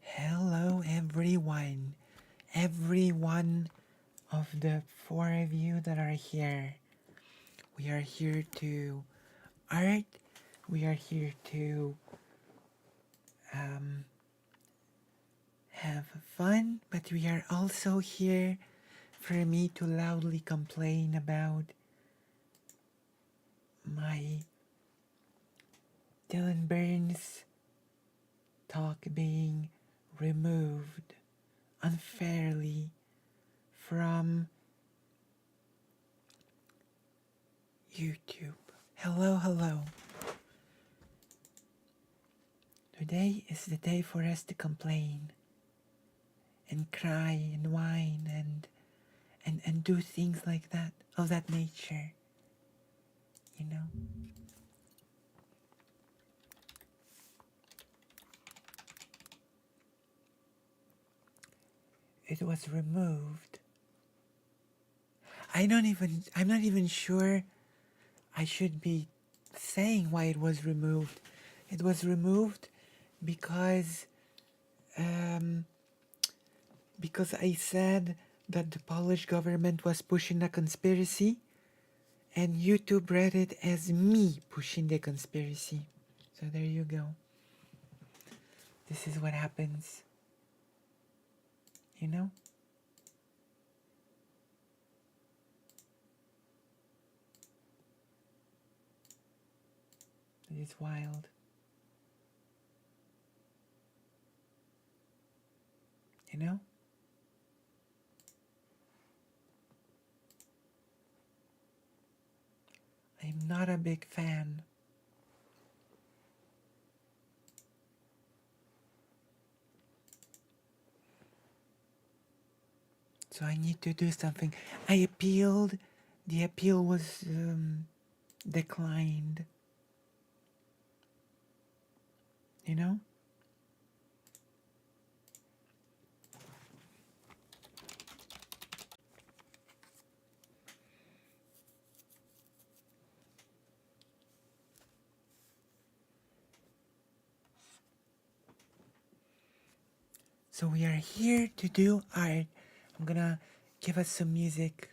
Hello, every one of the four of you that are here. We are here to art. We are here to um, have fun, but we are also here for me to loudly complain about my Dylan Burns talk being removed unfairly from YouTube. Hello, hello. Today is the day for us to complain and cry and whine and do things like that, of that nature, you know? It was removed. I'm not even sure I should be saying why it was removed. It was removed because um, because I said that the Polish government was pushing a conspiracy, and YouTube read it as me pushing the conspiracy. So there you go. This is what happens, you know? It is wild. You know? I'm not a big fan. So I need to do something. I appealed. The appeal was declined. You know? So we are here to do art. I'm gonna give us some music.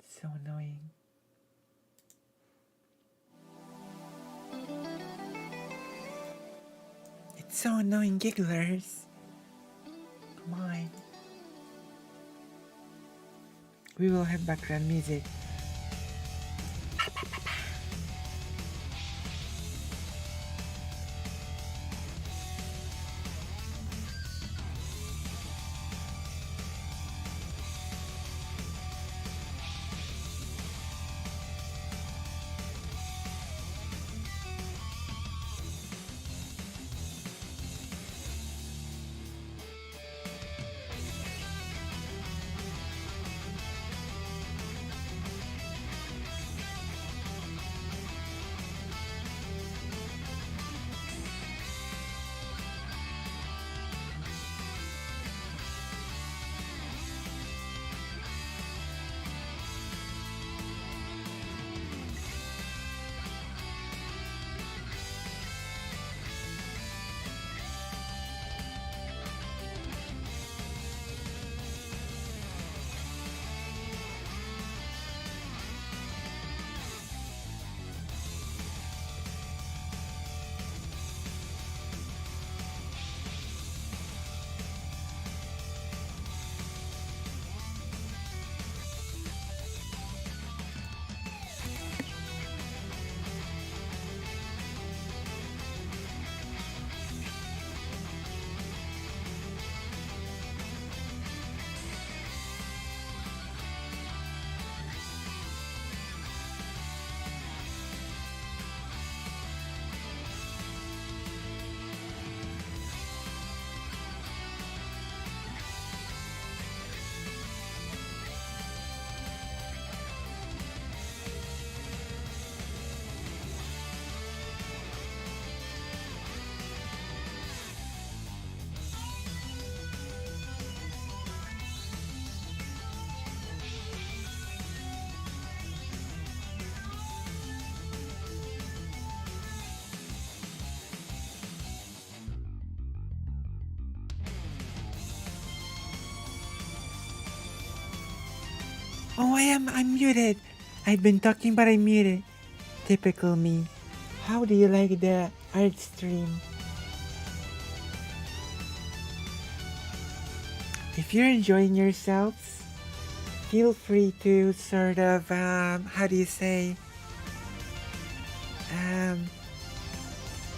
So annoying. It's so annoying, gigglers. Come on. We will have background music. Oh, I'm muted. I've been talking, but I'm muted. Typical me. How do you like the art stream? If you're enjoying yourselves, feel free to sort of, how do you say, um,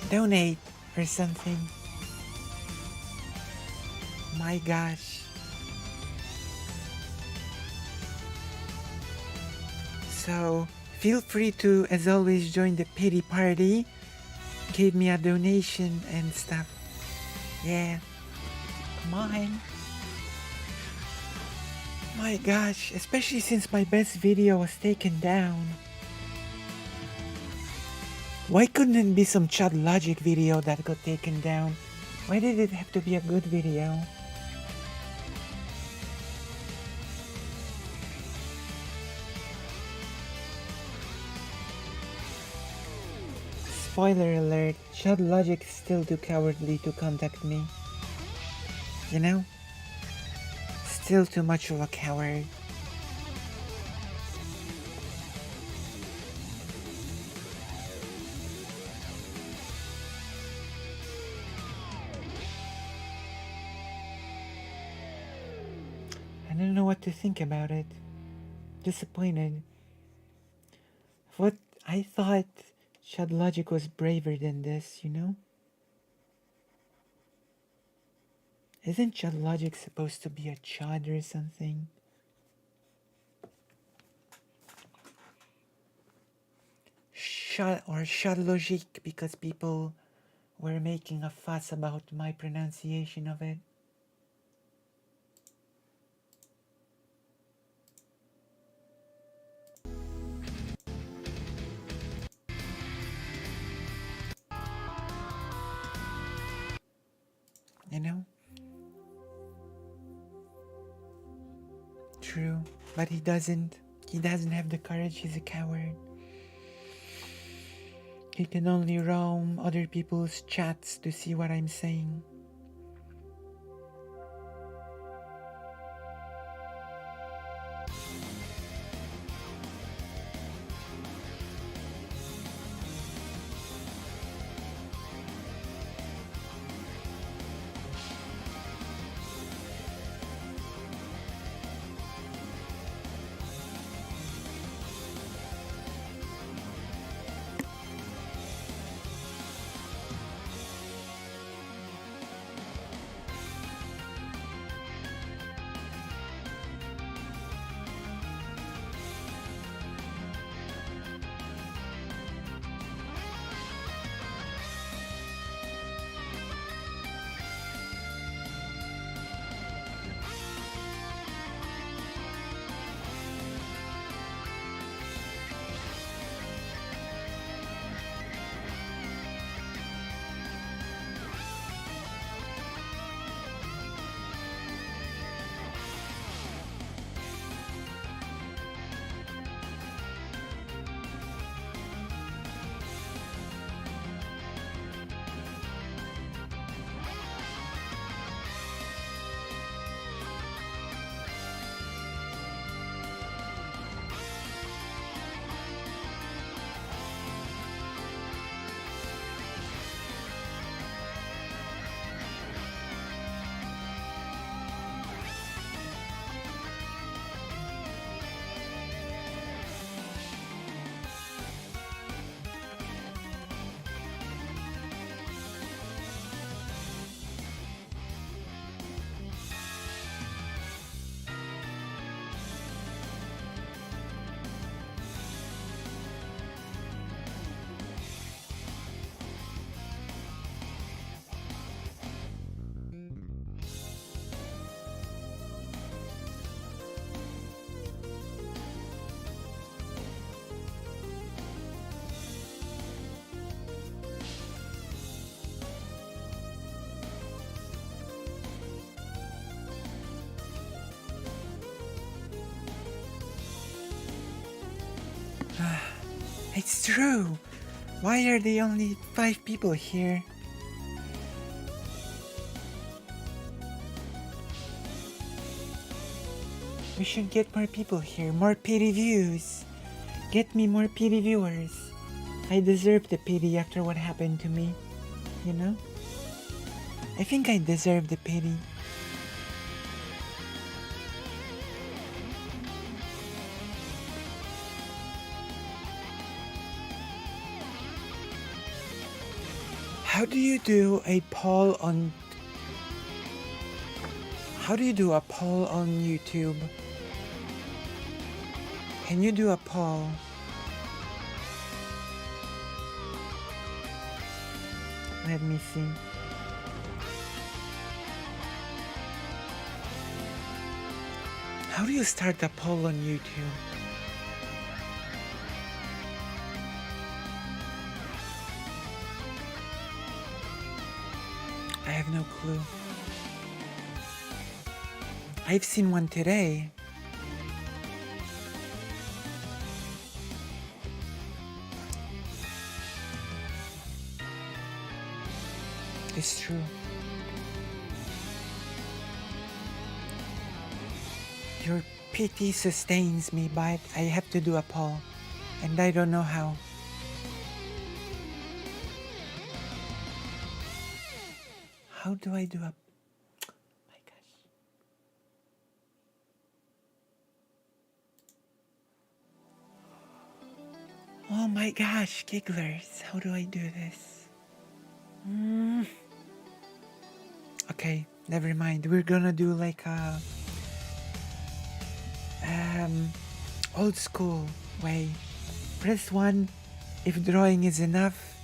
donate or something. My gosh. So, feel free to, as always, join the pity party. Give me a donation and stuff. Yeah. Come on. My gosh, especially since my best video was taken down. Why couldn't it be some Chad Logic video that got taken down? Why did it have to be a good video? Spoiler alert, Chad Logic is still too cowardly to contact me. You know? Still too much of a coward. I don't know what to think about it. Disappointed. What I thought Chad Logic was braver than this, you know? Isn't Chad Logic supposed to be a chad or something? Chad Logic because people were making a fuss about my pronunciation of it. You know? True, but he doesn't have the courage, he's a coward. He can only roam other people's chats to see what I'm saying. It's true. Why are there only 5 people here? We should get more people here, more pity views. Get me more pity viewers. I deserve the pity after what happened to me, you know? I think I deserve the pity. How do you do a poll on... How do you do a poll on YouTube? Can you do a poll? Let me see. How do you start a poll on YouTube? I have no clue. I've seen one today. It's true. Your pity sustains me, but I have to do a poll, and I don't know how. How do I do a... My gosh. Oh my gosh, gigglers. How do I do this? Okay, never mind. We're gonna do like a old school way. Press 1 if drawing is enough,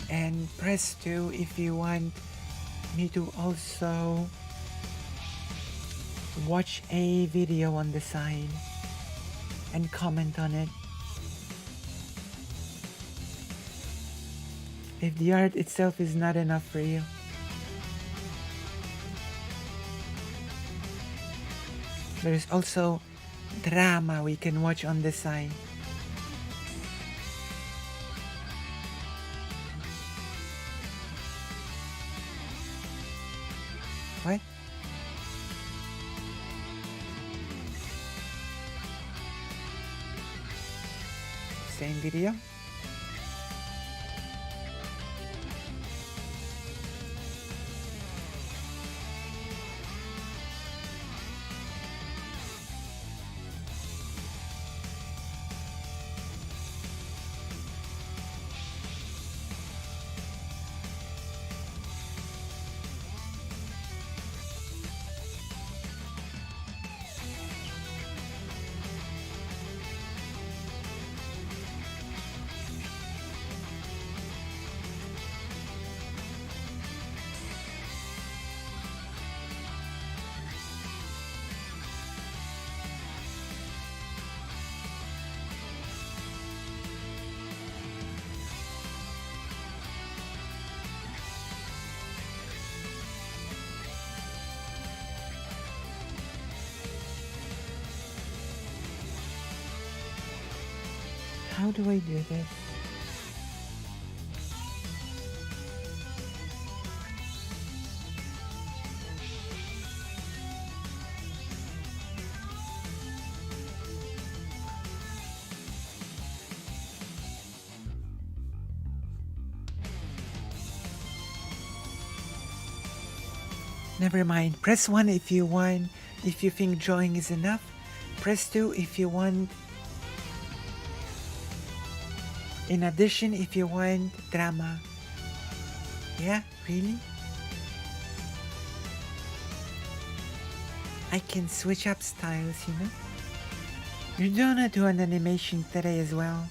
and press 2 if you want me to also watch a video on the side and comment on it. If the art itself is not enough for you. There's also drama we can watch on the side. What? Same video? How do I do this? Never mind. Press 1 if you want, if you think drawing is enough. Press 2 if you want. In addition, if you want drama. Yeah, really? I can switch up styles, you know? You're gonna do an animation today as well.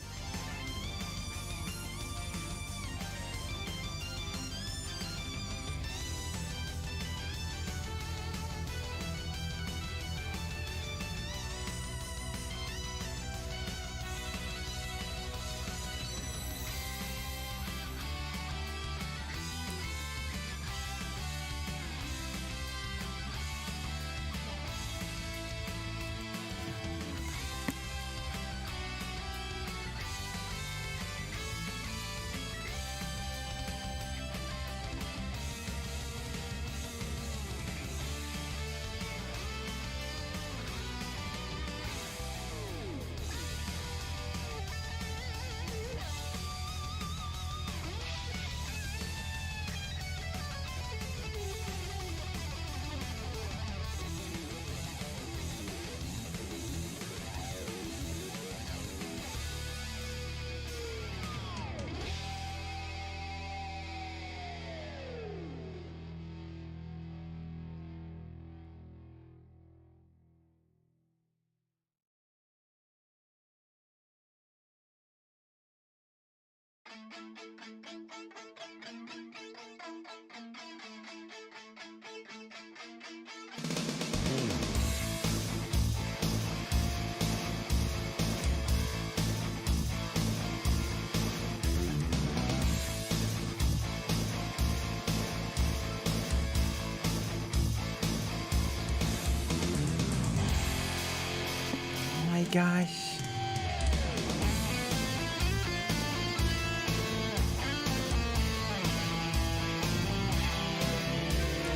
Oh my gosh.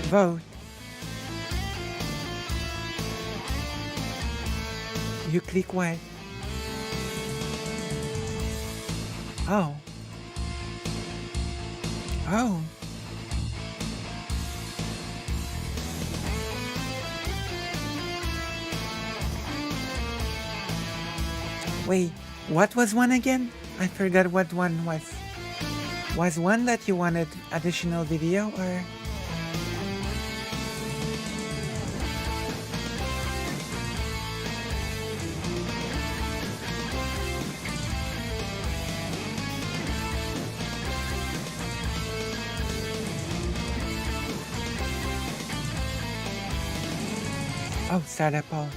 Vote. You click what? Oh. Oh. Wait, what was one again? I forgot what one was. Was one that you wanted additional video or? Oh, Sarah Paul.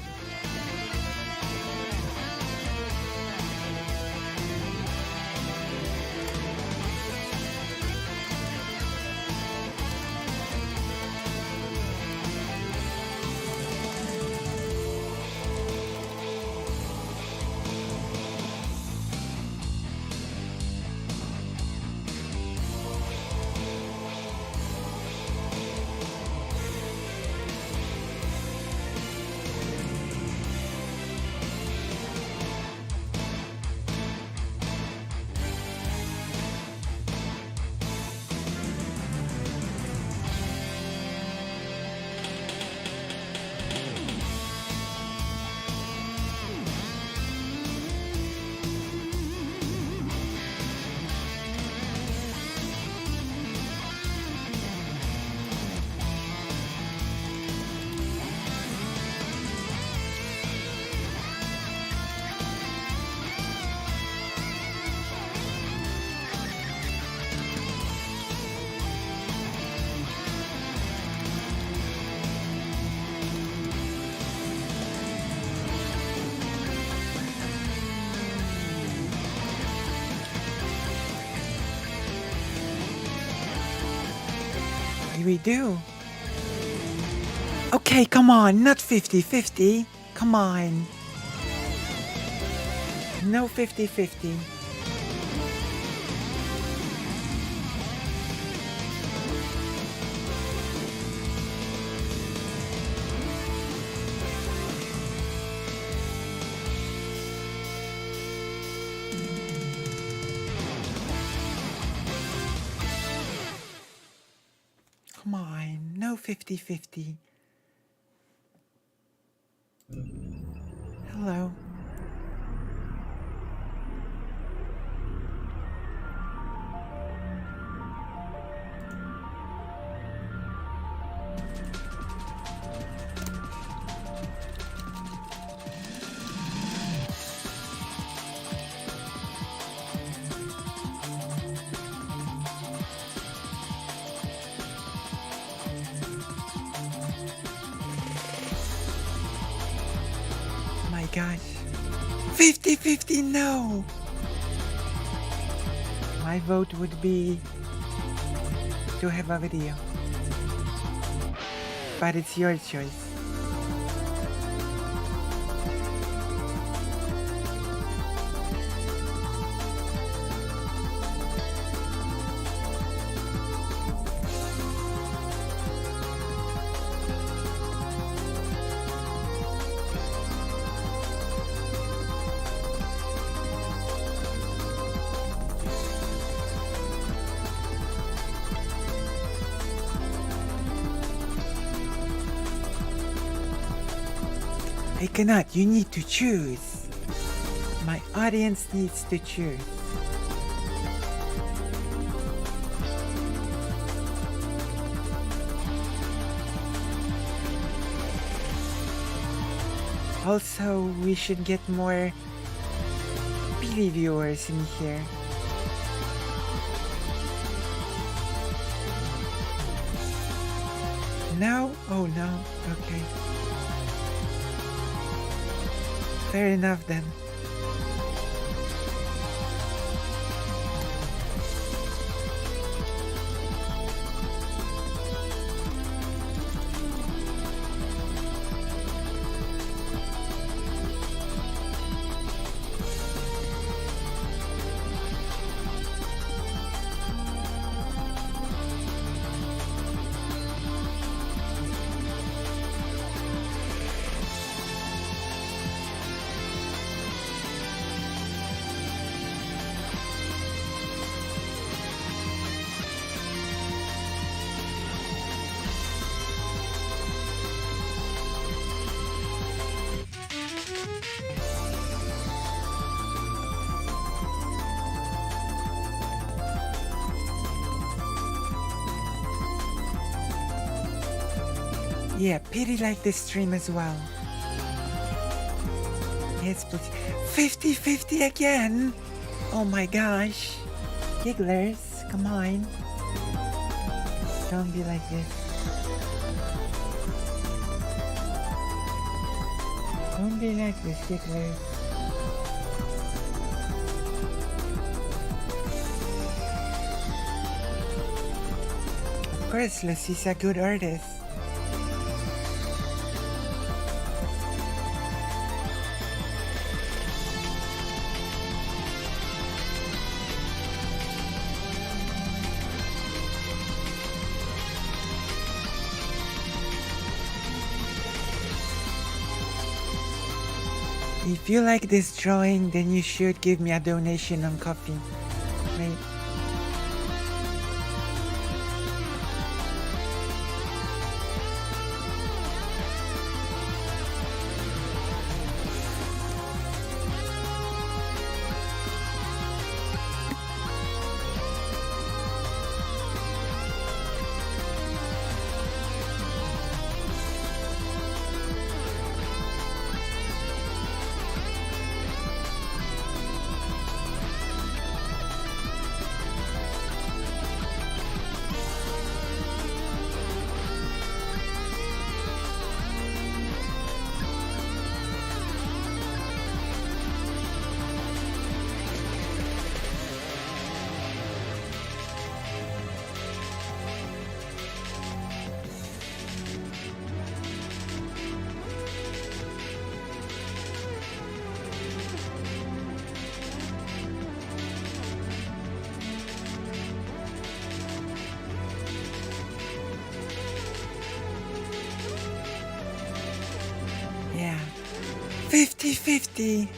We do. Okay, come on, not 50-50. Come on. No 50-50. Come on, no 50-50. Hello. Gosh. 50-50, no! My vote would be to have a video. But it's your choice. I cannot, you need to choose. My audience needs to choose. Also, we should get more Billy viewers in here. No? Oh no. Okay. Fair enough then. Yeah, pity like this stream as well. Yes, please. 50-50 again! Oh my gosh. Gigglers, come on. Don't be like this. Don't be like this, Gigglers. Of course, Lucy's a good artist. If you like this drawing, then you should give me a donation on Ko-fi. Right? Yeah. 50-50.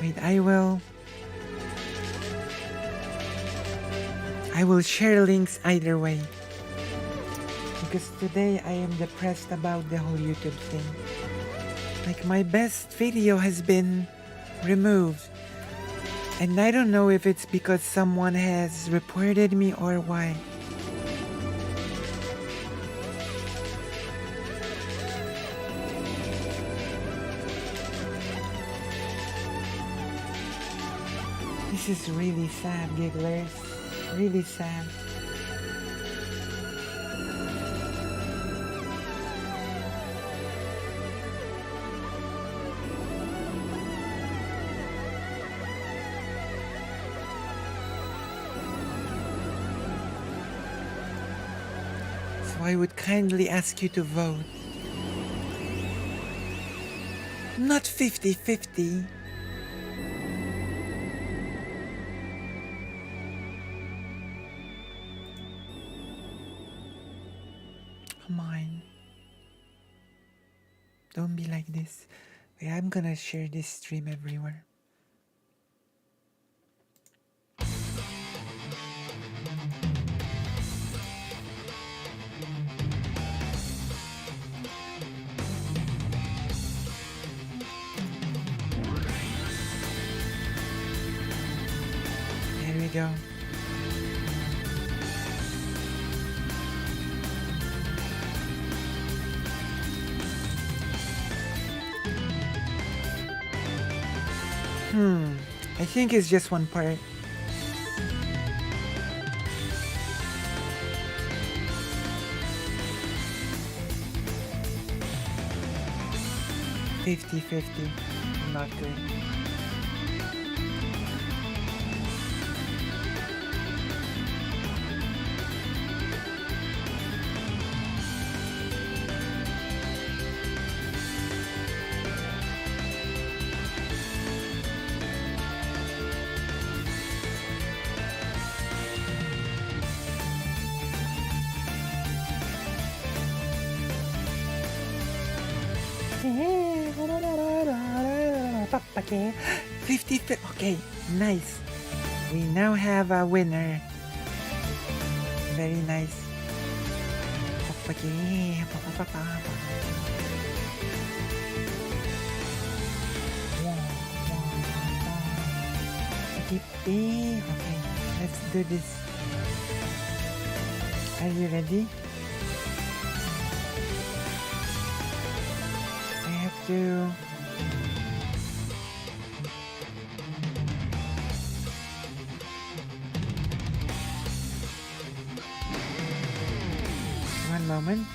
Wait, I will share links either way. Because today I am depressed about the whole YouTube thing. Like, my best video has been removed. And I don't know if it's because someone has reported me or why. This is really sad, Gigglers. Really sad. So I would kindly ask you to vote. Not 50-50. Come on. Don't be like this. Wait, I'm gonna share this stream everywhere. There we go. I think it's just one part. 50-50. Not good. Okay. 50. Okay, nice. We now have a winner. Very nice. Okay. 50. Okay, let's do this. Are you ready? I have to. One moment.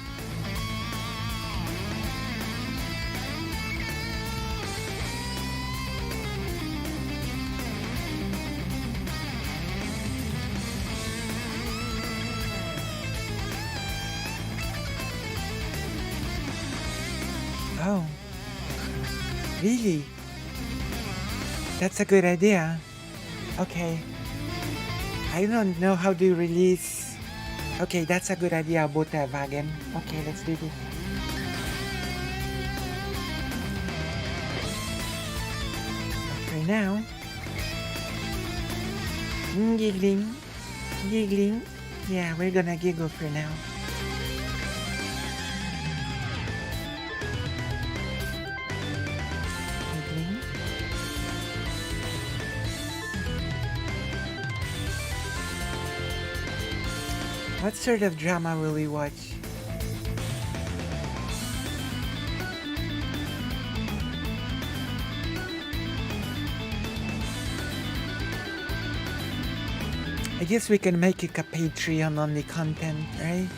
Oh, really? That's a good idea. Okay. I don't know how to release. Okay, that's a good idea about the wagon. Okay, let's do this. For now. Giggling. Giggling. Yeah, we're gonna giggle for now. Giggling. What sort of drama will we watch? I guess we can make it a Patreon only content, right?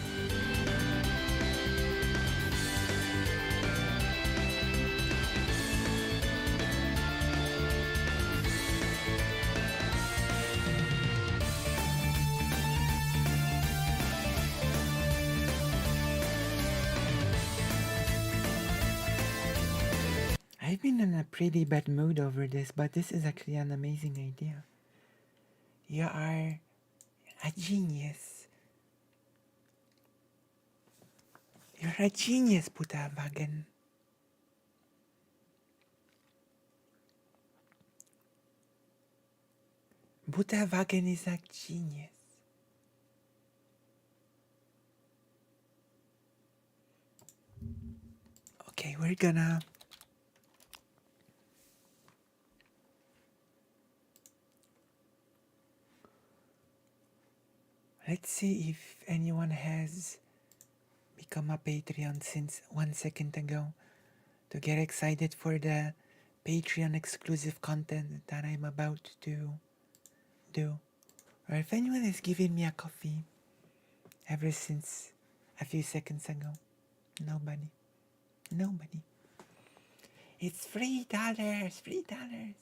I've been in a pretty bad mood over this, but this is actually an amazing idea. You are a genius. You're a genius, Butterwagen. Butterwagen is a genius. Okay, we're gonna... Let's see if anyone has become a Patreon since 1 second ago to get excited for the Patreon exclusive content that I'm about to do. Or if anyone is giving me a coffee ever since a few seconds ago. Nobody. Nobody. It's $3. $3.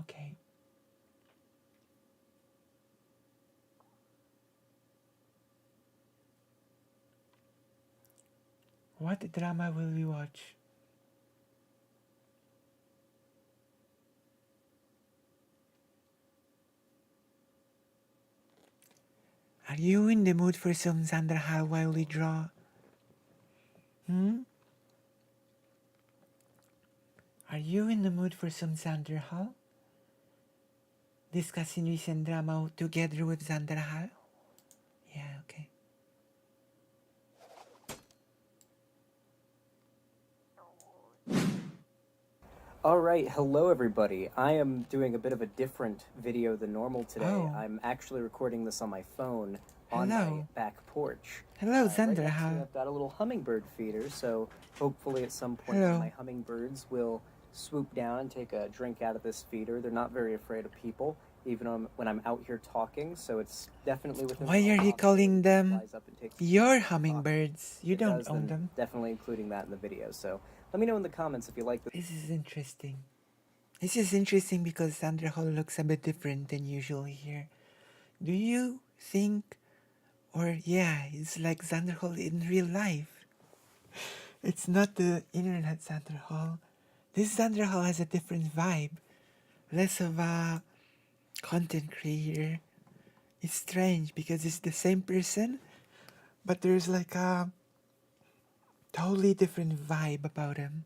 Okay. What drama will we watch? Are you in the mood for some Xander Hall while we draw? Are you in the mood for some Xander Hall? Discussing recent drama together with Xander Hall? Yeah, okay. Alright, hello everybody. I am doing a bit of a different video than normal today. Oh. I'm actually recording this on my phone on my Hello. back porch. Hello, Right Xander next to Hall. me, I've got a little hummingbird feeder, so hopefully at some point Hello. my hummingbirds will swoop down and take a drink out of this feeder. They're not very afraid of people, even when I'm out here talking. So it's definitely within. Why are you calling them your hummingbirds? You don't own them. Definitely including that in the video. So let me know in the comments if you like this. This is interesting. This is interesting because Thunderhall looks a bit different than usual here. Do you think, or yeah, it's like Thunderhall in real life. It's not the internet Thunderhall. This Thunderhall has a different vibe. Less of a content creator. It's strange because it's the same person, but there's like a totally different vibe about him.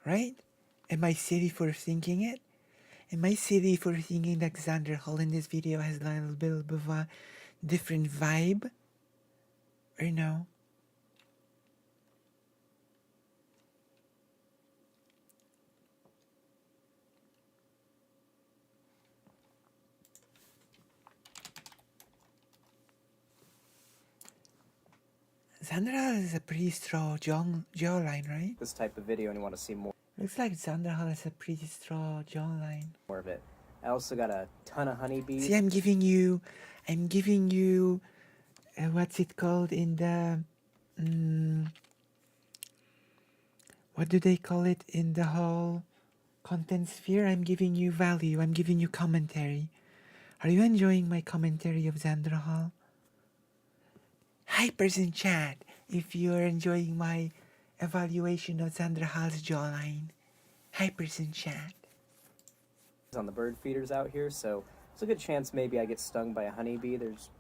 Right? Am I silly for thinking it? Am I silly for thinking that Thunderhall in this video has a little bit of a different vibe? Or no? Thunderhall is a pretty strong jawline, right? This type of video and you want to see more. Looks like Thunderhall has a pretty strong jawline. More of it. I also got a ton of honeybees. See, I'm giving you, what's it called in the, what do they call it in the whole content sphere? I'm giving you value. I'm giving you commentary. Are you enjoying my commentary of Thunderhall? Hypers in chat if you're enjoying my evaluation of Thunderhall's jawline. Hypers in chat. On the bird feeders out here, so it's a good chance maybe I get stung by a honeybee. There's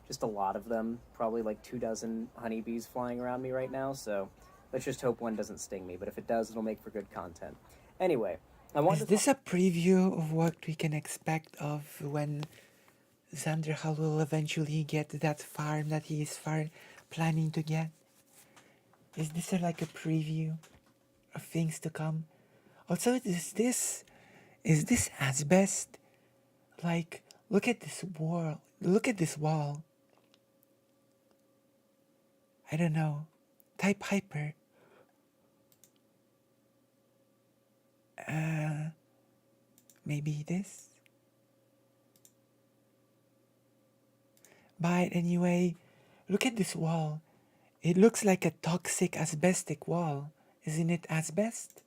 just a lot of them, probably like 24 honeybees flying around me right now, so let's just hope one doesn't sting me, but if it does, it'll make for good content. Anyway, Is this a preview of what we can expect of when Thunderhall will eventually get that farm that he is planning to get? Is this like a preview of things to come? Also, is this asbest? Like, look at this wall. Look at this wall. I don't know. Type hyper. Maybe this? But anyway, look at this wall. It looks like a toxic asbestic wall. Isn't it asbest?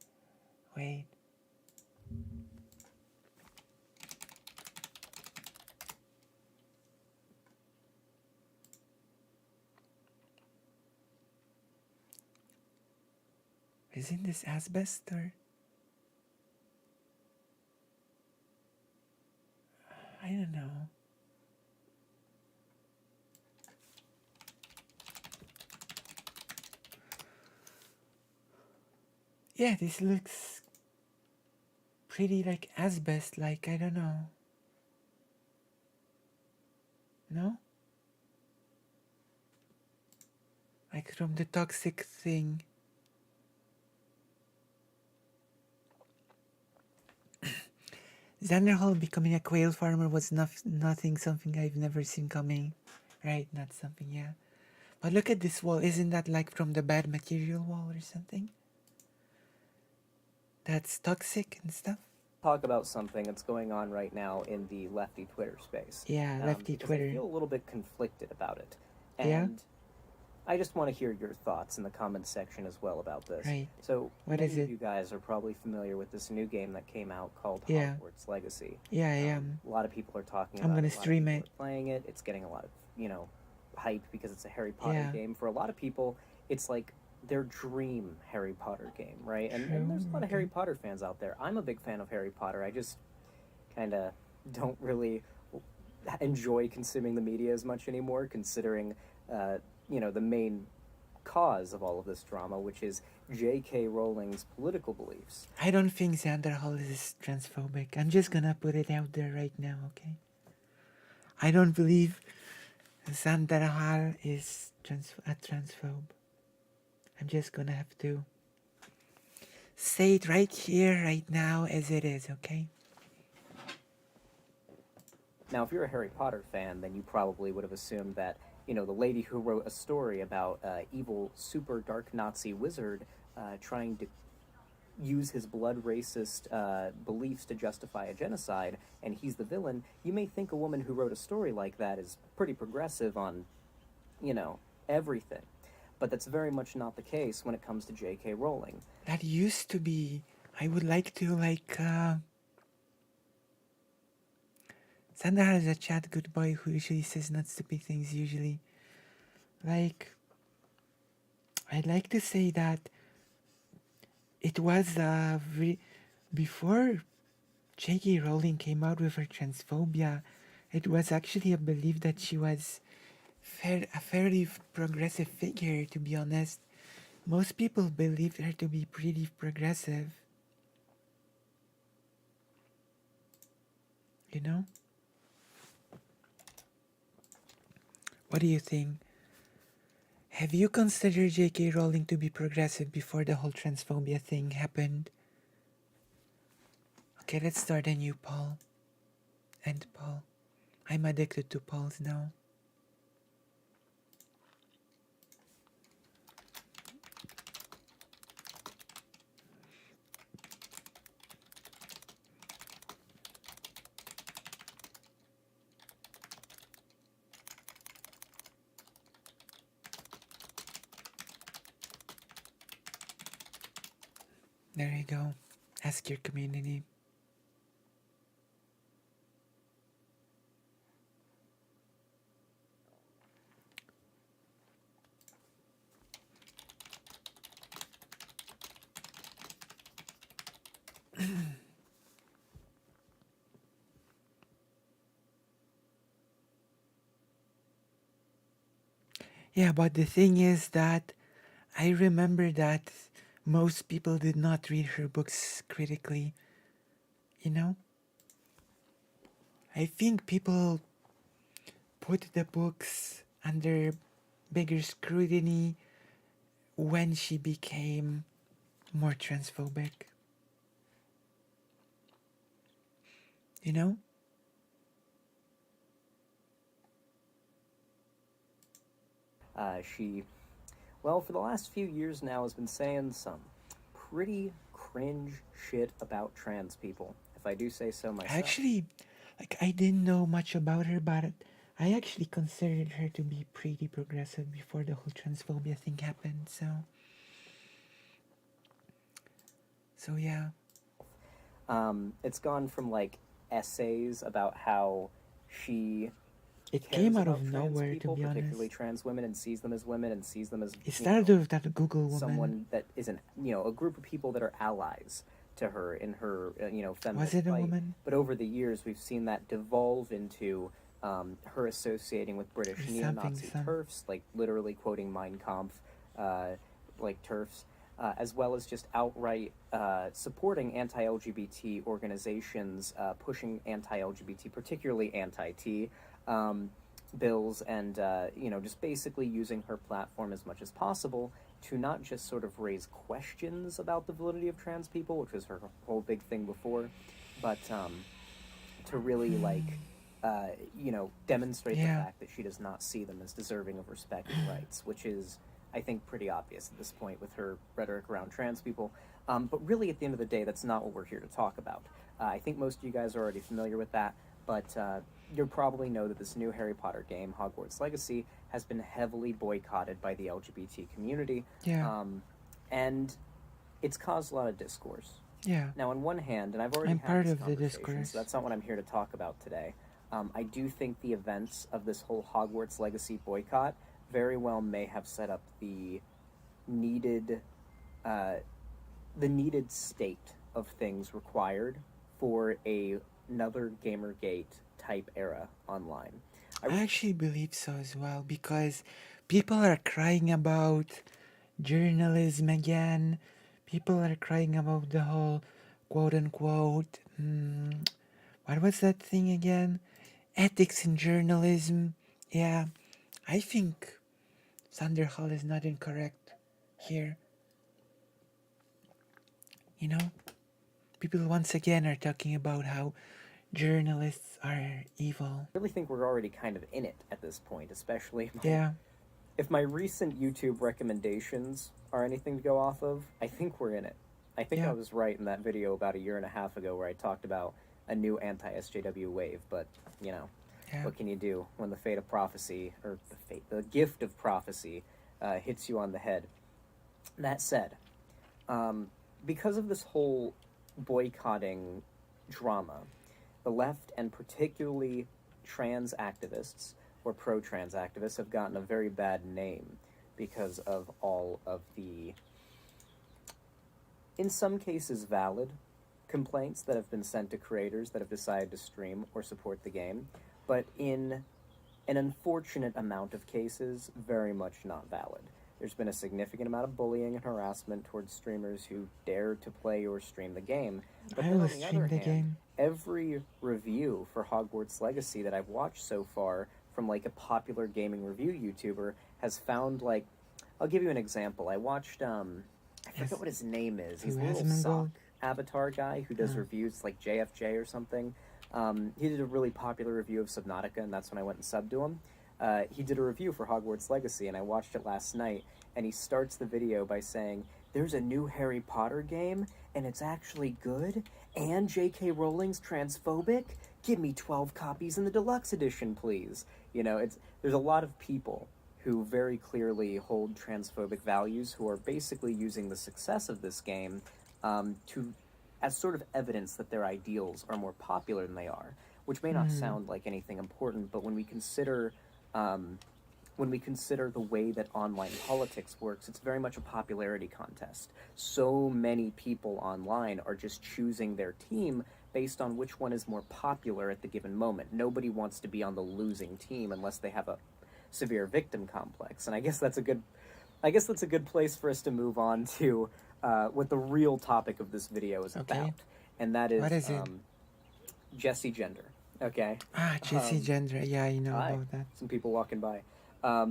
Wait. Isn't this asbest or? I don't know. Yeah, this looks pretty like asbest, like, I don't know. No? Like from the toxic thing. Thunderhall becoming a quail farmer was something I've never seen coming. Right, not something, yeah. But look at this wall. Isn't that like from the bad material wall or something? That's toxic and stuff? Talk about something that's going on right now in the lefty Twitter space. Yeah, lefty Twitter. I feel a little bit conflicted about it. And yeah? I just want to hear your thoughts in the comments section as well about this. Right. So, what is it? You guys are probably familiar with this new game that came out called Hogwarts Legacy. Yeah, I am. A lot of people are talking about it. I'm going to stream it. Playing it. It's getting a lot of, hype because it's a Harry Potter game. For a lot of people, it's like their dream Harry Potter game, right? And there's a lot of Harry Potter fans out there. I'm a big fan of Harry Potter. I just kind of don't really enjoy consuming the media as much anymore, considering the main cause of all of this drama, which is J.K. Rowling's political beliefs. I don't think Thunderhall is transphobic. I'm just gonna put it out there right now, okay? I don't believe Thunderhall is a transphobe. I'm just gonna have to say it right here, right now, as it is, okay? Now, if you're a Harry Potter fan, then you probably would have assumed that, the lady who wrote a story about evil, super dark Nazi wizard trying to use his blood racist beliefs to justify a genocide, and he's the villain, you may think a woman who wrote a story like that is pretty progressive on, everything. But that's very much not the case when it comes to J.K. Rowling. That used to be. I would like to, Sandra has a chat good boy who usually says not stupid things, usually. Like, I'd like to say that it was before J.K. Rowling came out with her transphobia, it was actually a belief that she was a fairly progressive figure, to be honest. Most people believed her to be pretty progressive. You know? What do you think? Have you considered J.K. Rowling to be progressive before the whole transphobia thing happened? Okay, let's start a new poll. And poll. I'm addicted to polls now. There you go. Ask your community. Yeah, but the thing is that I remember that most people did not read her books critically, you know? I think people put the books under bigger scrutiny when she became more transphobic. You know? She, well, for the last few years now, has been saying some pretty cringe shit about trans people, if I do say so myself. Actually, I didn't know much about her, but I actually considered her to be pretty progressive before the whole transphobia thing happened, so yeah. It's gone from like essays about how she It cares came out about of trans nowhere, people, to be particularly honest. trans women, and sees them as women and sees them as It started with that Google woman. someone that isn't, a group of people that are allies to her in her, feminist Was it a fight. woman? But over the years, we've seen that devolve into her associating with British Or neo-Nazi something. TERFs, like literally quoting Mein Kampf, like TERFs, as well as just outright supporting anti-LGBT organizations, pushing anti-LGBT, particularly anti-T, bills, and just basically using her platform as much as possible to not just sort of raise questions about the validity of trans people, which was her whole big thing before, but to really demonstrate the fact that she does not see them as deserving of respect and rights, which is, I think, pretty obvious at this point with her rhetoric around trans people. But really, at the end of the day, that's not what we're here to talk about. I think most of you guys are already familiar with that, but you'll probably know that this new Harry Potter game, Hogwarts Legacy, has been heavily boycotted by the LGBT community. Yeah. And it's caused a lot of discourse. Yeah. Now, on one hand, and I've already I'm had part this of the conversation, discourse. so that's not what I'm here to talk about today. I do think the events of this whole Hogwarts Legacy boycott very well may have set up the needed state of things required for another Gamergate type era online. I actually believe so as well, because people are crying about journalism again. People are crying about the whole quote unquote, what was that thing again? Ethics in journalism. Yeah, I think Sander Hall is not incorrect here. You know, people once again are talking about how journalists are evil. I really think we're already kind of in it at this point, especially Yeah. if my recent YouTube recommendations are anything to go off of. I think we're in it. I think Yeah. I was right in that video about a year and a half ago where I talked about a new anti-SJW wave, but you know, Yeah. what can you do when the fate of prophecy, or the gift of prophecy, hits you on the head? That said, because of this whole boycotting drama, the left and particularly trans activists or pro-trans activists have gotten a very bad name because of all of the, in some cases, valid complaints that have been sent to creators that have decided to stream or support the game, but in an unfortunate amount of cases, very much not valid. There's been a significant amount of bullying and harassment towards streamers who dare to play or stream the game. But I then will on the stream other the hand, game. every review for Hogwarts Legacy that I've watched so far from like a popular gaming review YouTuber has found, like, I'll give you an example. I watched I forget what his name is. He's a little sock avatar guy who does reviews like JFJ or something. He did a really popular review of Subnautica, and that's when I went and subbed to him. He did a review for Hogwarts Legacy, and I watched it last night, and he starts the video by saying, there's a new Harry Potter game, and it's actually good, and J.K. Rowling's transphobic? Give me 12 copies in the deluxe edition, please. You know, there's a lot of people who very clearly hold transphobic values who are basically using the success of this game as sort of evidence that their ideals are more popular than they are, which may not sound like anything important, but when we consider the way that online politics works, it's very much a popularity contest. So many people online are just choosing their team based on which one is more popular at the given moment. Nobody wants to be on the losing team unless they have a severe victim complex. And I guess that's a good place for us to move on to what the real topic of this video is about. And that is, what is it? Jesse Gender. Okay. Jesse Gender. Yeah, I know about that. Some people walking by.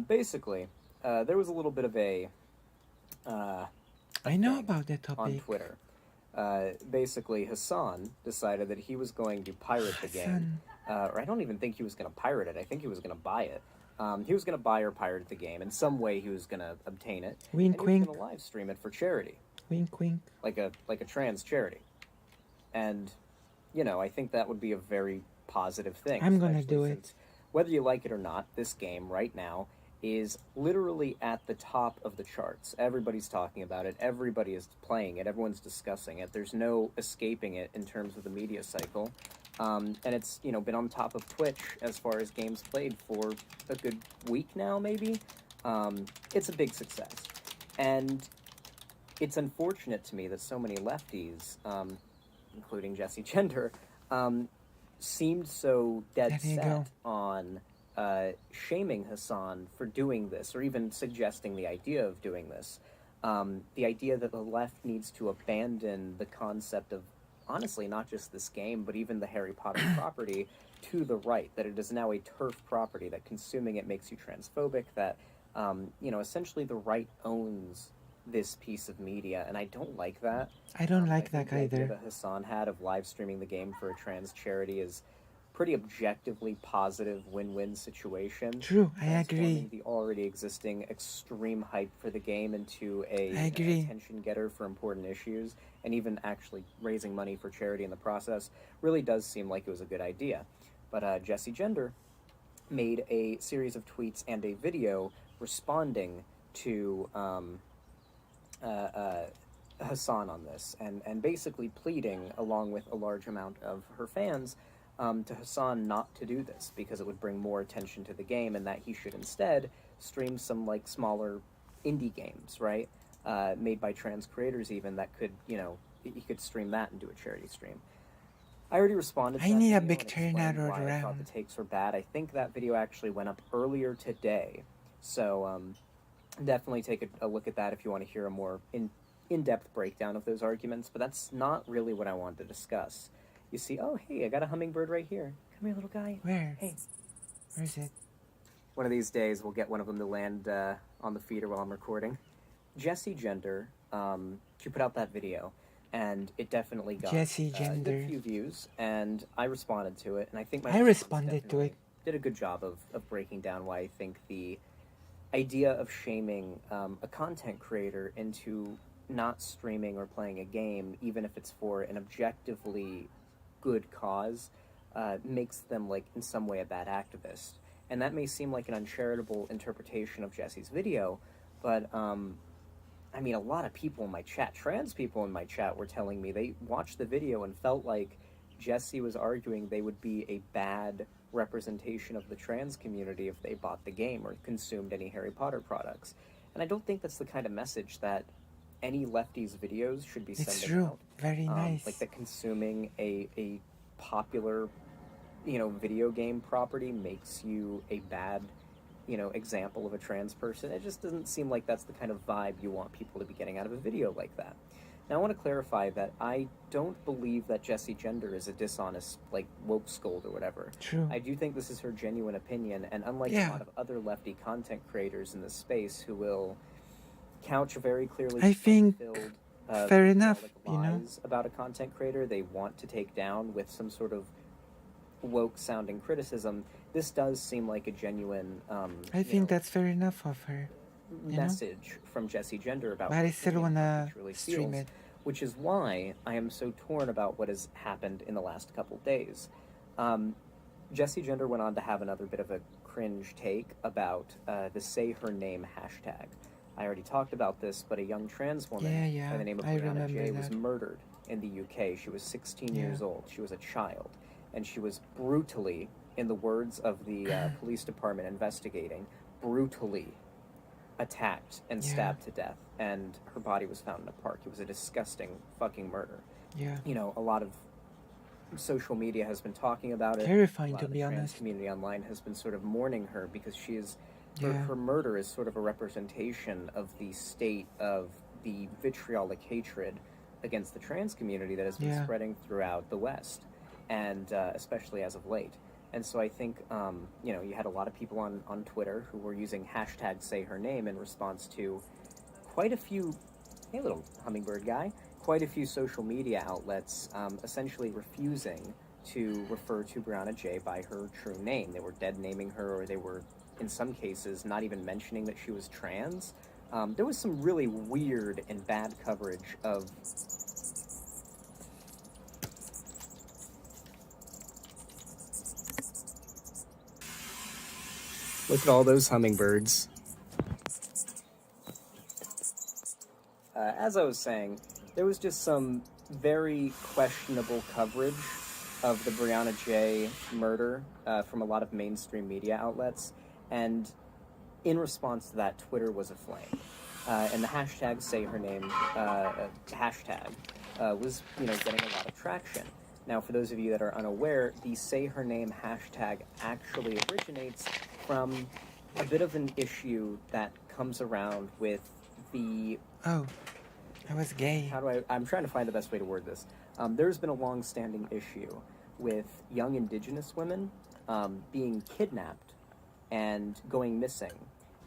Basically, there was a little bit of a I know about that topic. On Twitter. Basically, Hassan decided that he was going to pirate the game. Or I don't even think he was going to pirate it. I think he was going to buy it. He was going to buy or pirate the game. In some way, he was going to obtain it. Wink, and wink. He was going to live stream it for charity. Wink, wink. Like a trans charity. And, you know, I think that would be a very positive thing. I'm going to do it. Whether you like it or not, this game right now is literally at the top of the charts. Everybody's talking about it. Everybody is playing it. Everyone's discussing it. There's no escaping it in terms of the media cycle. And it's, you know, been on top of Twitch as far as games played for a good week now, maybe. It's a big success. And it's unfortunate to me that so many lefties, including Jesse Gender, seemed so dead set on shaming Hassan for doing this, or even suggesting the idea of doing this. The idea that the left needs to abandon the concept of, honestly, not just this game, but even the Harry Potter property to the right, that it is now a turf property, that consuming it makes you transphobic, that, you know, essentially the right owns this piece of media, and I don't like that. I don't like that the idea either. that Hassan had of live streaming the game for a trans charity is pretty objectively positive win-win situation. True, I agree. The already existing extreme hype for the game into an attention getter for important issues, and even actually raising money for charity in the process, really does seem like it was a good idea. But Jesse Gender made a series of tweets and a video responding to Hassan on this, and basically pleading, along with a large amount of her fans, to Hassan not to do this, because it would bring more attention to the game, and that he should instead stream some, like, smaller indie games, right? Made by trans creators even, that could, you know, he could stream that and do a charity stream. I already responded to that. I need a big turnout around. I thought the takes were bad. I think that video actually went up earlier today, so definitely take a look at that if you want to hear a more in-depth breakdown of those arguments, but that's not really what I wanted to discuss. You see, oh, hey, I got a hummingbird right here. Come here, little guy. Where? Hey. Where is it? One of these days, we'll get one of them to land on the feeder while I'm recording. Jesse Gender, she put out that video. and it definitely got Jessie a Gender. good few views, and I responded to it, and I think my I response responded to definitely it. did a good job of breaking down why I think the idea of shaming a content creator into not streaming or playing a game, even if it's for an objectively good cause, makes them like in some way a bad activist. And that may seem like an uncharitable interpretation of Jesse's video, but I mean, a lot of people in my chat, trans people in my chat, were telling me they watched the video and felt like Jesse was arguing they would be a bad representation of the trans community if they bought the game or consumed any Harry Potter products. And I don't think that's the kind of message that any lefties' videos should be It's sending true. out. Very nice. Like that consuming a popular, video game property makes you a bad, example of a trans person. It just doesn't seem like that's the kind of vibe you want people to be getting out of a video like that. Now, I want to clarify that I don't believe that Jessie Gender is a dishonest, like, woke scold or whatever. True. I do think this is her genuine opinion, and unlike a lot of other lefty content creators in this space who will couch very clearly I think filled, fair enough, lies about a content creator they want to take down with some sort of woke-sounding criticism. This does seem like a genuine, I think that's fair enough of her. Message from Jessie Gender about But I still wanna stream it. which is why I am so torn about what has happened in the last couple days. Jessie Gender went on to have another bit of a cringe take about the Say Her Name hashtag. I already talked about this, but a young trans woman by the name of Brianna J was murdered in the UK. She was 16 years old. She was a child, and she was brutally, in the words of the police department investigating, brutally attacked and stabbed to death, and her body was found in a park. It was a disgusting fucking murder. Yeah. A lot of social media has been talking about it. Terrifying, a lot to of be the trans honest. community online has been sort of mourning her because she is her murder is sort of a representation of the state of the vitriolic hatred against the trans community that has been spreading throughout the West, and especially as of late. And so I think, you had a lot of people on Twitter who were using hashtag Say Her Name in response to quite a few, hey little hummingbird guy, quite a few social media outlets essentially refusing to refer to Brianna J by her true name. They were dead naming her, or they were, in some cases, not even mentioning that she was trans. There was some really weird and bad coverage of Look at all those hummingbirds. As I was saying, there was just some very questionable coverage of the Brianna J murder from a lot of mainstream media outlets, and in response to that, Twitter was aflame. And the hashtag Say Her Name hashtag was, getting a lot of traction. Now, for those of you that are unaware, the Say Her Name hashtag actually originates from a bit of an issue that comes around with the... Oh, I was gay. I'm trying to find the best way to word this. There's been a long-standing issue with young indigenous women being kidnapped and going missing.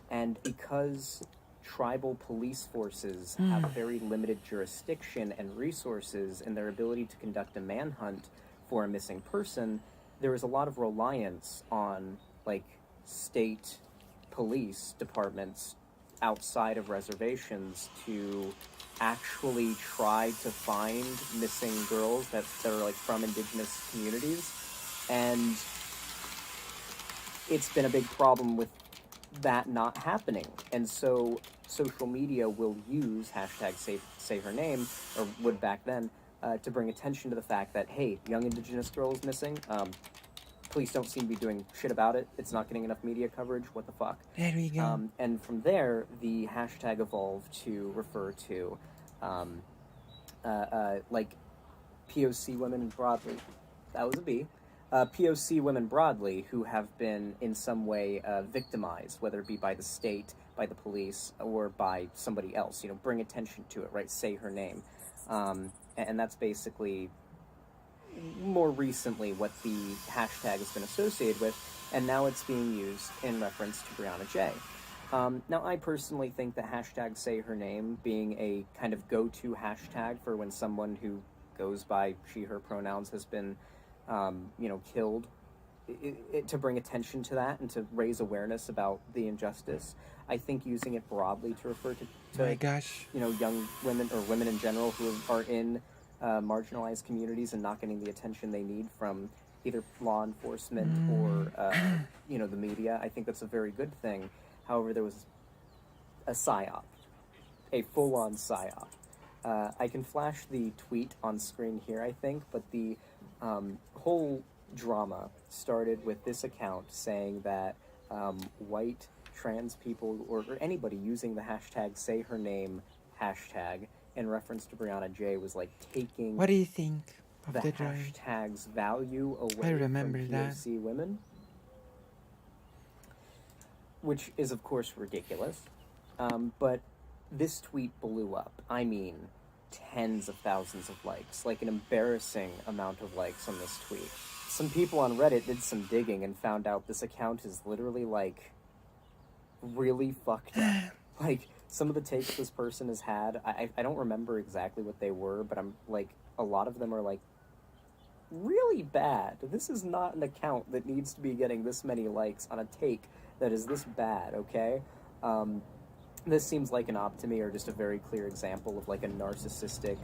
And because tribal police forces have very limited jurisdiction and resources in their ability to conduct a manhunt for a missing person, there is a lot of reliance on, state police departments outside of reservations to actually try to find missing girls that are, from indigenous communities. And it's been a big problem with that not happening. And so social media will use hashtag say her name, or would back then, to bring attention to the fact that, hey, young indigenous girl is missing. Police don't seem to be doing shit about it. It's not getting enough media coverage. What the fuck? There we go. And from there, the hashtag evolved to refer to, POC women broadly. That was a B. POC women broadly who have been in some way victimized, whether it be by the state, by the police, or by somebody else. Bring attention to it, right? Say her name. And that's basically more recently what the hashtag has been associated with, and now it's being used in reference to Brianna J. Now, I personally think that hashtag say her name being a kind of go-to hashtag for when someone who goes by she, her pronouns has been, killed, to bring attention to that and to raise awareness about the injustice. I think using it broadly to refer My to gosh. young women or women in general who are in marginalized communities and not getting the attention they need from either law enforcement or the media. I think that's a very good thing. However, there was a psyop, a full-on psyop. I can flash the tweet on screen here, I think, but the whole drama started with this account saying that white trans people or anybody using the hashtag say her name hashtag in reference to Brianna J was like taking What do you think of the the drawing? hashtag's value I away remember from that. POC women, which is of course ridiculous. But this tweet blew up. I mean, tens of thousands of likes, like an embarrassing amount of likes on this tweet. Some people on Reddit did some digging and found out this account is literally like really fucked up. Like some of the takes this person has had, I don't remember exactly what they were, but I'm like a lot of them are like really bad. This is not an account that needs to be getting this many likes on a take that is this bad, okay? This seems like an op to me, or just a very clear example of like a narcissistic,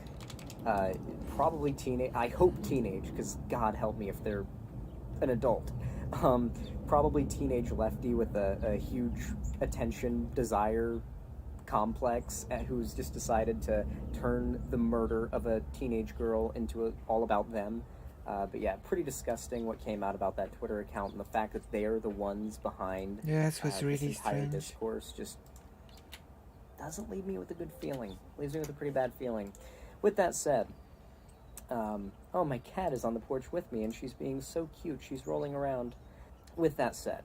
probably teenage, I hope teenage, because God help me if they're an adult. Probably teenage lefty with a huge attention desire complex who's just decided to turn the murder of a teenage girl into all about them. But yeah, pretty disgusting what came out about that Twitter account, and the fact that they're the ones behind Yeah, this was this really entire strange. discourse just doesn't leave me with a good feeling. Leaves me with a pretty bad feeling. With that said, oh, my cat is on the porch with me, and she's being so cute. She's rolling around. With that said,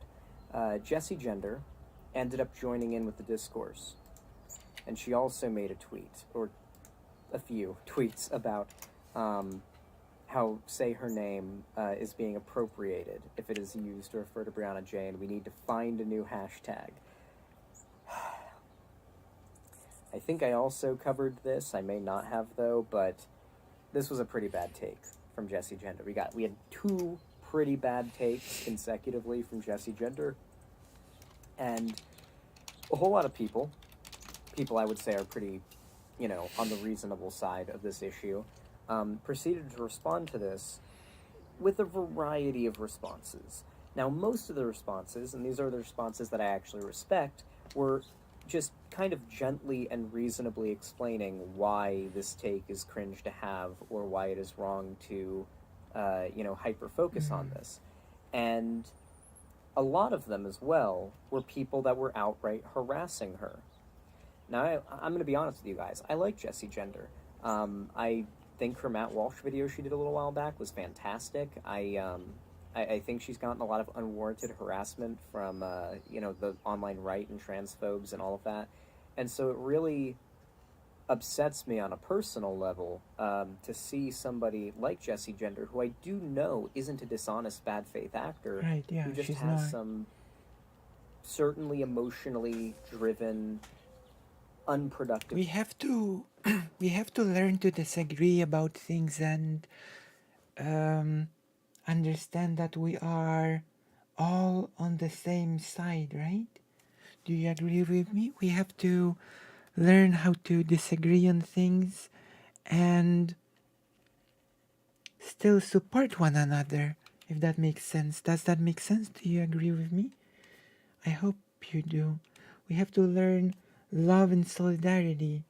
Jessie Gender ended up joining in with the discourse, and she also made a tweet, or a few tweets, about how say her name is being appropriated if it is used to refer to Brianna J, and we need to find a new hashtag. I think I also covered this. I may not have, though, but this was a pretty bad take from Jessie Gender. We had two pretty bad takes consecutively from Jessie Gender, and a whole lot of people I would say are pretty, on the reasonable side of this issue, proceeded to respond to this with a variety of responses. Now, most of the responses, and these are the responses that I actually respect, were just kind of gently and reasonably explaining why this take is cringe to have, or why it is wrong to, hyper focus on this. And a lot of them as well were people that were outright harassing her. Now, I'm going to be honest with you guys. I like Jessie Gender. I think her Matt Walsh video she did a little while back was fantastic. I think she's gotten a lot of unwarranted harassment from, the online right and transphobes and all of that. And so it really upsets me on a personal level to see somebody like Jessie Gender, who I do know isn't a dishonest, bad faith actor, Right, yeah, who just she's has not. some certainly emotionally driven, unproductive. We have to we have to learn to disagree about things and understand that we are all on the same side, right? Do you agree with me? We have to learn how to disagree on things and still support one another, if that makes sense. Does that make sense? Do you agree with me? I hope you do. We have to learn love and solidarity,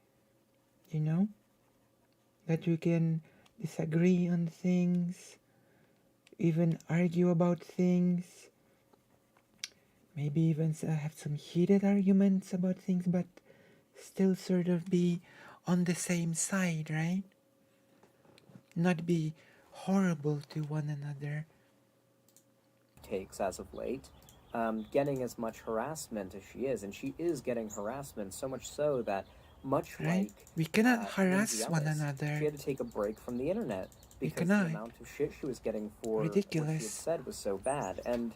that we can disagree on things, even argue about things, maybe even have some heated arguments about things, but still sort of be on the same side, right? Not be horrible to one another. Takes as of late, getting as much harassment as she is, and she is getting harassment, so much so that much Right? like We cannot Lindsay harass one Ellis, another. she had to take a break from the internet We because the cannot. amount of shit she was getting for what she had Ridiculous. said was so bad. And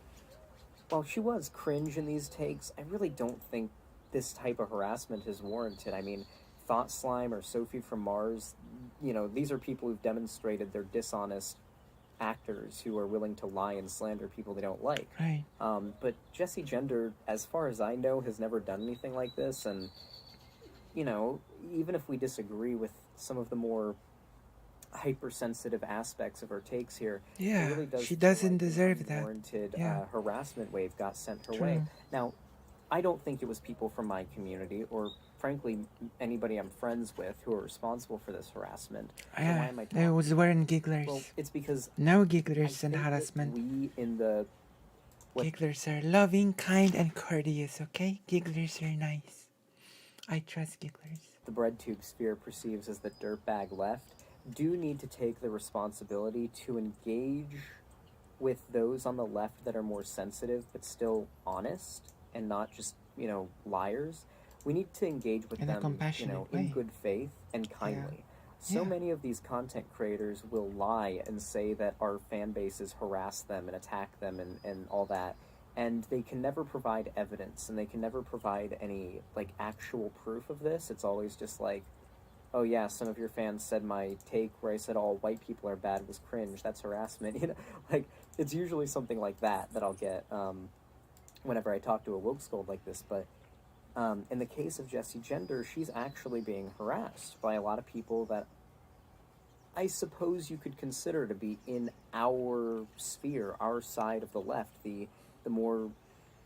while she was cringe in these takes, I really don't think this type of harassment is warranted. I mean, Thought Slime or Sophie from Mars, you know, these are people who've demonstrated they're dishonest actors who are willing to lie and slander people they don't like. Right. But Jesse Gender, as far as I know, has never done anything like this. And, you know, even if we disagree with some of the more hypersensitive aspects of her takes here, Yeah, it really does she feel doesn't like deserve an that. unwarranted Yeah. harassment wave got sent her True. way. Now, I don't think it was people from my community or, frankly, anybody I'm friends with who are responsible for this harassment. So why Yeah, am I there talking? was wearing gigglers. Well, it's because No I gigglers and think that harassment. we in the what Gigglers are loving, kind, and courteous, okay? Gigglers are nice. I trust gigglers. the breadtube sphere perceives as the dirtbag left do need to take the responsibility to engage with those on the left that are more sensitive but still honest and not just, you know, liars. We need to engage with In a them, you compassionate know, in way. good faith and kindly. So Yeah. many of these content creators will lie and say that our fan bases harass them and attack them and all that. And they can never provide evidence and they can never provide any like actual proof of this. It's always just like, oh yeah, some of your fans said my take where I said all white people are bad was cringe. That's harassment. You know, like it's usually something like that I'll get whenever I talk to a woke scold like this. But in the case of Jessie Gender, she's actually being harassed by a lot of people that I suppose you could consider to be in our sphere, our side of the left, the more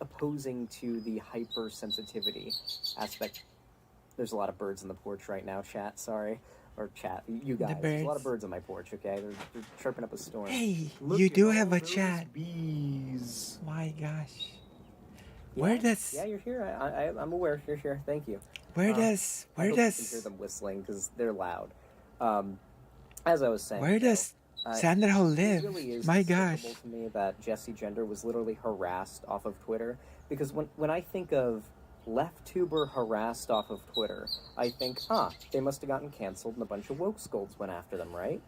opposing to the hypersensitivity aspect. There's a lot of birds on the porch right now, chat, sorry. Or chat, you guys. There's a lot of birds. birds on my porch, okay? They're chirping up a storm. Hey, Look you at do all have a those chat. bees. My gosh. Yeah, Where does Yeah, you're here. I'm aware you're here. Thank you. where I does hope you can hear them whistling because they're loud. As I was saying, where does Sandra Ho it live? really is My despicable gosh. to me that Jessie Gender was literally harassed off of Twitter. Because when I think of left-tuber harassed off of Twitter, I think, they must have gotten canceled and a bunch of woke scolds went after them, right?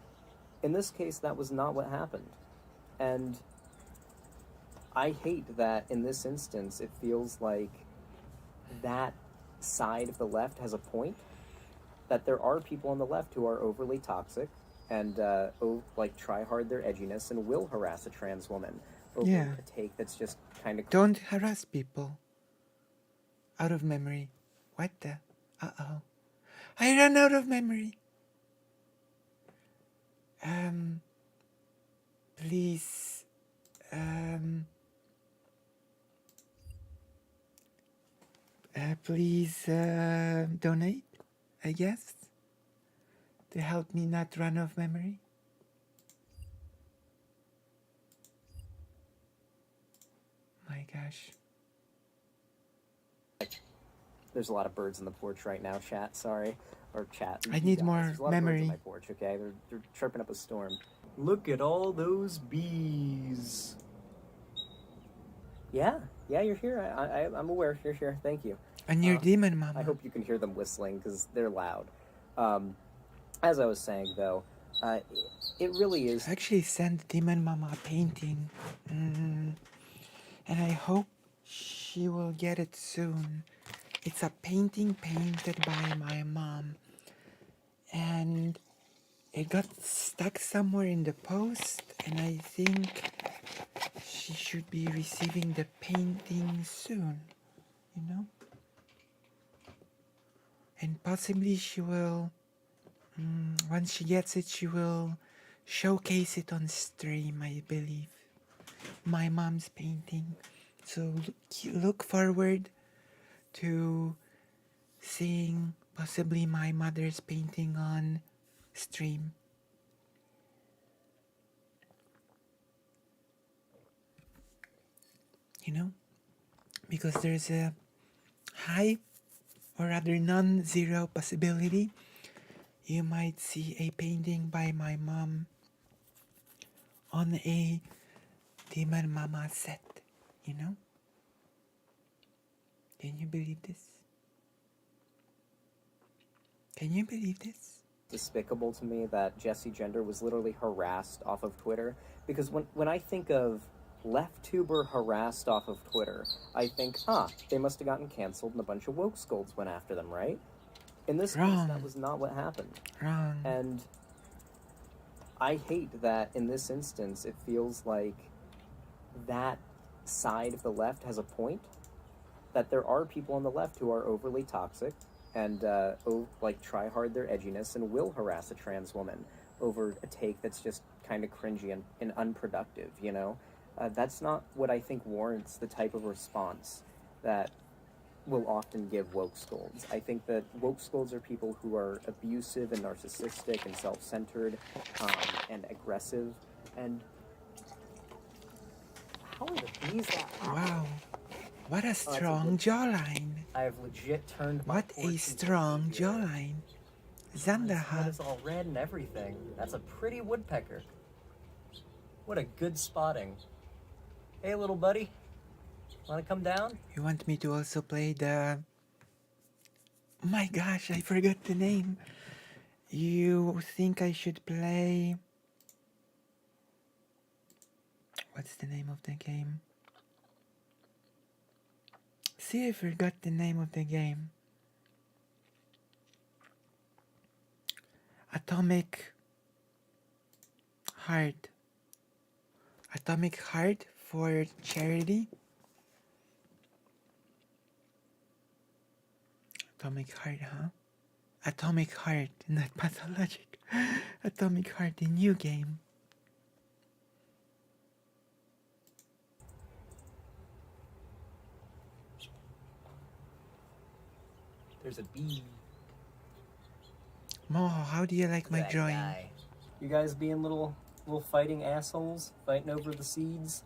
In this case, that was not what happened. And I hate that in this instance, it feels like that side of the left has a point, that there are people on the left who are overly toxic and like try hard their edginess and will harass a trans woman over Yeah. a take that's just kind of Don't harass people. Out of memory. What the? Uh-oh. I ran out of memory. Please, please, donate, I guess, to help me not run out of memory. My gosh. There's a lot of birds on the porch right now, chat, sorry. Or chat. I you need guys. more There's a lot of birds memory. on my porch, okay? They're chirping up a storm. Look at all those bees. Yeah, you're here. I'm aware you're here. Thank you. And your demon mama. I hope you can hear them whistling because they're loud. As I was saying, though, it really is. I actually sent demon mama a painting. And I hope she will get it soon. It's a painting painted by my mom. And it got stuck somewhere in the post. And I think she should be receiving the painting soon. You know? And possibly she will, once she gets it, she will showcase it on stream, I believe. My mom's painting. So look forward to seeing possibly my mother's painting on stream. You know? Because there's a high or rather non-zero possibility you might see a painting by my mom on a Demon Mama set, you know? Can you believe this? Can you believe this? Despicable to me that Jessie Gender was literally harassed off of Twitter because when I think of LeftTuber harassed off of Twitter, I think, they must have gotten canceled and a bunch of woke scolds went after them, right? In this case, that was not what happened. Wrong. And I hate that in this instance, it feels like that side of the left has a point, that there are people on the left who are overly toxic and like try hard their edginess and will harass a trans woman over a take that's just kind of cringy and unproductive, you know? That's not what I think warrants the type of response that will often give woke scolds. I think that woke scolds are people who are abusive and narcissistic and self-centered and aggressive. And how are the bees that high? Wow. What a strong jawline. I have legit turned my What a strong jawline. Xanderhal. It's all red and everything. That's a pretty woodpecker. What a good spotting. Hey, little buddy. Want to come down? You want me to also play the... Oh my gosh, I forgot the name. You think I should play... What's the name of the game? See, I forgot the name of the game. Atomic Heart. Atomic Heart for charity. Atomic Heart, huh? Atomic Heart, not pathologic. Atomic Heart, the new game. There's a bee. Mo, how do you like my That drawing? guy. You guys being little fighting assholes, fighting over the seeds.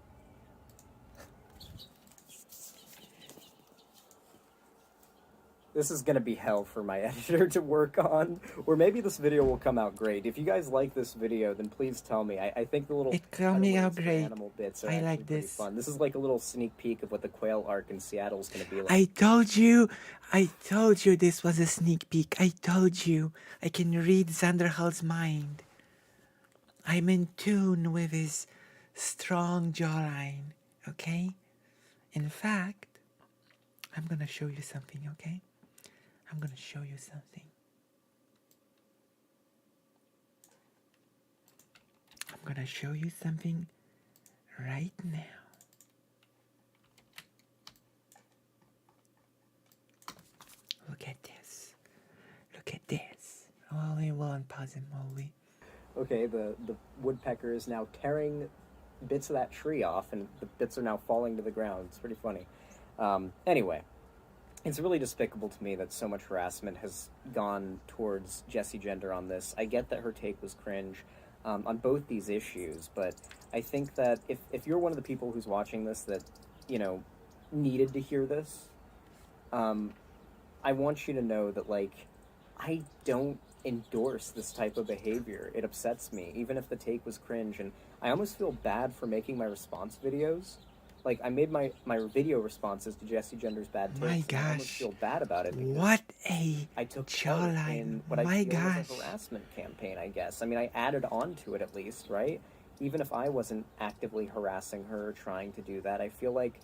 This is gonna be hell for my editor to work on, or maybe this video will come out great. If you guys like this video, then please tell me. I think the little It coming out cutaways of great. animal bits are I actually like pretty this. fun. This is like a little sneak peek of what the quail arc in Seattle is gonna be like. I told you this was a sneak peek. I told you. I can read Xanderhal's mind. I'm in tune with his strong jawline, okay? In fact, I'm gonna show you something, okay? I'm gonna show you something. I'm gonna show you something right now. Look at this. Look at this. Oh, we won't pause it, will we? Okay, the woodpecker is now tearing bits of that tree off, and the bits are now falling to the ground. It's pretty funny. Anyway, it's really despicable to me that so much harassment has gone towards Jessie Gender on this. I get that her take was cringe on both these issues, but I think that if you're one of the people who's watching this that, you know, needed to hear this, I want you to know that, like, I don't endorse this type of behavior. It upsets me, even if the take was cringe, and I almost feel bad for making my response videos. Like, I made my video responses to Jessie Gender's bad takes. My And I almost gosh. feel bad about it. Because What a I took part jawline. in what I My feel was gosh. a harassment campaign, I guess. I mean, I added on to it at least, right? Even if I wasn't actively harassing her or trying to do that, I feel like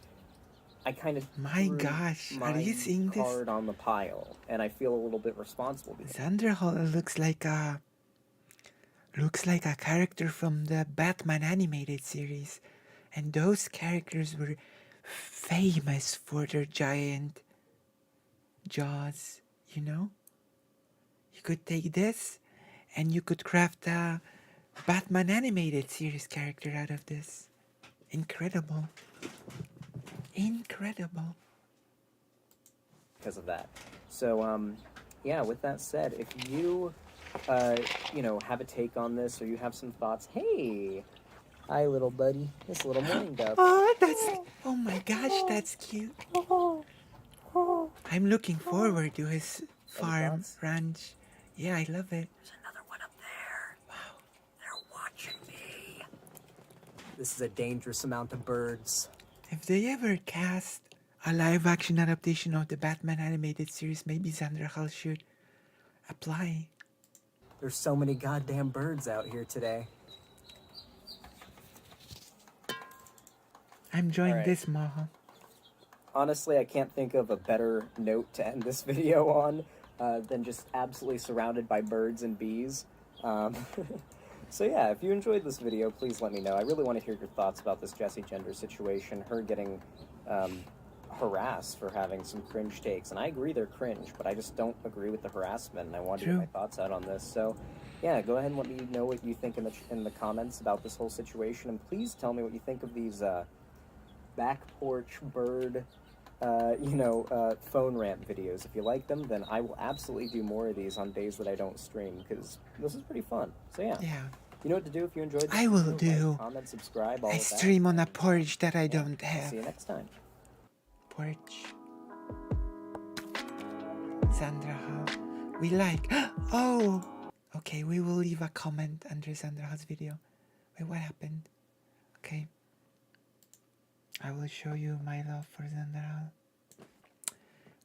I kind of My threw gosh, are my you seeing this? card on the pile, and I feel a little bit responsible because Xanderhal looks like a character from the Batman animated series, and those characters were famous for their giant jaws, you know? You could take this and you could craft a Batman animated series character out of this. Incredible. Incredible. because of that. So, yeah, with that said, if you, you know, have a take on this or you have some thoughts, hey, hi, little buddy, this little morning dove. Oh my gosh, that's cute. I'm looking forward to his farm, thoughts? ranch. Yeah, I love it. There's another one up there. Wow. They're watching me. This is a dangerous amount of birds. If they ever cast a live-action adaptation of the Batman animated series, maybe Xanderhal should apply. There's so many goddamn birds out here today. I'm enjoying Alright. this, Maha. Honestly, I can't think of a better note to end this video on than just absolutely surrounded by birds and bees. So yeah, if you enjoyed this video, please let me know. I really want to hear your thoughts about this Jessie Gender situation, her getting harassed for having some cringe takes. And I agree they're cringe, but I just don't agree with the harassment, and I wanted to get my thoughts out on this. So yeah, go ahead and let me know what you think in the comments about this whole situation, and please tell me what you think of these back porch bird phone rant videos. If you like them, then I will absolutely do more of these on days that I don't stream, because this is pretty fun. So yeah, you know what to do if you enjoyed this I will video. do Like, comment, subscribe, all I of that. stream on a porch that I don't have. See you next time. Porch. Sandra, how we like. Oh, okay. We will leave a comment under Sandra's video. Wait, what happened? Okay. I will show you my love for Sandra.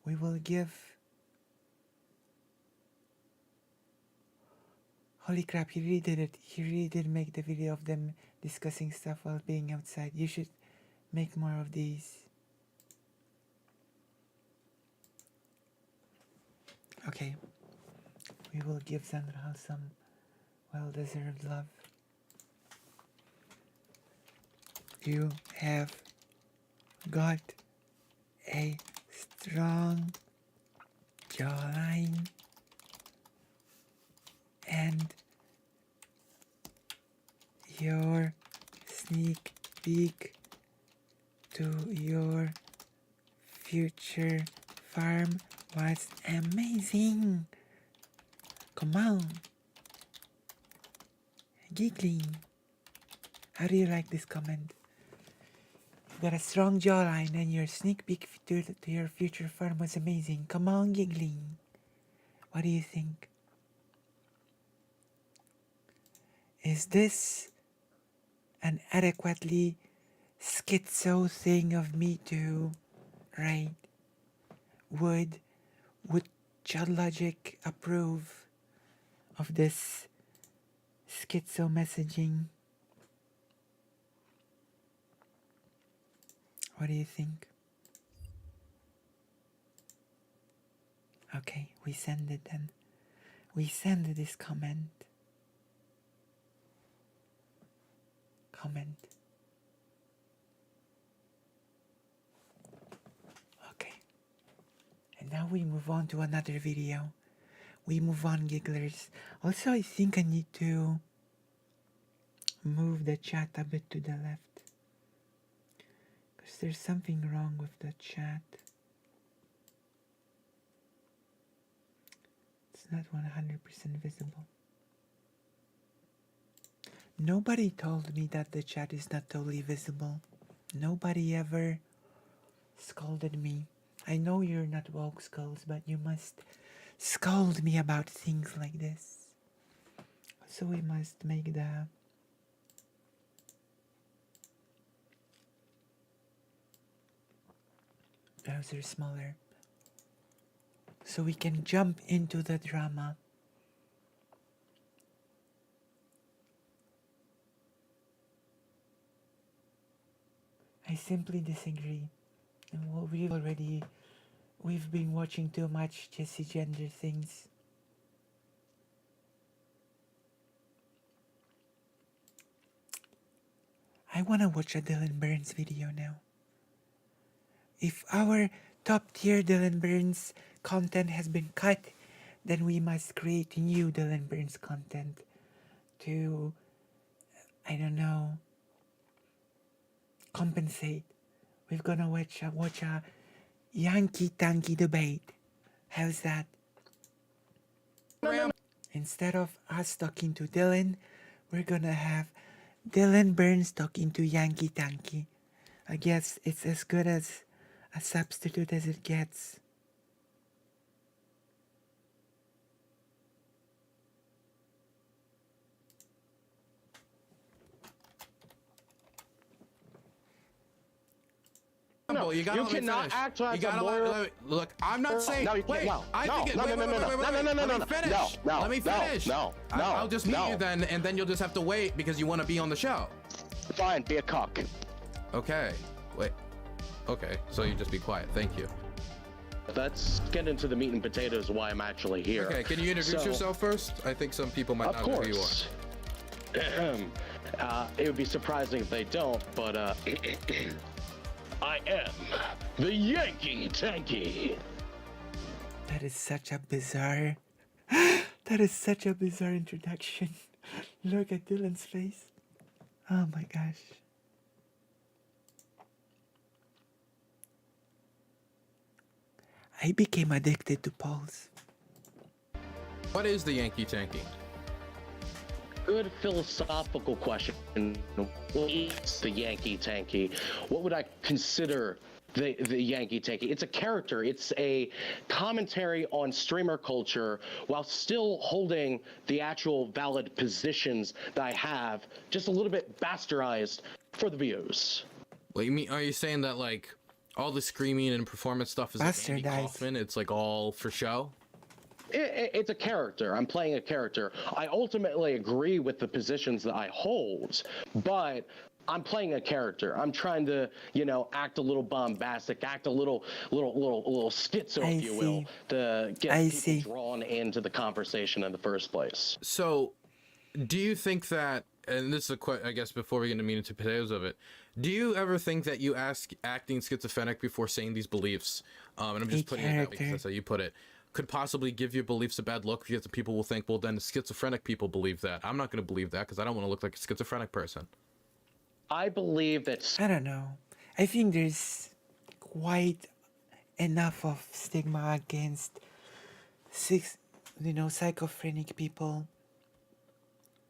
We will give. Holy crap, he really did it. He really did make the video of them discussing stuff while being outside. You should make more of these. Okay. We will give Sandra some well-deserved love. You have got a strong jawline and your sneak peek to your future farm was amazing. Come on. Giggling. How do you like this comment? You got a strong jawline and your sneak peek to your future farm was amazing. Come on, Giggling. What do you think? Is this an adequately schizo thing of me too? Right? Would Child Logic approve of this schizo messaging? What do you think? Okay, we send it then. We send this comment. Okay. And now we move on to another video. We move on, gigglers. Also, I think I need to move the chat a bit to the left, because there's something wrong with the chat. It's not 100% visible. Nobody told me that the chat is not totally visible. Nobody ever scolded me. I know you're not woke skulls, but you must scold me about things like this. So we must make the browser smaller so we can jump into the drama. I simply disagree. And we've been watching too much Jessie Gender things. I wanna watch a Dylan Burns video now. If our top tier Dylan Burns content has been cut, then we must create new Dylan Burns content to, I don't know, compensate. We're gonna watch a Yankee Tanky debate. How's that? Instead of us talking to Dylan, we're gonna have Dylan Burns talking to Yankee Tanky. I guess it's as good as a substitute as it gets. No, you cannot act like a moral. Look, I'm not saying. No, you can't. No, Let me finish. I'll just mute you then, and then you'll just have to wait because you want to be on the show. Fine, be a cock. Okay. Wait. Okay, so you just be quiet. Thank you. Let's get into the meat and potatoes of why I'm actually here. Okay, can you introduce yourself first? I think some people might not know who you are. It would be surprising if they don't, but I am the Yankee Tanky. That is such a bizarre... that is such a bizarre introduction. Look at Dylan's face. Oh my gosh. I became addicted to Pulse. What is the Yankee Tanky? Good philosophical question. What is the Yankee Tanky? What would I consider the Yankee Tanky? It's a character. It's a commentary on streamer culture while still holding the actual valid positions that I have, just a little bit bastardized for the views. What you mean? Are you saying that like all the screaming and performance stuff is like Andy Kaufman? It's like all for show? It's a character. I'm playing a character. I ultimately agree with the positions that I hold, but I'm playing a character. I'm trying to, you know, act a little bombastic, act a little schizo, if you will, to get people drawn into the conversation in the first place. So, do you think that, and this is I guess before we get into meat and potatoes of it, do you ever think that you acting schizophrenic before saying these beliefs, and I'm just putting it that because that's how you put it, could possibly give your beliefs a bad look because the people will think, well, then the schizophrenic people believe that. I'm not going to believe that because I don't want to look like a schizophrenic person. I believe that... I don't know. I think there's quite enough of stigma against schizophrenic people.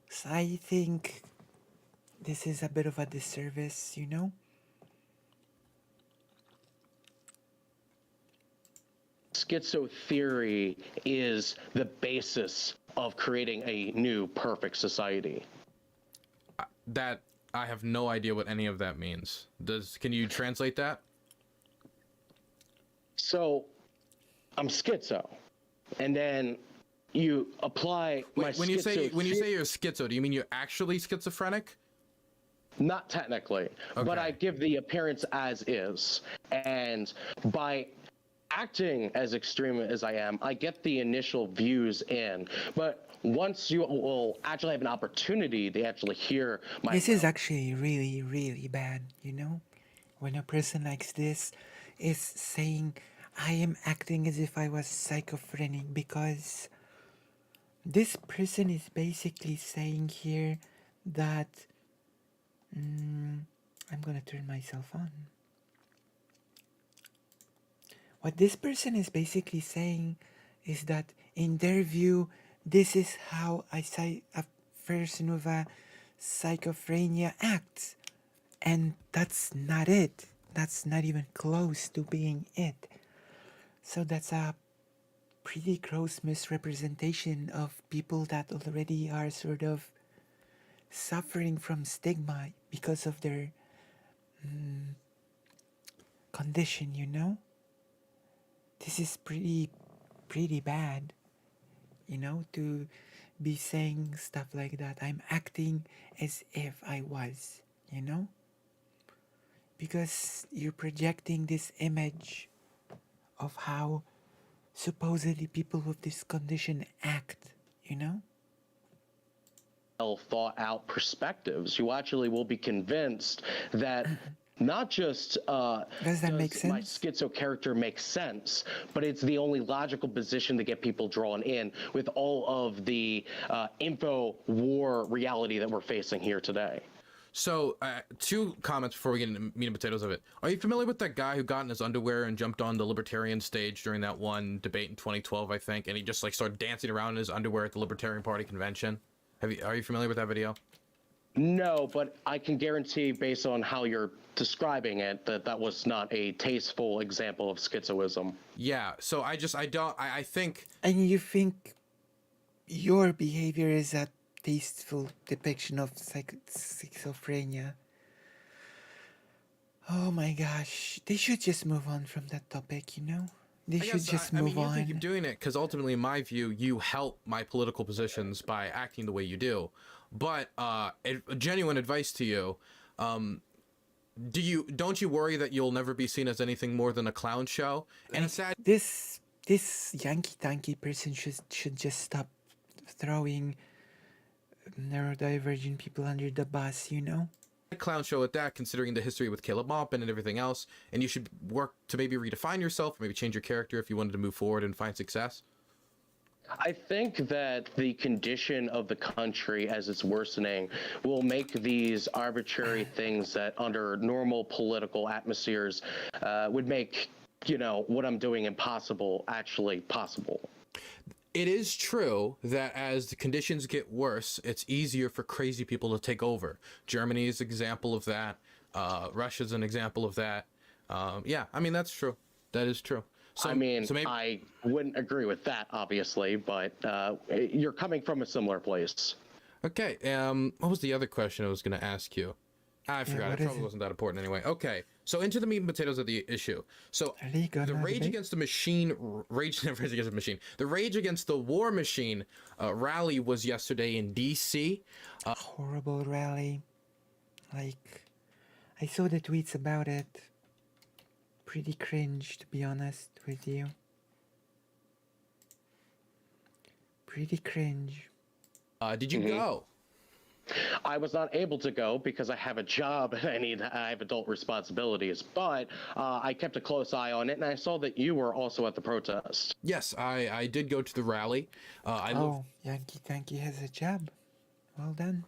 So I think this is a bit of a disservice, you know? Schizo theory is the basis of creating a new perfect society. That I have no idea what any of that means. Can you translate that? So, I'm schizo, and then you apply when you say you're schizo, do you mean you're actually schizophrenic? Not technically, but I give the appearance as is, and by acting as extreme as I am, I get the initial views in, but once you will actually have an opportunity to actually hear my... This is actually really, really bad, you know? When a person like this is saying, I am acting as if I was schizophrenic, because this person is basically saying here that... I'm gonna turn myself on. What this person is basically saying is that in their view, this is how a person with a schizophrenia acts. And that's not it. That's not even close to being it. So that's a pretty gross misrepresentation of people that already are sort of suffering from stigma because of their condition, you know? This is pretty bad, you know, to be saying stuff like that. I'm acting as if I was, you know? Because you're projecting this image of how supposedly people with this condition act, you know? Well thought out perspectives. You actually will be convinced that not just does that make sense? My schizo character makes sense, but it's the only logical position to get people drawn in with all of the info war reality that we're facing here today. So, 2 comments before we get into meat and potatoes of it. Are you familiar with that guy who got in his underwear and jumped on the Libertarian stage during that one debate in 2012, I think, and he just like started dancing around in his underwear at the Libertarian Party convention? Are you familiar with that video? No, but I can guarantee, based on how you're describing it, that was not a tasteful example of schizoism. Yeah, so I think... And you think your behavior is a tasteful depiction of schizophrenia? Oh my gosh, they should just move on from that topic, you know? They should just move on. You think you're doing it because ultimately, in my view, you help my political positions by acting the way you do. But genuine advice to you, don't you worry that you'll never be seen as anything more than a clown show? And it's sad. This Yankee Tanky person should just stop throwing neurodivergent people under the bus, you know? Clown show at that, considering the history with Caleb Maupin and everything else, and you should work to maybe redefine yourself, maybe change your character if you wanted to move forward and find success. I think that the condition of the country as it's worsening will make these arbitrary things that under normal political atmospheres would make, what I'm doing impossible actually possible. It is true that as the conditions get worse, it's easier for crazy people to take over. Germany is an example of that. Russia's an example of that. Yeah, I mean, that's true. That is true. So, I wouldn't agree with that, obviously, but you're coming from a similar place. Okay, what was the other question I was going to ask you? I forgot. It probably wasn't that important anyway. Okay, so into the meat and potatoes of the issue. So the Rage Against the Machine, the Rage Against the War Machine rally was yesterday in D.C. Horrible rally. Like, I saw the tweets about it. Pretty cringe, to be honest with you. Pretty cringe. Did you go? I was not able to go because I have a job and I have adult responsibilities, but I kept a close eye on it, and I saw that you were also at the protest. Yes, I did go to the rally. Yankee Tanky has a job. Well done.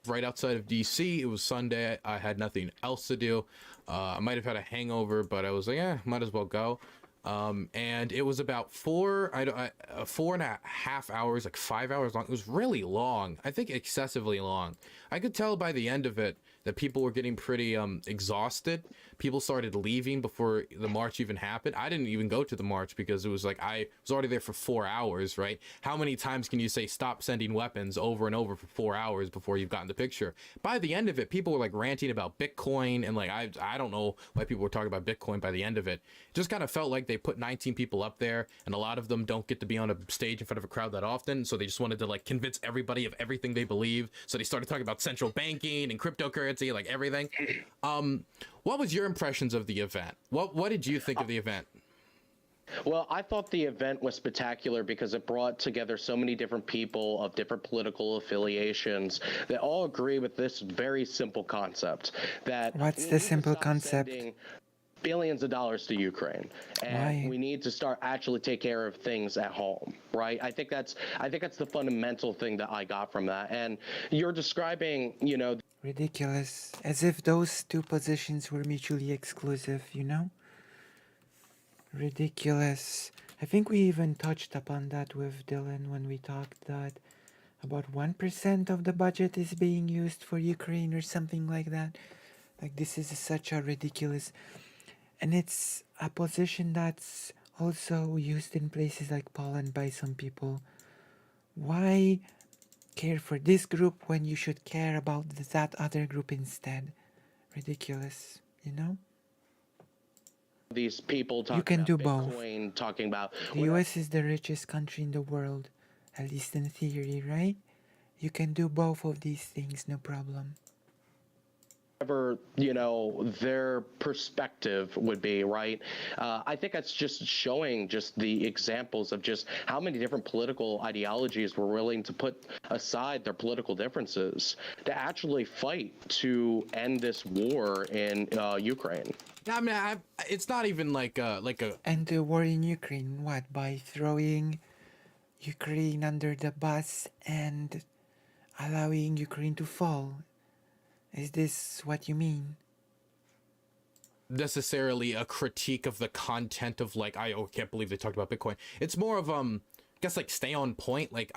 Right outside of DC. It was Sunday. I had nothing else to do. I might have had a hangover, but I was like, might as well go. And it was about 4.5 hours, like 5 hours long. It was really long. I think excessively long. I could tell by the end of it that people were getting pretty exhausted. People started leaving before the march even happened. I didn't even go to the march because it was like I was already there for 4 hours, right? How many times can you say stop sending weapons over and over for 4 hours before you've gotten the picture? By the end of it, people were like ranting about Bitcoin, and like I don't know why people were talking about Bitcoin by the end of it. It just kind of felt like they put 19 people up there, and a lot of them don't get to be on a stage in front of a crowd that often, so they just wanted to like convince everybody of everything they believe. So they started talking about central banking and cryptocurrency, like everything. What was your impressions of the event? What did you think of the event? Well, I thought the event was spectacular because it brought together so many different people of different political affiliations that all agree with this very simple concept. That what's the simple concept? Billions of dollars to Ukraine, and we need to start actually take care of things at home, right? I think that's the fundamental thing that I got from that. And you're describing, ridiculous, as if those two positions were mutually exclusive, ridiculous. I think we even touched upon that with Dylan when we talked that about 1% of the budget is being used for Ukraine or something like that. Like, this is such a ridiculous. And it's a position that's also used in places like Poland by some people. Why care for this group when you should care about that other group instead? Ridiculous, These people talking you can about do Bitcoin, both. talking about... The US is the richest country in the world, at least in theory, right? You can do both of these things, no problem. Whatever, their perspective would be, right? I think that's just showing just the examples of just how many different political ideologies were willing to put aside their political differences to actually fight to end this war in Ukraine. I mean, it's not even like a. And the war in Ukraine, what? By throwing Ukraine under the bus and allowing Ukraine to fall? Is this what you mean? Necessarily a critique of the content of like, I can't believe they talked about Bitcoin. It's more of I guess like stay on point. Like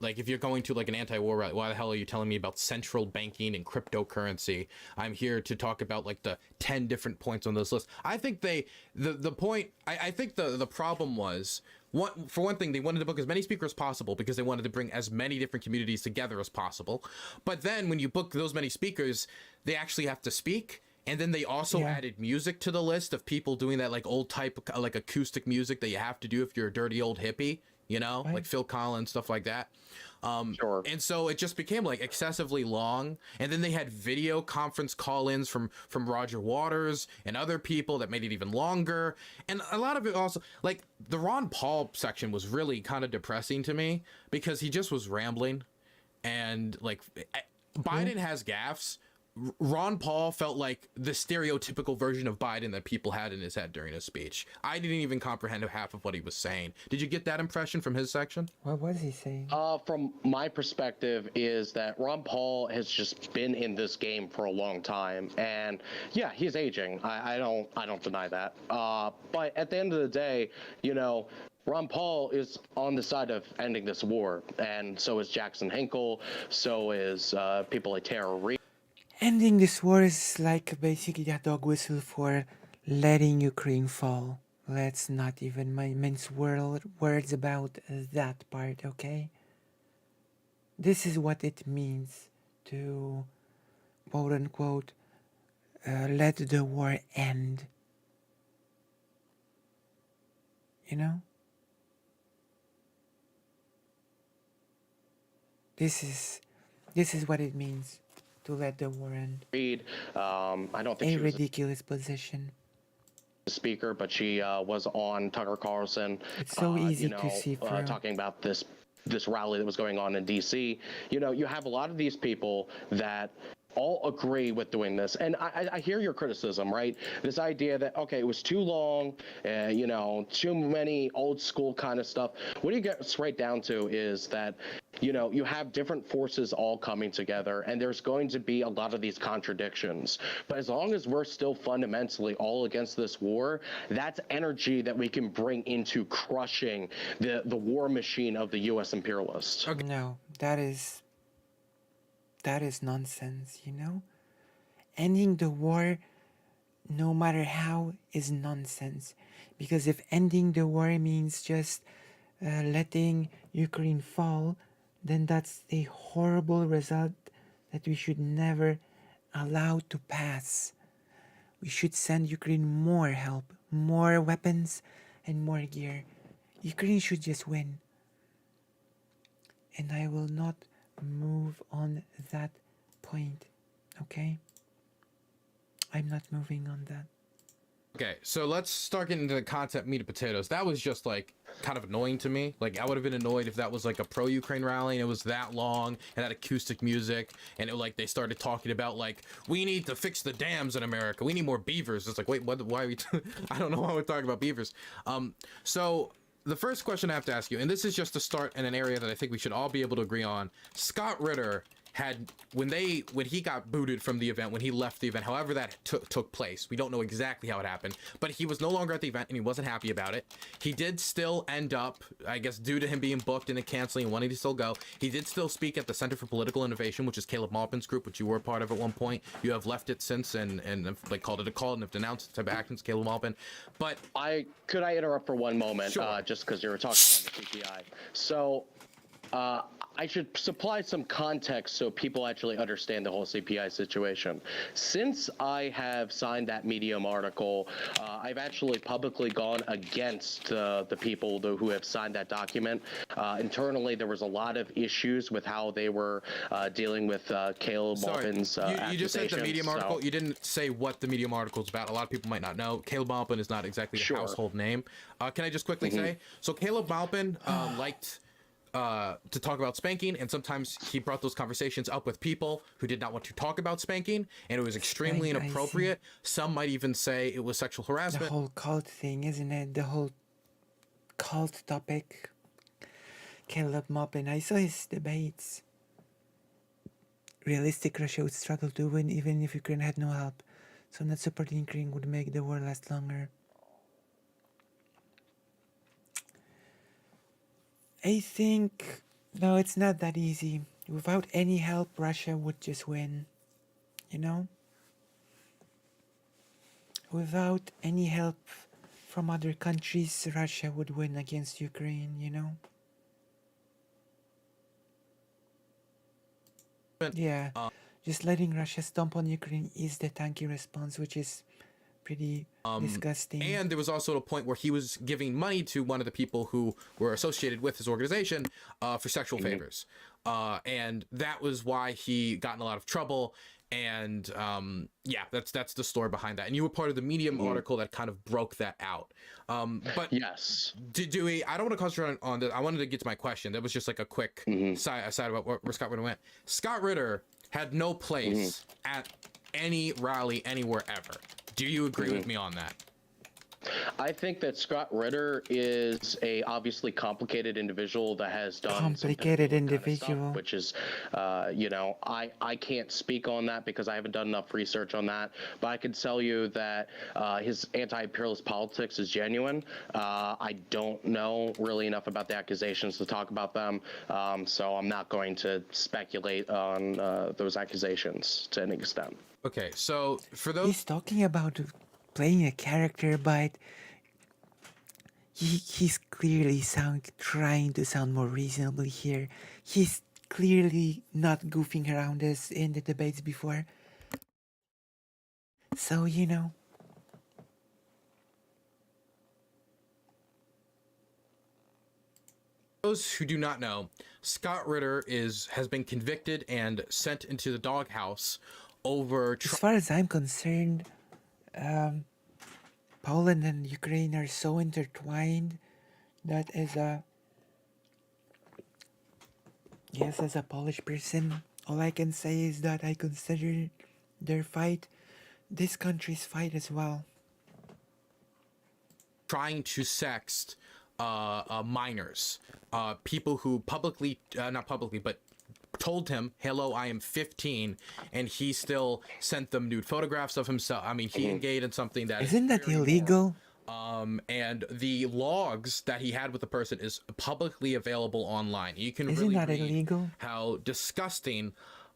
if you're going to like an anti-war rally, why the hell are you telling me about central banking and cryptocurrency? I'm here to talk about like the 10 different points on this list. I think the point. I think the problem was. For one thing, they wanted to book as many speakers as possible because they wanted to bring as many different communities together as possible. But then when you book those many speakers, they actually have to speak. And then they also added music to the list of people doing that like old type, like acoustic music that you have to do if you're a dirty old hippie, like Phil Collins, stuff like that. Sure. And so it just became like excessively long. And then they had video conference call-ins from Roger Waters and other people that made it even longer. And a lot of it also, like the Ron Paul section was really kind of depressing to me because he just was rambling. And like Biden has gaffes. Ron Paul felt like the stereotypical version of Biden that people had in his head during his speech. I didn't even comprehend half of what he was saying. Did you get that impression from his section? What was he saying? From my perspective is that Ron Paul has just been in this game for a long time, and yeah, he's aging. I don't deny that. But at the end of the day, you know, Ron Paul is on the side of ending this war, and so is Jackson Hinkle, so is people like Tara Reid. Ending this war is like basically a dog whistle for letting Ukraine fall. Let's not even mince words about that part, okay? This is what it means to, quote unquote, let the war end. You know? This is what it means to let the war end. I don't think a she was ridiculous position. a speaker, but she was on Tucker Carlson. It's so easy to see through. Talking about this rally that was going on in D.C. You know, you have a lot of these people that all agree with doing this, and I hear your criticism, right? This idea that, okay, it was too long, you know, too many old school kind of stuff. What it gets right down to is that, you know, you have different forces all coming together, and there's going to be a lot of these contradictions. But as long as we're still fundamentally all against this war, that's energy that we can bring into crushing the war machine of the U.S. imperialists. Okay. No, that is nonsense, you know? Ending the war, no matter how, is nonsense. Because if ending the war means just letting Ukraine fall, then that's a horrible result that we should never allow to pass. We should send Ukraine more help, more weapons, and more gear. Ukraine should just win. And I will not move on that point, okay? I'm not moving on that. Okay, so let's start getting into the content meat and potatoes. That was just like kind of annoying to me. Like I would have been annoyed if that was like a pro-Ukraine rally and it was that long and had acoustic music and it like they started talking about like we need to fix the dams in America. We need more beavers. It's like wait, what? Why are we? I don't know why we're talking about beavers. So the first question I have to ask you, and this is just to start in an area that I think we should all be able to agree on. Scott Ritter had when he got booted from the event, when he left the event, however that took place, we don't know exactly how it happened, but he was no longer at the event and he wasn't happy about it. He did still end up, I guess due to him being booked and then canceling and wanting to still go, he did still speak at the Center for Political Innovation, which is Caleb Maupin's group, which you were a part of at one point. You have left it since and have like called it a call and have denounced type of actions, Caleb Maupin. But could I interrupt for one moment? Sure. Just because you were talking about the CPI. So I should supply some context so people actually understand the whole CPI situation. Since I have signed that Medium article, I've actually publicly gone against the people who have signed that document. Internally, there was a lot of issues with how they were dealing with Caleb Maupin's you just said the Medium article. You didn't say what the Medium article is about. A lot of people might not know. Caleb Maupin is not exactly a household name. Can I just quickly say? So Caleb Maupin liked to talk about spanking, and sometimes he brought those conversations up with people who did not want to talk about spanking, and it was extremely inappropriate. Some might even say it was sexual harassment. The whole cult thing, isn't it? The whole cult topic. Caleb Maupin, I saw his debates. Realistic Russia would struggle to win even if Ukraine had no help, so not supporting Ukraine would make the war last longer. I think, no, it's not that easy. Without any help, Russia would just win, you know? Without any help from other countries, Russia would win against Ukraine, you know? Yeah, just letting Russia stomp on Ukraine is the tanky response, which is pretty disgusting. And there was also a point where he was giving money to one of the people who were associated with his organization for sexual favors. And that was why he got in a lot of trouble. And yeah, that's the story behind that. And you were part of the Medium article that kind of broke that out. But yes, I don't want to concentrate on this. I wanted to get to my question. That was just like a quick side about where Scott Ritter went. Scott Ritter had no place at any rally anywhere ever. Do you agree with me on that? I think that Scott Ritter is a obviously complicated individual that has done complicated individual, kind of stuff, which is, you know, I can't speak on that because I haven't done enough research on that. But I can tell you that his anti-imperialist politics is genuine. I don't know really enough about the accusations to talk about them, so I'm not going to speculate on those accusations to any extent. Okay, so for those, he's talking about playing a character, but he's clearly trying to sound more reasonable here. He's clearly not goofing around us in the debates before. So, you know. Those who do not know, Scott Ritter has been convicted and sent into the doghouse over. As far as I'm concerned, Poland and Ukraine are so intertwined that as a Polish person, all I can say is that I consider their fight this country's fight as well. Trying to sext minors, people who publicly, not publicly, but told him, hello, I am 15, and he still sent them nude photographs of himself. I mean, he engaged in something that isn't that illegal? And the logs that he had with the person is publicly available online. You can Isn't really that read illegal? how disgusting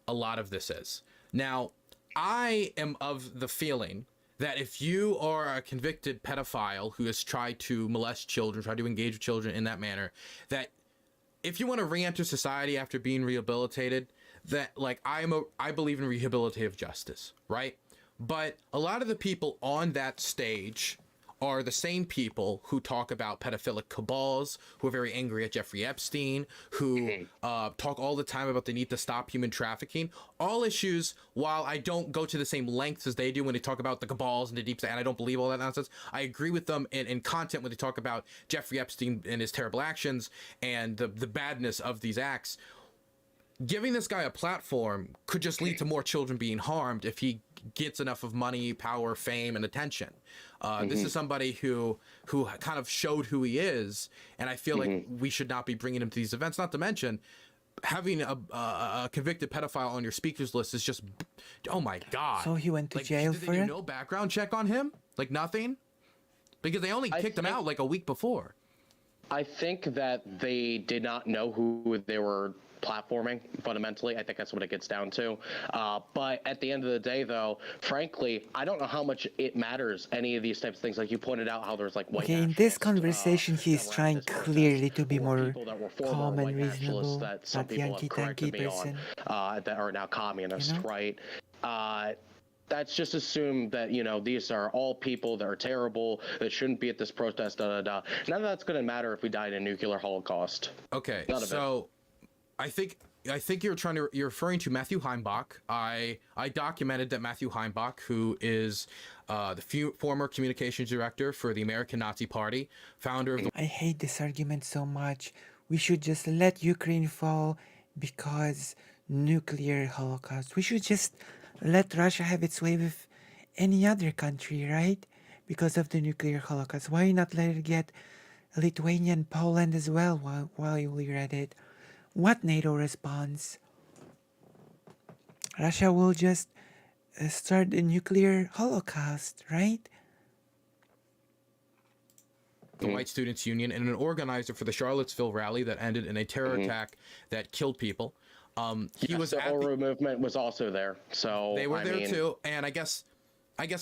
a lot of this is. Now, I am of the feeling that if you are a convicted pedophile who has tried to molest children, tried to engage with children in that manner, that if you want to re-enter society after being rehabilitated, that like I believe in rehabilitative justice, right? But a lot of the people on that stage are the same people who talk about pedophilic cabals, who are very angry at Jeffrey Epstein, who talk all the time about the need to stop human trafficking. All issues, while I don't go to the same lengths as they do when they talk about the cabals and the deep state, and I don't believe all that nonsense, I agree with them in content when they talk about Jeffrey Epstein and his terrible actions and the badness of these acts. Giving this guy a platform could just lead to more children being harmed if he gets enough of money, power, fame, and attention. This is somebody who kind of showed who he is, and I feel like we should not be bringing him to these events. Not to mention, having a convicted pedophile on your speakers list is just, oh my god. So he went to jail for it? Did they do no background check on him? Like nothing? Because they only kicked him out like a week before. I think that they did not know who they were platforming, fundamentally. I think that's what it gets down to. But at the end of the day, though, frankly, I don't know how much it matters, any of these types of things. Like you pointed out how there's like white in this conversation, he's trying clearly to be more calm and reasonable, that some not people have corrected me person. on, that are now communist, right? That's just assumed that, you know, these are all people that are terrible, that shouldn't be at this protest, None of that's going to matter if we died in a nuclear holocaust. Okay, so I think you're referring to Matthew Heimbach. I documented that Matthew Heimbach, who is the former communications director for the American Nazi Party, founder of the... I hate this argument so much. We should just let Ukraine fall because nuclear holocaust. We should just let Russia have its way with any other country, right? Because of the nuclear holocaust. Why not let it get Lithuania and Poland as well while we're at it? What NATO response? Russia will just start a nuclear holocaust, right? The White Students Union and an organizer for the Charlottesville rally that ended in a terror attack that killed people. He was the Uru movement was also there, so they were there too. And I guess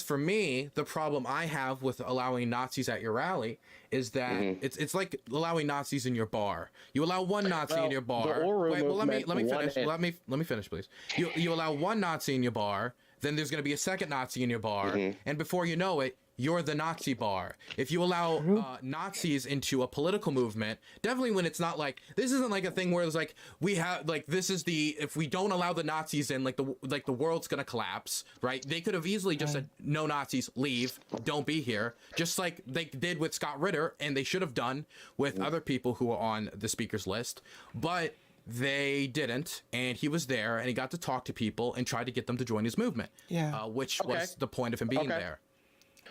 for me, the problem I have with allowing Nazis at your rally is that it's like allowing Nazis in your bar. You allow one Nazi in your bar. Wait, well, let me finish. Let me finish, please. You allow one Nazi in your bar, then there's going to be a second Nazi in your bar, and before you know it, you're the Nazi bar. If you allow Nazis into a political movement, definitely when it's not like, this isn't like a thing where it's like, we have like, this is the, if we don't allow the Nazis in, like the world's gonna collapse, right? They could have easily just said, no Nazis, leave, don't be here, just like they did with Scott Ritter, and they should have done with other people who were on the speaker's list, but they didn't, and he was there, and he got to talk to people and tried to get them to join his movement, which was the point of him being there.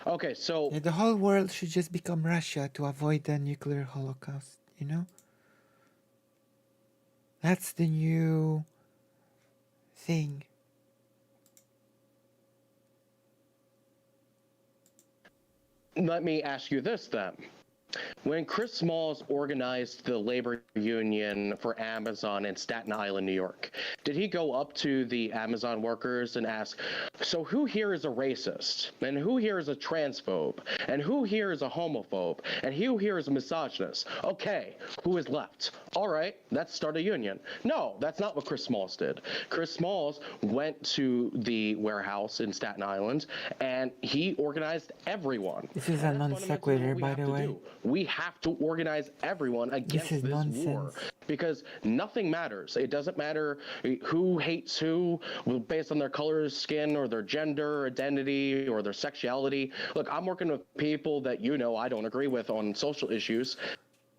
Okay, so the whole world should just become Russia to avoid the nuclear holocaust, you know? That's the new thing. let me ask you this then. When Chris Smalls organized the labor union for Amazon in Staten Island, New York, did he go up to the Amazon workers and ask, so who here is a racist? And who here is a transphobe? And who here is a homophobe? And who here is a misogynist? Okay, who is left? All right, let's start a union. No, that's not what Chris Smalls did. Chris Smalls went to the warehouse in Staten Island and he organized everyone. This is a non sequitur, by the way. We have to organize everyone against this war because nothing matters. It doesn't matter who hates who based on their color, skin, or their gender, identity, or their sexuality. Look, I'm working with people that I don't agree with on social issues.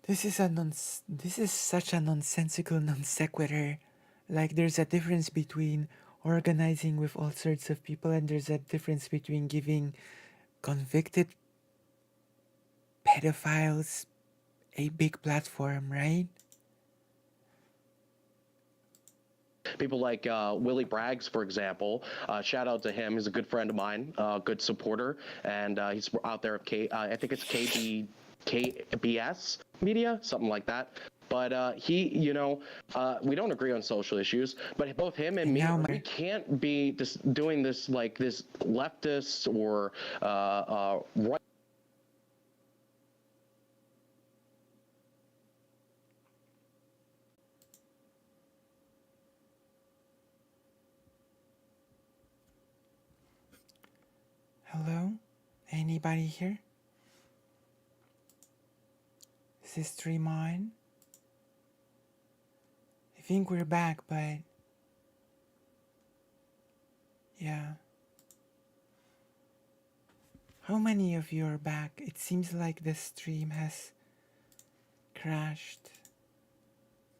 This is such a nonsensical non sequitur. Like, there's a difference between organizing with all sorts of people, and there's a difference between giving convicted pedophiles a big platform, right? People like Willie Braggs, for example. Shout out to him. He's a good friend of mine, good supporter, and he's out there at I think it's KBS Media, something like that. But he, we don't agree on social issues, but both him and me, we can't be doing this like this leftist or right. Hello? Anybody here? Is this stream on? I think we're back, but yeah. How many of you are back? It seems like the stream has crashed.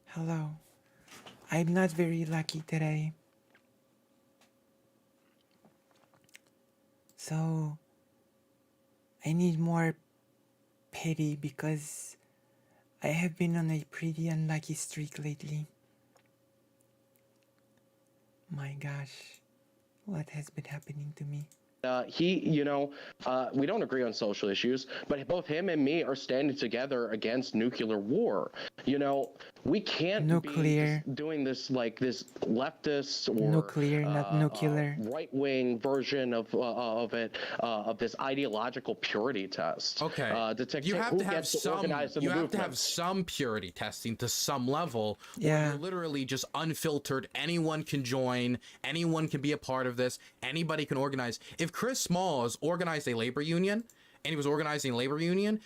Hello. I'm not very lucky today. So I need more pity because I have been on a pretty unlucky streak lately. My gosh, what has been happening to me? We don't agree on social issues, but both him and me are standing together against nuclear war. We can't be doing this like this leftist or nuclear, not nuclear, right-wing version of this ideological purity test. Okay, you have to have some. You have to have some purity testing to some level. Yeah, where literally just unfiltered. Anyone can join. Anyone can be a part of this. Anybody can organize. If Chris Smalls organized a labor union, and he was organizing a labor union,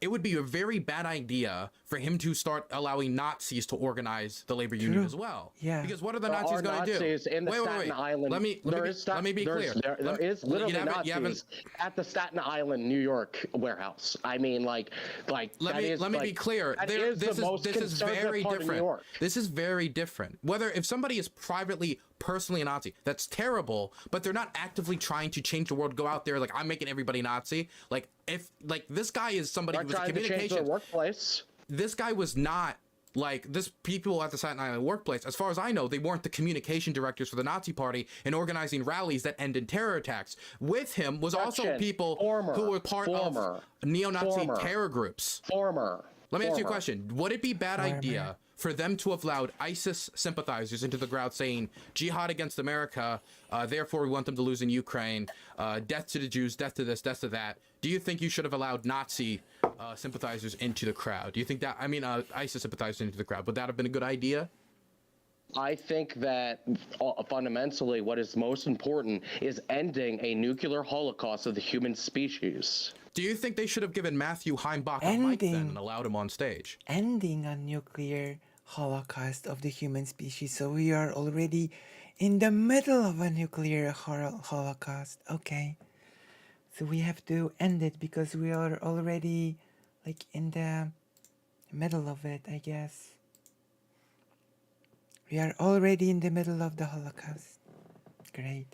it would be a very bad idea for him to start allowing Nazis to organize the labor union as well. Yeah. Because what are the Nazis going to do? Wait. Let me be clear. There is literally Nazis at the Staten Island, New York warehouse. I mean, let me be clear. This is very different. This is very different. If somebody is personally a Nazi, that's terrible, but they're not actively trying to change the world, go out there like, I'm making everybody Nazi. If this guy is somebody who was a communications workplace. This guy was not this people at the Staten Island workplace. As far as I know, they weren't the communication directors for the Nazi Party and organizing rallies that ended terror attacks. With him was also people who were part of neo-Nazi terror groups. Let me ask you a question. Would it be a bad idea for them to have allowed ISIS sympathizers into the crowd saying, jihad against America, therefore we want them to lose in Ukraine, death to the Jews, death to this, death to that? Do you think you should have allowed Nazi sympathizers into the crowd? Do you think that, ISIS sympathizers into the crowd, would that have been a good idea? I think that fundamentally what is most important is ending a nuclear holocaust of the human species. Do you think they should have given Matthew Heimbach a mic then and allowed him on stage? Ending a nuclear holocaust of the human species. So we are already in the middle of a nuclear holocaust. Okay. So we have to end it because we are already like in the middle of it, I guess. We are already in the middle of the Holocaust. Great.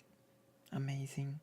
Amazing.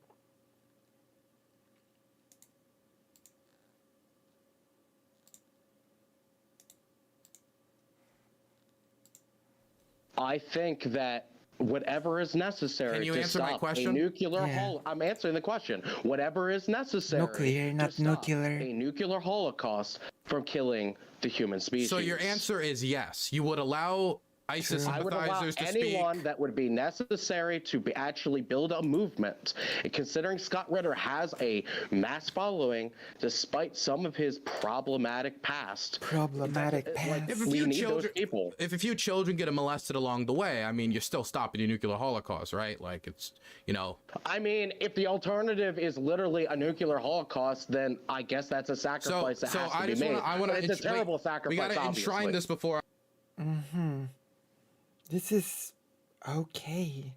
I think that whatever is necessary to stop a nuclear I'm answering the question. Whatever is necessary nuclear, not to stop nuclear. a nuclear holocaust from killing the human species. So your answer is yes. You would allow ISIS sympathizers I would allow anyone that would be necessary to actually build a movement. And considering Scott Ritter has a mass following, despite some of his problematic past. If a few children get molested along the way, I mean, you're still stopping a nuclear holocaust, right? Like it's, you know. I mean, if the alternative is literally a nuclear holocaust, then I guess that's a sacrifice that has to be made. It's a terrible sacrifice. We gotta enshrine this before. This is okay.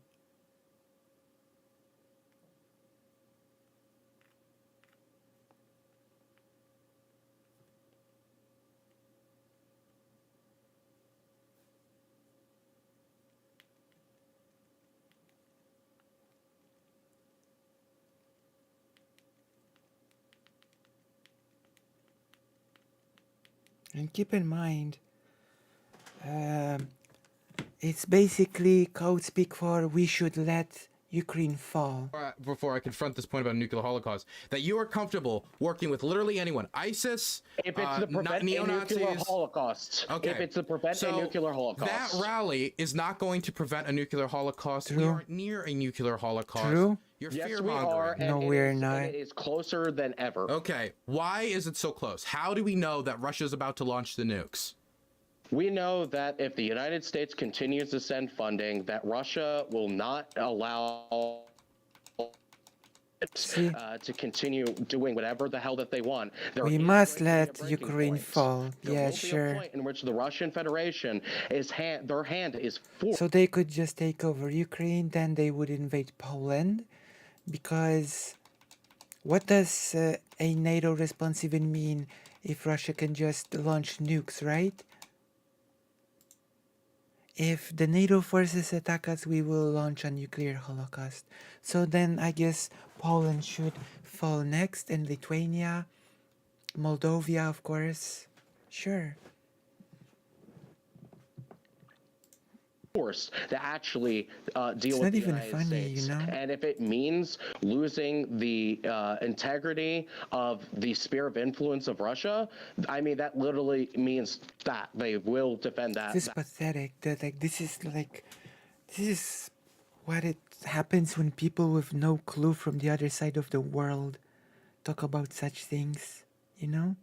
And keep in mind, it's basically code speak for we should let Ukraine fall. Before I confront this point about a nuclear holocaust, that you are comfortable working with literally anyone, ISIS, if it's to prevent a nuclear holocaust. Okay. If it's to prevent a nuclear holocaust. That rally is not going to prevent a nuclear holocaust. We aren't near a nuclear holocaust. True. You're yes, fear-mongering. No, we're not. It is closer than ever. Okay. Why is it so close? How do we know that Russia's about to launch the nukes? We know that if the United States continues to send funding, that Russia will not allow to continue doing whatever the hell that they want. We must let Ukraine fall. There yeah, sure. Be a point in which the Russian Federation their hand is forced. So they could just take over Ukraine, then they would invade Poland, because what does a NATO response even mean if Russia can just launch nukes, right? If the NATO forces attack us, we will launch a nuclear holocaust. So then I guess Poland should fall next, and Lithuania, Moldova, of course. Sure. Forced to actually deal with the United States. You know? And if it means losing the integrity of the sphere of influence of Russia, I mean, that literally means that they will defend that. This is pathetic. That this is what it happens when people with no clue from the other side of the world talk about such things, you know?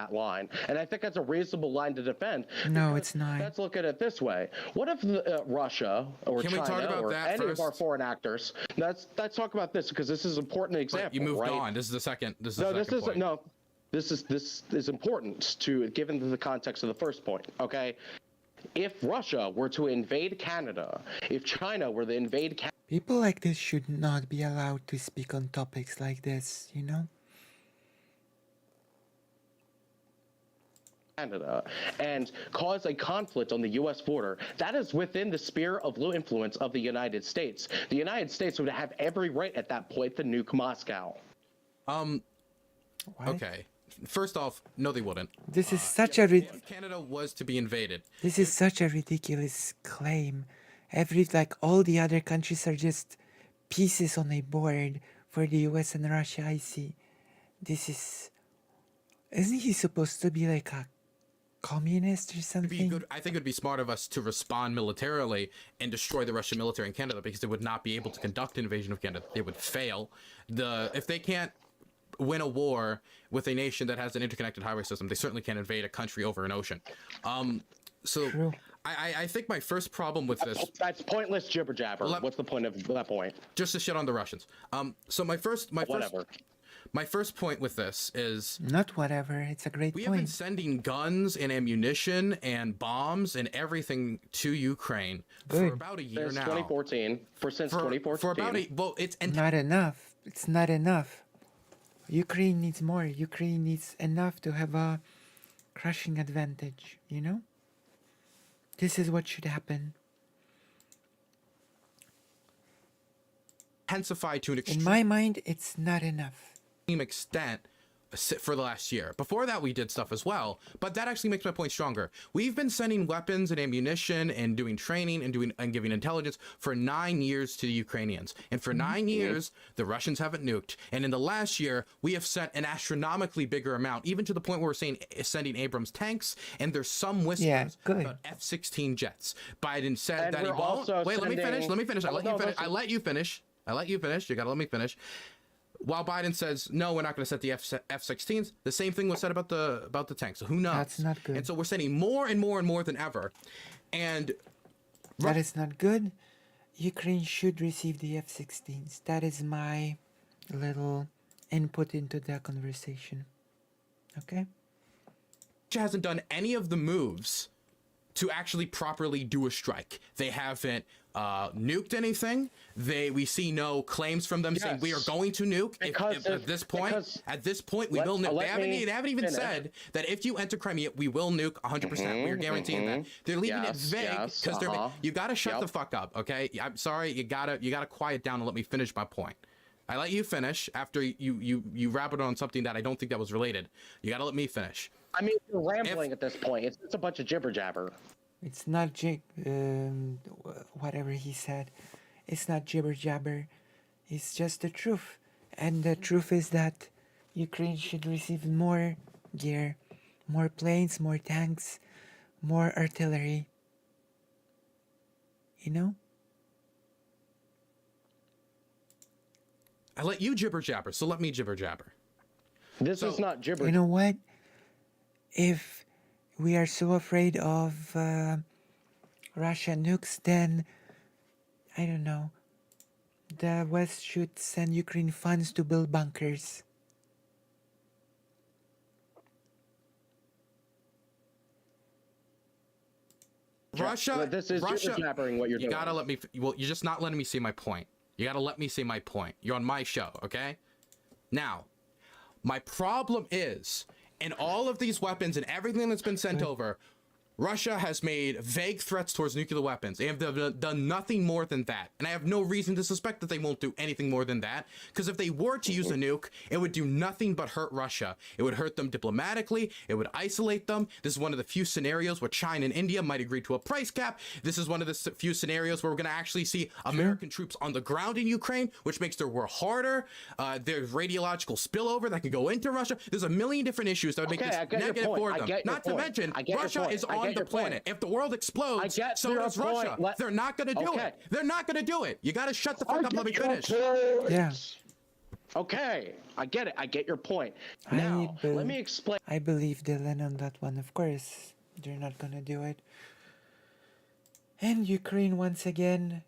That line, and I think that's a reasonable line to defend. No, it's not. Let's look at it this way: what if Russia or China or any of our foreign actors? Let's talk about this, because this is an important example. But you moved on. This is the second. This is important to given the context of the first point. Okay, if Russia were to invade Canada, if China were to invade Canada, people like this should not be allowed to speak on topics like this, you know? Canada and cause a conflict on the U.S. border, that is within the sphere of influence of the United States. The United States would have every right at that point to nuke Moscow. Okay. First off, no, they wouldn't. This is such a if Canada was to be invaded. This is such a ridiculous claim. All the other countries are just pieces on a board for the U.S. and Russia. I see. Isn't he supposed to be like a communist or something? I think it would be smart of us to respond militarily and destroy the Russian military in Canada, because they would not be able to conduct an invasion of Canada. They would fail. If they can't win a war with a nation that has an interconnected highway system, they certainly can't invade a country over an ocean. So True. I think my first problem with this, That's pointless jibber jabber. What's the point of that point? just to shit on the Russians. So my first point with this is Not whatever. It's a great we have been point. sending guns and ammunition and bombs and everything to Ukraine for Good. about a year Since now. 2014. Since 2014. For about it's and Not enough. It's not enough. Ukraine needs more. Ukraine needs enough to have a crushing advantage, you know? This is what should happen. intensified to an In my mind, it's not enough. extreme extent for the last year. Before that, we did stuff as well, but that actually makes my point stronger. We've been sending weapons and ammunition and doing training and giving intelligence for 9 years to the Ukrainians. And for 9 years, the Russians haven't nuked. And in the last year, we have sent an astronomically bigger amount, even to the point where we're sending Abrams tanks. And there's some whispers about F-16 jets. Biden said that he won't. Wait, let me finish. I let you finish. You gotta let me finish. While Biden says no, we're not going to set the F-16s. The same thing was said about the tanks. So who knows? That's not good. And so we're sending more and more and more than ever. And That is not good. Ukraine should receive the F-16s. That is my little input into the conversation. Okay? Russia hasn't done any of the moves to actually properly do a strike. They haven't nuked anything. We see no claims from them saying we are going to nuke. At this point, we will nuke. They haven't even said that if you enter Crimea, we will nuke 100%. We are guaranteeing that. They're leaving it vague because you got to shut the fuck up, okay? I'm sorry, you gotta quiet down and let me finish my point. I let you finish after you rabbled on something that I don't think that was related. You gotta let me finish. I mean, you're rambling at this point. It's a bunch of jibber jabber. It's not whatever he said. It's not jibber jabber. It's just the truth. And the truth is that Ukraine should receive more gear, more planes, more tanks, more artillery. You know? I let you jibber jabber, so let me jibber jabber. This is not jibber. You know what? If we are so afraid of Russia nukes, then I don't know. The West should send Ukraine funds to build bunkers. Russia. This is Russia. Jabbering what you're doing. You gotta let me. Well, you're just not letting me say my point. You gotta let me say my point. You're on my show, okay? Now, my problem is, in all of these weapons and everything that's been sent over, Russia has made vague threats towards nuclear weapons. They have done nothing more than that. And I have no reason to suspect that they won't do anything more than that. Because if they were to use a nuke, it would do nothing but hurt Russia. It would hurt them diplomatically. It would isolate them. This is one of the few scenarios where China and India might agree to a price cap. This is one of the few scenarios where we're going to actually see American troops on the ground in Ukraine, which makes their war harder. There's radiological spillover that can go into Russia. There's a million different issues that would make this negative for them. Not to mention, Russia is on the planet. If the world explodes, so does Russia. They're not going to do it. They're not going to do it. You got to shut the fuck up. Let me finish. Yeah. Okay, I get it. I get your point. Now, let me explain. I believe Dylan on that one. Of course, they're not gonna do it. And Ukraine once again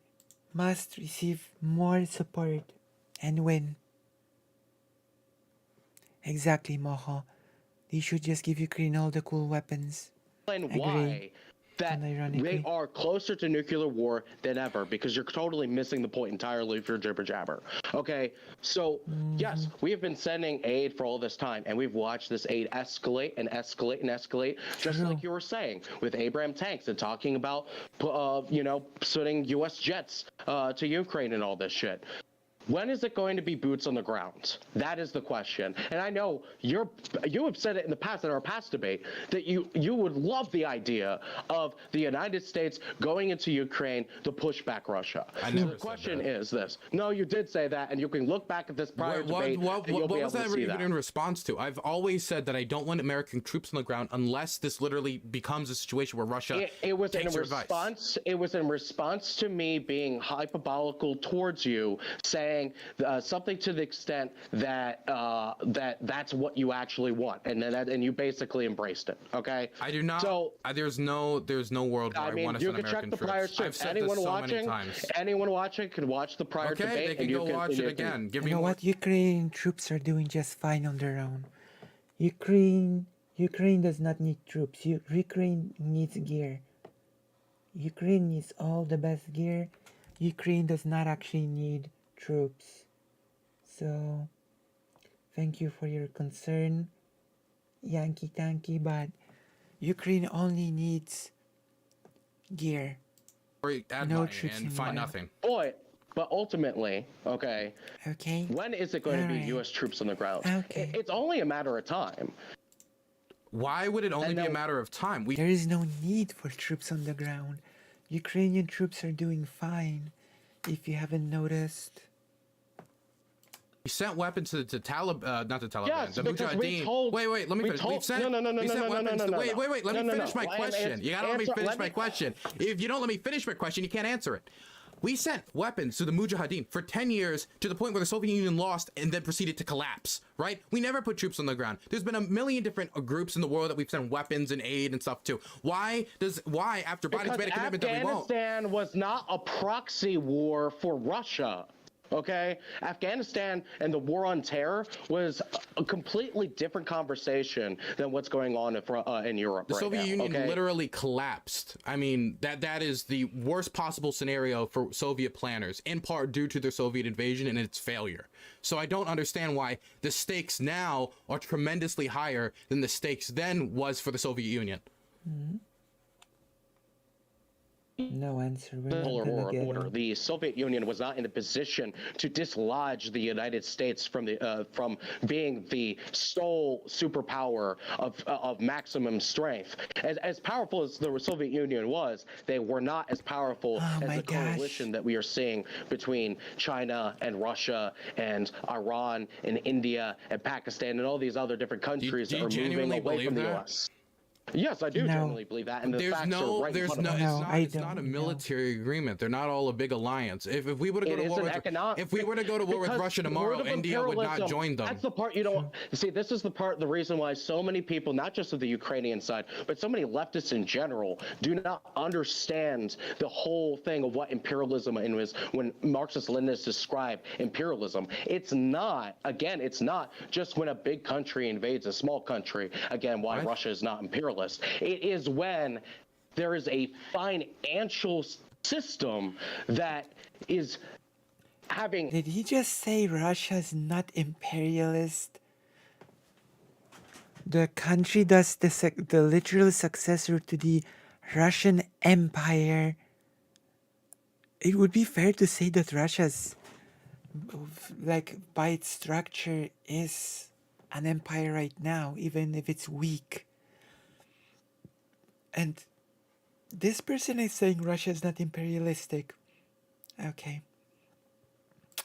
must receive more support and win. Exactly, Moho. They should just give Ukraine all the cool weapons. Why that they are closer to nuclear war than ever, because you're totally missing the point entirely if you're jibber jabber. Okay, so yes, we have been sending aid for all this time, and we've watched this aid escalate and escalate and escalate, just like you were saying with Abrams tanks and talking about sending U.S. jets to Ukraine and all this shit. When is it going to be boots on the ground? That is the question. And I know you have said it in the past, in our past debate, that you would love the idea of the United States going into Ukraine to push back Russia. So the question is this. No, you did say that, and you can look back at this prior debate. What was that even in response to? I've always said that I don't want American troops on the ground unless this literally becomes a situation where Russia takes your advice. It was in response to me being hyperbolical towards you, saying saying something to the extent that that's what you actually want, and you basically embraced it. Okay. I do not. So there's no world where I want to send American troops. I've said this so many times. Anyone watching can watch the prior debate. Okay, they can go watch it again. Give me you know what? Ukrainian troops are doing just fine on their own. Ukraine does not need troops. Ukraine needs gear. Ukraine needs all the best gear. Ukraine does not actually need troops. So, thank you for your concern, Yankee Tanky, but Ukraine only needs gear. Or add no money troops and find nothing. Boy, but ultimately, okay. Okay. When is it going to be U.S. troops on the ground? Okay. It's only a matter of time. Why would it only be a matter of time? There is no need for troops on the ground. Ukrainian troops are doing fine, if you haven't noticed. We sent weapons to the Taliban, not the Taliban, Yes, the because we Mujahideen. told- Wait, let me we finish. told- We sent no, weapons to, wait, let me finish my And question. You gotta let me answer- finish let my me- question. If you don't let me finish my question, you can't answer it. We sent weapons to the Mujahideen for 10 years to the point where the Soviet Union lost and then proceeded to collapse, right? We never put troops on the ground. There's been a million different groups in the world that we've sent weapons and aid and stuff to. Why, after Biden's made a commitment that we won't? Afghanistan was not a proxy war for Russia. Okay, Afghanistan and the war on terror was a completely different conversation than what's going on in Europe. The right Soviet now, Union okay? literally collapsed. I mean, that is the worst possible scenario for Soviet planners, in part due to their Soviet invasion and its failure. So I don't understand why the stakes now are tremendously higher than the stakes then was for the Soviet Union. Mm-hmm. No answer. We're not Polar gonna get order. it. The Soviet Union was not in a position to dislodge the United States from being the sole superpower of maximum strength. As powerful as the Soviet Union was, they were not as powerful as the coalition that we are seeing between China and Russia and Iran and India and Pakistan and all these other different countries do you that are moving genuinely away from the believe that? U.S. Yes, I do genuinely believe that, and the facts are right in front of us. It's not a military agreement. They're not all a big alliance. If we were to go to war with Russia tomorrow, India would not join them. That's the part you don't see. This is the reason why so many people, not just of the Ukrainian side, but so many leftists in general, do not understand the whole thing of what imperialism is. When Marxist-Leninists describe imperialism, it's not just when a big country invades a small country. Again, why Russia is not imperialist. It is when there is a financial system that is having... Did he just say Russia's not imperialist? The country that's the literal successor to the Russian Empire. It would be fair to say that Russia's, like, by its structure, is an empire right now, even if it's weak. And this person is saying Russia is not imperialistic. Okay.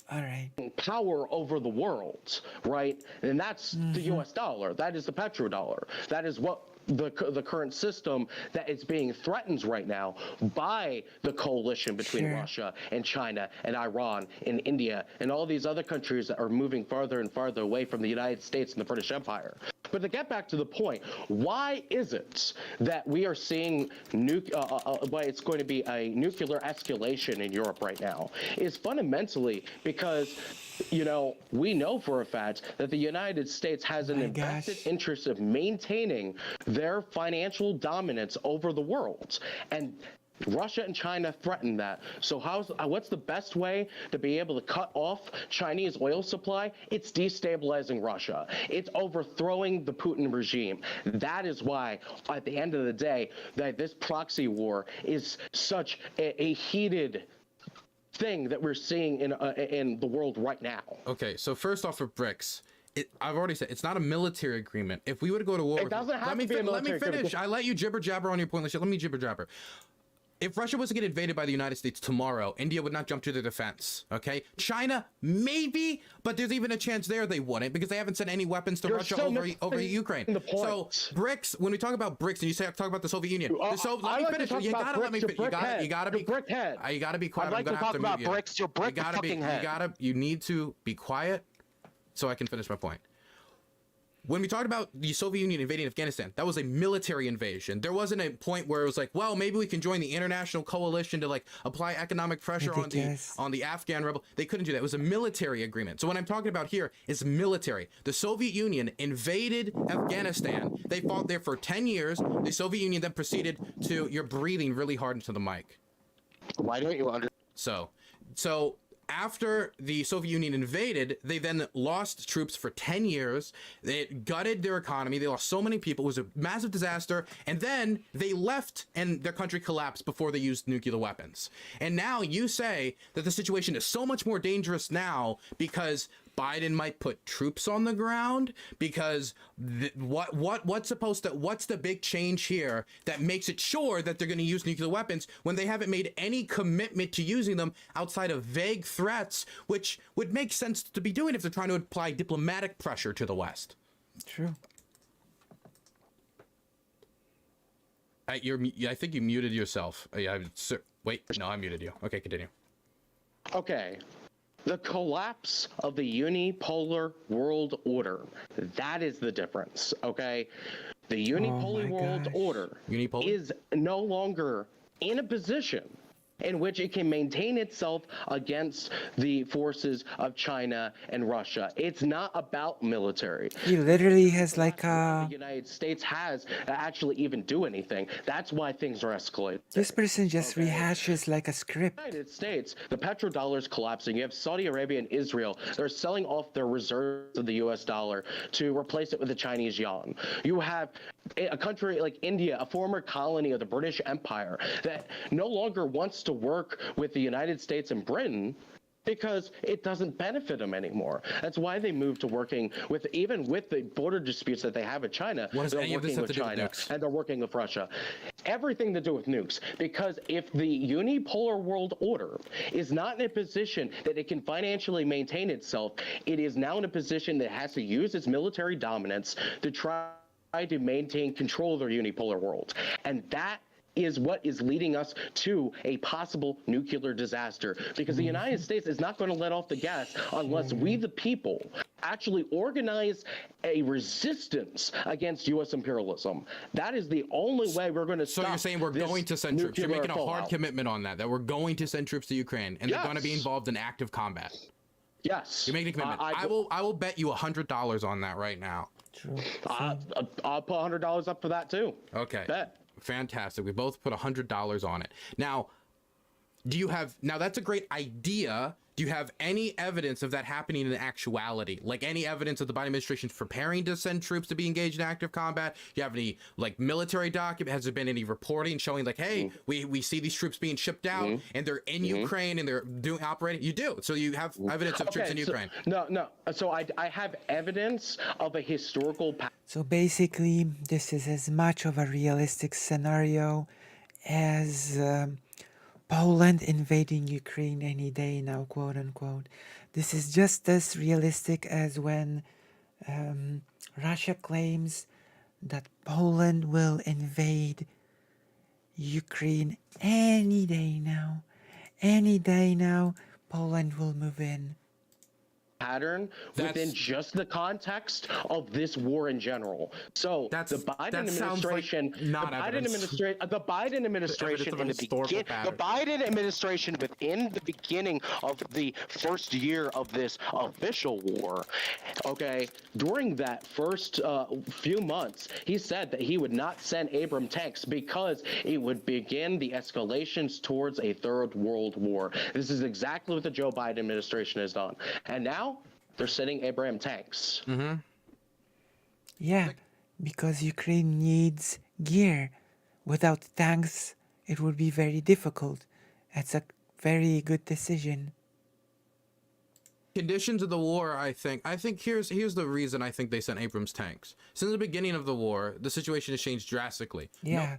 All right. Power over the world, right? And that's the U.S. dollar. That is the petrodollar. That is what the current system that is being threatened right now by the coalition between Russia and China and Iran and India and all these other countries that are moving farther and farther away from the United States and the British Empire. But to get back to the point, why is it that we are seeing why it's going to be a nuclear escalation in Europe right now? Is fundamentally because, you know, we know for a fact that the United States has an invested interest of maintaining their financial dominance over the world. And Russia and China threaten that. So what's the best way to be able to cut off Chinese oil supply? It's destabilizing Russia. It's overthrowing the Putin regime. That is why, at the end of the day, that this proxy war is such a heated thing that we're seeing in the world right now. Okay, so first off, for BRICS, I've already said it's not a military agreement. If we were to go to war, it doesn't have to be a military agreement. Let me finish. I let you jibber jabber on your point. Let me jibber jabber. if Russia was to get invaded by the United States tomorrow, India would not jump to their defense, okay? China, maybe, but there's even a chance there they wouldn't because they haven't sent any weapons to Russia over Ukraine. So BRICS, when we talk about BRICS and you say talk about the Soviet Union, let me finish. You gotta let me finish. You gotta be quiet. I'd like to talk about BRICS. You're brick fucking head. You need to be quiet so I can finish my point. When we talked about the Soviet Union invading Afghanistan, that was a military invasion. There wasn't a point where it was like, well, maybe we can join the international coalition to like apply economic pressure on the Afghan rebel. They couldn't do that. It was a military agreement. So what I'm talking about here is military. The Soviet Union invaded Afghanistan. They fought there for 10 years. The Soviet Union then proceeded to, you're breathing really hard into the mic. Why don't you understand? So after the Soviet Union invaded, they then lost troops for 10 years. They gutted their economy. They lost so many people. It was a massive disaster. And then they left and their country collapsed before they used nuclear weapons. And now you say that the situation is so much more dangerous now because Biden might put troops on the ground because what's the big change here that makes it sure that they're going to use nuclear weapons when they haven't made any commitment to using them outside of vague threats, which would make sense to be doing if they're trying to apply diplomatic pressure to the West. True. I think you muted yourself. Wait, no, I muted you. Okay, continue. Okay. The collapse of the unipolar world order. That is the difference, okay? The unipolar world order is no longer in a position in which it can maintain itself against the forces of China and Russia. It's not about military. He literally has like a... The United States has actually even do anything. That's why things are escalating. This person just rehashes like a script. The United States, the petrodollar is collapsing. You have Saudi Arabia and Israel. They're selling off their reserves of the US dollar to replace it with the Chinese yuan. You have a country like India, a former colony of the British Empire, that no longer wants to work with the United States and Britain because it doesn't benefit them anymore. That's why they moved to working with, even with the border disputes that they have with China, they're working with China and they're working with Russia. Everything to do with nukes, because if the unipolar world order is not in a position that it can financially maintain itself, it is now in a position that has to use its military dominance to try to maintain control of their unipolar world. And that is what is leading us to a possible nuclear disaster, because the United States is not going to let off the gas unless we, the people, actually organize a resistance against U.S. imperialism. That is the only way we're going to stop. So you're saying we're going to send troops. You're making a hard commitment on that we're going to send troops to Ukraine, and they're going to be involved in active combat. Yes. You're making a commitment. I will bet you $100 on that right now. True. I'll put $100 up for that too. Okay. Bet. Fantastic. We both put $100 on it. Now, that's a great idea. Do you have any evidence of that happening in actuality? Like any evidence of the Biden administration preparing to send troops to be engaged in active combat? Do you have any like military document? Has there been any reporting showing like, hey, we see these troops being shipped out and they're in Ukraine and they're operating? You do. So you have evidence of troops in Ukraine. No. So I have evidence of a historical. So basically, this is as much of a realistic scenario as Poland invading Ukraine any day now, quote unquote. This is just as realistic as when Russia claims that Poland will invade Ukraine any day now. Any day now, Poland will move in. Pattern within just the context of this war in general. So the Biden administration, the Biden administration within the beginning of the first year of this official war, okay, during that first few months, he said that he would not send Abrams tanks because it would begin the escalations towards a third world war. This is exactly what the Joe Biden administration has done. And now they're sending Abrams tanks. Mm-hmm. Yeah, because Ukraine needs gear. Without tanks, it would be very difficult. That's a very good decision. Conditions of the war, I think here's the reason I think they sent Abrams tanks. Since the beginning of the war, the situation has changed drastically. Yeah,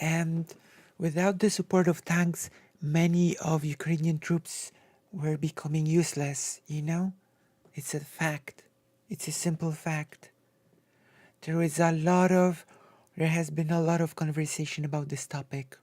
and Without the support of tanks, many of Ukrainian troops were becoming useless, you know? It's a fact. It's a simple fact. There has been a lot of conversation about this topic.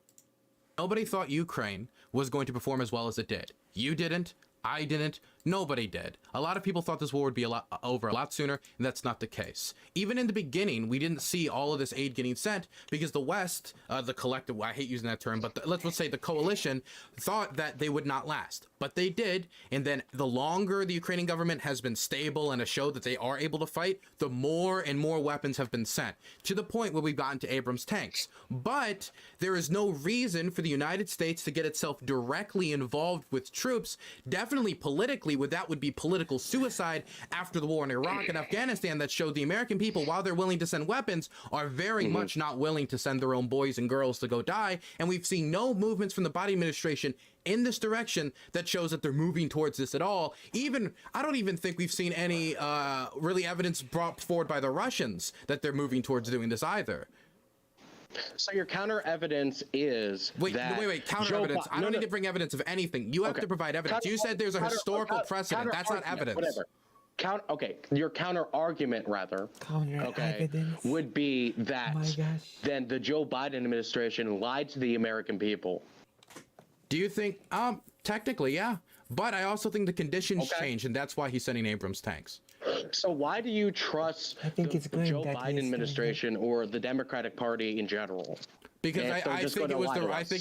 Nobody thought Ukraine was going to perform as well as it did. You didn't. I didn't. Nobody did. A lot of people thought this war would be over a lot sooner, and that's not the case. Even in the beginning, we didn't see all of this aid getting sent because the West, the collective, I hate using that term, but let's say the coalition, thought that they would not last. But they did, and then the longer the Ukrainian government has been stable and has showed that they are able to fight, the more and more weapons have been sent, to the point where we've gotten to Abrams tanks. But there is no reason for the United States to get itself directly involved with troops. Definitely politically, that would be political suicide after the war in Iraq and Afghanistan that showed the American people, while they're willing to send weapons, are very much not willing to send their own boys and girls to go die. And we've seen no movements from the Biden administration in this direction that shows that they're moving towards this at all. I don't even think we've seen any really evidence brought forward by the Russians that they're moving towards doing this either. So your counter evidence is wait, counter evidence. I don't need to bring evidence of anything. You have to provide evidence. You said there's a historical precedent. That's not evidence. Whatever. Your counter argument Evidence would be that then the Joe Biden administration lied to the American people. Do you think technically, yeah, but I also think the conditions changed, and that's why he's sending Abrams tanks. So why do you trust the Joe Biden administration or the Democratic Party in general? Because I think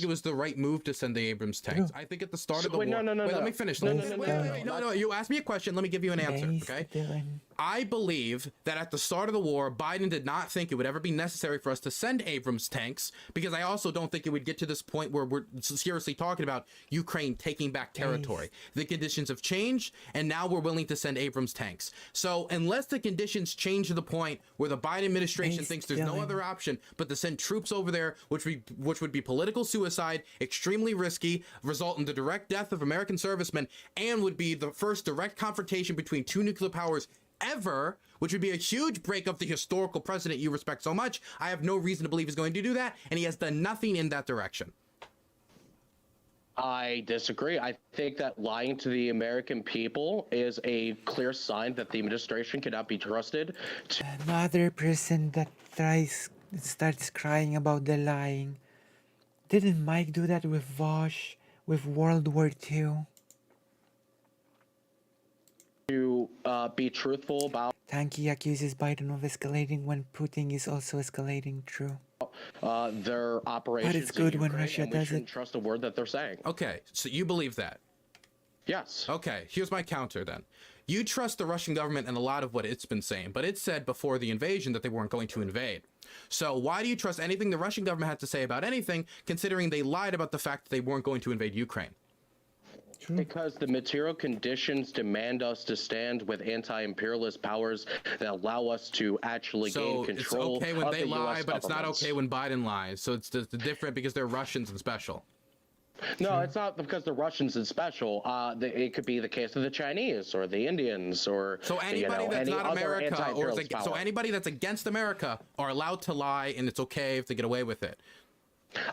it was the right move to send the Abrams tanks. I think at the start of the war. No. Let me finish. No. You asked me a question. Let me give you an answer. Okay. I believe that at the start of the war, Biden did not think it would ever be necessary for us to send Abrams tanks, because I also don't think it would get to this point where we're seriously talking about Ukraine taking back territory. The conditions have changed, and now we're willing to send Abrams tanks. So unless the conditions change to the point where the Biden administration thinks there's no other option but to send troops over there, which would be political suicide, extremely risky, result in the direct death of American servicemen, and would be the first direct confrontation between two nuclear powers ever, which would be a huge break of the historical precedent you respect so much, I have no reason to believe he's going to do that, and he has done nothing in that direction. I disagree. I think that lying to the American people is a clear sign that the administration cannot be trusted. Another person that starts crying about the lying. Didn't Mike do that with Vosh, with World War II? To be truthful about Tanky accuses Biden of escalating when Putin is also escalating. True. Their operations. But it's good when Russia does it. Trust a word that they're saying. Okay, so you believe that? Yes. Okay, here's my counter then. You trust the Russian government and a lot of what it's been saying, but it said before the invasion that they weren't going to invade. So why do you trust anything the Russian government had to say about anything, considering they lied about the fact that they weren't going to invade Ukraine? Because the material conditions demand us to stand with anti-imperialist powers that allow us to actually gain control. It's okay when they lie, but it's not okay when Biden lies. So it's different because they're Russians and special. No, it's not because the Russians and special. It could be the case of the Chinese or the Indians or anybody that's not America, so anybody that's against America are allowed to lie, and it's okay if they get away with it.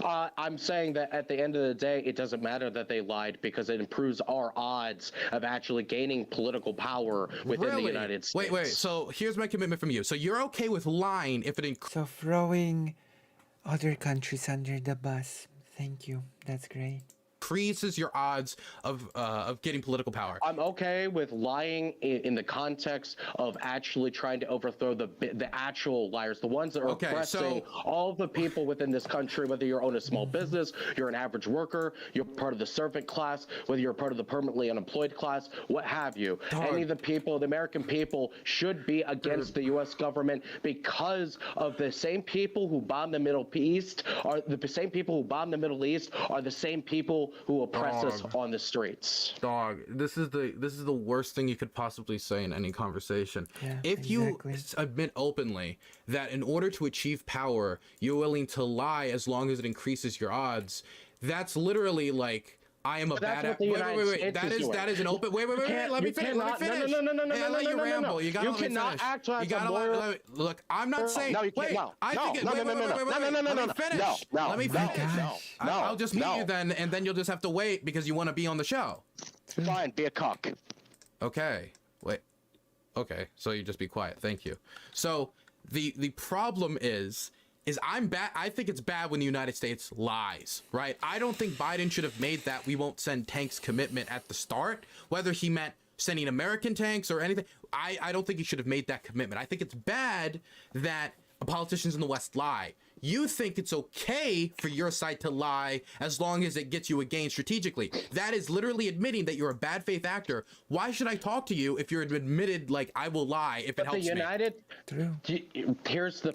I'm saying that at the end of the day, it doesn't matter that they lied because it improves our odds of actually gaining political power within the United States. Wait. So here's my commitment from you. So you're okay with lying if it So throwing other countries under the bus. Thank you. That's great. increases your odds of getting political power. I'm okay with lying in the context of actually trying to overthrow the actual liars, the ones that are oppressing all the people within this country, whether you own a small business, you're an average worker, you're part of the servant class, whether you're part of the permanently unemployed class, what have you. Any of the people, the American people, should be against the U.S. government because of the same people who bomb the Middle East are the same people who bomb the Middle East are the same people who oppress us on the streets. Dog, this is the worst thing you could possibly say in any conversation. Yeah, if you admit openly that in order to achieve power, you're willing to lie as long as it increases your odds, that's literally like I am a That's badass. what the United States That is is doing. that is an open. Wait. Let me finish. No, Hey, let you ramble. You gotta let me cannot finish. act as You gotta let me, look. I'm not saying. No, you can't. Wait. No. I think it. No. Wait. No. Let me finish. No. Let me No. finish. No. I'll just meet No. you then, and then you'll just have to wait because you want to be on the show. Fine, be a cock. Okay. Wait. Okay. So you just be quiet. Thank you. So the problem is I'm bad. I think it's bad when the United States lies, right? I don't think Biden should have made that we won't send tanks commitment at the start, whether he meant sending American tanks or anything. I don't think he should have made that commitment. I think it's bad that politicians in the West lie. You think it's okay for your side to lie as long as it gets you a gain strategically. That is literally admitting that you're a bad faith actor. Why should I talk to you if you're admitted like I will lie if it helps me? Here's the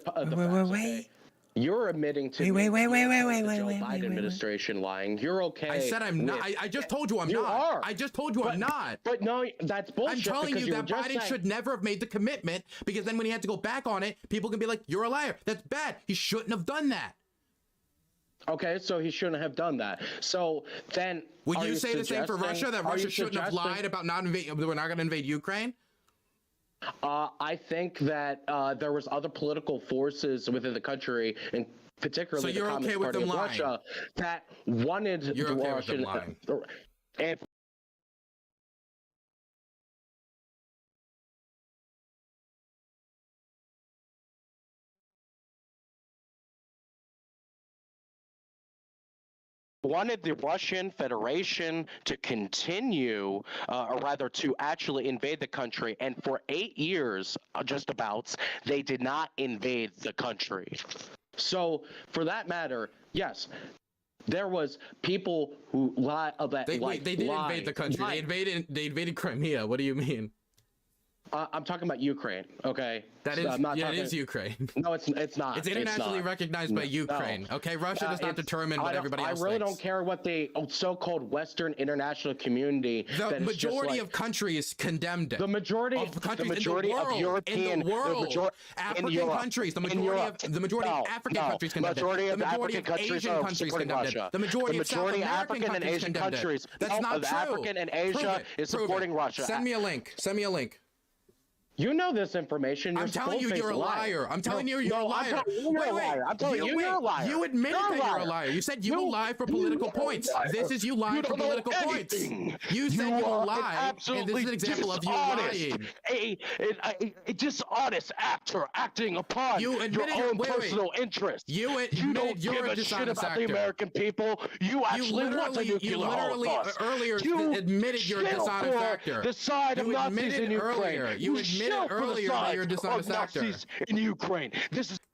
Wait. You're admitting to Wait. the Joe Biden administration lying. You're okay. I said I'm not. I just told you I'm not. You are. I just told you I'm not. But no, that's bullshit. I'm telling you that Biden saying... should never have made the commitment because then when he had to go back on it, people can be like, "You're a liar. That's bad. He shouldn't have done that." Okay, so he shouldn't have done that. So then, would you say the same for Russia? That Russia shouldn't have lied about not invading? We're not going to invade Ukraine. I think that there was other political forces within the country, and particularly the Communist Party of Russia, that wanted the Russian. And wanted the Russian Federation to continue, or rather to actually invade the country. And for 8 years, just about, they did not invade the country. So for that matter, yes, there was people who lie that they didn't invade the country. They invaded Crimea. What do you mean? I'm talking about Ukraine, okay? That is, it is Ukraine. No, it's not. It's internationally recognized by Ukraine, okay? Russia does not determine what everybody else really thinks. don't care what the so-called Western international community... The majority of countries condemned it. The majority of countries in the world, African countries, the majority of African countries condemned it. The majority of Asian countries condemned it. The majority of South American and Asian countries. That's not true. African and Asia is supporting Russia. Send me a link. Send me a link. You know this information. I'm telling you, you're a liar. I'm telling you, you're a liar. I'm telling you, you're a liar. You admitted that you're a liar. You said you will lie for political points. This is you lying for political points. You said you will lie, and this is an example of you lying. A dishonest actor acting upon your own personal interest. You admitted you're a dishonest actor. The American people. You actually want a nuclear holocaust. Earlier admitted you're a dishonest actor. The side of Nazis in Ukraine. You admitted earlier that you're a dishonest actor. In Ukraine.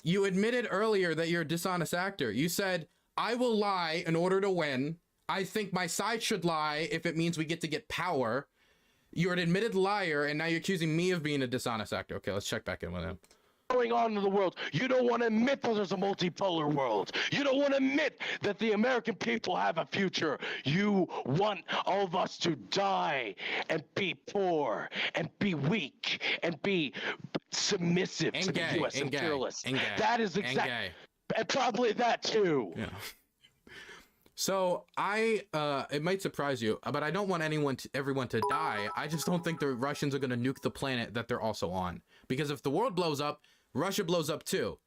You admitted earlier that you're a dishonest actor. You said, I will lie in order to win. I think my side should lie if it means we get to get power. You're an admitted liar, and now you're accusing me of being a dishonest actor. Okay, let's check back in with him. Going on in the world. You don't want to admit that there's a multipolar world. You don't want to admit that the American people have a future. You want all of us to die and be poor and be weak and be submissive to the U.S. imperialists. That is exactly, and probably that too. Yeah. So it might surprise you, but I don't want everyone to die. I just don't think the Russians are going to nuke the planet that they're also on. Because if the world blows up, Russia blows up too.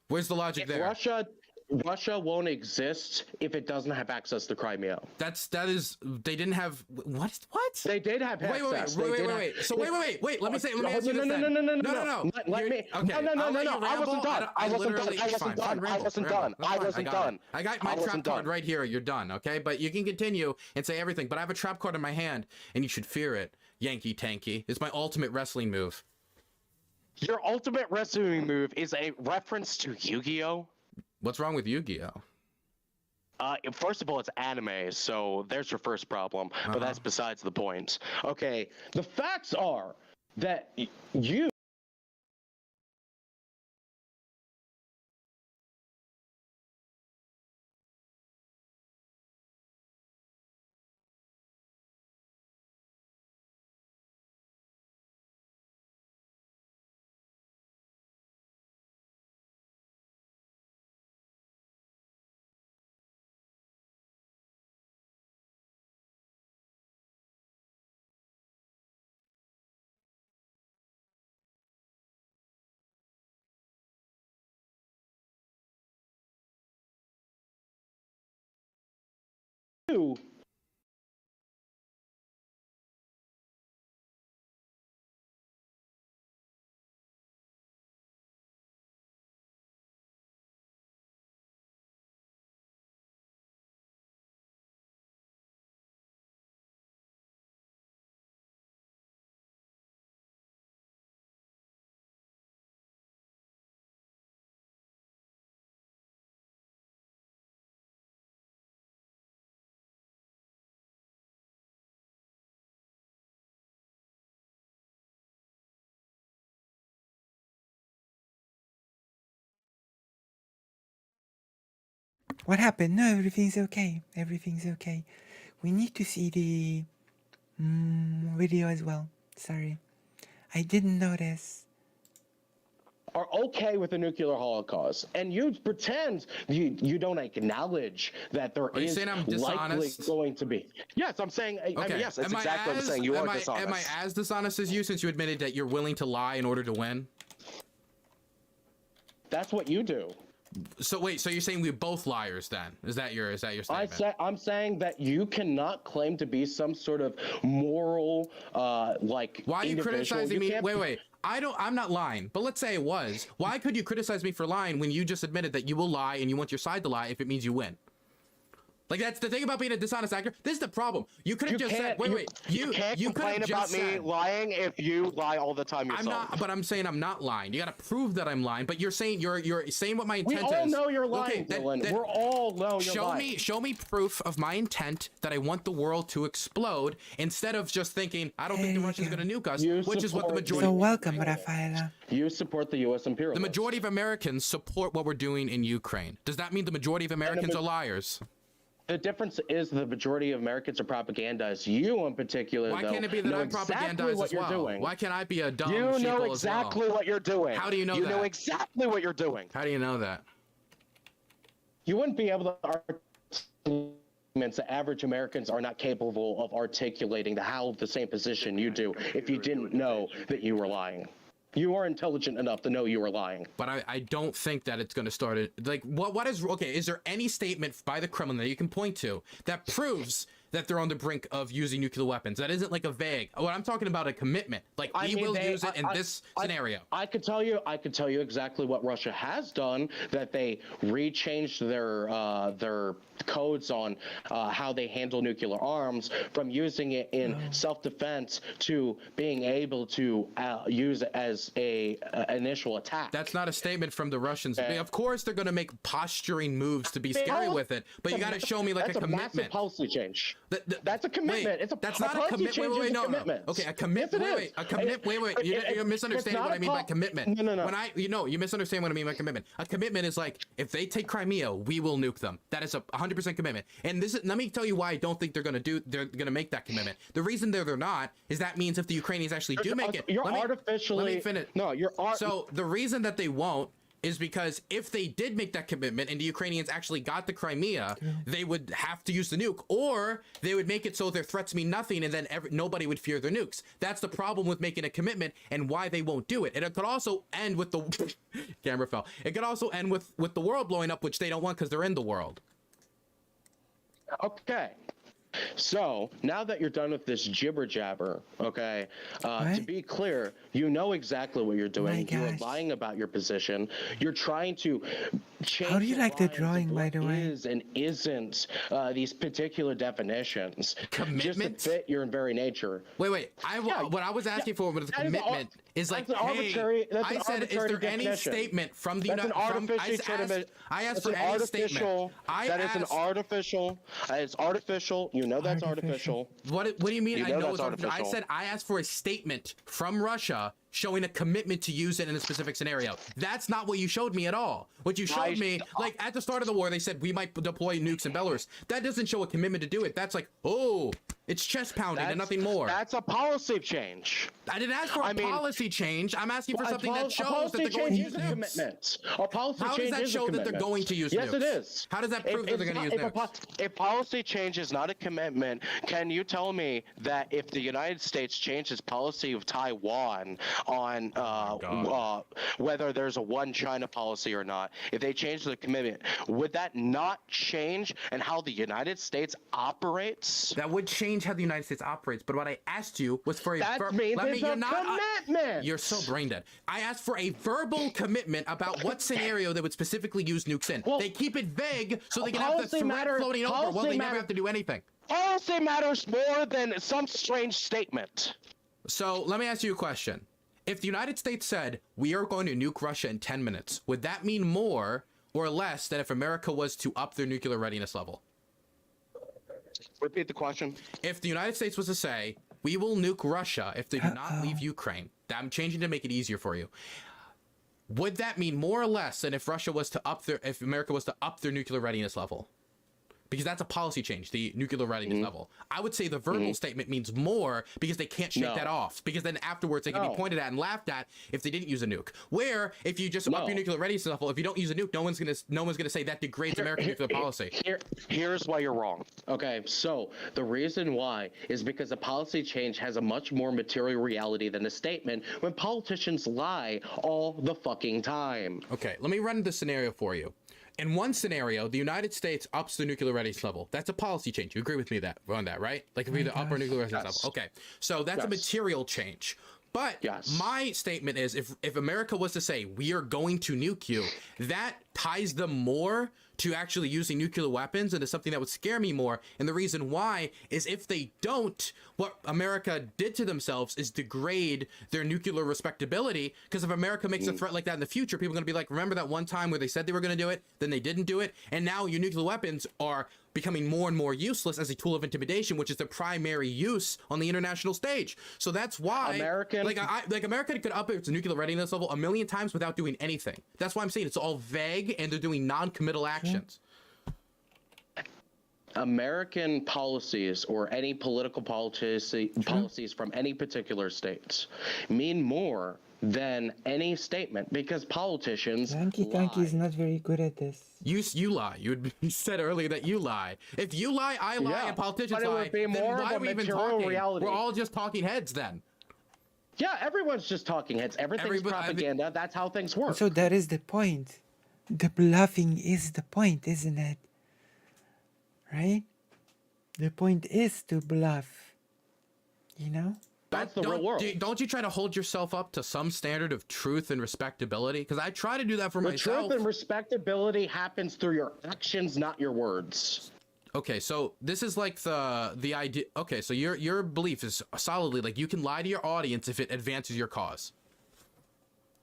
Where's the logic there? Russia won't exist if it doesn't have access to Crimea. They didn't have what? They did have access. Wait. So wait. Let me ask you this then. No. I wasn't done. I got my trap card right here. You're done, okay? But you can continue and say everything. But I have a trap card in my hand, and you should fear it. Yankee Tanky. It's my ultimate wrestling move. Your ultimate wrestling move is a reference to Yu-Gi-Oh? What's wrong with Yu-Gi-Oh? First of all, it's anime, so there's your first problem, but that's besides the point. Okay, the facts are that you What happened? No, everything's okay. Everything's okay. We need to see the video as well. Sorry. I didn't notice. Are okay with the nuclear holocaust, and you pretend you don't acknowledge that there is likely going to be. Yes, I'm saying. Okay. I mean, yes, that's exactly what I'm saying. You are dishonest. Am I as dishonest as you, since you admitted that you're willing to lie in order to win? That's what you do. So wait, so you're saying we're both liars then? Is that your statement? I'm saying that you cannot claim to be some sort of moral like. Why are you criticizing me? Wait. I'm not lying, but let's say it was. Why could you criticize me for lying when you just admitted that you will lie and you want your side to lie if it means you win? Like, that's the thing about being a dishonest actor. This is the problem. You could have just said, you can't complain about me lying if you lie all the time yourself. I'm not, but I'm saying I'm not lying. You got to prove that I'm lying, but you're saying you're saying what my intent is. We all know you're lying, Dylan. We all know you're lying. Show me proof of my intent that I want the world to explode, instead of just thinking, I don't think the Russians are going to nuke us, which is what the majority. So welcome, Rafaela. You support the U.S. imperialists. The majority of Americans support what we're doing in Ukraine. Does that mean the majority of Americans are liars? The difference is the majority of Americans are propagandists. You, in particular, why can't it be that I'm propagandized as well? Why can't I be a dumb sheeple as well? You know exactly what you're doing. How do you know that? You know exactly what you're doing. How do you know that? You wouldn't be able to articulate that average Americans are not capable of articulating the same position you do if you didn't know that you were lying. You are intelligent enough to know you were lying. But I don't think that it's going to start it. Like, is there any statement by the Kremlin that you can point to that proves that they're on the brink of using nuclear weapons? That isn't like a vague. What I'm talking about, a commitment. Like, we will use it in this scenario. I could tell you exactly what Russia has done. That they rechanged their codes on how they handle nuclear arms, from using it in self-defense to being able to use it as a initial attack. That's not a statement from the Russians. I mean, of course, they're going to make posturing moves to be scary with it, but you got to show me like a commitment. That's a policy change. That's a commitment. That's not a commitment. Wait, no. Okay, a commitment. Wait, a commitment. Wait. You're misunderstanding what I mean by commitment. No. You misunderstand what I mean by commitment. A commitment is like, if they take Crimea, we will nuke them. That is a 100% commitment. And let me tell you why I don't think they're going to make that commitment. The reason they're not is that means if the Ukrainians actually do make it, let me finish. No, so the reason that they won't is because if they did make that commitment and the Ukrainians actually got the Crimea, they would have to use the nuke, or they would make it so their threats mean nothing, and then nobody would fear their nukes. That's the problem with making a commitment and why they won't do it. And it could also end with the camera fell. It could also end with the world blowing up, which they don't want because they're in the world. Okay. So now that you're done with this jibber jabber, okay, to be clear, you know exactly what you're doing. You're lying about your position. You're trying to change. How do you like the drawing, by the way? Is and isn't these particular definitions commitment just to fit your very nature? What I was asking for was a commitment. Is like, hey, I said, is there any statement from the United States? I asked for any statement. That is an artificial. It's artificial. You know that's artificial. What do you mean? I know it's artificial. I said I asked for a statement from Russia showing a commitment to use it in a specific scenario. That's not what you showed me at all. What you showed me, like at the start of the war, they said we might deploy nukes in Belarus. That doesn't show a commitment to do it. That's like, oh, it's chest pounding and nothing more. That's a policy change. I didn't ask for a policy change. I'm asking for something that shows that they're going to use nukes. A policy change is a commitment. How does that show that they're going to use nukes? Yes, it is. How does that prove that they're going to use nukes? If policy change is not a commitment, can you tell me that if the United States changes policy of Taiwan on whether there's a one China policy or not, if they change the commitment, would that not change and how the United States operates? That would change how the United States operates, but what I asked you was for a commitment. You're so brain dead. I asked for a verbal commitment about what scenario they would specifically use nukes in. Well, they keep it vague so they can have the threat floating over. Well, they never have to do anything. Policy matters more than some strange statement. So let me ask you a question. If the United States said, we are going to nuke Russia in 10 minutes, would that mean more or less than if America was to up their nuclear readiness level? Repeat the question. If the United States was to say, we will nuke Russia if they do not leave Ukraine, I'm changing to make it easier for you. would that mean more or less than if if America was to up their nuclear readiness level? Because that's a policy change, the nuclear readiness level. I would say the verbal statement means more because they can't shake that off. Because then afterwards they can be pointed at and laughed at if they didn't use a nuke. Where if you just up your nuclear readiness level, if you don't use a nuke, no one's gonna say that degrades American nuclear policy. Here's why you're wrong. Okay, so the reason why is because a policy change has a much more material reality than a statement when politicians lie all the fucking time. Okay, let me run the scenario for you. In one scenario, the United States ups the nuclear readiness level. That's a policy change. You agree with me on that, right? Like if we the upper nuclear readiness level. Okay, so that's a material change. But my statement is if America was to say, we are going to nuke you, that ties them more to actually using nuclear weapons, and it's something that would scare me more. And the reason why is if they don't, what America did to themselves is degrade their nuclear respectability. Because if America makes a threat like that in the future, people are going to be like, remember that one time where they said they were going to do it, then they didn't do it, and now your nuclear weapons are becoming more and more useless as a tool of intimidation, which is the primary use on the international stage. So that's why America could up its nuclear readiness level 1,000,000 times without doing anything. That's why I'm saying it's all vague and they're doing non-committal actions. American policies or any political policies from any particular states mean more than any statement because politicians Yankee is not very good at this. You lie. You said earlier that you lie. If you lie, I lie, and politicians lie, then why are we even talking? Reality. We're all just talking heads then. Yeah, everyone's just talking heads. Everything's propaganda. That's how things work. So that is the point. The bluffing is the point, isn't it? Right? The point is to bluff. You know? That's the real world. Don't you try to hold yourself up to some standard of truth and respectability? Because I try to do that for myself. Truth and respectability happens through your actions, not your words. Okay, so this is like the idea. Okay, so your belief is solidly like you can lie to your audience if it advances your cause.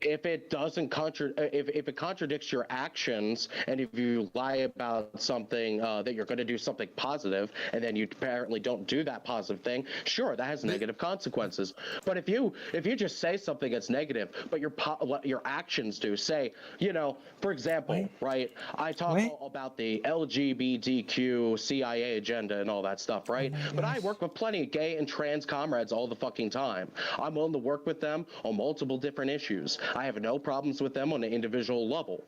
If it doesn't if it contradicts your actions, and if you lie about something that you're going to do something positive, and then you apparently don't do that positive thing, sure, that has negative consequences. But if you just say something that's negative, but your actions do, say, for example, right? I talk all about the LGBTQ CIA agenda and all that stuff, right? But I work with plenty of gay and trans comrades all the fucking time. I'm willing to work with them on multiple different issues. I have no problems with them on an individual level.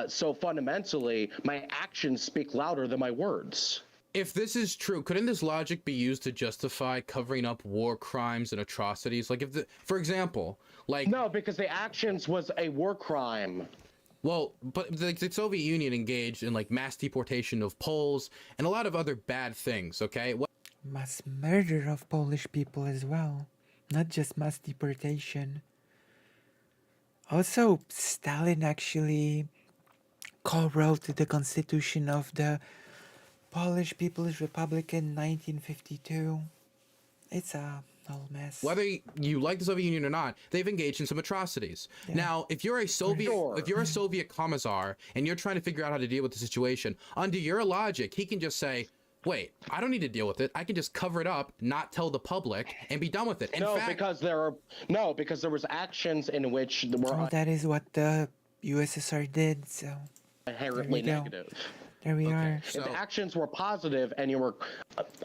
So fundamentally, my actions speak louder than my words. If this is true, couldn't this logic be used to justify covering up war crimes and atrocities? Like for example, like... No, because the actions was a war crime. Well, but the Soviet Union engaged in like mass deportation of Poles and a lot of other bad things, okay? Mass murder of Polish people as well. Not just mass deportation. Also, Stalin actually co-wrote the Constitution of the Polish People's Republic in 1952. It's a whole mess. Whether you like the Soviet Union or not, they've engaged in some atrocities. Yeah. Now, if you're a Soviet commissar and you're trying to figure out how to deal with the situation, under your logic, he can just say, wait, I don't need to deal with it. I can just cover it up, not tell the public, and be done with it. Because there was actions in which that is what the USSR did. So inherently negative. There we are. So, if the actions were positive and you were,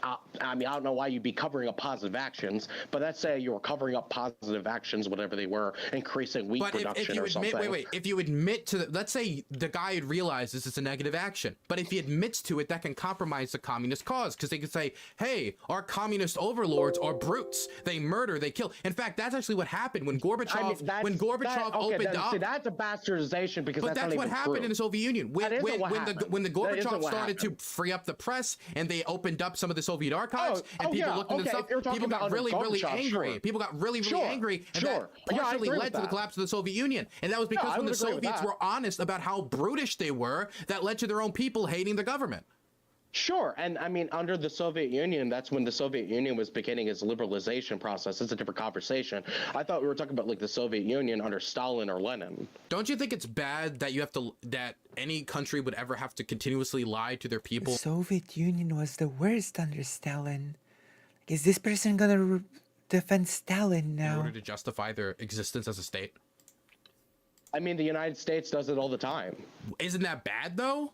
I don't know why you'd be covering up positive actions, but let's say you were covering up positive actions, whatever they were, increasing wheat production or something. If you admit to, let's say the guy had realized this is a negative action, but if he admits to it, that can compromise the communist cause because they could say, hey, our communist overlords are brutes. They murder, they kill. In fact, that's actually what happened when Gorbachev, opened up. See, that's a bastardization because that's what happened in the Soviet Union. When the Gorbachev started to free up the press and they opened up some of the Soviet archives and people looked into stuff, people got really angry. Sure. People got really angry, and that partially led to the collapse of the Soviet Union. And that was because when the Soviets were honest about how brutish they were, that led to their own people hating the government. Sure, and I mean, under the Soviet Union, that's when the Soviet Union was beginning its liberalization process. It's a different conversation. I thought we were talking about like the Soviet Union under Stalin or Lenin. Don't you think it's bad that that any country would ever have to continuously lie to their people? The Soviet Union was the worst under Stalin. Is this person gonna defend Stalin now? In order to justify their existence as a state? I mean, the United States does it all the time. Isn't that bad though?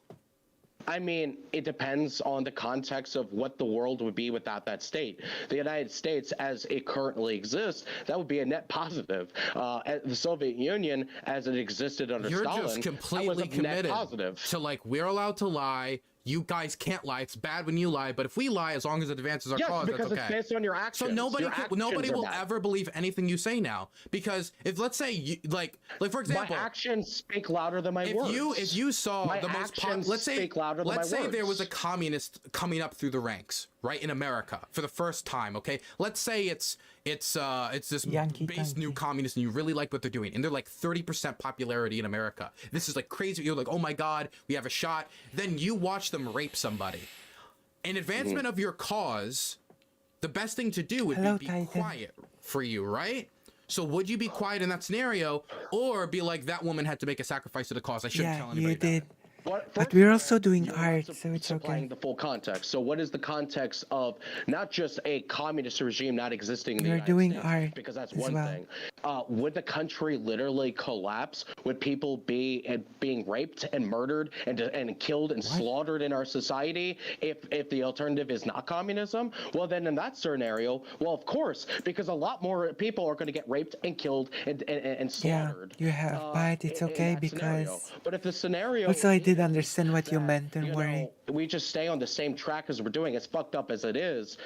I mean, it depends on the context of what the world would be without that state. The United States, as it currently exists, that would be a net positive. The Soviet Union, as it existed under Stalin, You're just completely committed to like, we're allowed to lie. You guys can't lie. It's bad when you lie, but if we lie, as long as it advances our cause, that's okay. Because it's based on your actions. So nobody will ever believe anything you say now, because if, let's say, you, like for example, my actions speak louder than my words. If you saw the most, let's say there was a communist coming up through the ranks, right, in America for the first time. Okay, let's say it's this base new communist, and you really like what they're doing, and they're like 30% popularity in America. This is like crazy. You're like, oh my god, we have a shot. Then you watch them rape somebody. In advancement of your cause, the best thing to do would be quiet for you, right? So would you be quiet in that scenario, or be like, that woman had to make a sacrifice to the cause, I shouldn't tell anybody? You did. But we're also doing art, so it's supplying okay. the full context. So what is the context of not just a communist regime not existing in the United doing States, art because that's as one well. thing. Would the country literally collapse? Would people be being raped and murdered and killed and slaughtered in our society if the alternative is not communism? Well, then in that scenario, well, of course, because a lot more people are going to get raped and killed and slaughtered. Yeah, you have, but it's okay because. But if the scenario. Also, I did understand what you meant. Don't worry. We just stay on the same track as we're doing, as fucked up as it is,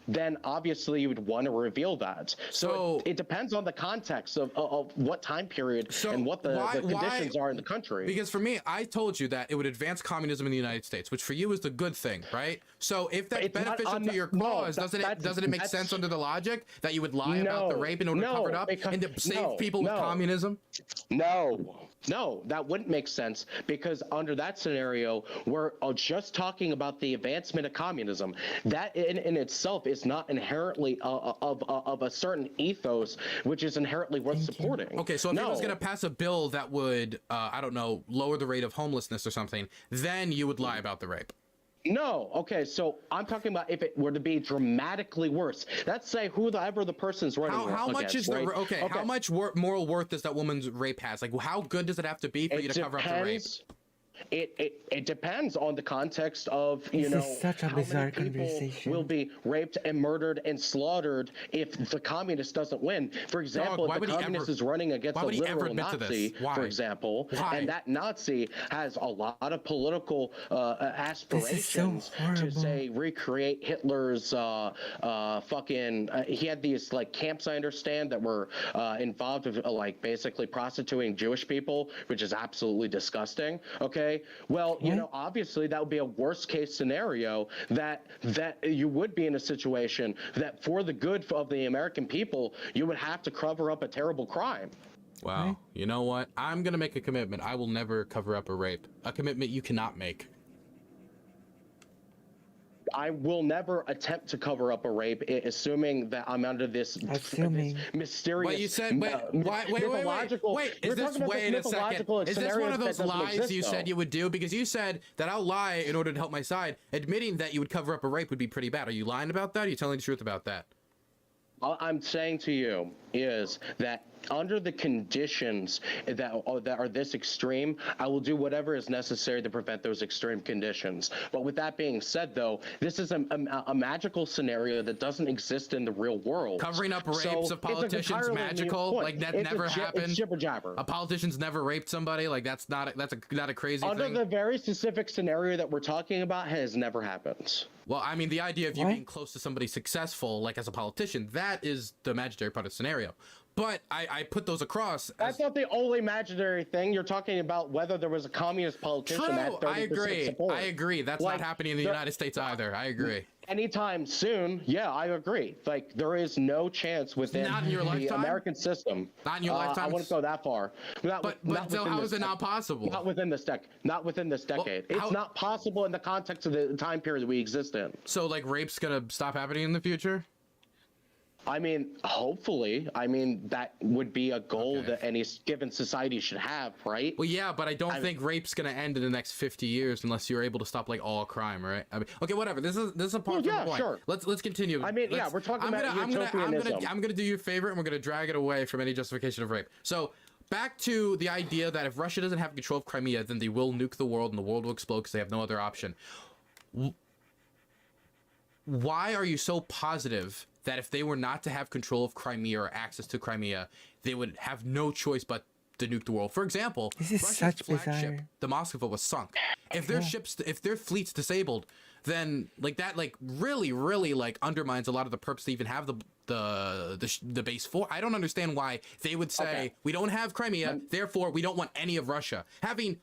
then obviously you would want to reveal that. So it depends on the context of what time period and what the conditions are in the country. Because for me, I told you that it would advance communism in the United States, which for you is the good thing, right? So if that's beneficial to your cause, doesn't it make sense under the logic that you would lie about the rape in order to cover it up and to save people with communism? No, that wouldn't make sense, because under that scenario, we're just talking about the advancement of communism. That in itself is not inherently of a certain ethos, which is inherently worth supporting. Okay, so if it was going to pass a bill that would, I don't know, lower the rate of homelessness or something, then you would lie about the rape. No, okay, so I'm talking about if it were to be dramatically worse. Let's say whoever the person's running how much against, is the right? How much moral worth does that woman's rape has? Like, how good does it have to be for you to cover up the rape? It depends on the context of, This is such a how bizarre many people conversation. will be raped and murdered and slaughtered if the communist doesn't win. For example, if the communist is running against a literal Nazi, for example, and that Nazi has a lot of political aspirations to, say, recreate Hitler's he had these like camps, I understand, that were involved with basically prostituting Jewish people, which is absolutely disgusting. Okay. Well, obviously that would be a worst case scenario that you would be in a situation that for the good of the American people, you would have to cover up a terrible crime. Wow. You know what? I'm going to make a commitment. I will never cover up a rape. A commitment you cannot make. I will never attempt to cover up a rape, assuming that I'm under this mysterious. Wait, you said wait. Is this wait a second? Is this one of those lies you said you would do? Because you said that I'll lie in order to help my side. Admitting that you would cover up a rape would be pretty bad. Are you lying about that? Or are you telling the truth about that? All I'm saying to you is that under the conditions that are this extreme, I will do whatever is necessary to prevent those extreme conditions. But with that being said, though, this is a magical scenario that doesn't exist in the real world. Covering up rapes of politicians magical? Like that never happened? It's jibber jabber. A politician's never raped somebody? Like that's not a crazy thing? Under the very specific scenario that we're talking about has never happened. Well, I mean, the idea of you being close to somebody successful, like as a politician, that is the imaginary part of the scenario. But I put those across. That's not the only imaginary thing. You're talking about whether there was a communist politician at 30% support. I agree. That's not happening in the United States either. I agree. Anytime soon, yeah, I agree. Like, there is no chance within the American system. Not in your lifetime? I wouldn't go that far. But so how is it not possible? Not within this decade. Well, it's not possible in the context of the time period we exist in. So, like, rape's gonna stop happening in the future? I mean, hopefully. I mean, that would be a goal that any given society should have, right? Well, yeah, but I don't think rape's gonna end in the next 50 years unless you're able to stop like all crime, right? I mean, okay, whatever. This is a part from the point. Sure. Let's continue. I mean, we're talking about utopianism. I'm gonna do you a favor and we're gonna drag it away from any justification of rape. So, back to the idea that if Russia doesn't have control of Crimea, then they will nuke the world and the world will explode because they have no other option. Why are you so positive that if they were not to have control of Crimea or access to Crimea, they would have no choice but to nuke the world? For example, this is Russia's such flagship, bizarre. the Moskva, was sunk. If their ships, if their fleet's disabled, then like that, like really like undermines a lot of the purpose to even have the base for. I don't understand why they would say we don't have Crimea, therefore we don't want any of Russia. Having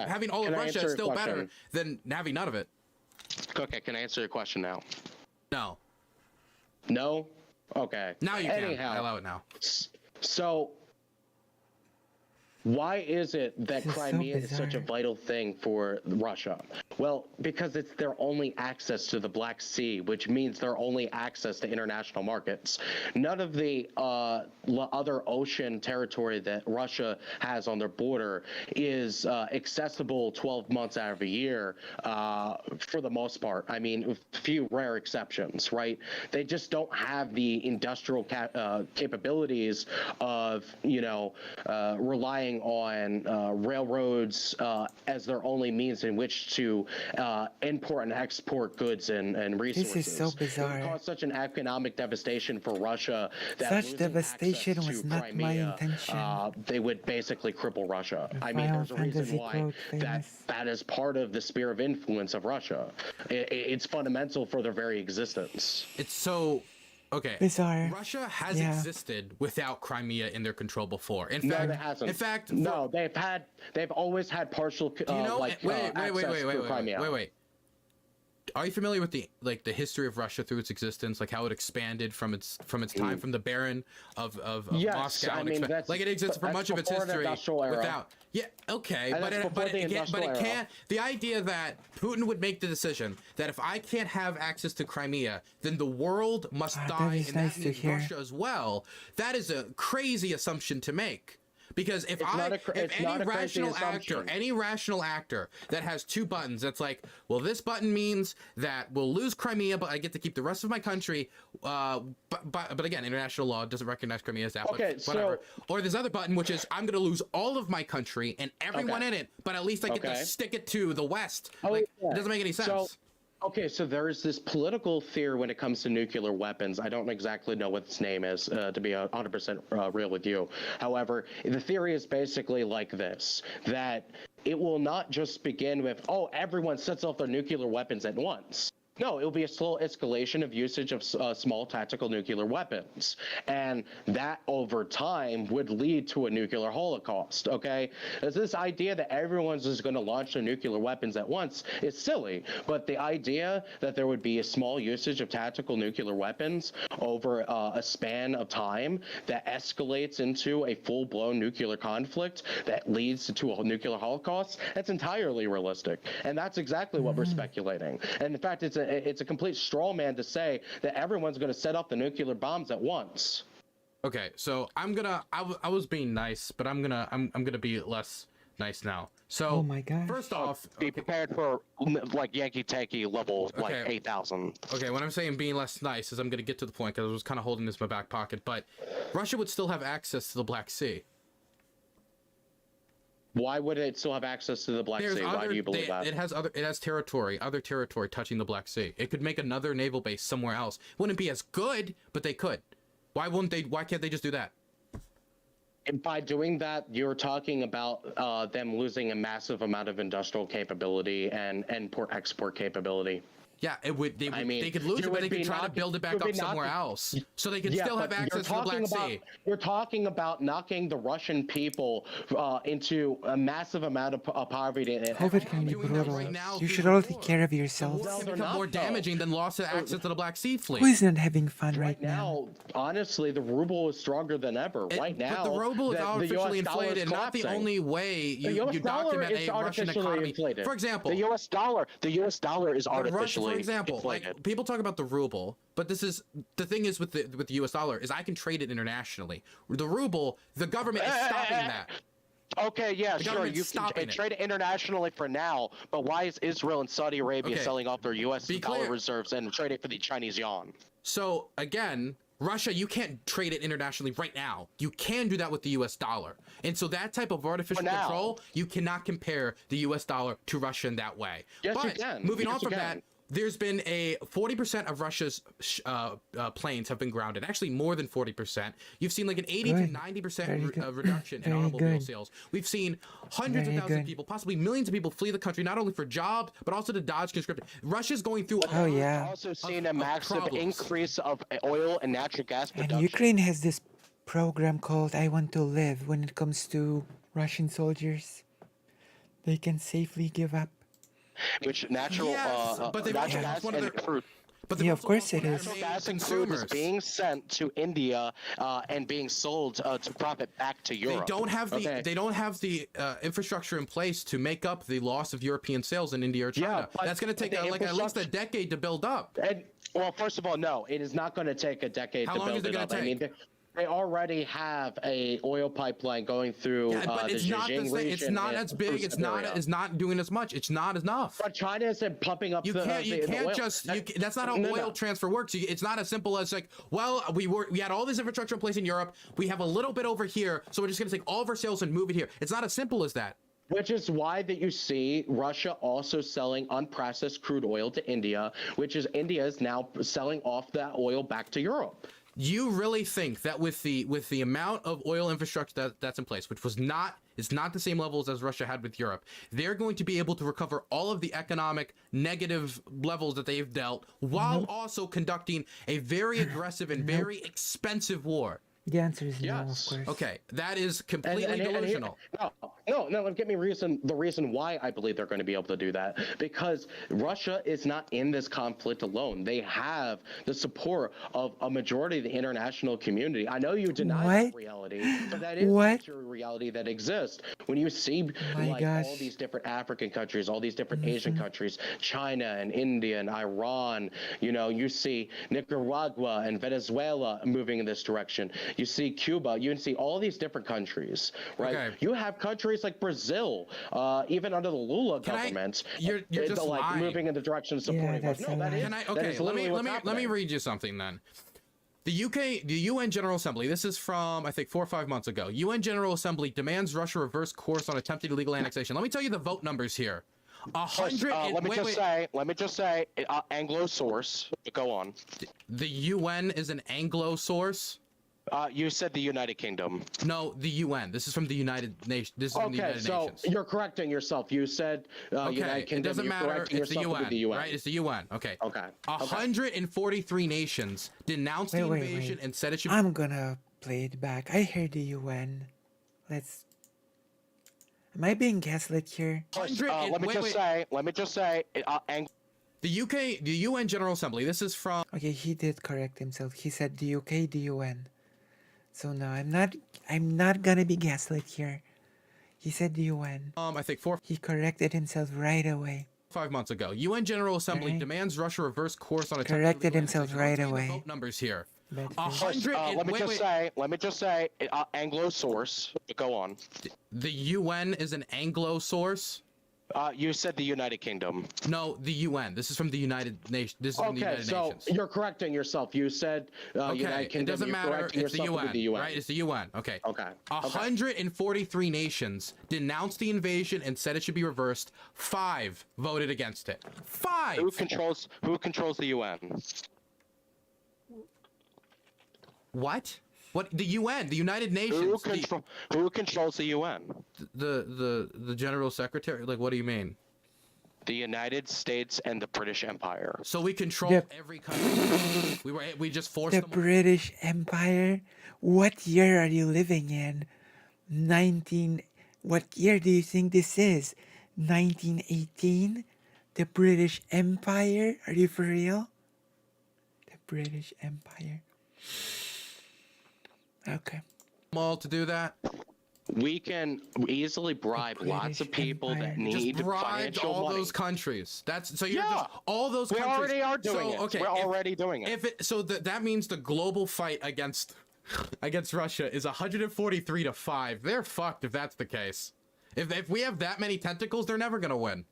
having all of Russia is still better than having none of it. Okay, can I answer your question now? No. No? Okay. Now you can. I allow it now. So, why is it that Crimea is such a bizarre. vital thing for Russia? Well, because it's their only access to the Black Sea, which means their only access to international markets. None of the other ocean territory that Russia has on their border is accessible 12 months out of a year for the most part. I mean, with few rare exceptions, right? They just don't have the industrial capabilities of, relying on railroads as their only means in which to import and export goods and resources. This is so bizarre. It would cause such an economic devastation for Russia that Such losing devastation access was to not my Crimea, intention. they would basically cripple Russia. I mean, Final there's a reason Fantasy why quote famous. that is part of the sphere of influence of Russia. It's fundamental for their very existence. It's so okay. Bizarre. Russia has Yeah. existed without Crimea in their control before. In No, fact, it hasn't. In fact, no, they've always had partial. do you know? Like, wait. Crimea. Are you familiar with the history of Russia through its existence, like how it expanded from its time from the Baron of Yes, Moscow? I and mean, that's- like it existed for that's much of its before the history industrial era. without. Yeah, okay, And that's before the it industrial era. can't. The idea that Putin would make the decision that if I can't have access to Crimea, then the world must That die, is and nice that to means hear. Russia as well. That is a crazy assumption to make. Because if It's not a crazy assumption. any rational actor that has two buttons, that's like, well, this button means that we'll lose Crimea, but I get to keep the rest of my country. But again, international law doesn't recognize Crimea as that. Okay, but whatever. Or this other button, which is I'm going to lose all of my country and everyone in it, but at least I get to stick it to the West. It doesn't make any sense. Okay, so there is this political fear when it comes to nuclear weapons. I don't exactly know what its name is, to be 100% real with you. However, the theory is basically like this, that it will not just begin with, everyone sets off their nuclear weapons at once. No, it will be a slow escalation of usage of small tactical nuclear weapons. And that over time would lead to a nuclear holocaust, okay? This idea that everyone's just going to launch their nuclear weapons at once is silly. But the idea that there would be a small usage of tactical nuclear weapons over a span of time that escalates into a full-blown nuclear conflict that leads to a nuclear holocaust, that's entirely realistic. And that's exactly what we're speculating. And in fact, it's a complete straw man to say that everyone's going to set off the nuclear bombs at once. Okay, so I was being nice, but I'm gonna be less nice now. So Oh my gosh. first off, Be prepared for like Yankee Tanky level like Okay. 8,000. okay, when I'm saying being less nice is I'm gonna get to the point because I was kind of holding this in my back pocket, but Russia would still have access to the Black Sea. Why would it still have access to the Black Sea? Why do you believe that? It has other territory touching the Black Sea. It could make another naval base somewhere else. Wouldn't be as good, but they could. Why can't they just do that? And by doing that, you're talking about them losing a massive amount of industrial capability and import-export capability. Yeah, it would. They could lose you it, but would they could be try to knocking- build it you back would up be somewhere knocking- else, so they could still have but access to the Black Sea. You're talking about knocking the Russian people into a massive amount of poverty. COVID can be doing that brutal. right now You through should the all war. take care of yourselves. No, It's they're become not, more though. damaging than loss of access to the Black Sea fleet. Who isn't having fun Right right now? honestly, the ruble is stronger than ever. Right now, but the ruble is the artificially US dollar is inflated, and not the collapsing. only way The you US dollar document is a Russian artificially economy. inflated. For example, the US dollar is the artificially for example, inflated. like people talk about the ruble, but this is the thing is with the US dollar is I can trade it internationally. The ruble, the government is stopping that. Okay, yeah, The sure. government's You stopping can it. trade it internationally for now, but why is Israel and Saudi Arabia Okay, selling off their U.S. be dollar clear. reserves and trade it for the Chinese yuan? So again, Russia, you can't trade it internationally right now. You can do that with the US dollar. And so that type of artificial control, you cannot compare the US dollar to Russia in that way. Yes, but you can. moving Yes, on you from can. that, there's been a 40% of Russia's planes have been grounded. Actually, more than 40%. You've seen like an 80 to 90% reduction in automobile sales. We've seen hundreds of thousands of people, possibly millions of people, flee the country not only for jobs but also to dodge conscription. Russia's going through. We've also seen a massive increase of oil and natural gas production. And Ukraine has this program called "I Want to Live." When it comes to Russian soldiers, they can safely give up. Which natural gas and crude. But yeah, of course it is. Natural gas and crude is being sent to India and being sold to profit back to Europe. They don't have the infrastructure in place to make up the loss of European sales in India or China. That's going to take like at least a decade to build up. And, well, first of all, no, it is not going to take a decade to build it up. I mean, they already have a oil pipeline going through but the Xinjiang region. It's not as big. It's not doing as much. It's not enough. But China is pumping up. You can't just. That's not how oil transfer works. It's not as simple as like, well, we had all this infrastructure in place in Europe. We have a little bit over here, so we're just going to take all of our sales and move it here. It's not as simple as that. Which is why that you see Russia also selling unprocessed crude oil to India, which is India is now selling off that oil back to Europe. You really think that with the amount of oil infrastructure that's in place, which is not the same levels as Russia had with Europe, they're going to be able to recover all of the economic negative levels that they've dealt while also conducting a very aggressive and very expensive war? The answer is no, of course. Okay, that is completely delusional. No, get me the reason why I believe they're going to be able to do that. Because Russia is not in this conflict alone. They have the support of a majority of the international community. I know you deny that reality, but that is the reality that exists. When you see all these different African countries, all these different Asian countries, China and India and Iran, you see Nicaragua and Venezuela moving in this direction. You see Cuba, you see all these different countries, right? Okay. You have countries like Brazil, even under the Lula government, you're just lying. Moving in the direction of supporting. Let me read you something then. The UN General Assembly, this is from, I think, 4 or 5 months ago. UN General Assembly demands Russia reverse course on attempted illegal annexation. Let me tell you the vote numbers here. 100. Let me just say, Anglo source. Go on. The UN is an Anglo source. You said the United Kingdom. No, the UN. This is from the United Nations. This is from the United Nations. You're correcting yourself. You said United Kingdom. It doesn't matter. It's the UN, right? It's the UN. Okay. 143 nations denounced the invasion and said it should. I'm gonna play it back. I heard the UN. Am I being gaslit here? Let me just say. The UN General Assembly. This is from. Okay, he did correct himself. He said the UK, the UN. So no, I'm not gonna be gaslit here. He said the UN. I think He corrected himself right away. 5 months ago. UN General Assembly demands Russia reverse course on attempted corrected himself right away. Vote numbers here. 100. Let me just say. Anglo source. Go on. The UN is an Anglo source. You said the United Kingdom. No, the UN. This is from the United Nations. This is from the United Nations. You're correcting yourself. You said United Kingdom. It doesn't matter. It's the UN, right? It's the UN. Okay. 143 nations denounced the invasion and said it should be reversed. 5 voted against it. 5. Who controls the UN? What? What? The UN, the United Nations. Who controls the UN? The General Secretary. Like, what do you mean? The United States and the British Empire. So we control every country. we just forced the British Empire. What year are you living in? What year do you think this is? 1918? The British Empire? Are you for real? The British Empire. Okay. All to do that. We can easily bribe lots of people that need financial money. All those countries. That's so you're just all those countries. We already are doing it. Okay, we're already doing it. That means the global fight against Russia is 143 to 5. They're fucked if that's the case. If we have that many tentacles, they're never gonna win.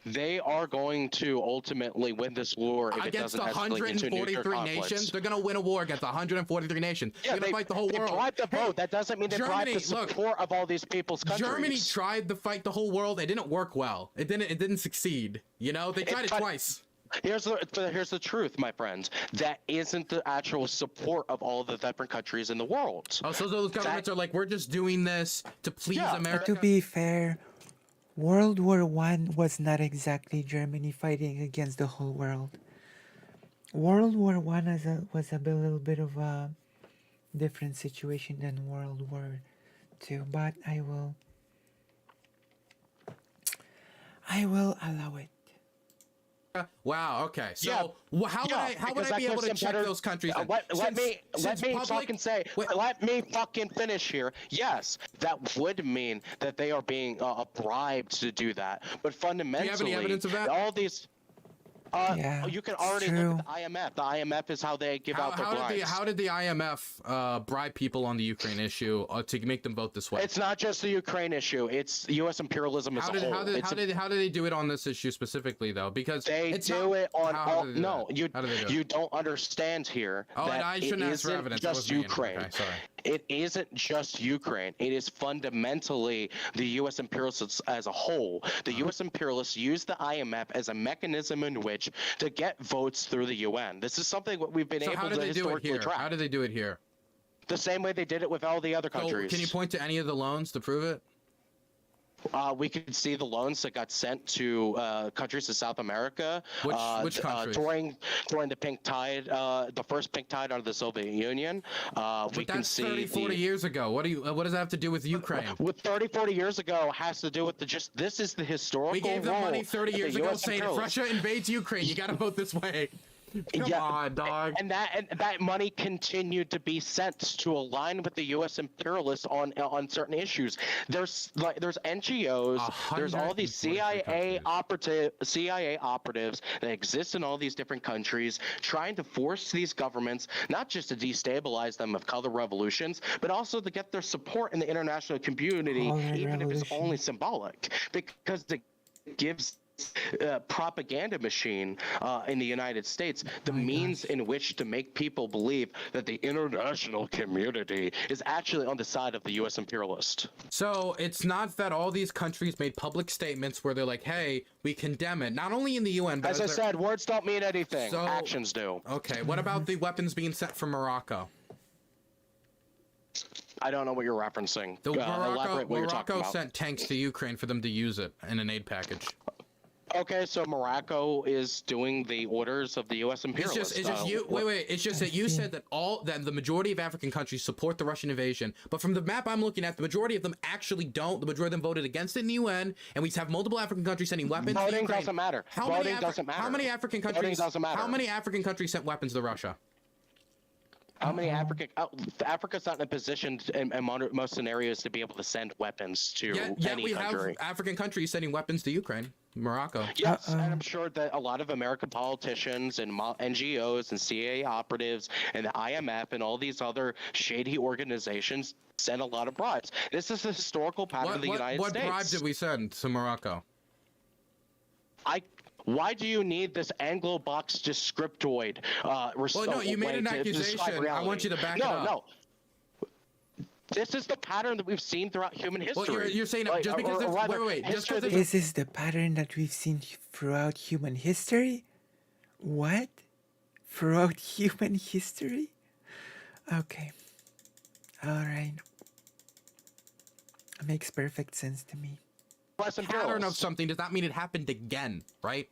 they are going to ultimately win this war if it against doesn't escalate into nuclear 143 conflicts. nations. They're gonna win a war against 143 nations. Yeah, They're gonna fight the whole world. They bribed the vote. That doesn't mean they bribed the Germany, support of all these people's countries. Germany tried to fight the whole world. It didn't work well. It didn't succeed. You know, they tried it twice. Here's the truth, my friends. That isn't the actual support of all the different countries in the world. Oh, so those governments are like, we're just doing this to please America. To be fair, World War I was not exactly Germany fighting against the whole world. World War I was a little bit of a different situation than World War II, but I will allow it. Wow. Okay. So how would I be able to check those countries? Let me fucking finish here. Yes, that would mean that they are being bribed to do that. But fundamentally, do you have any evidence of that? All these. You can already look at the IMF. The IMF is how they give out their bribes. How did the IMF bribe people on the Ukraine issue to make them vote this way? It's not just the Ukraine issue. It's U.S. imperialism as a whole. How did they do it on this issue specifically, though? Because they do it on all. No, you don't understand here. Oh, and I shouldn't ask for isn't evidence. just Ukraine. Okay, sorry. It isn't just Ukraine. It is fundamentally the U.S. imperialists as a whole. The U.S. imperialists use the IMF as a mechanism in which to get votes through the UN. This is something that we've been able to historically track. How did they do it here? The same way they did it with all the other countries. Can you point to any of the loans to prove it? We could see the loans that got sent to countries in South America. Which countries? During the pink tide, the first pink tide out of the Soviet Union. But that's 30, 40 years ago. What does that have to do with Ukraine? With 30, 40 years ago has to do with this is the historical. We gave them money 30 years ago saying if Russia invades Ukraine, you got to vote this way. Come on, dog. And that money continued to be sent to align with the U.S. imperialists on certain issues. There's NGOs. There's all these CIA operatives that exist in all these different countries, trying to force these governments not just to destabilize them with color revolutions, but also to get their support in the international community, even if it's only symbolic, because it gives propaganda machine in the United States the means in which to make people believe that the international community is actually on the side of the U.S. imperialist. So it's not that all these countries made public statements where they're like, hey, we condemn it, not only in the UN, but as I said, words don't mean anything. Actions do. Okay, what about the weapons being sent from Morocco? I don't know what you're referencing. Morocco sent tanks to Ukraine for them to use it in an aid package. Okay, so Morocco is doing the orders of the U.S. imperialists. It's just that you said that the majority of African countries support the Russian invasion, but from the map I'm looking at, the majority of them actually don't. The majority of them voted against it in the UN, and we have multiple African countries sending weapons. Voting doesn't matter. Voting doesn't matter. How many African countries? Voting doesn't matter. How many African countries sent weapons to Russia? How many Africa's not in a position in most scenarios to be able to send weapons to any country. Have African countries sending weapons to Ukraine, Morocco. Yes, and I'm sure that a lot of American politicians and NGOs and CIA operatives and the IMF and all these other shady organizations send a lot of bribes. This is the historical pattern of the United States. What bribes did we send to Morocco? Why do you need this Anglo-box descriptoid? Well, no, you made an accusation. I want you to back it up. No. This is the pattern that we've seen throughout human history. Well, you're saying just because this is the pattern that we've seen throughout human history? What? Throughout human history? Okay. All right. It makes perfect sense to me. Pattern of something does not mean it happened again, right?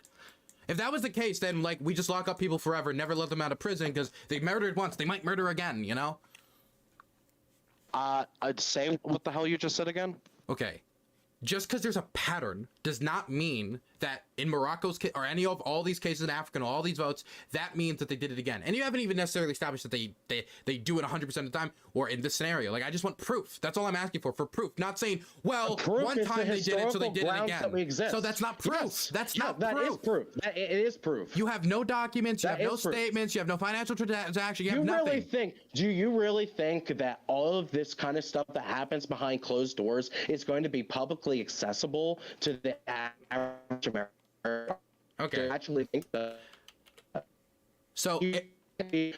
If that was the case, then like we just lock up people forever, never let them out of prison because they murdered once, they might murder again, you know? I'd say what the hell you just said again? Okay. Just because there's a pattern does not mean that in Morocco's case, or any of all these cases in Africa, and all these votes, that means that they did it again. And you haven't even necessarily established that they do it 100% of the time, or in this scenario. Like, I just want proof. That's all I'm asking for proof. Not saying, well, one time they did it, so they did it again. So that's not proof. Yes. That's not proof. That is proof. It is proof. You have no documents, you have no statements, you have no financial transaction, you have nothing. Do you really think that all of this kind of stuff that happens behind closed doors is going to be publicly accessible to the average American? Okay. Actually think that. So. You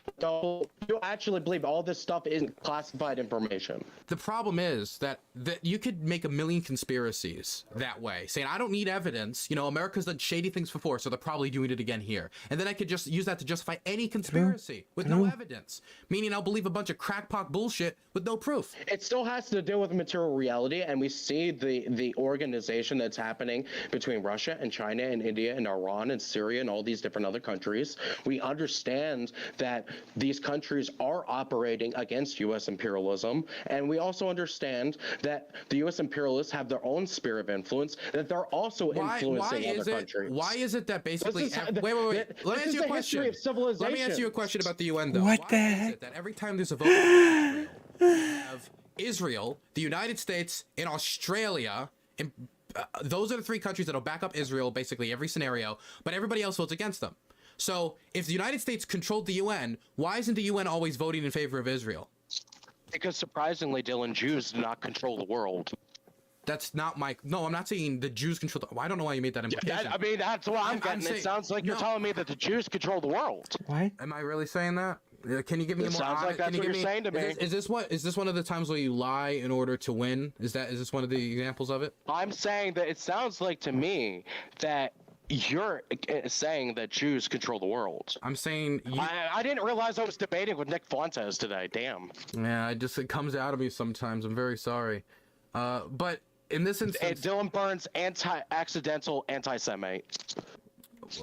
actually believe all this stuff isn't classified information. The problem is that you could make a million conspiracies that way, saying I don't need evidence. You know, America's done shady things before, so they're probably doing it again here. And then I could just use that to justify any conspiracy with no evidence. Meaning I'll believe a bunch of crackpot bullshit with no proof. It still has to deal with material reality, and we see the organization that's happening between Russia and China and India and Iran and Syria and all these different other countries. We understand that these countries are operating against U.S. imperialism, and we also understand that the U.S. imperialists have their own sphere of influence, that they're also influencing other countries. Why is it that basically... Wait. Let me ask you a question. Let me ask you a question about the UN, though. What the heck? Why is it that every time there's a vote in Israel, you have Israel, the United States, and Australia... those are the three countries that'll back up Israel basically every scenario, but everybody else votes against them. So if the United States controlled the UN, why isn't the UN always voting in favor of Israel? Because surprisingly, Dylan, Jews do not control the world. That's not my... No, I'm not saying the Jews control the... I don't know why you made that implication. I mean, that's what I'm getting. saying, it sounds like you're telling me that the Jews control the world. What? Am I really saying that? Can you give me a more... Sounds like that's what you're saying to me. Is this one of the times where you lie in order to win? Is this one of the examples of it? I'm saying that it sounds like to me that you're saying that Jews control the world. I'm saying... I didn't realize I was debating with Nick Fuentes today. Damn. Yeah, it comes out of me sometimes. I'm very sorry. But in this instance... Dylan Burns, accidental anti-Semite.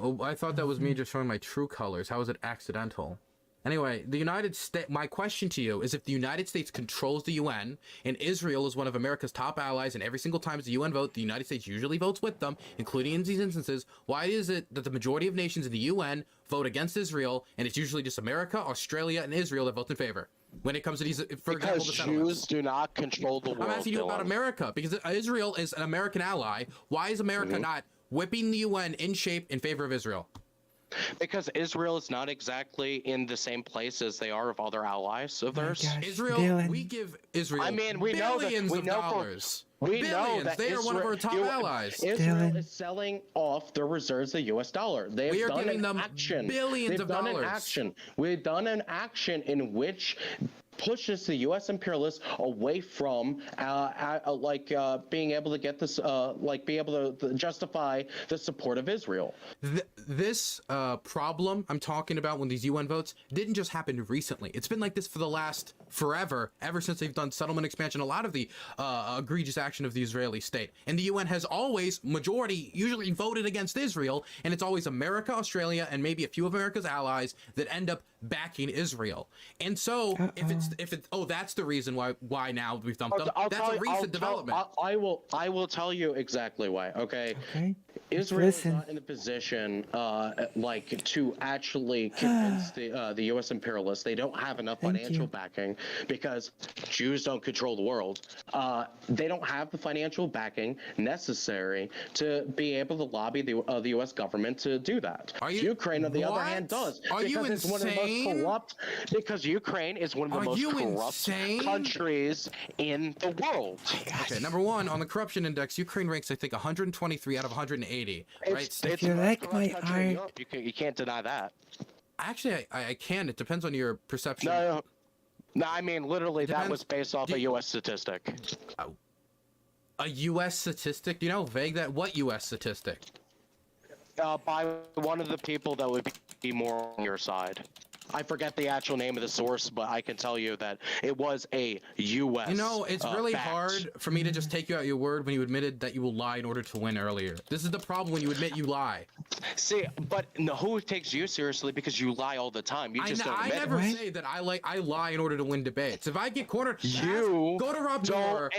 Oh, I thought that was me just showing my true colors. How is it accidental? Anyway, the United States... My question to you is if the United States controls the UN, and Israel is one of America's top allies, and every single time it's a UN vote, the United States usually votes with them, including in these instances, why is it that the majority of nations in the UN vote against Israel, and it's usually just America, Australia, and Israel that vote in favor? When it comes to these, for example, the settlements. Jews do not control the world. I'm asking you about America, because Israel is an American ally. Why is America not whipping the UN in shape in favor of Israel? Because Israel is not exactly in the same place as they are of other allies of theirs. Gosh, Israel, Dylan. we give Israel we know billions that, of dollars. We know that they are one of our top allies. Israel Dylan. is selling off their reserves of U.S. dollar. We are giving them billions of dollars. We've done an action in which pushes the U.S. imperialists away from being able to get this, be able to justify the support of Israel. This problem I'm talking about when these UN votes didn't just happen recently. It's been like this for the last forever, ever since they've done settlement expansion, a lot of the egregious action of the Israeli state. And the UN has always, usually voted against Israel, and it's always America, Australia, and maybe a few of America's allies that end up backing Israel. And so if it's that's the reason why now we've dumped them. That's a recent development. I will tell you exactly why. Okay. Israel is not in a position to actually convince the U.S. imperialists. They don't have enough financial backing because Jews don't control the world. They don't have the financial backing necessary to be able to lobby the U.S. government to do that. Ukraine, on the other hand, does. Are you it's one of the most corrupt. Because Ukraine is one of the most corrupt countries in the world. Okay, number one on the corruption index, Ukraine ranks I think 123 out of 180. Right? If you like my art, you can't deny that. Actually, I can. It depends on your perception. No, I mean literally that was based off a U.S. statistic. A U.S. statistic? Do you know how vague that? What U.S. statistic? By one of the people that would be more on your side. I forget the actual name of the source, but I can tell you that it was a U.S. You know, it's really hard for me to just take you at your word when you admitted that you will lie in order to win earlier. This is the problem when you admit you lie. See, but who takes you seriously because you lie all the time? You just don't admit I never say that I lie in order to win debates. If I get cornered, you go to Rob Noor.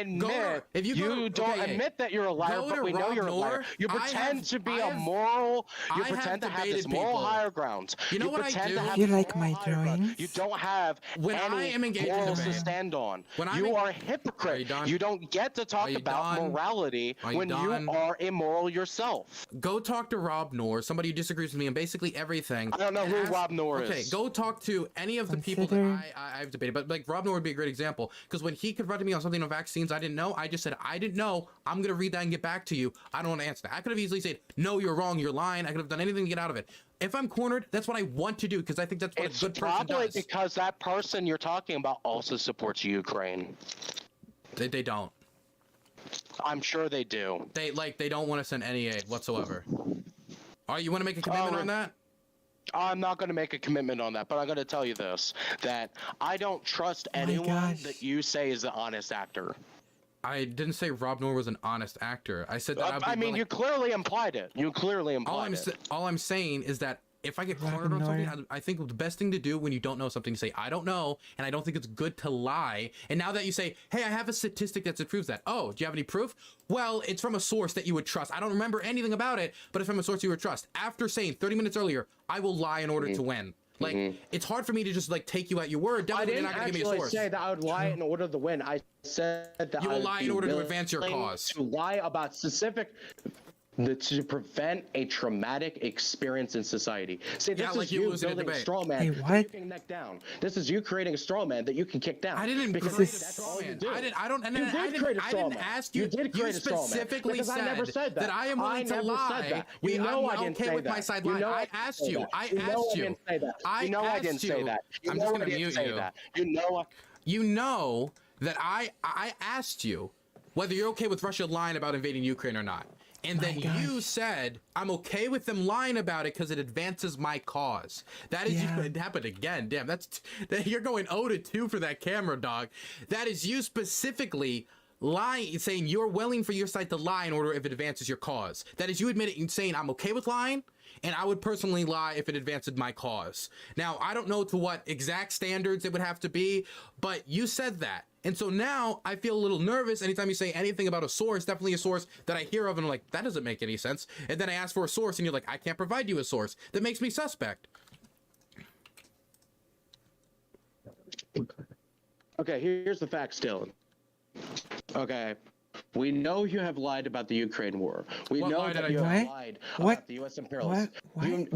You don't admit that you're a liar, but we know you're a liar. You pretend to be a moral. You pretend to have this moral higher ground. You know what I do? You like my drawings? You don't have any morals to stand on. You are a hypocrite. You don't get to talk about morality when you are immoral yourself. Go talk to Rob Noor. Noor, somebody who disagrees with me on basically everything. I don't know who Rob Noor is. Okay, go talk to any of the people that I've debated. But like Rob Noor would be a great example, because when he confronted me on something on vaccines I didn't know, I just said, I didn't know. I'm going to read that and get back to you. I don't want to answer that. I could have easily said, no, you're wrong, you're lying. I could have done anything to get out of it. If I'm cornered, that's what I want to do, because I think that's what a good person does. Probably because that person you're talking about also supports Ukraine. They don't. I'm sure they do. They don't want to send any aid whatsoever. All right, you want to make a commitment on that? I'm not going to make a commitment on that, but I'm going to tell you this, that I don't trust anyone that you say is an honest actor. I didn't say Rob Noor was an honest actor. I said that I mean, you clearly implied it. You clearly implied it. All I'm saying is that if I get cornered on something, I think the best thing to do when you don't know something, say, I don't know, and I don't think it's good to lie. And now that you say, hey, I have a statistic that proves that. Oh, do you have any proof? Well, it's from a source that you would trust. I don't remember anything about it, but it's from a source you would trust. After saying 30 minutes earlier, I will lie in order to win. Like, it's hard for me to just, like, take you at your word. Definitely you're not going to give me a source. I didn't actually say that I would lie in order to win. I said that you will lie in order to advance your cause. To lie about specific... to prevent a traumatic experience in society. See, this is you building a straw man you can neck down. This is you creating a straw man that you can kick down. I didn't create a straw man. I didn't ask you. You did create a straw man. Specifically because I never said that. I am willing to lie. You know I didn't say that. With my side line. I asked you. I asked you. You know I didn't say that. I'm just gonna mute you. You know that I asked you whether you're okay with Russia lying about invading Ukraine or not. And then you said, I'm okay with them lying about it because it advances my cause. That is, it happened again. Damn, you're going 0-2 for that camera, dog. That is you specifically lying, saying you're willing for your side to lie in order if it advances your cause. That is you admitting, saying I'm okay with lying, and I would personally lie if it advanced my cause. Now, I don't know to what exact standards it would have to be, but you said that. And so now I feel a little nervous anytime you say anything about a source, definitely a source that I hear of and I'm like, that doesn't make any sense. And then I ask for a source and you're like, I can't provide you a source. That makes me suspect. Okay, here's the facts, Dylan. Okay. We know you have lied about the Ukraine war. We know that you have lied about the U.S. imperialists.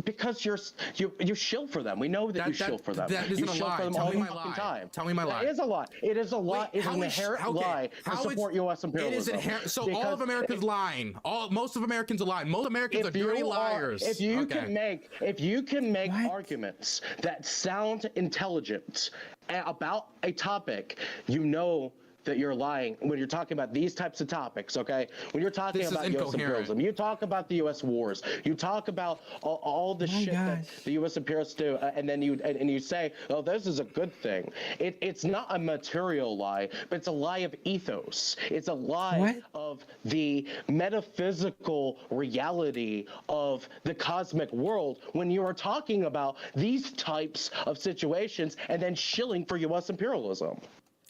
Because you shill for them. We know that you shill for them. That isn't a lie. Tell me my lie. Tell me my lie. It is a lie. It is a lie. It's an inherent lie to support U.S. imperialism. It is inherent. So all of America's lying. Most of Americans are lying. Most Americans are dirty liars. If you can make arguments that sound intelligent about a topic, you know that you're lying when you're talking about these types of topics, okay? When you're talking about U.S. imperialism, you talk about the U.S. wars, you talk about all the shit that the U.S. imperialists do, and then you say, oh, this is a good thing. It's not a material lie, but it's a lie of ethos. It's a lie of the metaphysical reality of the cosmic world when you are talking about these types of situations and then shilling for U.S. imperialism.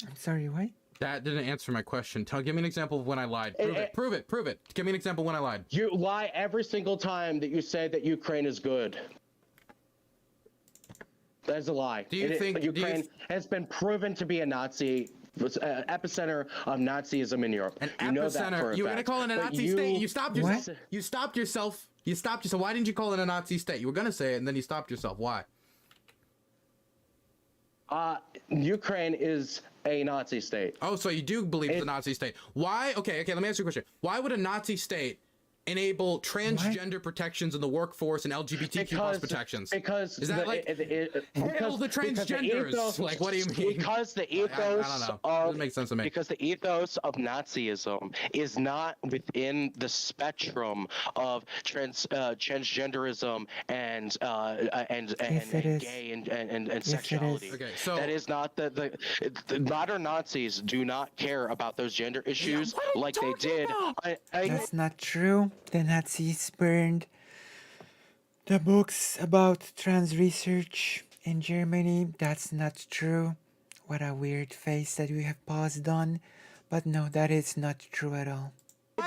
I'm sorry, what? That didn't answer my question. Give me an example of when I lied. Prove it. Give me an example when I lied. You lie every single time that you say that Ukraine is good. That's a lie. Do you think Ukraine has been proven to be a Nazi epicenter of Nazism in Europe? An epicenter? You were gonna call it a Nazi state? You stopped yourself. You stopped yourself. You stopped yourself. Why didn't you call it a Nazi state? You were gonna say it and then you stopped yourself. Why? Ukraine is a Nazi state. Oh, so you do believe it's a Nazi state. Why? Okay, let me ask you a question. Why would a Nazi state enable transgender protections in the workforce and LGBTQ plus protections? Because is that hail the transgenders? Like, what do you mean? Because the ethos I don't know. Doesn't make sense to me. Because the ethos of Nazism is not within the spectrum of transgenderism and gay and sexuality. Okay, so that is not the modern Nazis do not care about those gender issues like they did. That's not true. The Nazis burned the books about trans research in Germany. That's not true. What a weird face that we have paused on. But no, that is not true at all.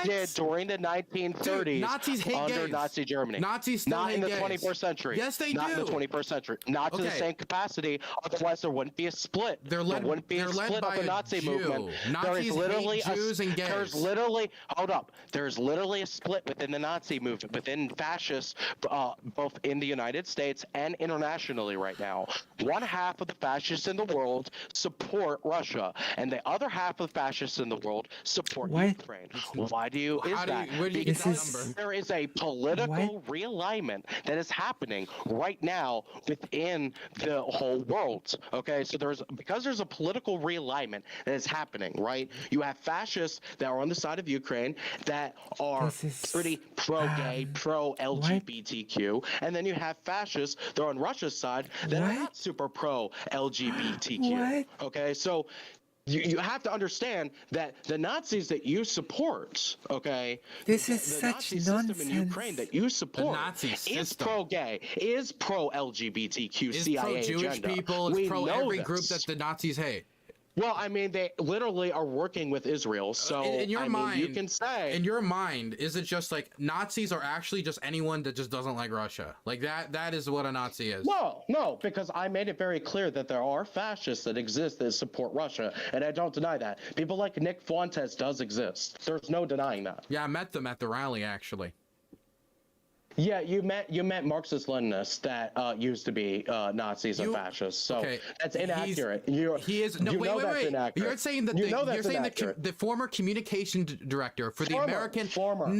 did during the 1930s. Dude, Nazis hate under gays. Nazi Germany. Nazis still not hate in the gays. 21st century. Yes, they not do. Not in the 21st century. Not to the same capacity. Otherwise, there wouldn't be a split. There wouldn't be a split of the Nazi movement. Nazis there is literally hate Jews and gays. There's literally hold up. There's literally a split within the Nazi movement, within fascists, both in the United States and internationally right now. One half of the fascists in the world support Russia, and the other half of the fascists in the world support Ukraine. Why do you? Where do you get that number? There is a political realignment that is happening right now within the whole world. Okay, so because there's a political realignment that is happening, right? You have fascists that are on the side of Ukraine that are pretty pro-gay, pro-LGBTQ, and then you have fascists that are on Russia's side that are not super pro-LGBTQ. Okay, so you have to understand that the Nazis that you support, okay, this is the such Nazi nonsense. system in Ukraine that you support is pro-gay, is pro-LGBTQ, It's CIA pro-Jewish agenda. people. It's pro every group that the Nazis hate. Well, I mean, they literally are working with Israel, so in your mind, you can say in your mind, is it just like Nazis are actually just anyone that just doesn't like Russia? Like that is what a Nazi is. No, because I made it very clear that there are fascists that exist that support Russia, and I don't deny that. People like Nick Fuentes does exist. There's no denying that. Yeah, I met them at the rally actually. Yeah, you met Marxist-Leninists that used to be Nazis and fascists. So that's inaccurate. Inaccurate. You're saying that the former communication director for the American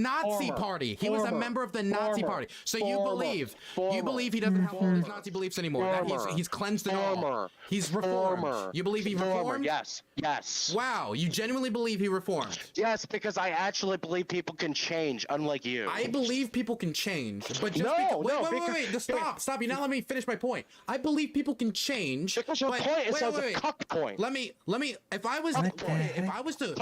Nazi Party. He was a member of the Nazi Party. So you believe he doesn't have all his Nazi beliefs anymore. That he's cleansed it all. He's reformed. You believe he reformed? Yes. Wow, you genuinely believe he reformed? Yes, because I actually believe people can change, unlike you. I believe people can change. But just wait, stop. You now let me finish my point. I believe people can change. Because your point is a cuck point. Let me. If I was to.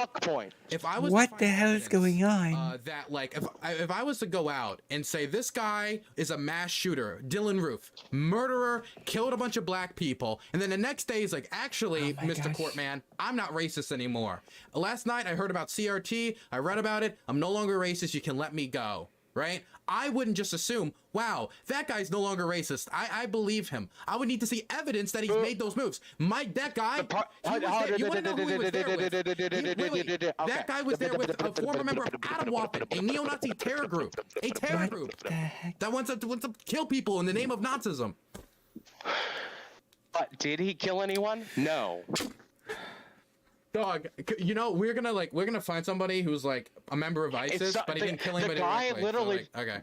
What the hell is going on? That like if I was to go out and say this guy is a mass shooter, Dylan Roof, murderer, killed a bunch of black people, and then the next day he's like, actually, Mr. Courtman, I'm not racist anymore. Last night I heard about CRT. I read about it. I'm no longer racist. You can let me go. Right? I wouldn't just assume, wow, that guy's no longer racist. I believe him. I would need to see evidence that he's made those moves. That guy, you want to know who he was there with? That guy was there with a former member of Atomwaffen, a neo-Nazi terror group. A terror group that wants to kill people in the name of Nazism. But did he kill anyone? No. Dog, you know, we're gonna find somebody who's like a member of ISIS, but he didn't kill anybody. The guy literally. So okay.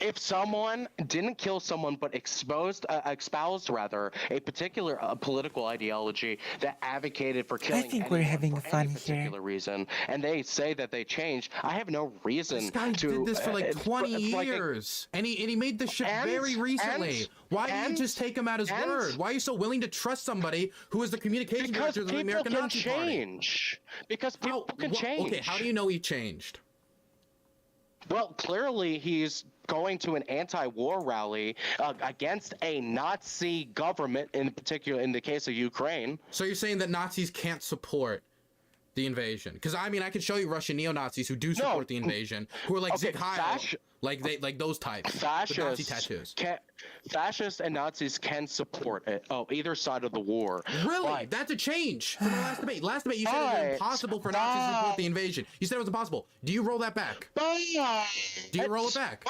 If someone didn't kill someone but espoused a particular political ideology that advocated for killing, I think we're having fun here. Particular reason, and they say that they changed, I have no reason this guy did this for like 20 years, and he made this shit very recently. Why didn't you just take him at his word? Why are you so willing to trust somebody who is the communication director of the American Nazi Party? Because people can change. Okay, how do you know he changed? Well, clearly he's going to an anti-war rally against a Nazi government, in particular in the case of Ukraine. So you're saying that Nazis can't support the invasion? Because I mean, I could show you Russian neo-Nazis who do support the invasion, who are like Zig Heil, like those types. Nazi tattoos. Fascists and Nazis can support it. Oh, either side of the war. Really? That's a change from the last debate. Last debate, you said it was impossible for Nazis to support the invasion. You said it was impossible. Do you roll that back? Do you roll it back?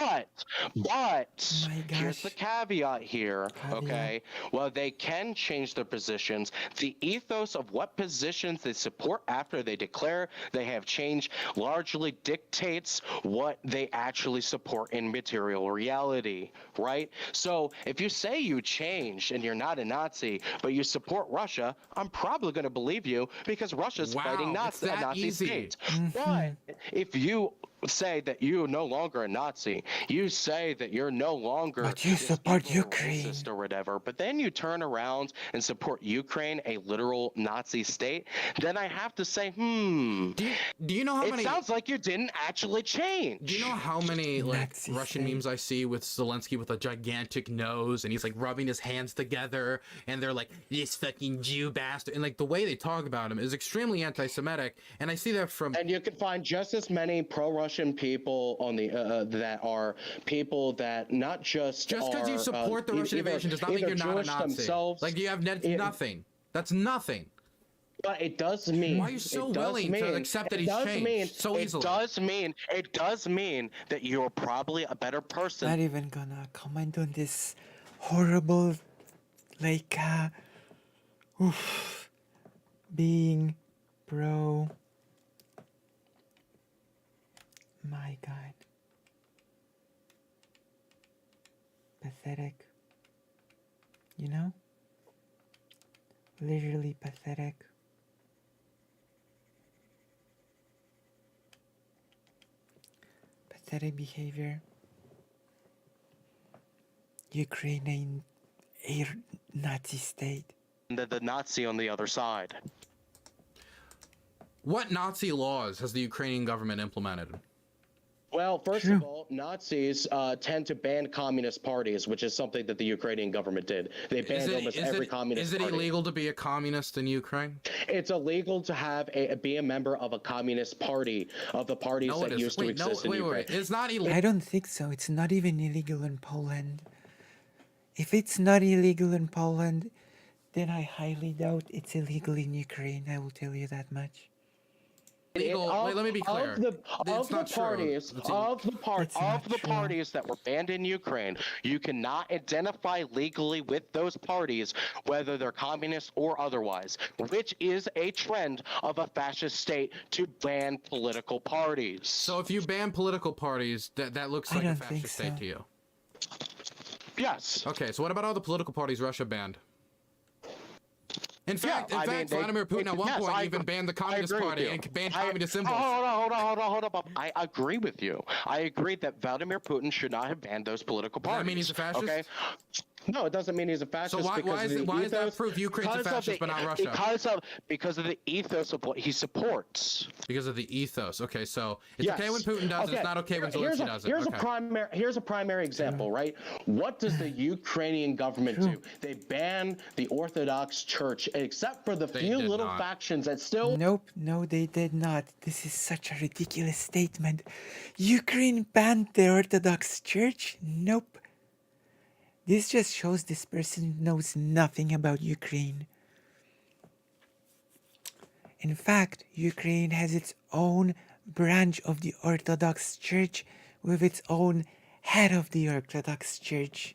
But here's the caveat here. Okay. Well, they can change their positions. The ethos of what positions they support after they declare they have changed largely dictates what they actually support in material reality, right? So if you say you changed and you're not a Nazi, but you support Russia, I'm probably going to believe you because Russia's fighting a Nazi state. But if you say that you're no longer a Nazi. You say that you're no longer But you support Ukraine racist or whatever. But then you turn around and support Ukraine, a literal Nazi state. Then I have to say, Do you know how many? It sounds like you didn't actually change. Do you know how many like Nazi Russian state. memes I see with Zelensky with a gigantic nose and he's like rubbing his hands together and they're like this fucking Jew bastard, and like the way they talk about him is extremely anti-Semitic, and I see that from. And you can find just as many pro-Russian people on the that are people that not just Just because you support the Russian invasion does not mean you're not a Jewish Nazi. themselves, Like you have nothing. That's nothing. but it does mean. Why are you so willing to accept that he's changed so easily? It does mean that you're probably a better person. Not even gonna comment on this horrible, like, being pro. My God. Pathetic. You know? Literally pathetic. Pathetic behavior. Ukraine a Nazi state. The Nazi on the other side. What Nazi laws has the Ukrainian government implemented? Well, first True. of all, Nazis tend to ban communist parties, which is something that the Ukrainian government did. They banned almost every communist Is it party. illegal to be a communist in Ukraine? It's illegal to have be a member of a communist party, of the parties No, that it is. used to exist in Ukraine. It's not illegal. I don't think so. It's not even illegal in Poland. If it's not illegal in Poland, then I highly doubt it's illegal in Ukraine. I will tell you that much. Wait, let me be clear. Of the It's not true. parties, It's of the That's not true. Parties that were banned in Ukraine, you cannot identify legally with those parties, whether they're communist or otherwise, which is a trend of a fascist state to ban political parties. So if you ban political parties, that looks I like a don't think fascist state so. to you. Yes. Okay, so what about all the political parties Russia banned? In fact, I mean, Vladimir Putin at one yes, point I even agree- banned the I Communist agree with Party you. and banned I- communist symbols. Hold on. I agree with you. I agree that Vladimir Putin should not have banned those political Does parties. that mean he's a fascist? Okay. No, it doesn't mean he's a fascist. So why because is the that ethos- proof Ukraine's a Because of fascist but not Russia? Because of the ethos of what he supports. Because of the ethos. Okay, so it's Yes. okay when Putin does it, it's not okay when Zelensky does it. Here's a primary example, right? What does the Ukrainian government do? They ban the Orthodox Church, except for the few did little not. factions that still. Nope, no, they did not. This is such a ridiculous statement. Ukraine banned the Orthodox Church? Nope. This just shows this person knows nothing about Ukraine. In fact, Ukraine has its own branch of the Orthodox Church with its own head of the Orthodox Church.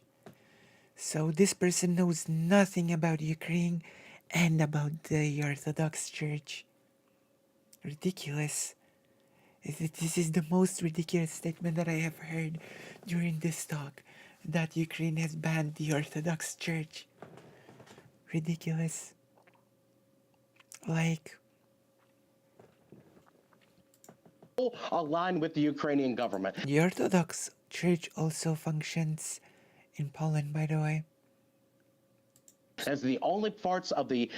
So this person knows nothing about Ukraine and about the Orthodox Church. Ridiculous. This is the most ridiculous statement that I have heard during this talk, that Ukraine has banned the Orthodox Church. Ridiculous. Like, align with the Ukrainian government. the Orthodox Church also functions in Poland, by the way. As the only parts of the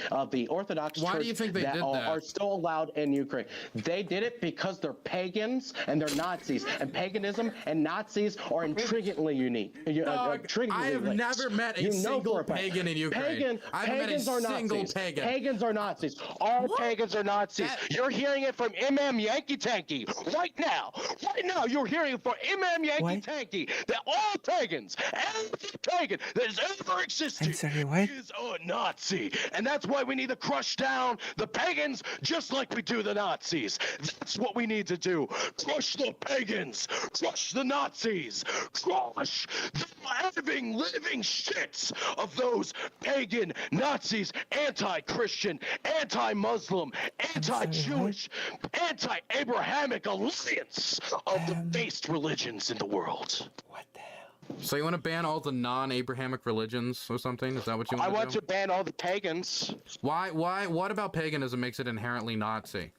Orthodox Why do Church you think they that did are, that? are still allowed in Ukraine. They did it because they're pagans and they're Nazis, and paganism and Nazis are intriguingly unique. Dog, intriguingly I have linked. never met a You know single for a fact. pagan in Ukraine. I haven't met a Pagans are single Nazis. pagan. Pagans are Nazis. All pagans are Nazis. That- You're hearing it from MM Yankee Tanky right now. Right now, you're hearing it from MM Yankee What? Tanky that all pagans, every pagan that has ever existed I'm sorry, what? is a Nazi. And that's why we need to crush down the pagans just like we do the Nazis. That's what we need to do. Crush the pagans. Crush the Nazis. Crush the living shits of those pagan Nazis, anti-Christian, anti-Muslim, anti-Jewish, anti-Abrahamic alliance of the based religions in the world. What the hell? So you want to ban all the non-Abrahamic religions or something? Is that what you I want want to to ban all the pagans. Why? What about paganism makes it inherently Nazi?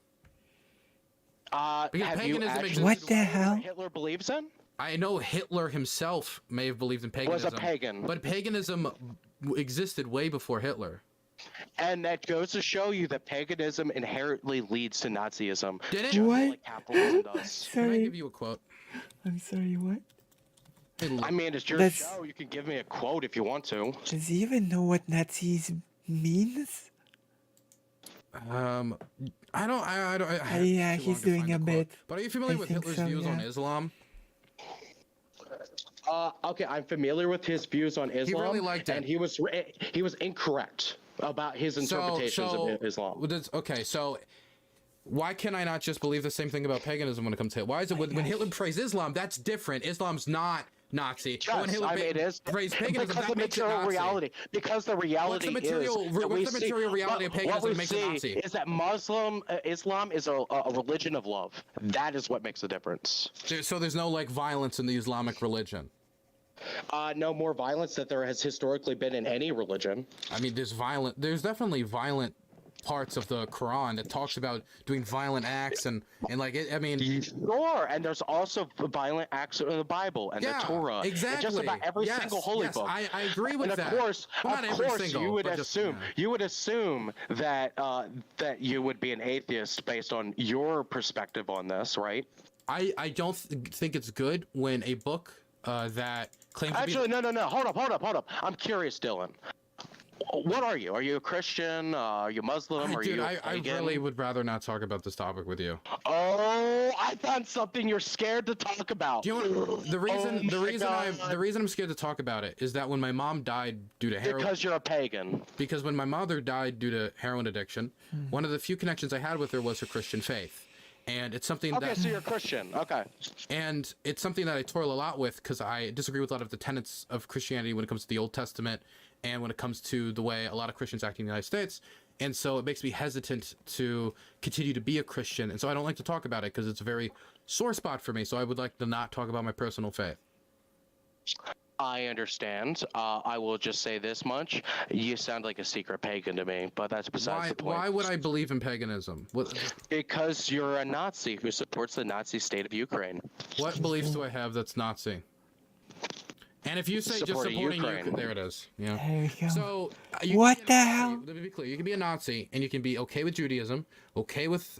Because have paganism you actually existed- What the hell? Hitler believes in? I know Hitler himself may have believed in paganism. Was a pagan. But paganism existed way before Hitler. And that goes to show you that paganism inherently leads to Nazism. Did it? Just What? like capitalism does. Can I Sorry. give you a quote? I'm sorry, what? Hey, look, I mean, it's your That's- show. You can give me a quote if you want to. Does he even know what Nazis means? I don't. Yeah, too long he's to doing find a the quote. bit. But are you familiar I with think Hitler's so, views on yeah. Islam? Okay, I'm familiar with his views on Islam. really liked it. And he was incorrect about his interpretations of Islam. Okay, so why can I not just believe the same thing about paganism when it comes to it? Why is it when Hitler praised Islam, that's different? Islam's not Nazi. But when Yes, Hitler I mean, it is praised paganism, because that the makes it material Nazi. reality. Because the reality What's the material- is that what's we the material reality of paganism what we that makes it see Nazi? is that Islam is a religion of love. That is what makes the difference. So there's no like violence in the Islamic religion. No more violence that there has historically been in any religion. I mean, there's definitely violent parts of the Quran that talks about doing violent acts and like it, I mean, Sure, and there's also violent acts in the Bible and yeah, the Torah. exactly. And just about every Yes, single holy yes, book. I agree with and that. Of course, Well, not every single, you would but just, assume yeah. you would assume that that you would be an atheist based on your perspective on this, right? I don't think it's good when a book that claims Actually, to be... no. Hold up. I'm curious, Dylan. What are you? Are you a Christian? Are you Muslim? Are Dude, you? I really would rather not talk about this topic with you. Oh, I found something you're scared to talk about. Do you know what, the reason God. the reason I'm scared to talk about it is that when my mom died due to heroin, Because you're a pagan. because when my mother died due to heroin addiction, one of the few connections I had with her was her Christian faith. And it's something Okay, that so you're a Christian. Okay. and it's something that I toil a lot with because I disagree with a lot of the tenets of Christianity when it comes to the Old Testament and when it comes to the way a lot of Christians act in the United States. And so it makes me hesitant to continue to be a Christian. And so I don't like to talk about it because it's a very sore spot for me. So I would like to not talk about my personal faith. I understand. I will just say this much. You sound like a secret pagan to me, but that's besides the point. Why would I believe in paganism? Because you're a Nazi who supports the Nazi state of Ukraine. What beliefs do I have that's Nazi? And if you say just Supporting supporting Ukraine. there it is. Yeah. There we go. So you What can be a the Nazi- hell? Let me be clear. You can be a Nazi and you can be okay with Judaism, okay with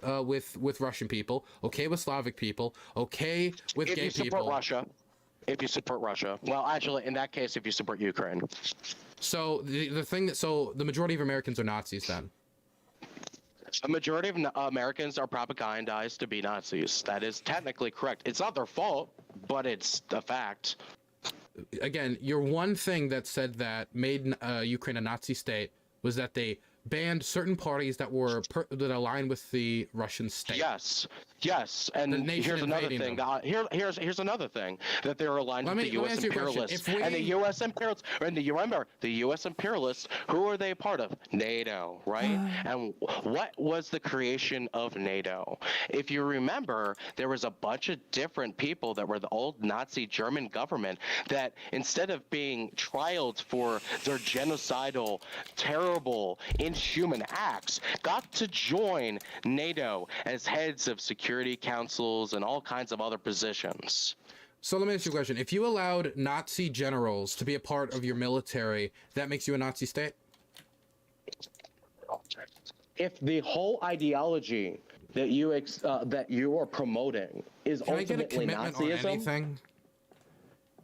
Russian people, okay with Slavic people, okay with If gay you support people. Russia. If you support Russia. Well, actually, in that case, if you support Ukraine. So the majority of Americans are Nazis then. A majority of Americans are propagandized to be Nazis. That is technically correct. It's not their fault, but it's a fact. Again, your one thing that said that made Ukraine a Nazi state was that they banned certain parties that were that aligned with the Russian state. Yes, and The nation here's another invading thing. them. Here's another thing that they're aligned Let with me the U.S. ask you a question. imperialists If we- and the U.S. imperialists. And remember, the U.S. imperialists. Who are they a part of? NATO, right? And what was the creation of NATO? If you remember, there was a bunch of different people that were the old Nazi German government that instead of being trialed for their genocidal, terrible, inhuman acts, got to join NATO as heads of security councils and all kinds of other positions. So let me ask you a question. If you allowed Nazi generals to be a part of your military, that makes you a Nazi state? If the whole ideology that you are promoting is Can I get a ultimately commitment on Nazism, anything?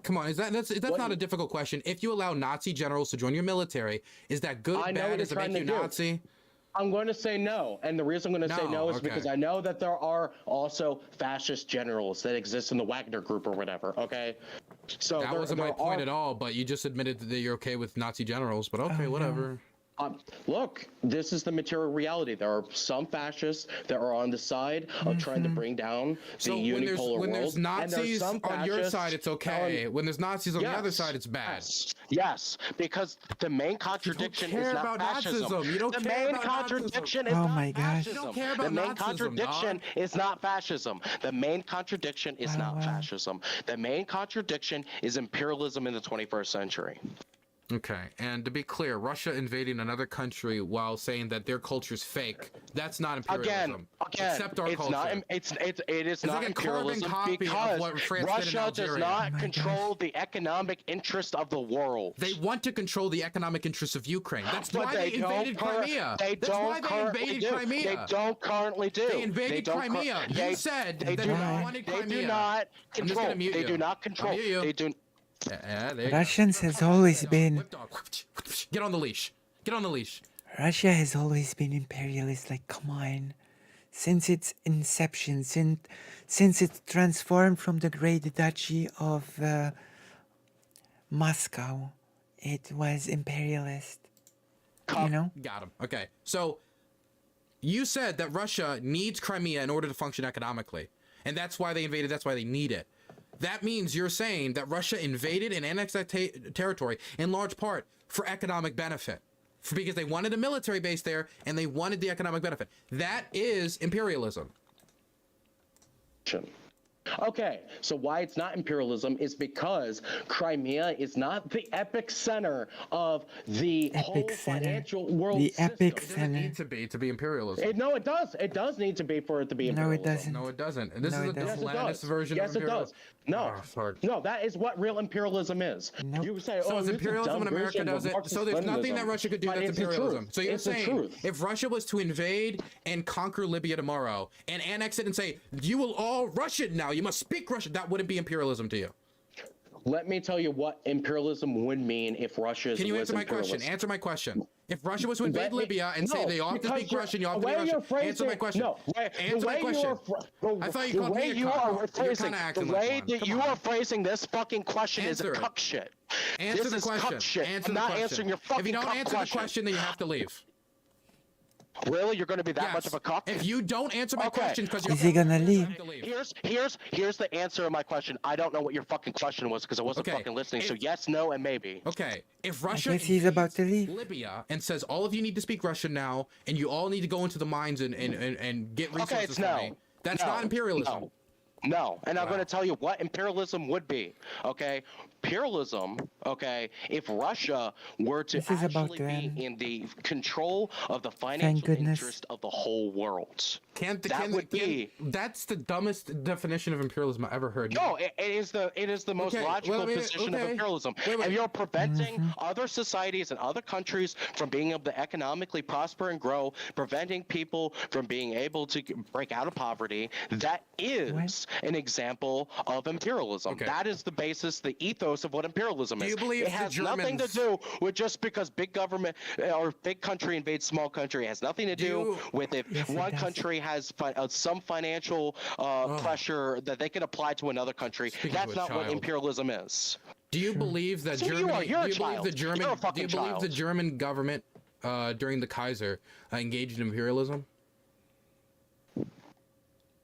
Come on, that's not a difficult question. If you allow Nazi generals to join your military, is that good, I know bad? what Does it you're make trying you to do. Nazi? I'm going to say no. And the reason I'm going to say no is okay. because I know that there are also fascist generals that exist in the Wagner group or whatever, okay? So That there, wasn't there my point are- at all, but you just admitted that you're okay with Nazi generals, but okay, whatever. Look, this is the material reality. There are some fascists that are on the side of trying to bring down the So unipolar when world. there's and there's Nazis some on your fascists side, it's that okay. are- When there's Nazis on the other Yes, side, it's bad. Yes, because the main contradiction care is not about fascism. Nazism. You don't the care main about contradiction Nazism. is Oh not my gosh. fascism. You don't care about the main Nazism, contradiction dog. is not fascism. The main contradiction is not fascism. The main contradiction is imperialism in the 21st century. Okay, and to be clear, Russia invading another country while saying that their culture's fake, that's not imperialism. Again, Except our it's culture. not. It is not like a carbon imperialism copy because of what France did in Russia does Algeria. not Oh my control the economic interest of the world. They want to control the economic interests of Ukraine. That's But why they invaded Crimea. They That's why don't they currently invaded do. Crimea. They don't currently do. They invaded Crimea. You said they that do you not. wanted They Crimea. do not I'm just control. gonna mute They you. do not control. I'll mute you. They do. Yeah, there you go. Russians has always been Whip dog. Get on the leash. Get on the leash. Russia has always been imperialist. Like, come on, since its inception, since it transformed from the Great Duchy of Moscow, it was imperialist. You know? Got him. Okay. So you said that Russia needs Crimea in order to function economically. And that's why they invaded. That's why they need it. That means you're saying that Russia invaded and annexed that territory in large part for economic benefit. Because they wanted a military base there and they wanted the economic benefit. That is imperialism. Okay, so why it's not imperialism is because Crimea is not the epic center of the whole financial world The system. epic It doesn't center. need to be imperialism. No, it does. It does need to be for it to be No, it imperialism. doesn't. No, it doesn't. And this No, is it a doesn't. Yes, it Atlantis does. version Yes, of it does. imperialism. No, Oh, fuck. no, that is what real imperialism is. Nope. You say, So oh, is this imperialism dumb when America version of does it? Marxist So there's nothing that Leninism. Russia could do But that's it's the imperialism. truth. So you're It's the saying truth. if Russia was to invade and conquer Libya tomorrow and annex it and say, you will all Russian now, you must speak Russian, that wouldn't be imperialism to you. Let me tell you what imperialism would mean if Russia Can you was answer my question? imperialist. Answer my question. If Russia was to invade Let me- Libya and say no, they all have to because speak you're- Russian, you all have the to be way you're Russian. Answer my phrasing- question. no, Answer my question. I thought you the called way me a you cuck. are You're phrasing, kinda the acting like way one. that Come you on. are phrasing this fucking question Answer is a it. cuck shit. Answer this the is question. cuck shit. Answer I'm the not question. answering your fucking If you don't cuck answer the question, then you have to leave. Really, you're going to be that Yes. much of a cock? If you don't answer my Okay. question because you're Is he gonna leave? you have to leave. Here's the answer to my question. I don't know what your fucking question was because I wasn't Okay. fucking listening. So If- yes, no, and maybe. Okay, if Russia guess he's about to invades leave. Libya and says all of you need to speak Russian now, and you all need to go into the mines and get resources Okay, it's for no. me, that's No. not imperialism. No, and I'm Wow. going to tell you what imperialism would be. Okay, imperialism. Okay, if Russia were to This is about actually to be end. in the control of the financial goodness. interest of the whole world. That would be. That's the dumbest definition of imperialism I ever heard. No, it is the most Okay, logical well, position of okay. imperialism. Wait. And you're preventing other societies and other countries from being able to economically prosper and grow, preventing people from being able to break out of poverty. That is an example of imperialism. Okay. That is the basis, the ethos of what imperialism Do is. you believe it the has nothing to Germans- do with just because big government or big country invades small country. It has nothing to do with if Yes, it one does. country has some financial pressure that they can apply to another country. Speaking That's to a not what child. imperialism is. Do you believe that So you Germany? are. You're a do you believe child. the German? You're a Do fucking you believe the child. German government during the Kaiser engaged in imperialism?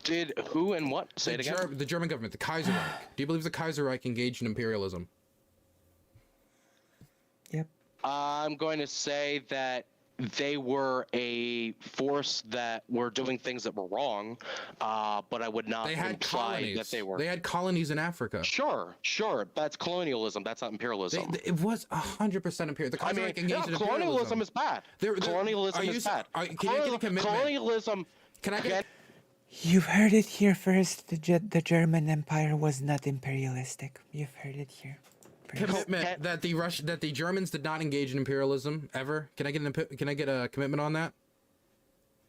Did who and what? Say it again. The German government, the Kaiser Reich. Do you believe the Kaiser Reich engaged in imperialism? Yep. I'm going to say that they were a force that were doing things that were wrong, but I would not They had imply colonies. that they were. They had colonies in Africa. Sure. That's colonialism. That's not imperialism. It was 100% imperial. The I Kaiser mean, Reich engaged in colonialism imperialism. is bad. Are Colonialism you is s- bad. can you get a commitment? Colonialism. Can I get? You've heard it here first. The German Empire was not imperialistic. You've heard it here. first. Commitment that the Germans did not engage in imperialism ever. Can I get a commitment on that?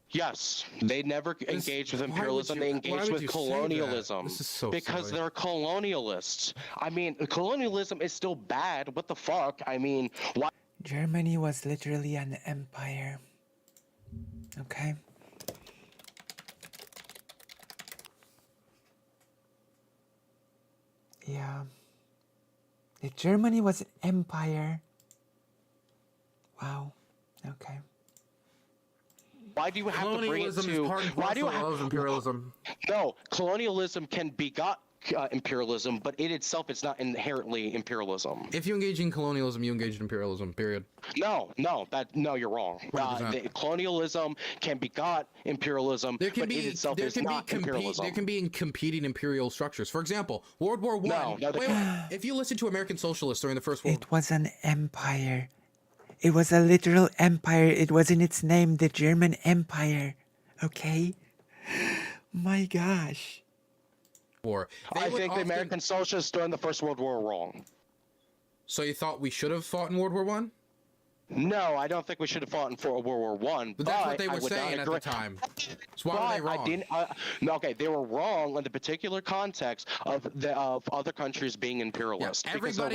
Yes, they never engaged with why would imperialism. you- They why engaged would with you say that? colonialism. This is so because silly. they're colonialists. I mean, colonialism is still bad. What the fuck? I mean, why? Germany was literally an empire. Okay? Yeah. If Germany was an empire. Wow. Okay. Why do you have to bring it Colonialism to? is part and Why do you parcel have? of imperialism. No, colonialism can imperialism, but it itself is not inherently imperialism. If you engage in colonialism, you engage in imperialism. Period. No, you're wrong. Colonialism can begot imperialism, but it itself is not imperialism. There can be competing imperial structures. For example, World War I. Wait, if you listen to American socialists during the First World War, it was an empire. It was a literal empire. It was in its name, the German Empire. Okay? My gosh. I think the American socialists during the First World War were wrong. So you thought we should have fought in World War I? No, I don't think we should have fought in World War One. But that's what they were saying at the time. So why were they wrong? Okay, they were wrong in the particular context of other countries being imperialist. Yeah, because there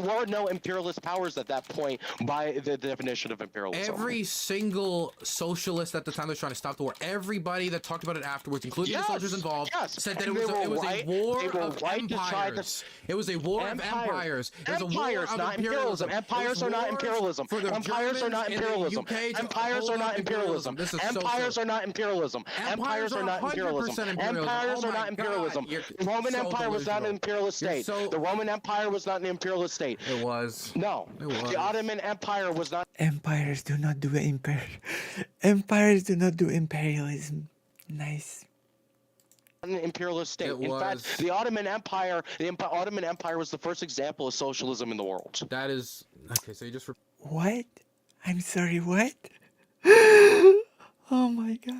were no imperialist powers at that point by the definition of imperialism. Every single socialist at the time that was trying to stop the war, everybody that talked about it afterwards, including the soldiers involved, said that it was a war of empires. It was a war of empires. It was a war of imperialism. Empires are not imperialism. Empires are not imperialism. Empires are not imperialism. Empires are not imperialism. Empires are not imperialism. Empires are not imperialism. The Roman Empire was not an imperialist state. The Roman Empire was not an imperialist state. It was. No. The Ottoman Empire was not. Empires do not do Empires do not do imperialism. Nice. An imperialist state. In fact, the Ottoman Empire was the first example of socialism in the world. That is okay. So you just. What? I'm sorry, what? Oh my gosh.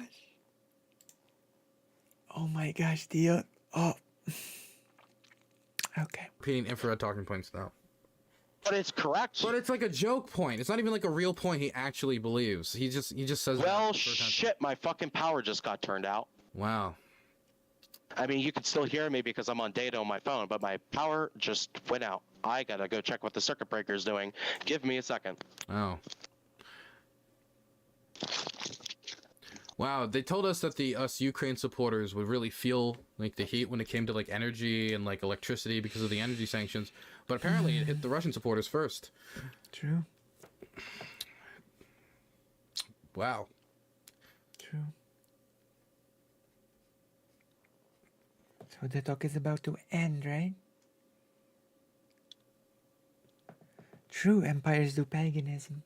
Oh my gosh, Dio. Oh. Okay. Repeating infrared talking points now. But it's correct. But it's like a joke point. It's not even like a real point he actually believes. He just says. Well, shit, my fucking power just got turned out. Wow. I mean, you can still hear me because I'm on data on my phone, but my power just went out. I gotta go check what the circuit breaker is doing. Give me a second. Oh. Wow, they told us that us Ukraine supporters would really feel like the heat when it came to like energy and like electricity because of the energy sanctions, but apparently it hit the Russian supporters first. True. Wow. True. So the talk is about to end, right? True, empires do paganism.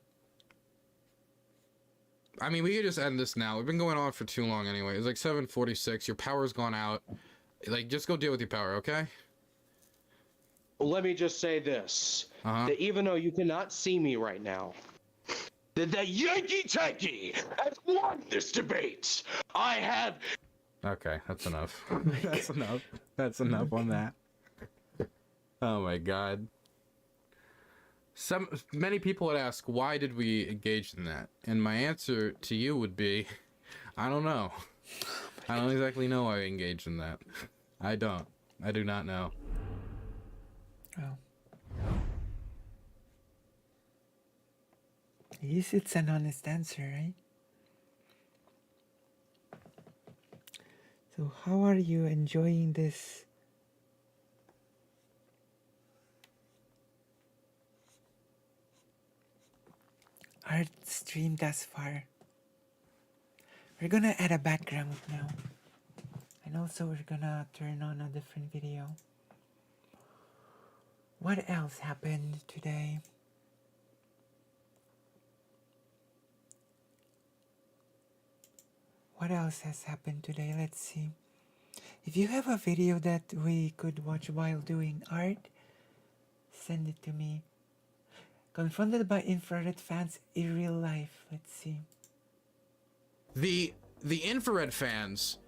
I mean, we could just end this now. We've been going on for too long anyway. It's like 7:46. Your power's gone out. Like, just go deal with your power, okay? Well, let me just say this. That even though you cannot see me right now, that the Yankee Tanky has won this debate. I have... Okay, that's enough. That's enough. That's enough on that. Oh my god. Many people would ask, why did we engage in that? And my answer to you would be, I don't know. I don't exactly know why we engaged in that. I don't. I do not know. Oh. At least it's an honest answer, right? So how are you enjoying this art stream thus far? We're gonna add a background now, and also we're gonna turn on a different video. What else happened today? What else has happened today? Let's see. If you have a video that we could watch while doing art, send it to me. Confronted by infrared fans in real life. Let's see. The infrared fans,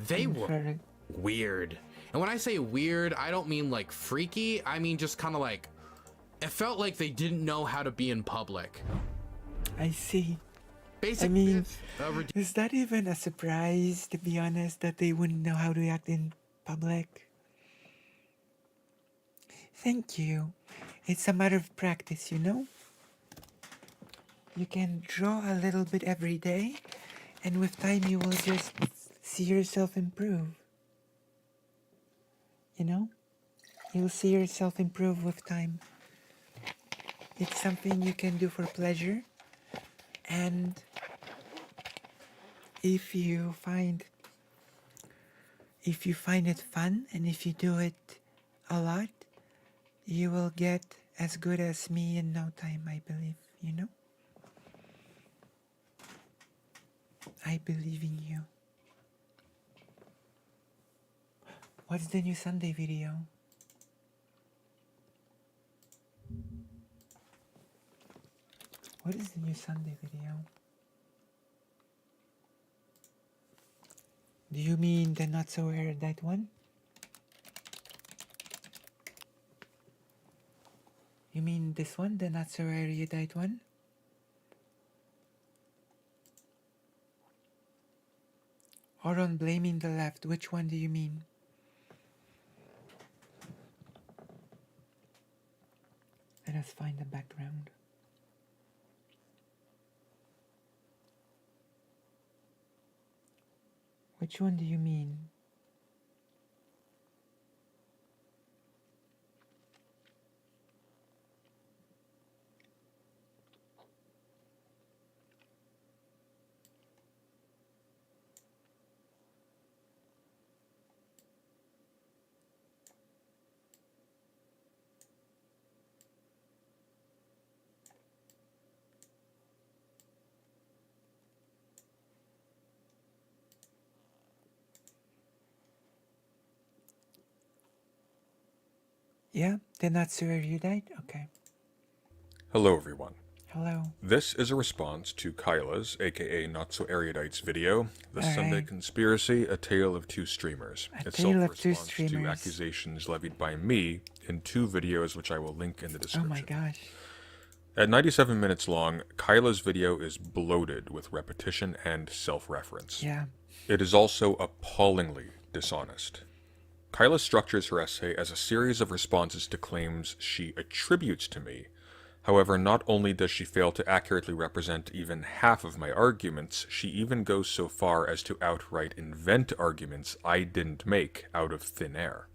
they were weird. And when I say weird, I don't mean like freaky. I mean just kind of like, it felt like they didn't know how to be in public. I see. Basically, I mean, is that even a surprise, to be honest, that they wouldn't know how to act in public? Thank you. It's a matter of practice, you know? You can draw a little bit every day, and with time you will just see yourself improve. You know? You'll see yourself improve with time. It's something you can do for pleasure, and if if you find it fun and if you do it a lot, you will get as good as me in no time, I believe, you know? I believe in you. What's the new Sunday video? What is the new Sunday video? Do you mean the not so erudite one? You mean this one, the not so erudite one? Or on blaming the left, which one do you mean? Let us find the background. Which one do you mean? Yeah, the not so erudite? Okay. Hello everyone. Hello. This is a response to Kyla's, aka Not So Erudite's video, The Sunday Conspiracy, A Tale of Two Streamers. Tale of Two Itself responds to accusations levied by me in 2 videos which I will link in the description. Oh my gosh. At 97 minutes long, Kyla's video is bloated with repetition and self-reference. Yeah. It is also appallingly dishonest. Kyla structures her essay as a series of responses to claims she attributes to me. However, not only does she fail to accurately represent even half of my arguments, she even goes so far as to outright invent arguments I didn't make out of thin air.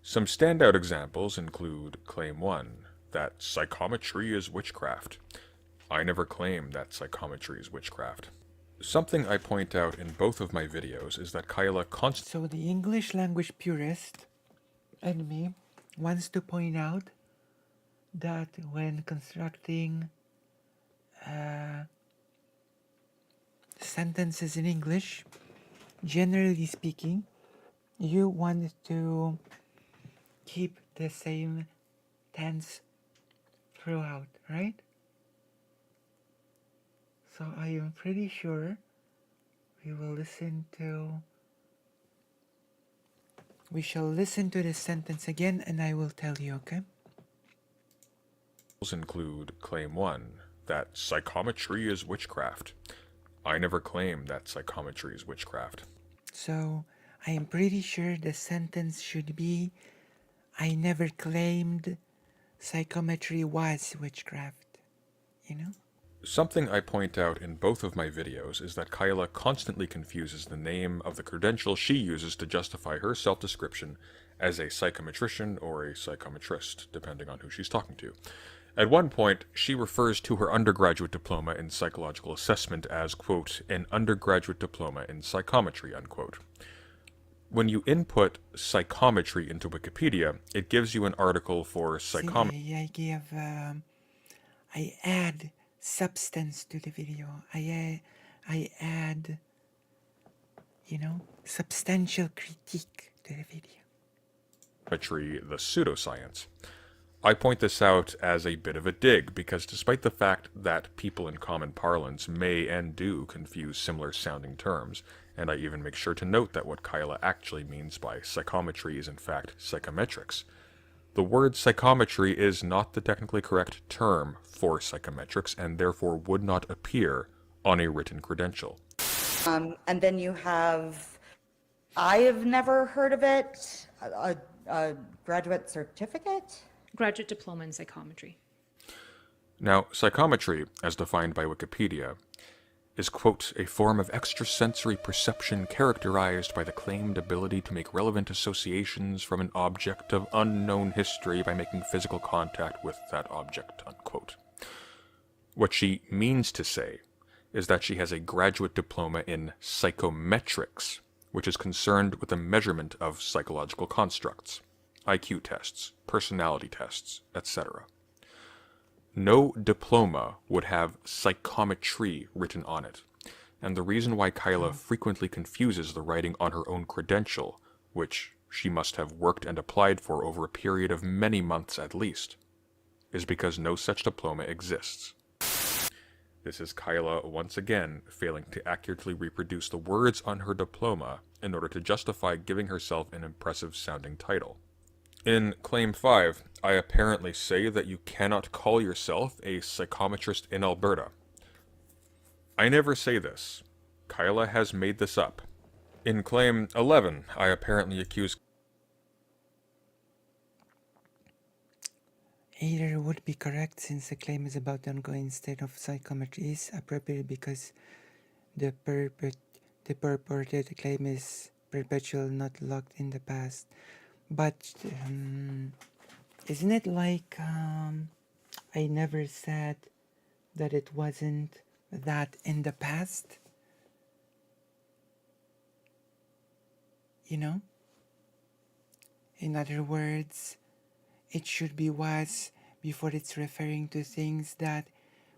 Some standout examples include Claim 1, that psychometry is witchcraft. I never claim that psychometry is witchcraft. Something I point out in both of my videos is that Kyla So the English language purist in me wants to point out that when constructing sentences in English, generally speaking, you want to keep the same tense throughout, right? So I am pretty sure we shall listen to this sentence again and I will tell you, okay? include Claim 1, that psychometry is witchcraft. I never claim that psychometry is witchcraft. So I am pretty sure the sentence should be, I never claimed psychometry was witchcraft, you know? Something I point out in both of my videos is that Kyla constantly confuses the name of the credential she uses to justify her self-description as a psychometrician or a psychometrist, depending on who she's talking to. At one point, she refers to her undergraduate diploma in psychological assessment as, quote, an undergraduate diploma in psychometry, unquote. When you input psychometry into Wikipedia, it gives you an article for psychometry. I add substance to the video. I add, substantial critique to the video. The pseudoscience. I point this out as a bit of a dig because despite the fact that people in common parlance may and do confuse similar sounding terms, and I even make sure to note that what Kyla actually means by psychometry is in fact psychometrics, the word psychometry is not the technically correct term for psychometrics and therefore would not appear on a written credential. And then you have, I have never heard of it, a graduate certificate? Graduate diploma in psychometry. Now, psychometry, as defined by Wikipedia, is, quote, a form of extrasensory perception characterized by the claimed ability to make relevant associations from an object of unknown history by making physical contact with that object, unquote. What she means to say is that she has a graduate diploma in psychometrics, which is concerned with the measurement of psychological constructs, IQ tests, personality tests, etc. No diploma would have psychometry written on it, and the reason why Kyla frequently confuses the writing on her own credential, which she must have worked and applied for over a period of many months at least, is because no such diploma exists. This is Kyla once again failing to accurately reproduce the words on her diploma in order to justify giving herself an impressive sounding title. In Claim 5, I apparently say that you cannot call yourself a psychometrist in Alberta. I never say this. Kyla has made this up. In Claim 11, I apparently accuse... Either would be correct since the claim is about the ongoing state of psychometry is appropriate because the purported claim is perpetual, not locked in the past. But isn't it like I never said that it wasn't that in the past? You know? In other words, it should be was before it's referring to things that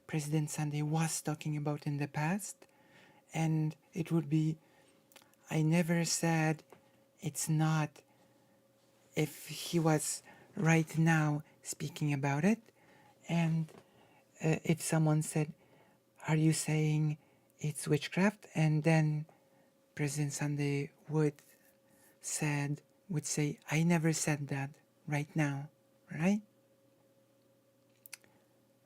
President Sunday was talking about in the past. And it would be, I never said it's not if he was right now speaking about it. And if someone said, are you saying it's witchcraft? And then President Sunday would say, I never said that right now, right?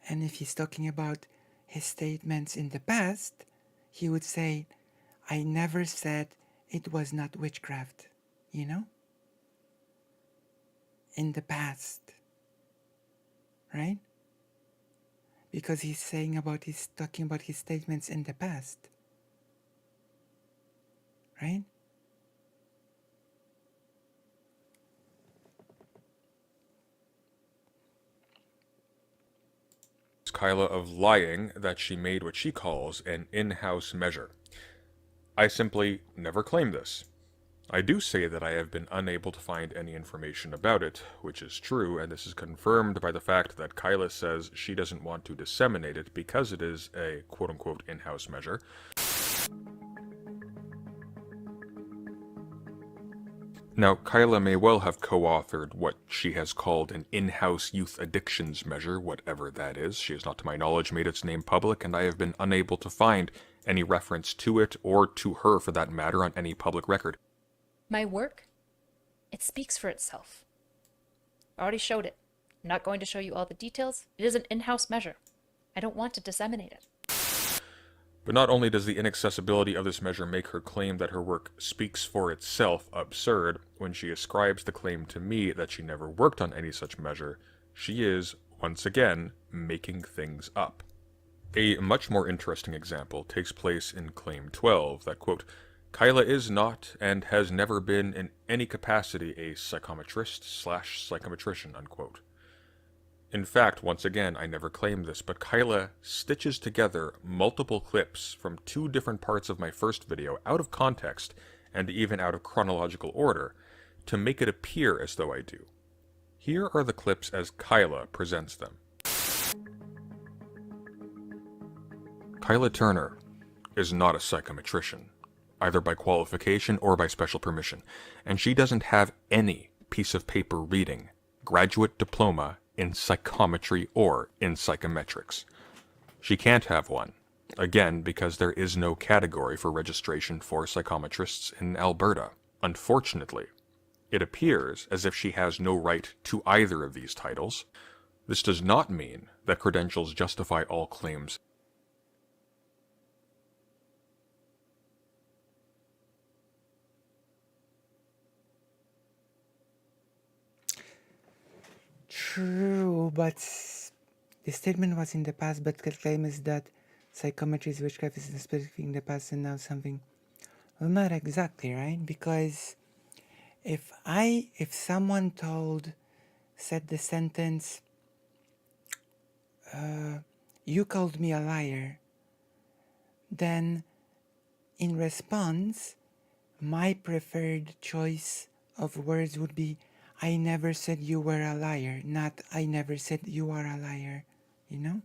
And if he's talking about his statements in the past, he would say, I never said it was not witchcraft, you know? In the past, right? Because he's talking about his statements in the past, right? Kyla of lying that she made what she calls an in-house measure. I simply never claim this. I do say that I have been unable to find any information about it, which is true, and this is confirmed by the fact that Kyla says she doesn't want to disseminate it because it is a quote-unquote in-house measure. Now, Kyla may well have co-authored what she has called an in-house youth addictions measure, whatever that is. She has not, to my knowledge, made its name public, and I have been unable to find any reference to it, or to her for that matter, on any public record. My work, it speaks for itself. I already showed it. I'm not going to show you all the details. It is an in-house measure. I don't want to disseminate it. But not only does the inaccessibility of this measure make her claim that her work speaks for itself absurd, when she ascribes the claim to me that she never worked on any such measure, she is, once again, making things up. A much more interesting example takes place in Claim 12, that, quote, Kyla is not, and has never been in any capacity, a psychometrist/psychometrician, unquote. In fact, once again, I never claimed this, but Kyla stitches together multiple clips from two different parts of my first video out of context, and even out of chronological order, to make it appear as though I do. Here are the clips as Kyla presents them. Kyla Turner is not a psychometrician, either by qualification or by special permission, and she doesn't have any piece of paper reading graduate diploma in psychometry or in psychometrics. She can't have one, again because there is no category for registration for psychometrists in Alberta. Unfortunately, it appears as if she has no right to either of these titles. This does not mean that credentials justify all claims. True, but the statement was in the past, but the claim is that psychometry is witchcraft is specific in the past and now something. Well, not exactly, right? Because if someone said the sentence, you called me a liar, then in response, my preferred choice of words would be, I never said you were a liar, not I never said you are a liar, you know?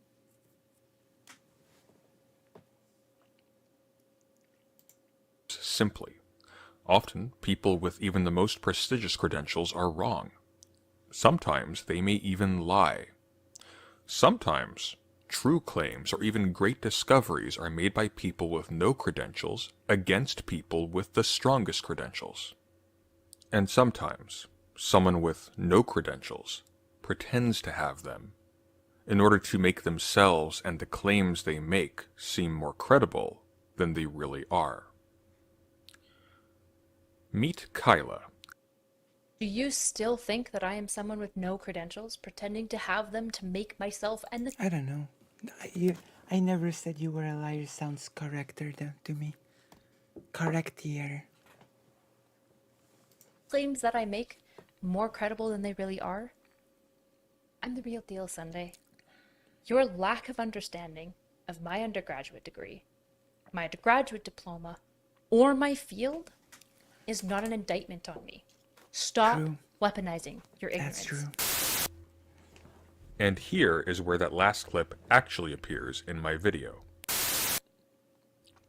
Simply. Often, people with even the most prestigious credentials are wrong. Sometimes they may even lie. Sometimes, true claims or even great discoveries are made by people with no credentials against people with the strongest credentials. And sometimes, someone with no credentials pretends to have them in order to make themselves and the claims they make seem more credible than they really are. Meet Kyla. Do you still think that I am someone with no credentials, pretending to have them to make myself and the... I don't know. I never said you were a liar sounds correcter to me. Correctier. claims that I make more credible than they really are? I'm the real deal, Sunday. Your lack of understanding of my undergraduate degree, my graduate diploma, or my field is not an indictment on me. Stop weaponizing your ignorance. That's true. And here is where that last clip actually appears in my video.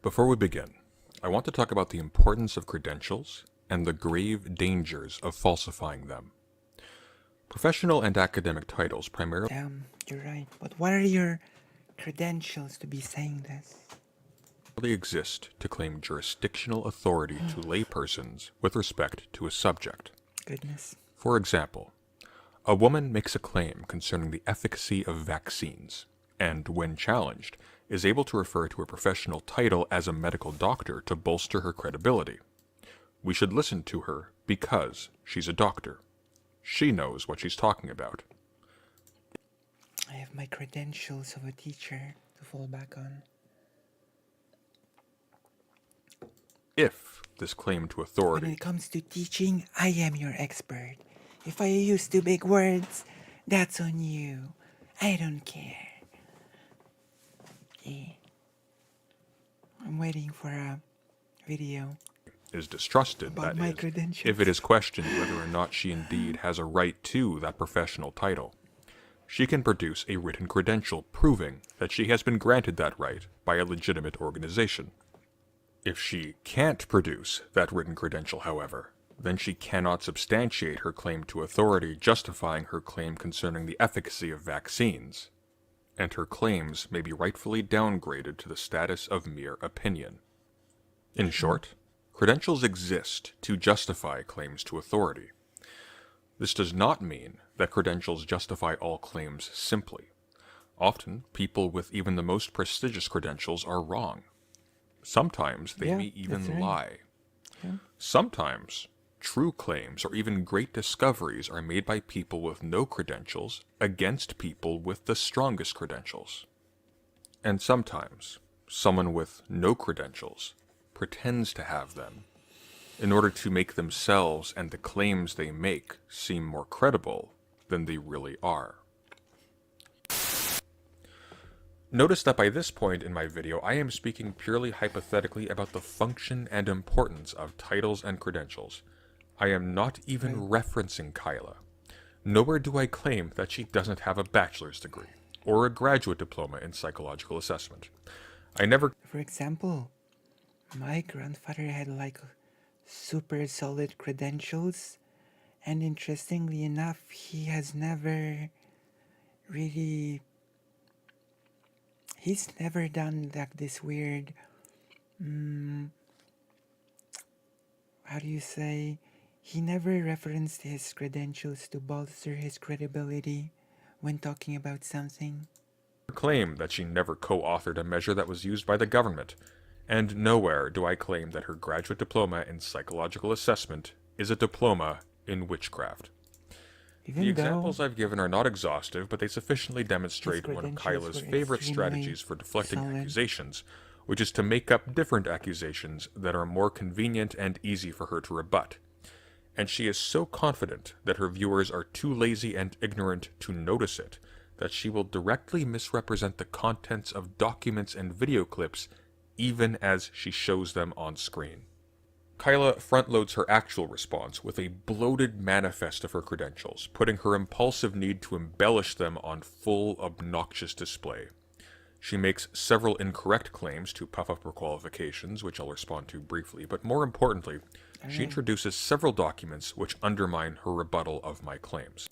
Before we begin, I want to talk about the importance of credentials and the grave dangers of falsifying them. Professional and academic titles primarily You're right. But what are your credentials to be saying this? exist to claim jurisdictional authority to laypersons with respect to a subject. Goodness. For example, a woman makes a claim concerning the efficacy of vaccines, and when challenged, is able to refer to her professional title as a medical doctor to bolster her credibility. We should listen to her because she's a doctor. She knows what she's talking about. I have my credentials of a teacher to fall back on. If this claim to authority... When it comes to teaching, I am your expert. If I use too big words, that's on you. I don't care. Yeah. I'm waiting for a video. is distrusted, About that my is, credentials. if it is questioned whether or not she indeed has a right to that professional title. She can produce a written credential proving that she has been granted that right by a legitimate organization. If she can't produce that written credential, however, then she cannot substantiate her claim to authority justifying her claim concerning the efficacy of vaccines, and her claims may be rightfully downgraded to the status of mere opinion. In short, credentials exist to justify claims to authority. This does not mean that credentials justify all claims simply. Often, people with even the most prestigious credentials are wrong. Sometimes they may even lie. Sometimes, true claims or even great discoveries are made by people with no credentials against people with the strongest credentials. And sometimes, someone with no credentials pretends to have them in order to make themselves and the claims they make seem more credible than they really are. Notice that by this point in my video, I am speaking purely hypothetically about the function and importance of titles and credentials. I am not even referencing Kyla. Nowhere do I claim that she doesn't have a bachelor's degree or a graduate diploma in psychological assessment. I never... For example, my grandfather had like super solid credentials, and interestingly enough, he has never really... He's never done like this weird, how do you say, he never referenced his credentials to bolster his credibility when talking about something. claim that she never co-authored a measure that was used by the government, and nowhere do I claim that her graduate diploma in psychological assessment is a diploma in witchcraft. The examples I've given are not exhaustive, but they sufficiently demonstrate one of Kyla's favorite strategies for deflecting accusations, which is to make up different accusations that are more convenient and easy for her to rebut. And she is so confident that her viewers are too lazy and ignorant to notice it, that she will directly misrepresent the contents of documents and video clips even as she shows them on screen. Kyla front-loads her actual response with a bloated manifest of her credentials, putting her impulsive need to embellish them on full, obnoxious display. She makes several incorrect claims to puff up her qualifications, which I'll respond to briefly, but more importantly, she introduces several documents which undermine her rebuttal of my claims.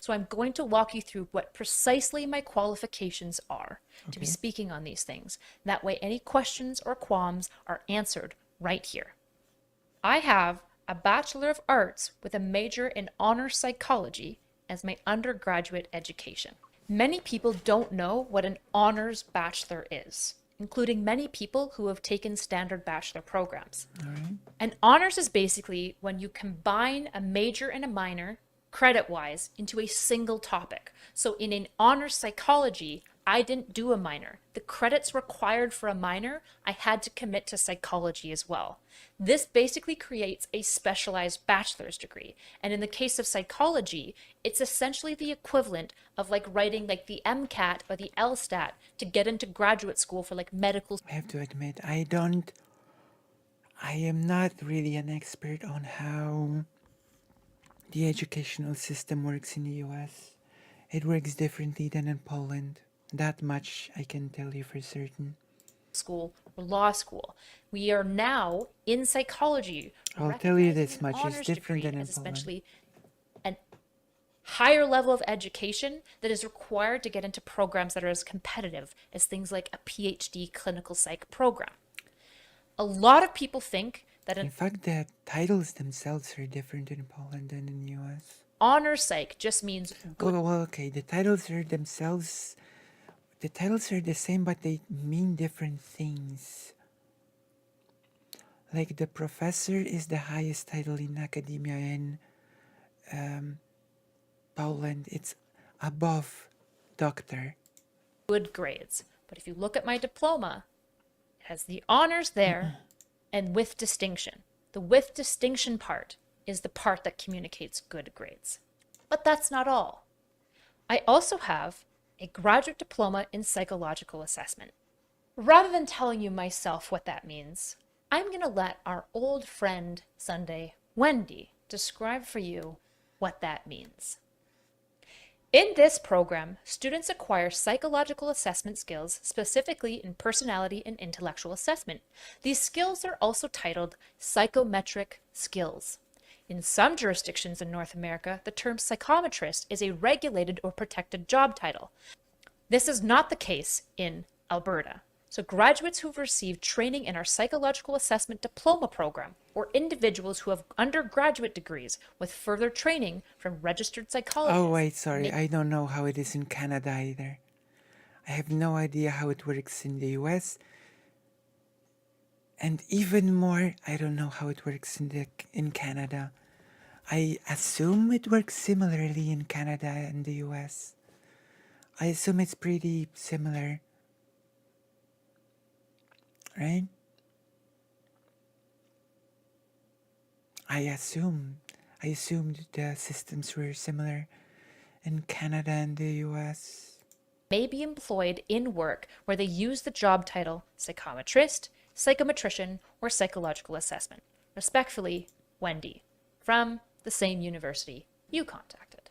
So I'm going to walk you through what precisely my qualifications are to be speaking on these things. That way any questions or qualms are answered right here. I have a Bachelor of Arts with a major in honors psychology as my undergraduate education. Many people don't know what an honors bachelor is, including many people who have taken standard bachelor programs. An honors is basically when you combine a major and a minor, credit-wise, into a single topic. So in an honors psychology, I didn't do a minor. The credits required for a minor, I had to commit to psychology as well. This basically creates a specialized bachelor's degree. And in the case of psychology, it's essentially the equivalent of like writing like the MCAT or the LSTAT to get into graduate school for like medical. I have to admit, I am not really an expert on how the educational system works in the US. It works differently than in Poland. That much I can tell you for certain. School or law school. We are now in psychology. I'll tell you this recognizing an much, it's honors different degree than in as Poland. essentially an higher level of education that is required to get into programs that are as competitive as things like a PhD clinical psych program. A lot of people think that In an fact, the titles themselves are different in Poland than in the US. honors psych just means good. Well, okay, the titles are the same, but they mean different things. Like the professor is the highest title in academia in Poland. It's above doctor. Good grades. But if you look at my diploma, it has the honors there and with distinction. The with distinction part is the part that communicates good grades. But that's not all. I also have a graduate diploma in psychological assessment. Rather than telling you myself what that means, I'm going to let our old friend Sunday, Wendy, describe for you what that means. In this program, students acquire psychological assessment skills, specifically in personality and intellectual assessment. These skills are also titled psychometric skills. In some jurisdictions in North America, the term psychometrist is a regulated or protected job title. This is not the case in Alberta. So graduates who've received training in our psychological assessment diploma program, or individuals who have undergraduate degrees with further training from registered psychologists. Oh wait, sorry, I don't know how it is in Canada either. I have no idea how it works in the US. And even more, I don't know how it works in Canada. I assume it works similarly in Canada and the US. I assume it's pretty similar. Right? I assumed the systems were similar in Canada and the US. May be employed in work where they use the job title psychometrist, psychometrician, or psychological assessment. Respectfully, Wendy, from the same university you contacted.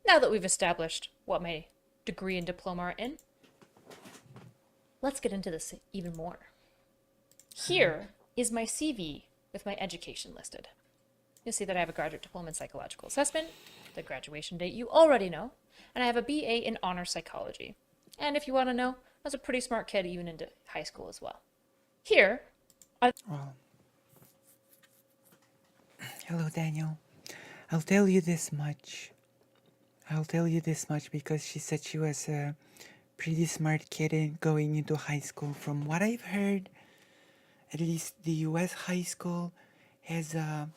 Now that we've established what my degree and diploma are in, let's get into this even more. Here is my CV with my education listed. You'll see that I have a graduate diploma in psychological assessment, the graduation date you already know, and I have a BA in honors psychology. And if you want to know, I was a pretty smart kid even into high school as well. Here are... Hello, Daniel. I'll tell you this much because she said she was a pretty smart kid going into high school. From what I've heard, at least the US high school has a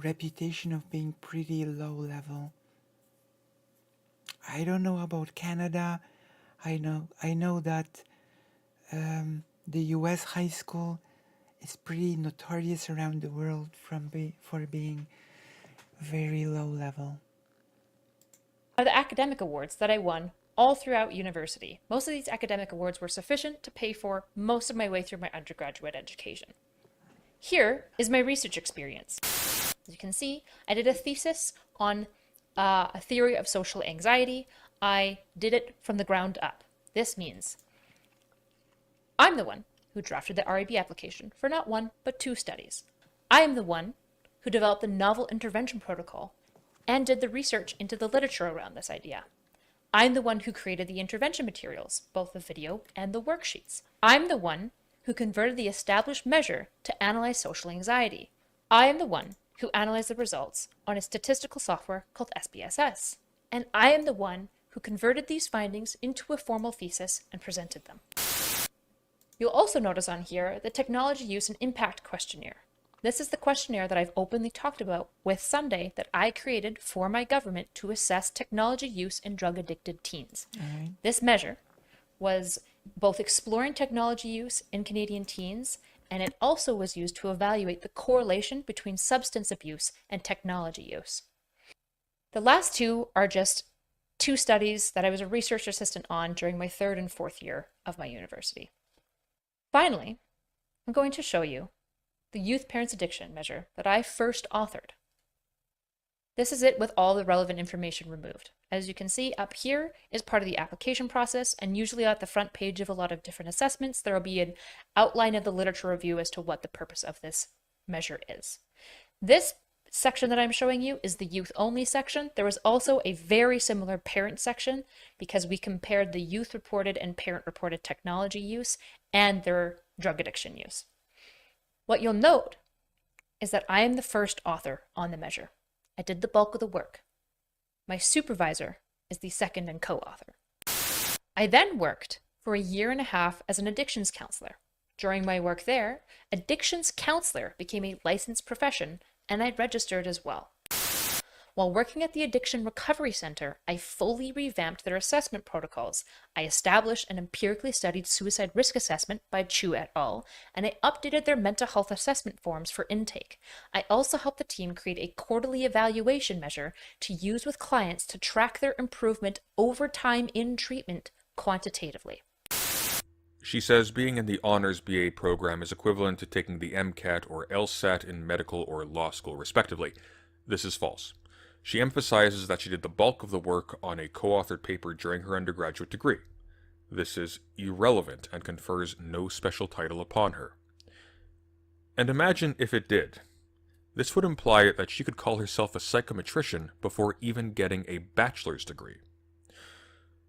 reputation of being pretty low level. I don't know about Canada. I know that the US high school is pretty notorious around the world for being very low level. Are the academic awards that I won all throughout university. Most of these academic awards were sufficient to pay for most of my way through my undergraduate education. Here is my research experience. As you can see, I did a thesis on a theory of social anxiety. I did it from the ground up. This means I'm the one who drafted the RAB application for not one, but 2 studies. I am the one who developed the novel intervention protocol and did the research into the literature around this idea. I'm the one who created the intervention materials, both the video and the worksheets. I'm the one who converted the established measure to analyze social anxiety. I am the one who analyzed the results on a statistical software called SPSS. And I am the one who converted these findings into a formal thesis and presented them. You'll also notice on here the technology use and impact questionnaire. This is the questionnaire that I've openly talked about with Sunday that I created for my government to assess technology use in drug-addicted teens. Alright. This measure was both exploring technology use in Canadian teens, and it also was used to evaluate the correlation between substance abuse and technology use. The last 2 are just 2 studies that I was a research assistant on during my 3rd and 4th year of my university. Finally, I'm going to show you the Youth Parents Addiction measure that I first authored. This is it with all the relevant information removed. As you can see, up here is part of the application process, and usually at the front page of a lot of different assessments, there will be an outline of the literature review as to what the purpose of this measure is. This section that I'm showing you is the youth only section. There was also a very similar parent section because we compared the youth reported and parent reported technology use and their drug addiction use. What you'll note is that I am the first author on the measure. I did the bulk of the work. My supervisor is the second and co-author. I then worked for 1.5 years as an addictions counselor. During my work there, addictions counselor became a licensed profession, and I registered as well. While working at the Addiction Recovery Center, I fully revamped their assessment protocols. I established an empirically studied suicide risk assessment by Chu et al., and I updated their mental health assessment forms for intake. I also helped the team create a quarterly evaluation measure to use with clients to track their improvement over time in treatment quantitatively. She says being in the Honors BA program is equivalent to taking the MCAT or LSAT in medical or law school, respectively. This is false. She emphasizes that she did the bulk of the work on a co-authored paper during her undergraduate degree. This is irrelevant and confers no special title upon her. And imagine if it did. This would imply that she could call herself a psychometrician before even getting a bachelor's degree.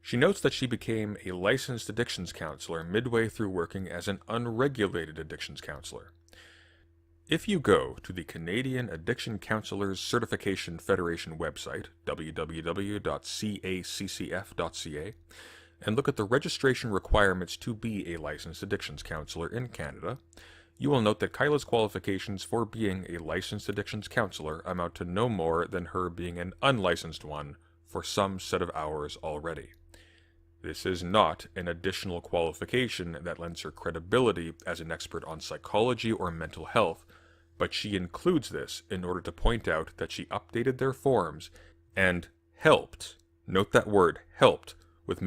She notes that she became a licensed addictions counselor midway through working as an unregulated addictions counselor. If you go to the Canadian Addiction Counselors Certification Federation website, www.caccf.ca, and look at the registration requirements to be a licensed addictions counselor in Canada, you will note that Kyla's qualifications for being a licensed addictions counselor amount to no more than her being an unlicensed one for some set of hours already. This is not an additional qualification that lends her credibility as an expert on psychology or mental health, but she includes this in order to point out that she updated their forms and helped, note that word, helped, with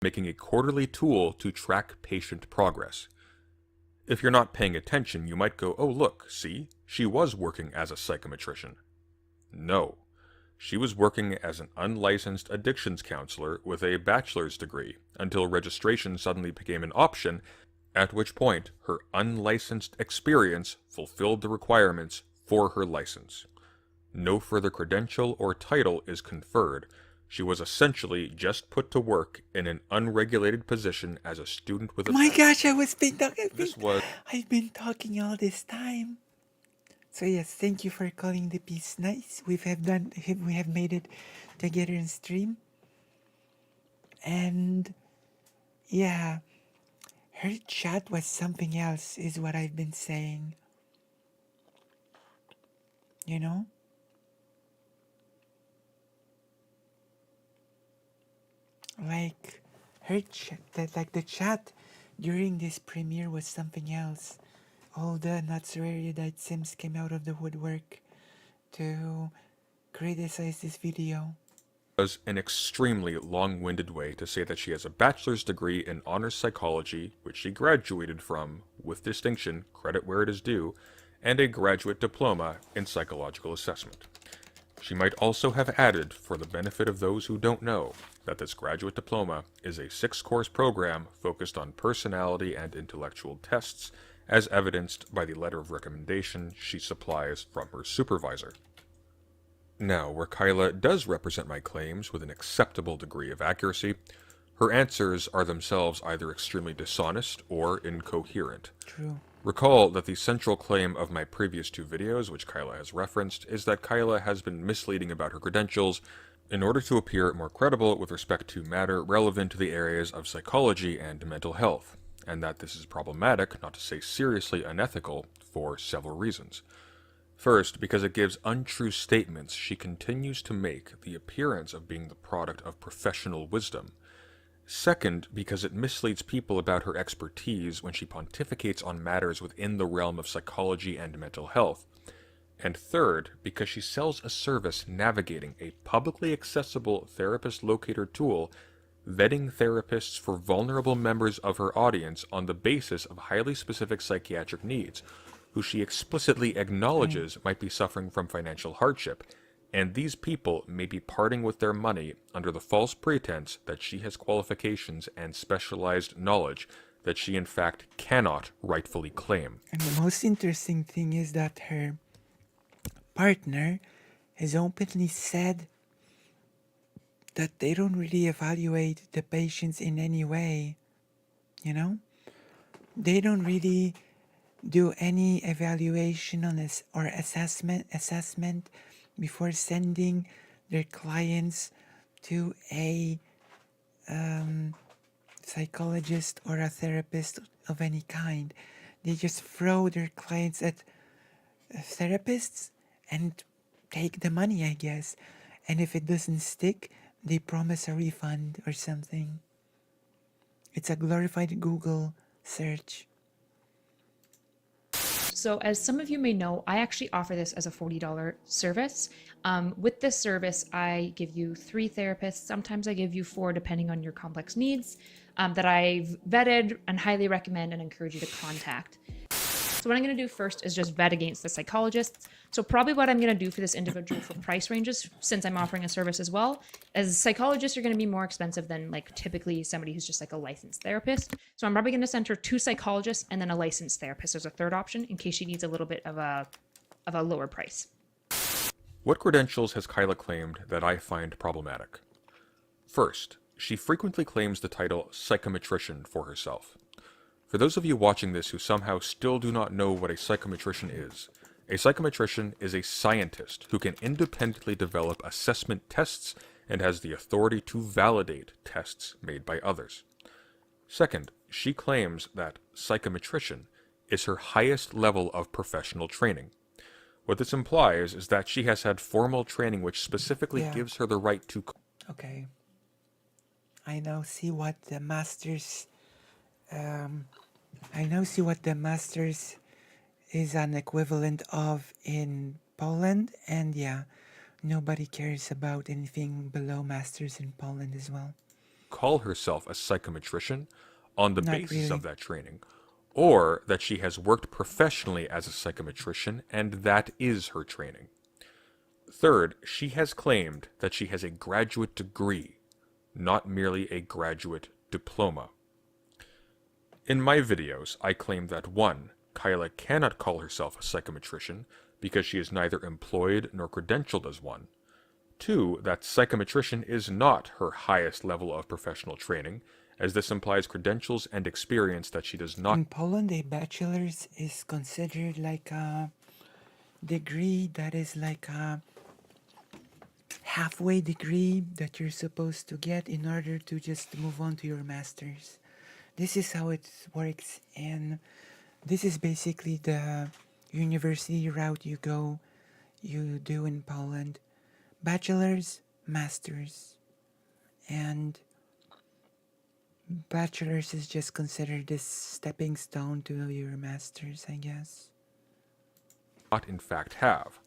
making a quarterly tool to track patient progress. If you're not paying attention, you might go, oh look, see, she was working as a psychometrician. No, she was working as an unlicensed addictions counselor with a bachelor's degree until registration suddenly became an option, at which point her unlicensed experience fulfilled the requirements for her license. No further credential or title is conferred. She was essentially just put to work in an unregulated position as a student with a... My gosh, I've been talking all this time. So yes, thank you for calling the piece nice. We have made it together in stream. And yeah, her chat was something else, is what I've been saying. You know? like like the chat during this premiere was something else. All the not so erudite Sims came out of the woodwork to criticize this video. Was an extremely long-winded way to say that she has a bachelor's degree in honors psychology, which she graduated from, with distinction, credit where it is due, and a graduate diploma in psychological assessment. She might also have added, for the benefit of those who don't know, that this graduate diploma is a 6-course program focused on personality and intellectual tests, as evidenced by the letter of recommendation she supplies from her supervisor. Now, where Kyla does represent my claims with an acceptable degree of accuracy, her answers are themselves either extremely dishonest or incoherent. True. Recall that the central claim of my previous 2 videos, which Kyla has referenced, is that Kyla has been misleading about her credentials in order to appear more credible with respect to matter relevant to the areas of psychology and mental health, and that this is problematic, not to say seriously unethical, for several reasons. First, because it gives untrue statements she continues to make the appearance of being the product of professional wisdom. Second, because it misleads people about her expertise when she pontificates on matters within the realm of psychology and mental health. And third, because she sells a service navigating a publicly accessible therapist locator tool, vetting therapists for vulnerable members of her audience on the basis of highly specific psychiatric needs, who she explicitly acknowledges might be suffering from financial hardship, and these people may be parting with their money under the false pretense that she has qualifications and specialized knowledge that she in fact cannot rightfully claim. And the most interesting thing is that her partner has openly said that they don't really evaluate the patients in any way, you know? They don't really do any evaluation on this or assessment before sending their clients to a psychologist or a therapist of any kind. They just throw their clients at therapists and take the money, I guess. And if it doesn't stick, they promise a refund or something. It's a glorified Google search. So as some of you may know, I actually offer this as a $40 service. With this service, I give you 3 therapists. Sometimes I give you 4, depending on your complex needs, that I've vetted and highly recommend and encourage you to contact. So what I'm going to do first is just vet against the psychologists. So probably what I'm going to do for this individual for price ranges, since I'm offering a service as well, as psychologists are going to be more expensive than like typically somebody who's just like a licensed therapist. So I'm probably going to send her 2 psychologists and then a licensed therapist as a third option in case she needs a little bit of a lower price. What credentials has Kyla claimed that I find problematic? First, she frequently claims the title psychometrician for herself. For those of you watching this who somehow still do not know what a psychometrician is a scientist who can independently develop assessment tests and has the authority to validate tests made by others. Second, she claims that psychometrician is her highest level of professional training. What this implies is that she has had formal training which specifically gives her the right to... Okay. I now see what the masters... is an equivalent of in Poland, and yeah, nobody cares about anything below masters in Poland as well. Call herself a psychometrician on the basis of that training, or that she has worked professionally as a psychometrician and that is her training. Third, she has claimed that she has a graduate degree, not merely a graduate diploma. In my videos, I claim that 1. Kyla cannot call herself a psychometrician because she is neither employed nor credentialed as one. 2. That psychometrician is not her highest level of professional training, as this implies credentials and experience that she does not... In Poland, a bachelor's is considered like a degree that is like a halfway degree that you're supposed to get in order to just move on to your master's. This is how it works, and this is basically the university route you do in Poland. Bachelor's, master's, and bachelor's is just considered this stepping stone to your master's, I guess. Not in fact have.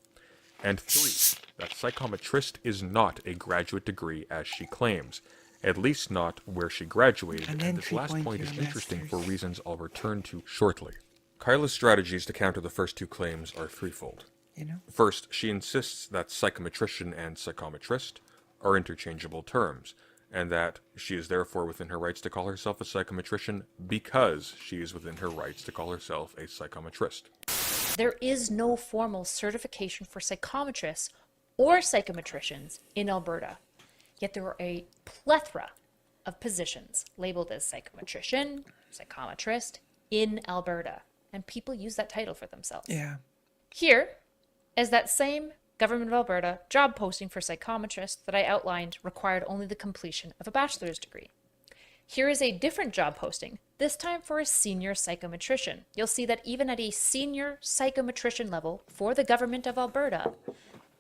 And 3, that psychometrist is not a graduate degree as she claims, at least not where she graduated, and this last point is interesting for reasons I'll return to shortly. Kyla's strategies to counter the first 2 claims are threefold. First, she insists that psychometrician and psychometrist are interchangeable terms, and that she is therefore within her rights to call herself a psychometrician because she is within her rights to call herself a psychometrist. There is no formal certification for psychometrists or psychometricians in Alberta, yet there are a plethora of positions labeled as psychometrician, psychometrist in Alberta, and people use that title for themselves. Yeah. Here is that same Government of Alberta job posting for psychometrists that I outlined required only the completion of a bachelor's degree. Here is a different job posting, this time for a senior psychometrician. You'll see that even at a senior psychometrician level for the Government of Alberta,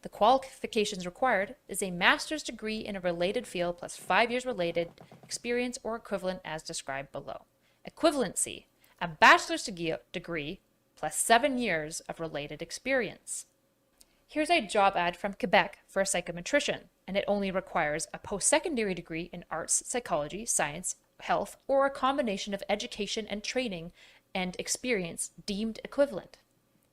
the qualifications required is a master's degree in a related field plus 5 years related experience or equivalent as described below. Equivalency, a bachelor's degree plus 7 years of related experience. Here's a job ad from Quebec for a psychometrician, and it only requires a post-secondary degree in arts, psychology, science, health, or a combination of education and training and experience deemed equivalent.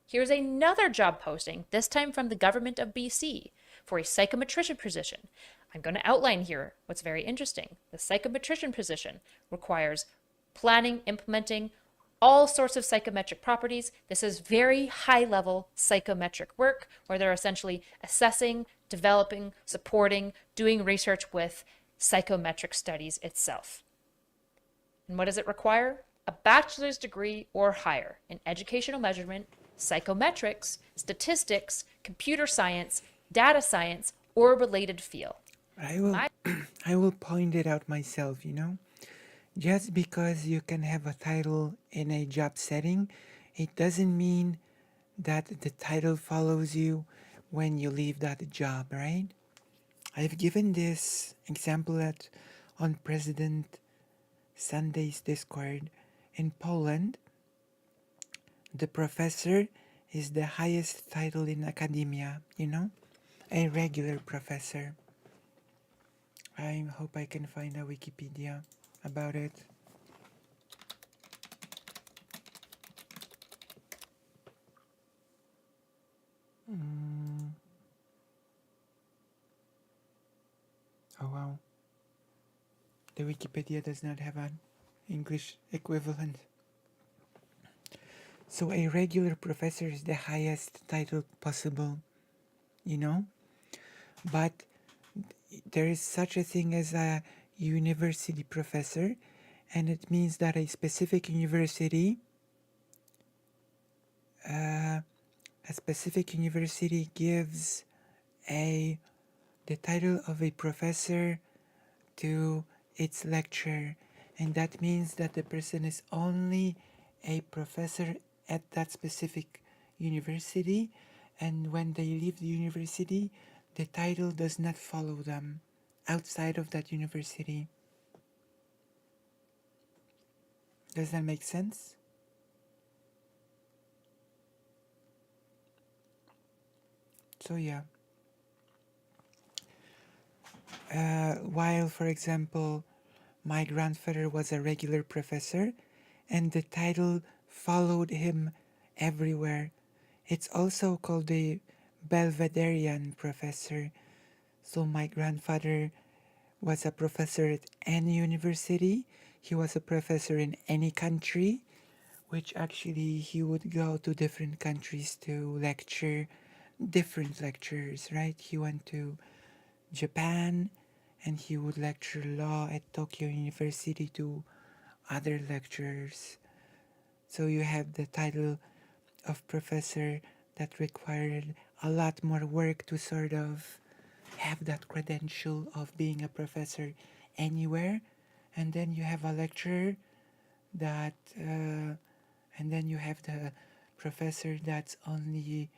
Here's another job posting, this time from the Government of BC, for a psychometrician position. I'm going to outline here what's very interesting. The psychometrician position requires planning, implementing all sorts of psychometric properties. This is very high-level psychometric work where they're essentially assessing, developing, supporting, doing research with psychometric studies itself. And what does it require? A bachelor's degree or higher in educational measurement, psychometrics, statistics, computer science, data science, or related field. I will point it out myself, Just because you can have a title in a job setting, it doesn't mean that the title follows you when you leave that job, right? I've given this example on President Sunday's Discord. In Poland, the professor is the highest title in academia, a regular professor. I hope I can find a Wikipedia about it. Oh wow. The Wikipedia does not have an English equivalent. So a regular professor is the highest title possible, But there is such a thing as a university professor, and it means that a specific university gives the title of a professor to its lecturer, and that means that the person is only a professor at that specific university, and when they leave the university, the title does not follow them outside of that university. Does that make sense? So yeah. While, for example, my grandfather was a regular professor, and the title followed him everywhere. It's also called the Belvederian professor. So my grandfather was a professor at any university. He was a professor in any country, which actually he would go to different countries to lecture different lecturers, right? He went to Japan and he would lecture law at Tokyo University to other lecturers. So you have the title of professor that required a lot more work to sort of have that credential of being a professor anywhere. And then you have a lecturer that, and then you have the professor that's only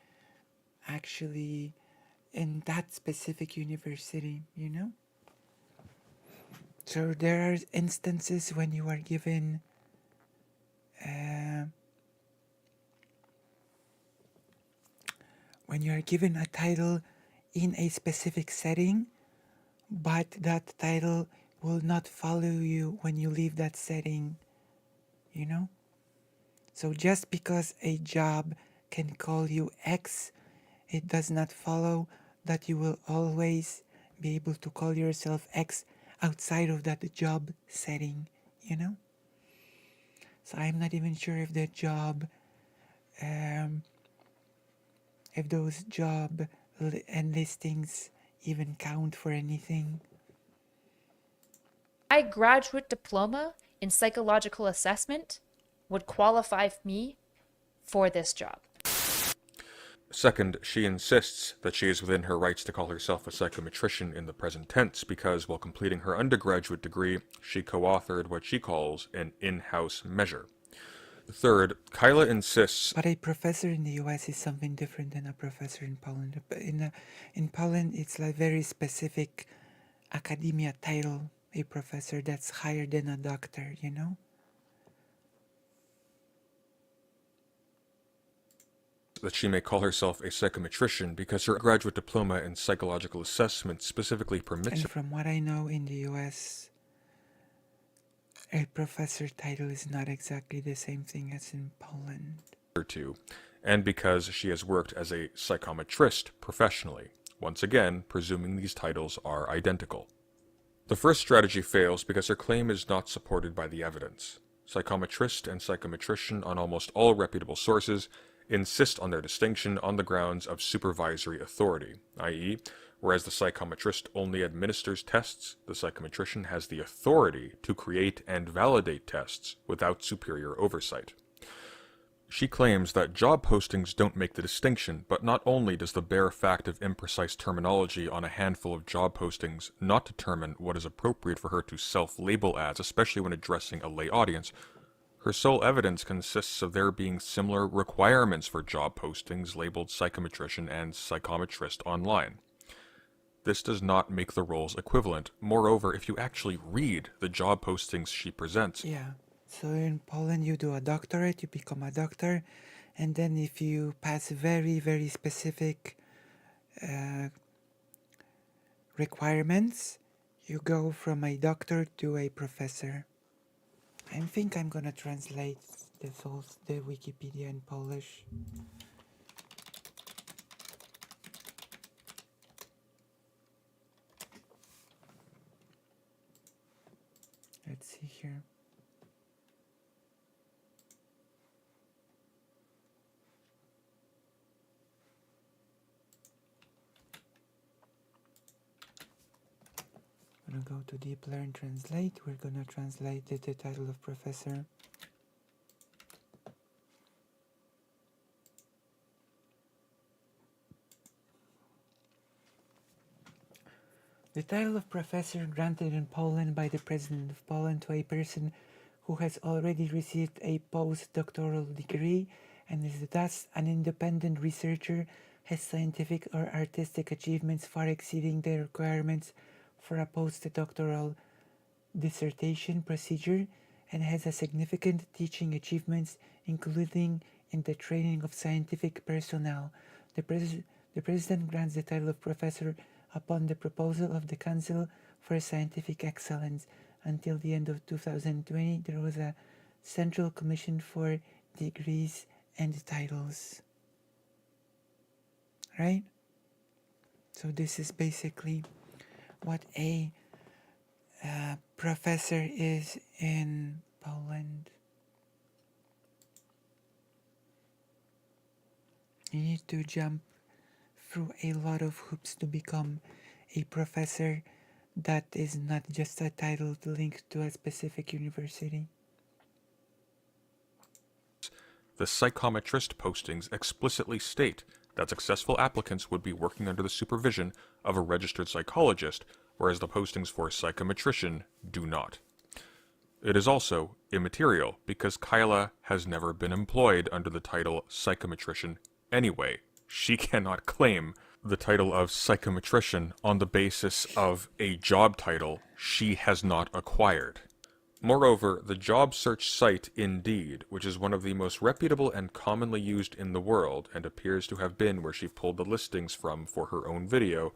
actually in that specific university, So there are instances when you are given a title in a specific setting, but that title will not follow you when you leave that setting, you know? So just because a job can call you X, it does not follow that you will always be able to call yourself X outside of that job setting, you know? So I'm not even sure if the job, if those job listings even count for anything. My graduate diploma in psychological assessment would qualify me for this job. Second, she insists that she is within her rights to call herself a psychometrician in the present tense because, while completing her undergraduate degree, she co-authored what she calls an in-house measure. Third, Kyla insists... But a professor in the US is something different than a professor in Poland. In Poland, it's a very specific academia title, a professor that's higher than a doctor, you know? That she may call herself a psychometrician because her graduate diploma in psychological assessment specifically permits... And from what I know, in the US, a professor title is not exactly the same thing as in Poland. ...to, and because she has worked as a psychometrist professionally, once again presuming these titles are identical. The first strategy fails because her claim is not supported by the evidence. Psychometrist and psychometrician on almost all reputable sources insist on their distinction on the grounds of supervisory authority, i.e., whereas the psychometrist only administers tests, the psychometrician has the authority to create and validate tests without superior oversight. She claims that job postings don't make the distinction, but not only does the bare fact of imprecise terminology on a handful of job postings not determine what is appropriate for her to self-label as, especially when addressing a lay audience, her sole evidence consists of there being similar requirements for job postings labeled psychometrician and psychometrist online. This does not make the roles equivalent. Moreover, if you actually read the job postings she presents... Yeah, so in Poland you do a doctorate, you become a doctor, and then if you pass very, very specific requirements, you go from a doctor to a professor. I think I'm gonna translate the Wikipedia in Polish. Let's see here. I'm gonna go to Deep Learn Translate. We're gonna translate the title of professor. The title of professor granted in Poland by the President of Poland to a person who has already received a postdoctoral degree and is thus an independent researcher, has scientific or artistic achievements far exceeding the requirements for a postdoctoral dissertation procedure, and has a significant teaching achievements, including in the training of scientific personnel. The President grants the title of professor upon the proposal of the Council for Scientific Excellence. Until the end of 2020, there was a Central Commission for Degrees and Titles. Right? So this is basically what a professor is in Poland. You need to jump through a lot of hoops to become a professor that is not just a title linked to a specific university. The psychometrist postings explicitly state that successful applicants would be working under the supervision of a registered psychologist, whereas the postings for psychometrician do not. It is also immaterial because Kyla has never been employed under the title psychometrician anyway. She cannot claim the title of psychometrician on the basis of a job title she has not acquired. Moreover, the job search site Indeed, which is one of the most reputable and commonly used in the world, and appears to have been where she pulled the listings from for her own video,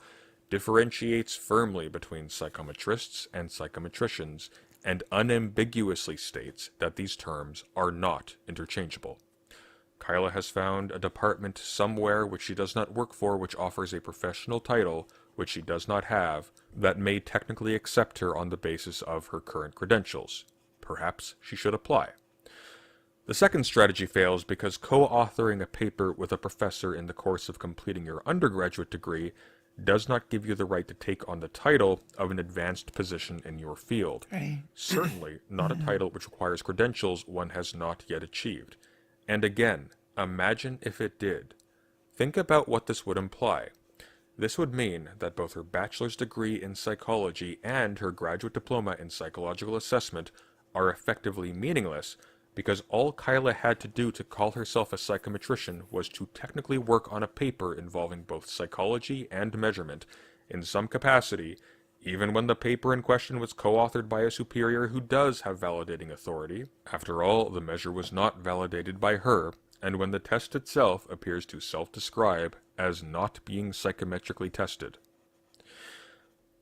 differentiates firmly between psychometrists and psychometricians, and unambiguously states that these terms are not interchangeable. Kyla has found a department somewhere which she does not work for, which offers a professional title which she does not have, that may technically accept her on the basis of her current credentials. Perhaps she should apply. The second strategy fails because co-authoring a paper with a professor in the course of completing your undergraduate degree does not give you the right to take on the title of an advanced position in your field. Right. Certainly not a title which requires credentials one has not yet achieved. And again, imagine if it did. Think about what this would imply. This would mean that both her bachelor's degree in psychology and her graduate diploma in psychological assessment are effectively meaningless because all Kyla had to do to call herself a psychometrician was to technically work on a paper involving both psychology and measurement in some capacity, even when the paper in question was co-authored by a superior who does have validating authority. After all, the measure was not validated by her, and when the test itself appears to self-describe as not being psychometrically tested.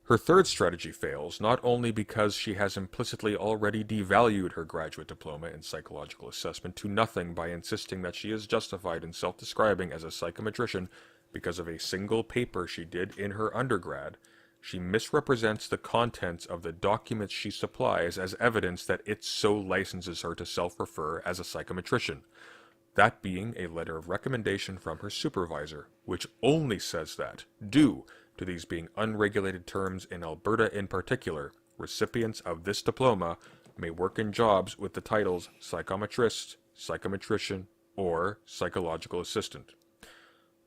Her third strategy fails not only because she has implicitly already devalued her graduate diploma in psychological assessment to nothing by insisting that she is justified in self-describing as a psychometrician because of a single paper she did in her undergrad, she misrepresents the contents of the documents she supplies as evidence that it so licenses her to self-refer as a psychometrician, that being a letter of recommendation from her supervisor, which only says that, due to these being unregulated terms in Alberta in particular, recipients of this diploma may work in jobs with the titles psychometrist, psychometrician, or psychological assistant.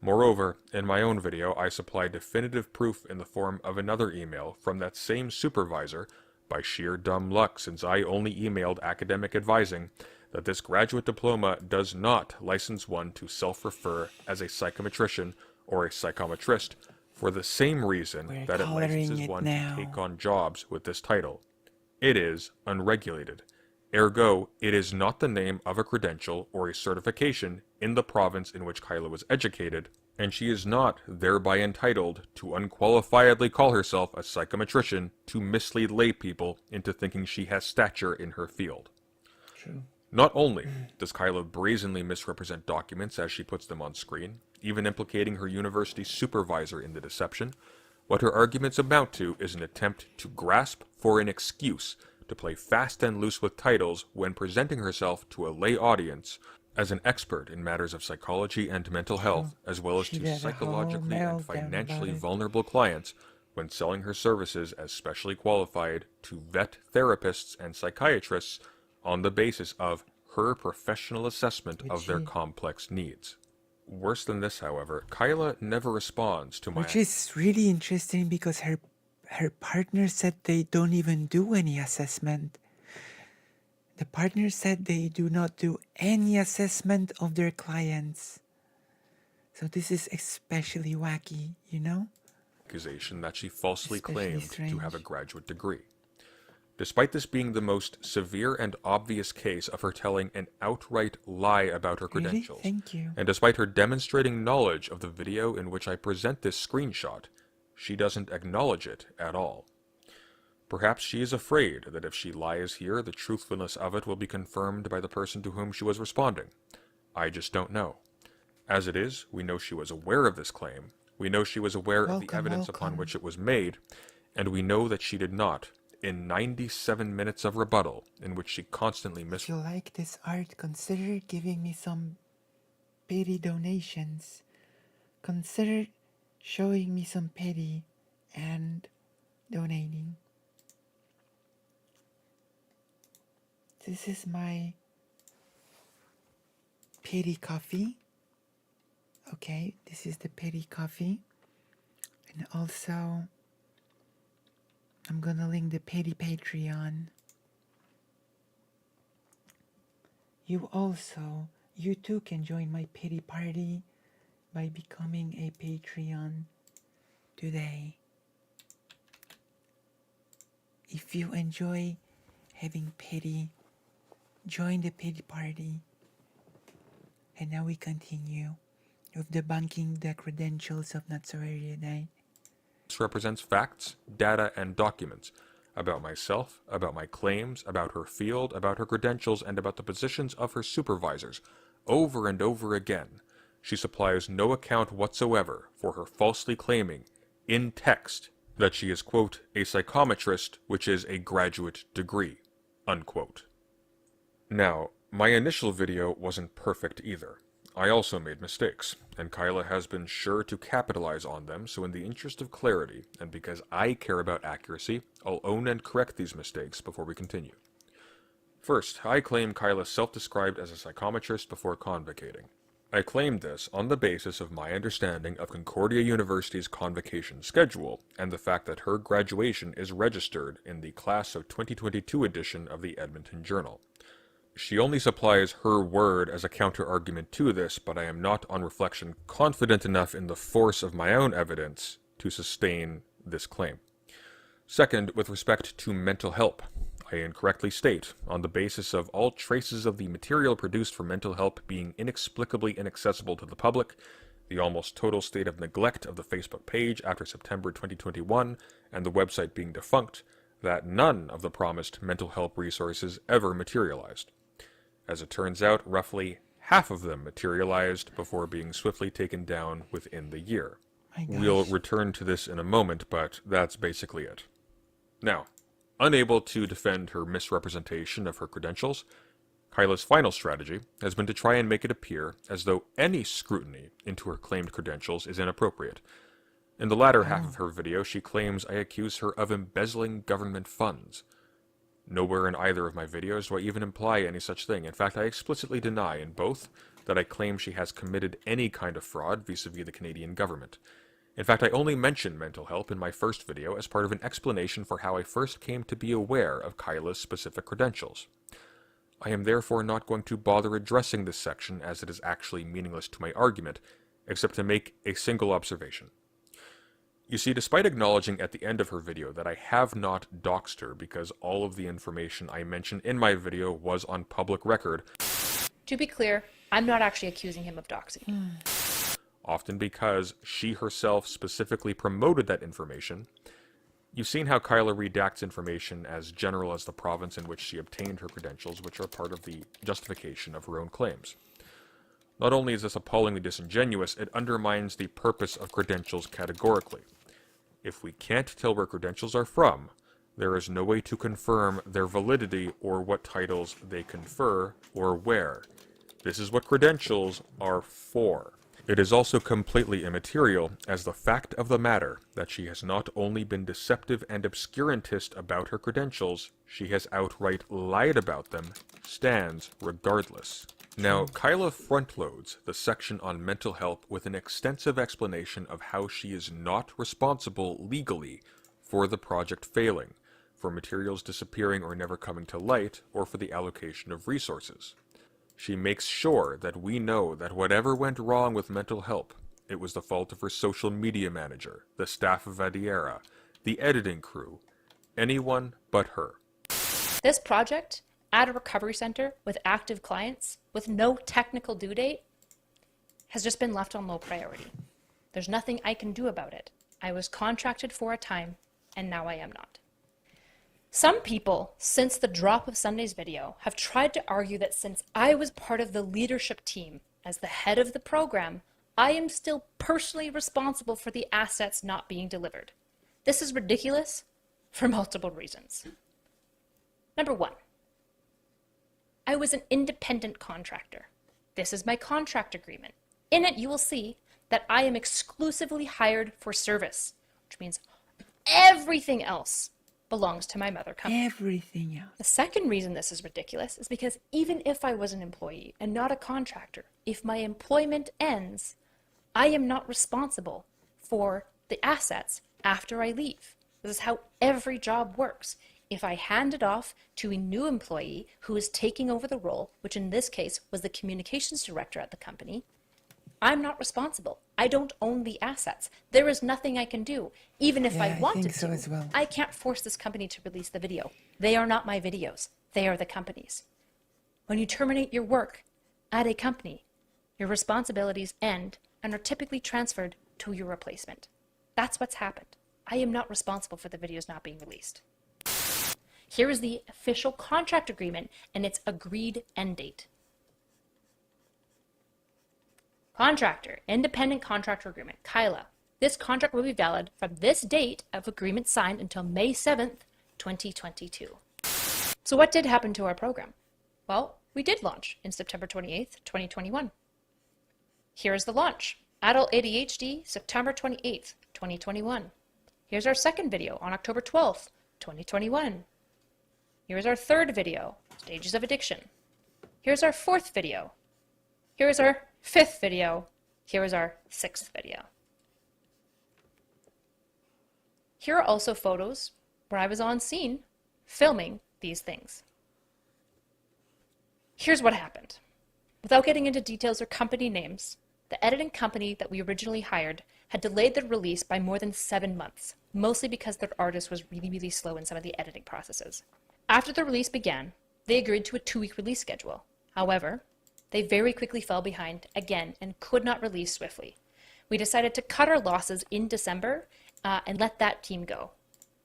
Moreover, in my own video, I supply definitive proof in the form of another email from that same supervisor, by sheer dumb luck since I only emailed academic advising, that this graduate diploma does not license one to self-refer as a psychometrician or a psychometrist, for the same reason that it licenses one to take on jobs with this title. It is unregulated. Ergo, it is not the name of a credential or a certification in the province in which Kyla was educated, and she is not thereby entitled to unqualifiedly call herself a psychometrician to mislead lay people into thinking she has stature in her field. True. Not only does Kyla brazenly misrepresent documents as she puts them on screen, even implicating her university supervisor in the deception, what her arguments amount to is an attempt to grasp for an excuse to play fast and loose with titles when presenting herself to a lay audience as an expert in matters of psychology and mental health, as well as to psychologically and financially vulnerable clients when selling her services as specially qualified to vet therapists and psychiatrists on the basis of her professional assessment of their complex needs. Worse than this, however, Kyla never responds to my... Which is really interesting because her partner said they don't even do any assessment. The partner said they do not do any assessment of their clients. So this is especially wacky, you know? Accusation that she falsely claimed to have a graduate degree. Despite this being the most severe and obvious case of her telling an outright lie about her credentials, Thank you. and despite her demonstrating knowledge of the video in which I present this screenshot, she doesn't acknowledge it at all. Perhaps she is afraid that if she lies here, the truthfulness of it will be confirmed by the person to whom she was responding. I just don't know. As it is, we know she was aware of this claim, we know she was aware of the evidence upon which it was made, and we know that she did not, in 97 minutes of rebuttal, in which she constantly If you like this art, consider giving me some pity donations. Consider showing me some pity and donating. This is my pity coffee. Okay, this is the pity coffee. And also, I'm gonna link the pity Patreon. You too can join my pity party by becoming a Patreon today. If you enjoy having pity, join the pity party. And now we continue with debunking the credentials of Not So Very Tonight. This represents facts, data, and documents about myself, about my claims, about her field, about her credentials, and about the positions of her supervisors. Over and over again, she supplies no account whatsoever for her falsely claiming, in text, that she is, quote, a psychometrist, which is a graduate degree, unquote. Now, my initial video wasn't perfect either. I also made mistakes, and Kyla has been sure to capitalize on them, so in the interest of clarity, and because I care about accuracy, I'll own and correct these mistakes before we continue. First, I claim Kyla self-described as a psychometrist before convocating. I claimed this on the basis of my understanding of Concordia University's convocation schedule, and the fact that her graduation is registered in the Class of 2022 edition of the Edmonton Journal. She only supplies her word as a counter-argument to this, but I am not, on reflection, confident enough in the force of my own evidence to sustain this claim. Second, with respect to mental help, I incorrectly state, on the basis of all traces of the material produced for mental help being inexplicably inaccessible to the public, the almost total state of neglect of the Facebook page after September 2021, and the website being defunct, that none of the promised mental help resources ever materialized. As it turns out, roughly half of them materialized before being swiftly taken down within the year. We'll return to this in a moment, but that's basically it. Now, unable to defend her misrepresentation of her credentials, Kyla's final strategy has been to try and make it appear as though any scrutiny into her claimed credentials is inappropriate. In the latter half of her video, she claims I accuse her of embezzling government funds. Nowhere in either of my videos do I even imply any such thing. In fact, I explicitly deny in both that I claim she has committed any kind of fraud vis-a-vis the Canadian government. In fact, I only mention mental help in my first video as part of an explanation for how I first came to be aware of Kyla's specific credentials. I am therefore not going to bother addressing this section as it is actually meaningless to my argument, except to make a single observation. You see, despite acknowledging at the end of her video that I have not doxed her because all of the information I mentioned in my video was on public record. To be clear, I'm not actually accusing him of doxing. Often because she herself specifically promoted that information. You've seen how Kyla redacts information as general as the province in which she obtained her credentials, which are part of the justification of her own claims. Not only is this appallingly disingenuous, it undermines the purpose of credentials categorically. If we can't tell where credentials are from, there is no way to confirm their validity or what titles they confer or where. This is what credentials are for. It is also completely immaterial, as the fact of the matter that she has not only been deceptive and obscurantist about her credentials, she has outright lied about them, stands regardless. Now, Kyla frontloads the section on mental health with an extensive explanation of how she is not responsible legally for the project failing, for materials disappearing or never coming to light, or for the allocation of resources. She makes sure that we know that whatever went wrong with mental health, it was the fault of her social media manager, the staff of Adiera, the editing crew, anyone but her. This project, at a recovery center with active clients with no technical due date, has just been left on low priority. There's nothing I can do about it. I was contracted for a time, and now I am not. Some people, since the drop of Sunday's video, have tried to argue that since I was part of the leadership team as the head of the program, I am still personally responsible for the assets not being delivered. This is ridiculous for multiple reasons. Number one, I was an independent contractor. This is my contract agreement. In it, you will see that I am exclusively hired for service, which means everything else belongs to my mother company. Everything else. The second reason this is ridiculous is because even if I was an employee and not a contractor, if my employment ends, I am not responsible for the assets after I leave. This is how every job works. If I hand it off to a new employee who is taking over the role, which in this case was the communications director at the company, I'm not responsible. I don't own the assets. There is nothing I can do. Even if I wanted think so to, as well. I can't force this company to release the video. They are not my videos. They are the company's. When you terminate your work at a company, your responsibilities end and are typically transferred to your replacement. That's what's happened. I am not responsible for the videos not being released. Here is the official contract agreement and its agreed end date. Contractor, independent contractor agreement, Kyla. This contract will be valid from this date of agreement signed until May 7th, 2022. So what did happen to our program? Well, we did launch in September 28th, 2021. Here's the launch. Adult ADHD, September 28th, 2021. Here's our second video on October 12th, 2021. Here's our third video, Stages of Addiction. Here's our fourth video. Here's our fifth video. Here is our sixth video. Here are also photos where I was on scene filming these things. Here's what happened. Without getting into details or company names, the editing company that we originally hired had delayed the release by more than 7 months, mostly because their artist was really slow in some of the editing processes. After the release began, they agreed to a 2-week release schedule. However, they very quickly fell behind again and could not release swiftly. We decided to cut our losses in December and let that team go.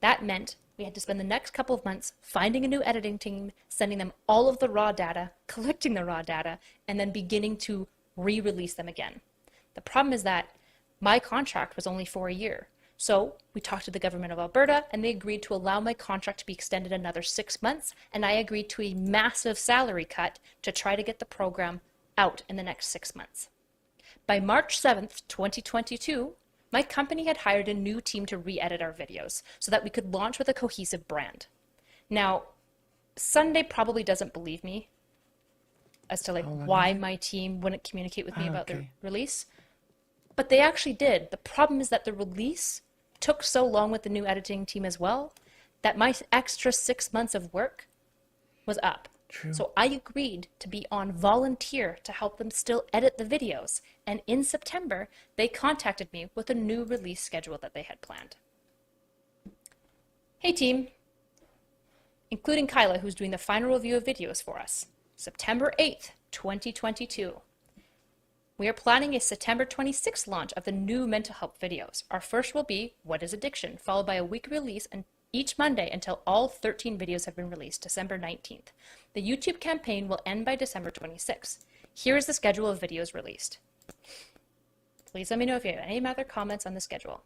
That meant we had to spend the next couple of months finding a new editing team, sending them all of the raw data, collecting the raw data, and then beginning to re-release them again. The problem is that my contract was only for a year. So we talked to the government of Alberta and they agreed to allow my contract to be extended another 6 months, and I agreed to a massive salary cut to try to get the program out in the next 6 months. By March 7th, 2022, my company had hired a new team to re-edit our videos so that we could launch with a cohesive brand. Now, Sunday probably doesn't believe me as to why my team wouldn't communicate with me about the release, but they actually did. The problem is that the release took so long with the new editing team as well that my extra 6 months of work was up. True. So I agreed to be on volunteer to help them still edit the videos. And in September, they contacted me with a new release schedule that they had planned. Hey team, including Kyla, who's doing the final review of videos for us. September 8th, 2022. We are planning a September 26th launch of the new mental health videos. Our first will be What is Addiction, followed by a weekly release and each Monday until all 13 videos have been released, December 19th. The YouTube campaign will end by December 26th. Here is the schedule of videos released. Please let me know if you have any other comments on the schedule.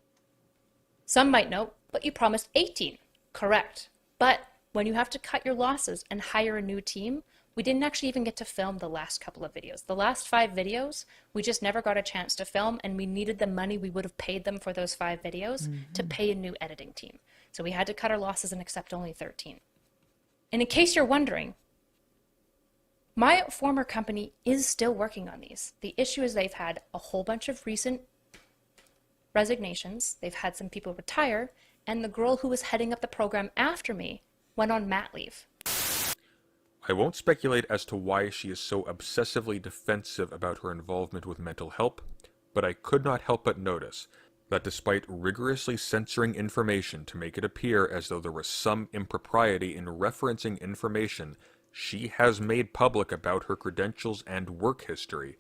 Some might note, but you promised 18. Correct. But when you have to cut your losses and hire a new team, we didn't actually even get to film the last couple of videos. The last 5 videos, we just never got a chance to film, and we needed the money we would have paid them for those 5 videos to pay a new editing team. So we had to cut our losses and accept only 13. And in case you're wondering, my former company is still working on these. The issue is they've had a whole bunch of recent resignations. They've had some people retire, and the girl who was heading up the program after me went on mat leave. I won't speculate as to why she is so obsessively defensive about her involvement with mental health, but I could not help but notice that despite rigorously censoring information to make it appear as though there was some impropriety in referencing information she has made public about her credentials and work history,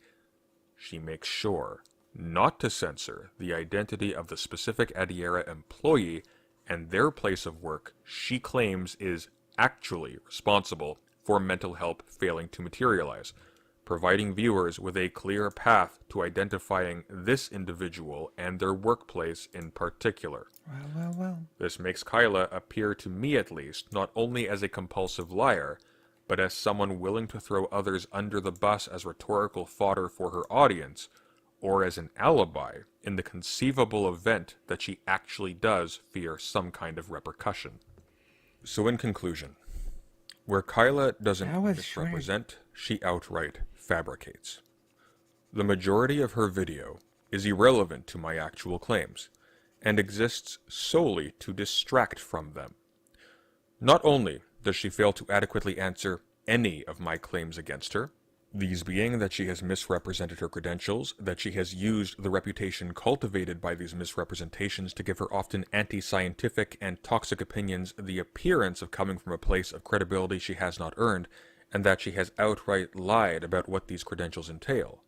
she makes sure not to censor the identity of the specific Adiera employee and their place of work she claims is actually responsible for mental health failing to materialize, providing viewers with a clear path to identifying this individual and their workplace in particular. Well. This makes Kyla appear to me at least not only as a compulsive liar, but as someone willing to throw others under the bus as rhetorical fodder for her audience, or as an alibi in the conceivable event that she actually does fear some kind of repercussion. So in conclusion, where Kyla doesn't misrepresent, she outright fabricates. The majority of her video is irrelevant to my actual claims, and exists solely to distract from them. Not only does she fail to adequately answer any of my claims against her, These being that she has misrepresented her credentials, that she has used the reputation cultivated by these misrepresentations to give her often anti-scientific and toxic opinions the appearance of coming from a place of credibility she has not earned, and that she has outright lied about what these credentials entail.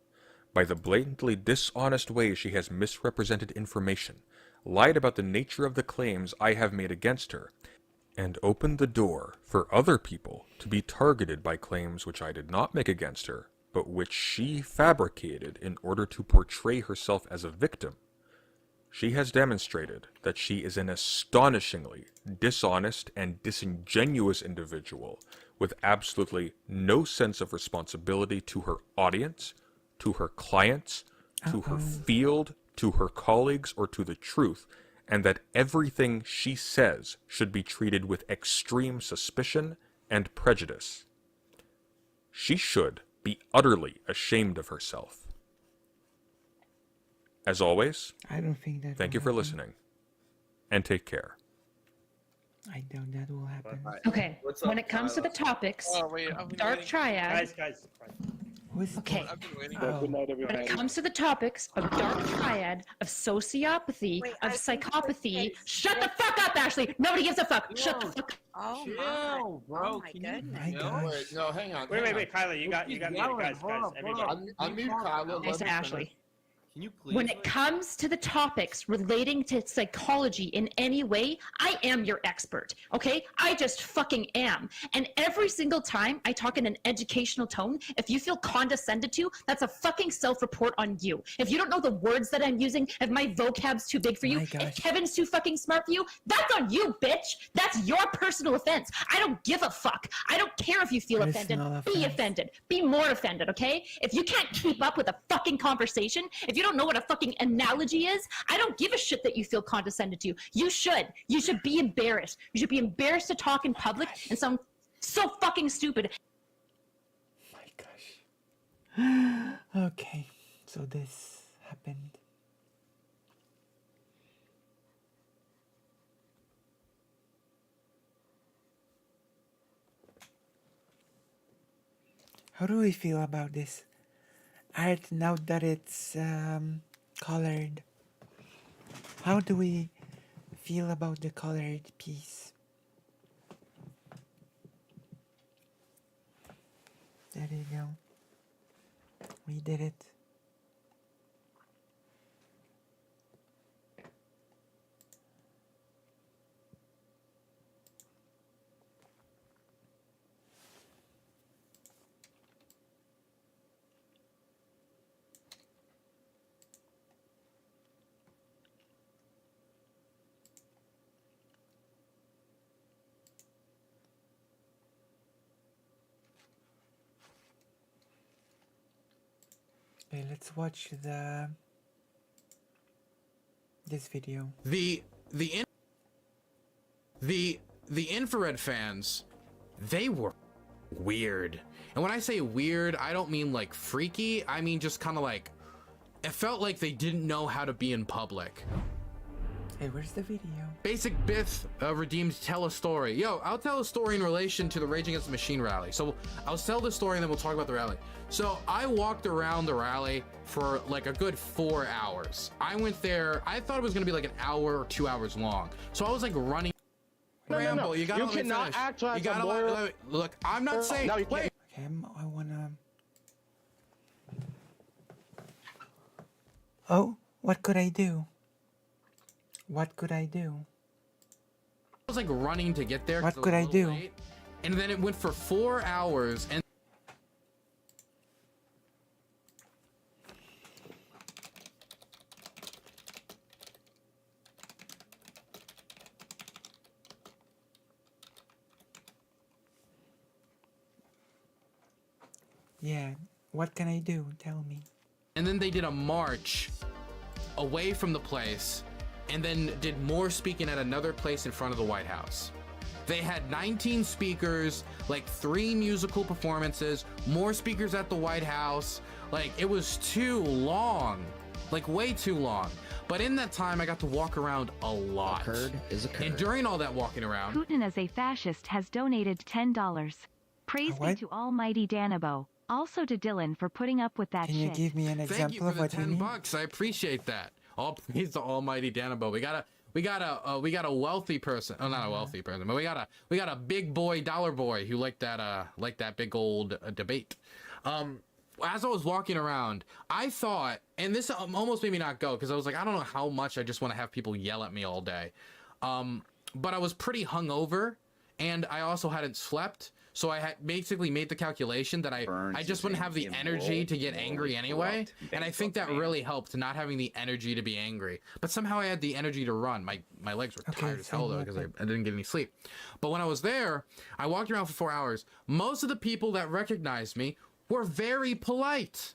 By the blatantly dishonest way she has misrepresented information, lied about the nature of the claims I have made against her, and opened the door for other people to be targeted by claims which I did not make against her, but which she fabricated in order to portray herself as a victim. She has demonstrated that she is an astonishingly dishonest and disingenuous individual with absolutely no sense of responsibility to her audience, to her clients, to her field, to her colleagues, or to the truth, and that everything she says should be treated with extreme suspicion and prejudice. She should be utterly ashamed of herself. As always, I don't think that. thank you for listening, and take care. I doubt that will happen. Okay, when it comes to the topics, Dark Triad. Guys. Okay. Oh. When it comes to the topics of Dark Triad, of sociopathy, of psychopathy, shut the fuck up, Ashley! Nobody gives a fuck! Shut the fuck up! Oh, chill, bro. Oh my My No, gosh. wait, no, hang on. Wait, Kyla, you got me, guys, everybody. I need Kyla. Nice to Ashley. Can you please? When it comes to the topics relating to psychology in any way, I am your expert, okay? I just fucking am. And every single time I talk in an educational tone, if you feel condescended to, that's a fucking self-report on you. If you don't know the words that I'm using, if my vocab's too big for you, My if gosh. Kevin's too fucking smart for you, that's on you, bitch. That's your personal offense. I don't give a fuck. I don't care if you feel offended. Personal Be offense. offended. Be more offended, okay? If you can't keep up with a fucking conversation, if you don't know what a fucking analogy is, I don't give a shit that you feel condescended to. You should. You should be embarrassed. You should be embarrassed to talk in public and sound so fucking stupid. My gosh. Okay, so this happened. How do we feel about this art now that it's colored? How do we feel about the colored piece? There you go. We did it. Okay, let's watch this video. The infrared fans, they were weird. And when I say weird, I don't mean like freaky. I mean just kind of like, it felt like they didn't know how to be in public. Hey, where's the video? Basic Biff redeemed tell a story. Yo, I'll tell a story in relation to the Rage Against the Machine rally. So I'll tell the story and then we'll talk about the rally. So I walked around the rally for like a good 4 hours. I went there, I thought it was gonna be like an hour or 2 hours long. So I was like running. No. You gotta let me cannot finish. act like You gotta a let lawyer. me, look, I'm not saying, No, you wait. Okay, I wanna. Oh, what could I do? What could I do? I was like running to get there. 'cause What it was could a I little do? late. And then it went for 4 hours and Yeah, what can I do? Tell me. and then they did a march away from the place and then did more speaking at another place in front of the White House. They had 19 speakers, like 3 musical performances, more speakers at the White House. Like, it was too long, like way too long. But in that time, I got to walk around a lot. And during all that walking around, Putin as a fascist has donated $10. Praise be What? to Almighty Danabo. Also to Dylan for putting up with that Can shit. you give me an Thank you example for of the what you mean? $10. I appreciate that. All praise to Almighty Danabo. We got a wealthy person. Oh, not a wealthy person, but we got a big boy, dollar boy who liked that big old debate. As I was walking around, I thought, and this almost made me not go because I was like, I don't know how much I just want to have people yell at me all day. But I was pretty hungover, and I also hadn't slept, so I had basically made the calculation that I just wouldn't have the energy to get angry anyway, and I think that really helped, not having the energy to be angry. But somehow I had the energy to run. My legs were tired as hell though because I didn't get any sleep. But when I was there, I walked around for 4 hours. Most of the people that recognized me were very polite.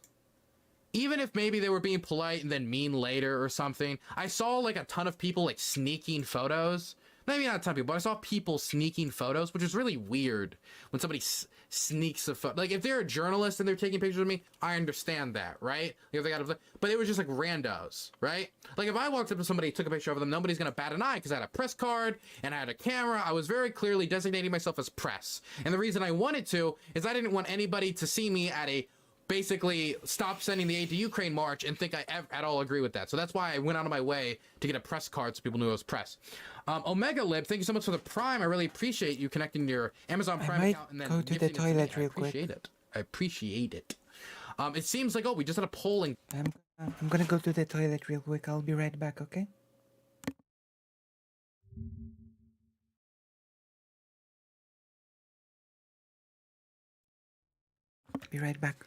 Even if maybe they were being polite and then mean later or something. I saw like a ton of people like sneaking photos. Maybe not a ton of people, but I saw people sneaking photos, which is really weird when somebody sneaks a photo. Like if they're a journalist and they're taking pictures of me, I understand that, right? If they got but it was just like randos, right? Like if I walked up to somebody, took a picture of them, nobody's gonna bat an eye because I had a press card and I had a camera. I was very clearly designating myself as press. And the reason I wanted to is I didn't want anybody to see me at a basically stop sending the aid to Ukraine march and think I at all agree with that. So that's why I went out of my way to get a press card so people knew I was press. Omega Lib, thank you so much for the Prime. I really appreciate you connecting your Amazon Prime account and then go to the toilet real quick. I appreciate it. It seems like, oh, we just had a polling. I'm gonna go to the toilet real quick. I'll be right back, okay? Be right back.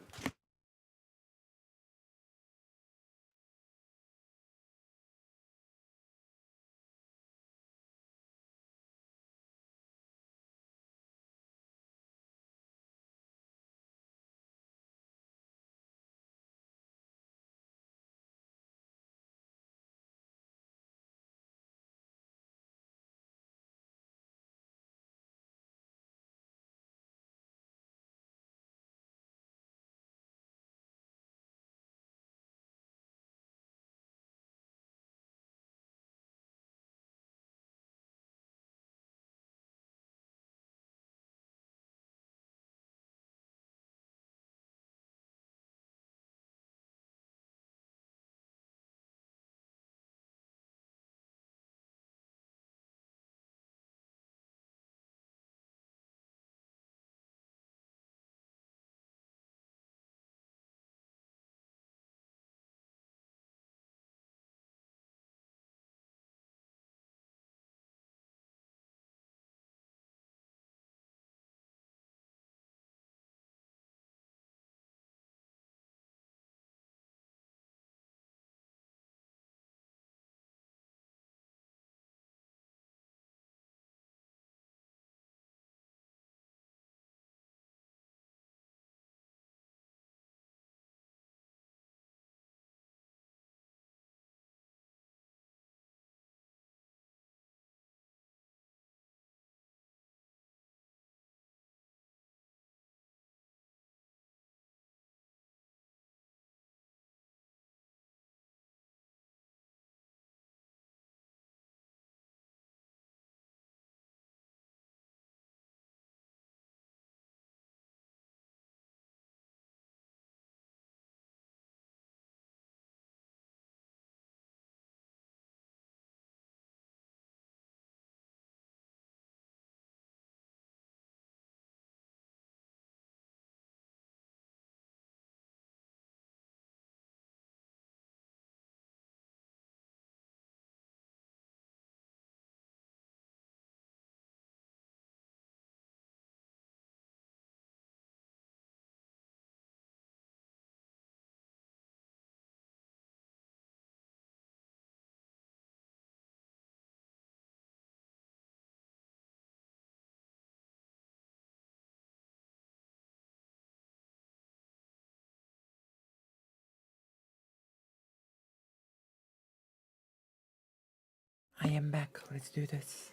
I am back. Let's do this.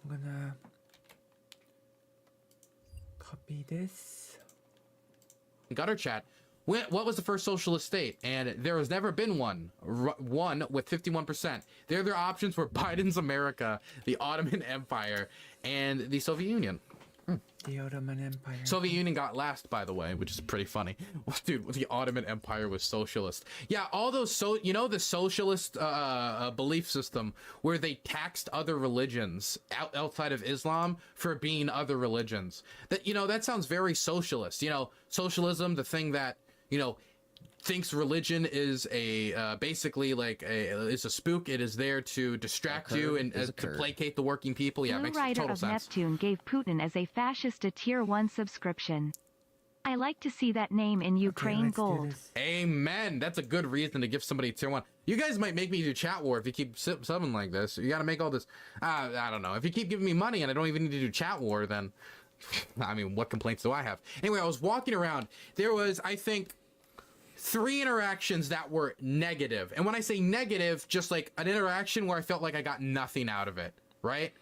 I'm gonna copy this. Gutter chat. What was the first socialist state? And there has never been one. One with 51%. The other options were Biden's America, the Ottoman Empire, and the Soviet Union. The Ottoman Empire. Soviet Union got last, by the way, which is pretty funny. Dude, the Ottoman Empire was socialist. Yeah, all those the socialist belief system where they taxed other religions outside of Islam for being other religions. That that sounds very socialist. Socialism, the thing that thinks religion is basically like is a spook. It is there to distract you and to placate the working people. Yeah, Blue makes Rider total of sense. Neptune gave Putin as a fascist a tier 1 subscription. I like to see that name in Ukraine gold. Amen. That's a good reason to give somebody tier 1. You guys might make me do chat war if you keep subbing like this. You got to make all this. I don't know. If you keep giving me money and I don't even need to do chat war, then I mean, what complaints do I have? Anyway, I was walking around. There was, I think, 3 interactions that were negative. And when I say negative, just like an interaction where I felt like I got nothing out of it, right?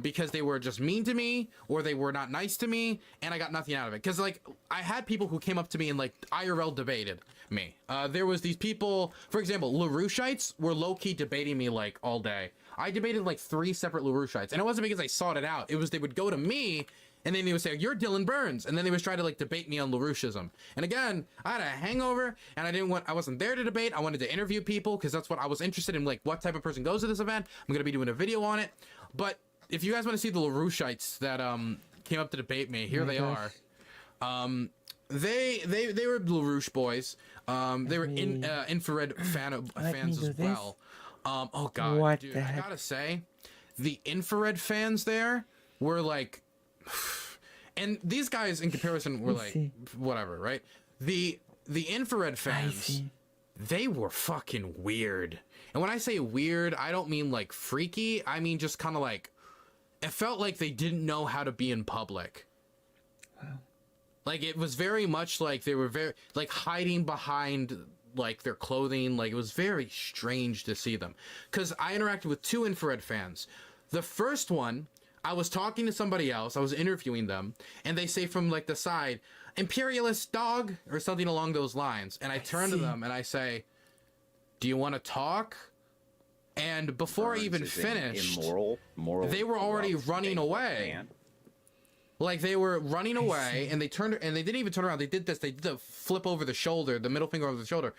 Because they were just mean to me or they were not nice to me and I got nothing out of it. Because like I had people who came up to me and like IRL debated me. There was these people, for example, LaRouchites were low-key debating me like all day. I debated like 3 separate LaRouchites and it wasn't because I sought it out. It was they would go to me and then they would say, "You're Dylan Burns," and then they would try to like debate me on LaRoucheism. And again, I had a hangover, and I wasn't there to debate. I wanted to interview people because that's what I was interested in. Like, what type of person goes to this event? I'm gonna be doing a video on it. But if you guys want to see the LaRouchites that came up to debate me, here they are. They were LaRouche boys. They were infrared fans as well. Oh god, What dude, the I heck? gotta say, the infrared fans there were like, and these guys in comparison were like whatever, right? The infrared fans, they were fucking weird. And when I say weird, I don't mean like freaky. I mean just kind of like, it felt like they didn't know how to be in public. Wow. Like it was very much like they were very like hiding behind like their clothing. Like it was very strange to see them. Because I interacted with 2 infrared fans. The first one, I was talking to somebody else, I was interviewing them, and they say from like the side, "Imperialist dog," or something along those lines. And I turn to them and I say, "Do you want to talk?" And before I even finished, they were already running away. Like they were running away and they turned, and they didn't even turn around. They did this, they did the flip over the shoulder, the middle finger over the shoulder.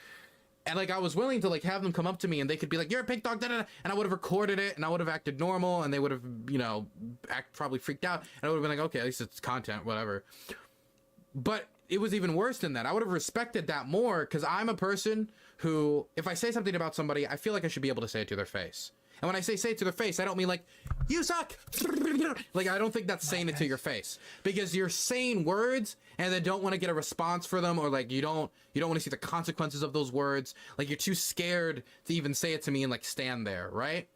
And like I was willing to like have them come up to me and they could be like, "You're a pig dog," da, da, da, and I would have recorded it and I would have acted normal and they would have, probably freaked out. And I would have been like, okay, at least it's content, whatever. But it was even worse than that. I would have respected that more because I'm a person who, if I say something about somebody, I feel like I should be able to say it to their face. And when I say it to their face, I don't mean like, "You suck." Like, I don't think that's saying it to your face, because you're saying words and then don't want to get a response for them, or like you don't want to see the consequences of those words. Like you're too scared to even say it to me and like stand there, right?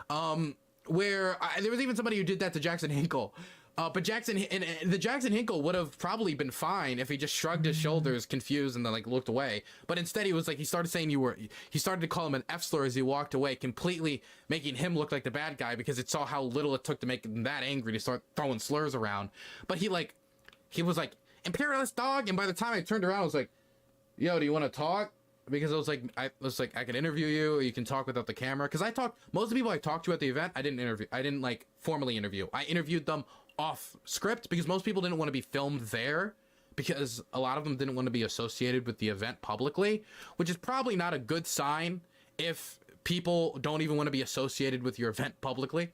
There was even somebody who did that to Jackson Hinkle. But the Jackson Hinkle would have probably been fine if he just shrugged his shoulders, confused, and then like looked away. But instead, he was like, he started to call him an F slur as he walked away, completely making him look like the bad guy because it saw how little it took to make him that angry to start throwing slurs around. But he was like, "Imperialist dog," and by the time I turned around, I was like, "Yo, do you want to talk?" Because I can interview you, or you can talk without the camera. Because most of the people I talked to at the event, I didn't interview. I didn't like formally interview. I interviewed them off script because most people didn't want to be filmed there, because a lot of them didn't want to be associated with the event publicly, which is probably not a good sign if people don't even want to be associated with your event publicly.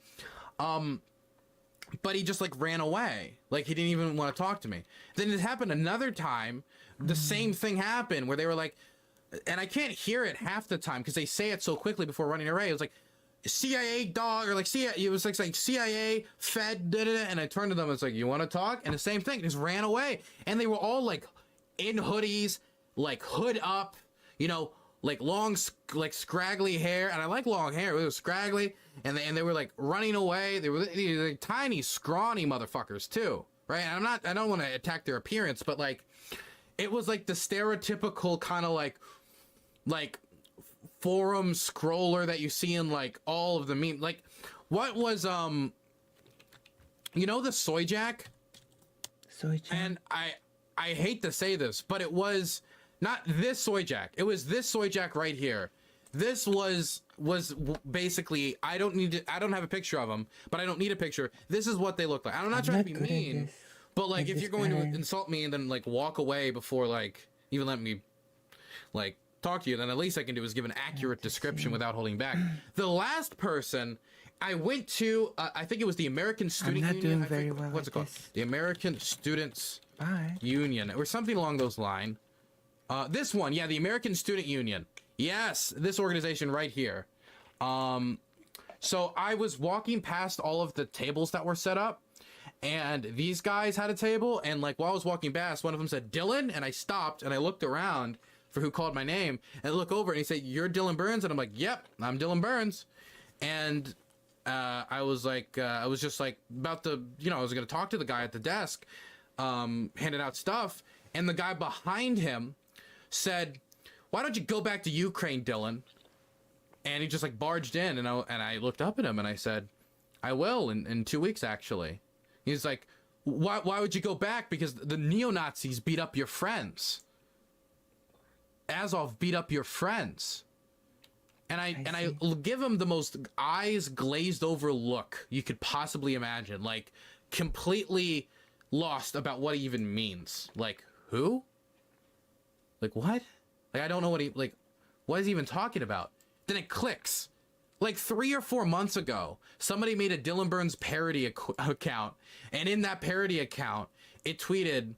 But he just like ran away. Like he didn't even want to talk to me. Then it happened another time. The same thing happened where they were like, and I can't hear it half the time because they say it so quickly before running away. It was like, "CIA dog," or like CIA. It was like CIA Fed, da, da, da. And I turned to them and it's like, "You want to talk?" And the same thing, just ran away. And they were all like in hoodies, like hood up, like long, like scraggly hair. And I like long hair. It was scraggly, and they were like running away. They were like tiny, scrawny motherfuckers too, right? And I don't want to attack their appearance, but like it was like the stereotypical kind of like forum scroller that you see in like all of the meme. Like, what was the Soy Jack? And I hate to say this, but it was not this Soy Jack. It was this Soy Jack right here. This was basically, I don't have a picture of them, but I don't need a picture. This is what they look like. I'm not trying to be mean, But like, if you're going to insult me and then like walk away before like even let me like talk to you, then at least I can do is give an accurate description without holding back. The last person I went to, I think it was the American Student Union. Doing very well. What's it called? The American Students Union, or something along those lines. This one, yeah, the American Student Union. Yes, this organization right here. So I was walking past all of the tables that were set up, and these guys had a table, and like while I was walking past, one of them said Dylan, and I stopped and I looked around for who called my name, and I look over and he said, "You're Dylan Burns?" And I'm like, "Yep, I'm Dylan Burns." And I was like, I was just like about to, you know, I was gonna talk to the guy at the desk, handing out stuff, and the guy behind him said, "Why don't you go back to Ukraine, Dylan?" And he just like barged in, and I looked up at him and I said, "I will in 2 weeks, actually." He's like, why would you go back? Because the neo-Nazis beat up your friends. Azov beat up your friends. And I give him the most eyes glazed over look you could possibly imagine, like completely lost about what he even means. Like, who? Like, what? Like, I don't know what is he even talking about? Then it clicks. Like 3 or 4 months ago, somebody made a Dylan Burns parody account, and in that parody account, it tweeted,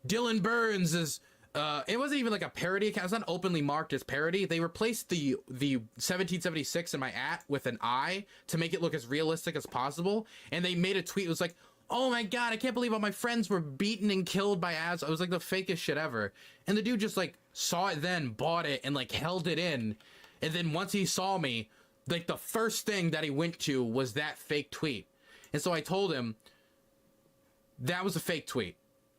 Dylan Burns is, it wasn't even like a parody account, it's not openly marked as parody. They replaced the 1776 in my with an I to make it look as realistic as possible, and they made a tweet, it was like, "Oh my god, I can't believe all my friends were beaten and killed by Az." It was like the fakest shit ever. And the dude just like saw it then, bought it, and like held it in, and then once he saw me, like the first thing that he went to was that fake tweet. And so I told him that was a fake tweet.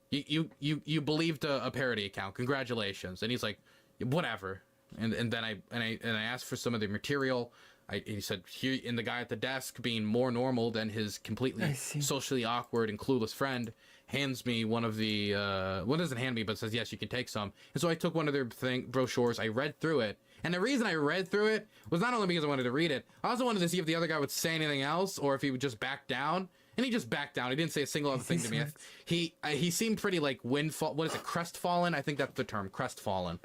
You believed a parody account. Congratulations. And he's like, whatever. And then I asked for some of the material. He said, here, and the guy at the desk, being more normal than his completely socially awkward and clueless friend, hands me one of the doesn't hand me, but says, yes, you can take some. And so I took one of their brochures. I read through it. And the reason I read through it was not only because I wanted to read it, I also wanted to see if the other guy would say anything else or if he would just back down. And he just backed down. He didn't say a single other thing to me. He seemed pretty like crestfallen? I think that's the term, crestfallen.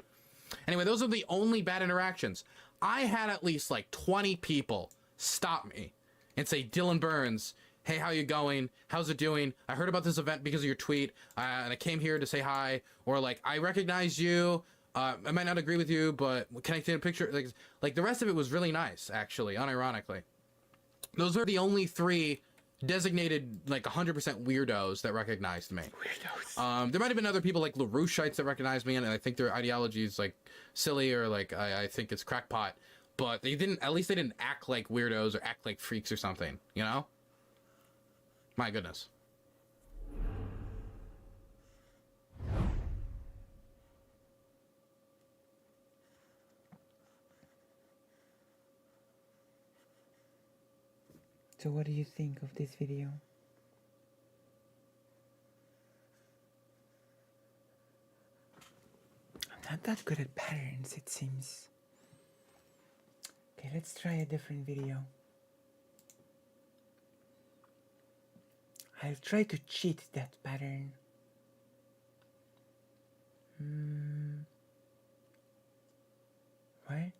Anyway, those are the only bad interactions. I had at least like 20 people stop me and say, Dylan Burns, hey, how you going? How's it doing? I heard about this event because of your tweet, and I came here to say hi. Or like, I recognize you. I might not agree with you, but can I take a picture? Like the rest of it was really nice, actually, unironically. Those are the only 3 designated like 100% weirdos that recognized me. Weirdos. There might have been other people like LaRoucheites that recognized me, and I think their ideology is like silly, or like I think it's crackpot. But they didn't. At least they didn't act like weirdos or act like freaks or something. You know? My goodness. So what do you think of this video? I'm not that good at patterns, it seems. Okay, let's try a different video. I'll try to cheat that pattern. What?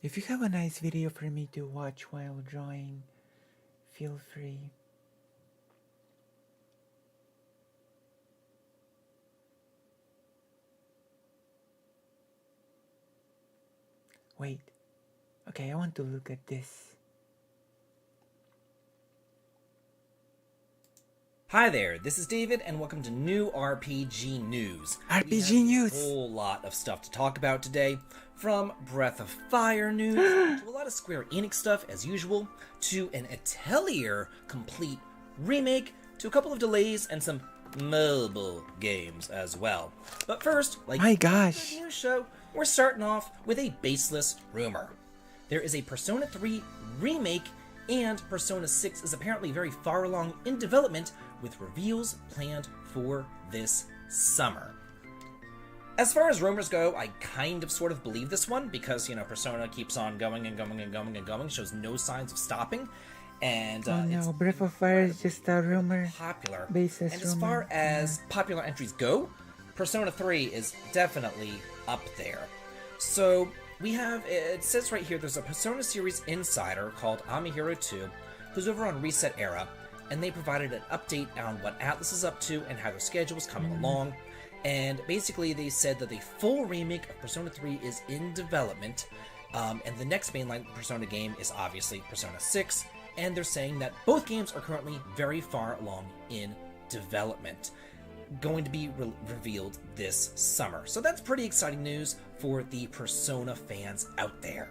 If you have a nice video for me to watch while drawing, feel free. Wait. Okay, I want to look at this. Hi there, this is David, and welcome to New RPG News. RPG News! A whole lot of stuff to talk about today, from Breath of Fire news, to a lot of Square Enix stuff as usual, to an Atelier complete remake, to a couple of delays and some mobile games as well. But first, like my gosh, news show, we're starting off with a baseless rumor. There is a Persona 3 remake, and Persona 6 is apparently very far along in development, with reveals planned for this summer. As far as rumors go, I kind of sort of believe this one because, you know, Persona keeps on going and going and going and going, shows no signs of stopping. And oh no, Breath of Fire is just a rumor. Popular. Basis and as far as popular entries go, Persona 3 is definitely up there. So we have, it says right here, there's a Persona series insider called Amihiro 2, who's over on Reset Era, and they provided an update on what Atlas is up to and how their schedule is coming along. And basically they said that the full remake of Persona 3 is in development, and the next mainline Persona game is obviously Persona 6, and they're saying that both games are currently very far along in development, going to be revealed this summer. So that's pretty exciting news for the Persona fans out there.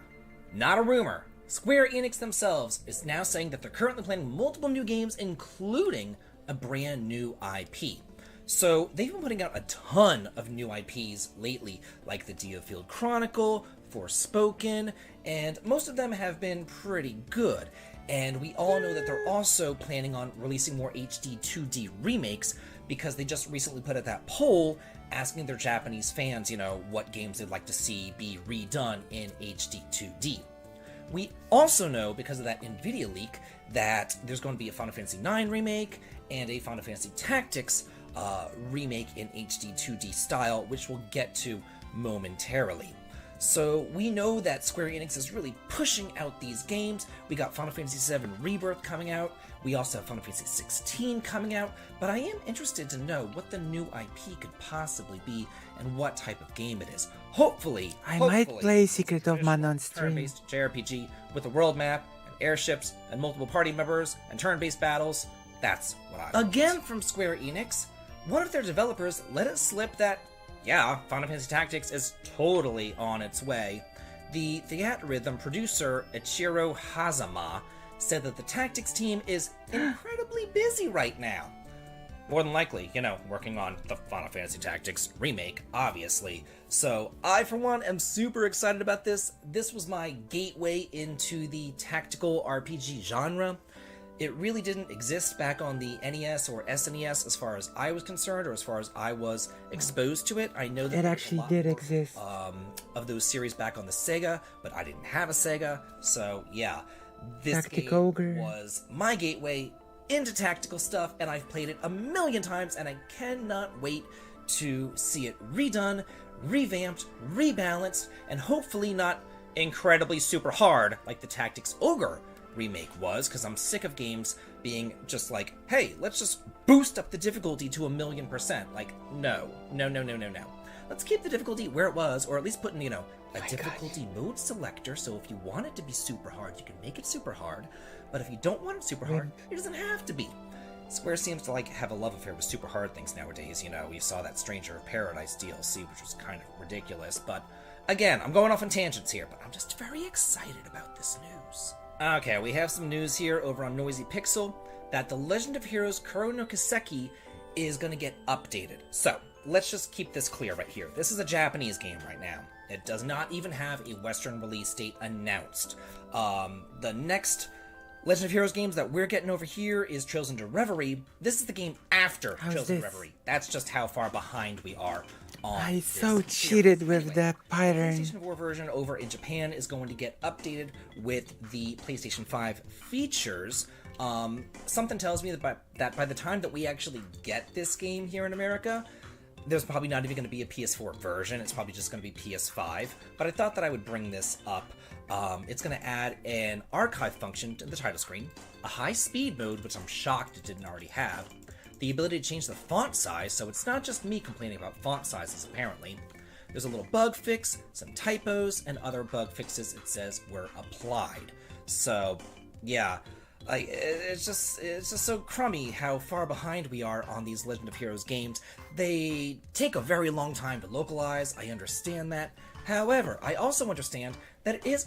Not a rumor. Square Enix themselves is now saying that they're currently planning multiple new games, including a brand new IP. So they've been putting out a ton of new IPs lately, like the DioField Chronicle, Forspoken, and most of them have been pretty good. And we all know that they're also planning on releasing more HD 2D remakes, because they just recently put out that poll asking their Japanese fans, you know, what games they'd like to see be redone in HD 2D. We also know, because of that Nvidia leak, that there's going to be a Final Fantasy IX remake and a Final Fantasy Tactics remake in HD 2D style, which we'll get to momentarily. So we know that Square Enix is really pushing out these games. We got Final Fantasy VII Rebirth coming out. We also have Final Fantasy 16 coming out. But I am interested to know what the new IP could possibly be and what type of game it is. Hopefully, I might play Secret of Mana on stream. Turn-based JRPG with a world map and airships and multiple party members and turn-based battles. That's what I want. Again from Square Enix, one of their developers let it slip that, yeah, Final Fantasy Tactics is totally on its way. The Theatrhythm producer Ichiro Hazama said that the Tactics team is incredibly busy right now. More than likely, you know, working on the Final Fantasy Tactics remake, obviously. So I, for one, am super excited about this. This was my gateway into the tactical RPG genre. It really didn't exist back on the NES or SNES as far as I was concerned, or as far as I was exposed to it. I know that it actually did exist. Of those series back on the Sega, but I didn't have a Sega, so yeah. This Tactical game was my gateway into tactical stuff, and I've played it a million times, and I cannot wait to see it redone, revamped, rebalanced, and hopefully not incredibly super hard like the Tactics Ogre remake was, because I'm sick of games being just like, hey, let's just boost up the difficulty to 1,000,000%. Like, no. Let's keep the difficulty where it was, or at least put in, you know, a difficulty mode selector, so if you want it to be super hard, you can make it super hard, but if you don't want it super hard, it doesn't have to be. Square seems to like have a love affair with super hard things nowadays. You know, we saw that Stranger of Paradise DLC, which was kind of ridiculous, but again, I'm going off on tangents here, but I'm just very excited about this news. Okay, we have some news here over on Noisy Pixel that The Legend of Heroes Kuro no Kiseki is going to get updated. So, let's just keep this clear right here. This is a Japanese game right now. It does not even have a Western release date announced. The next Legend of Heroes games that we're getting over here is Chosen to Reverie. This is the game after Chosen to Reverie. That's just how far behind we are on I so cheated with the pattern. The PlayStation 4 version over in Japan is going to get updated with the PlayStation 5 features. Something tells me that by the time that we actually get this game here in America, there's probably not even going to be a PS4 version. It's probably just going to be PS5. But I thought that I would bring this up. It's going to add an archive function to the title screen, a high-speed mode, which I'm shocked it didn't already have, the ability to change the font size, so it's not just me complaining about font sizes, apparently. There's a little bug fix, some typos, and other bug fixes it says were applied. So, yeah, it's just so crummy how far behind we are on these Legend of Heroes games. They take a very long time to localize, I understand that. However, I also understand that it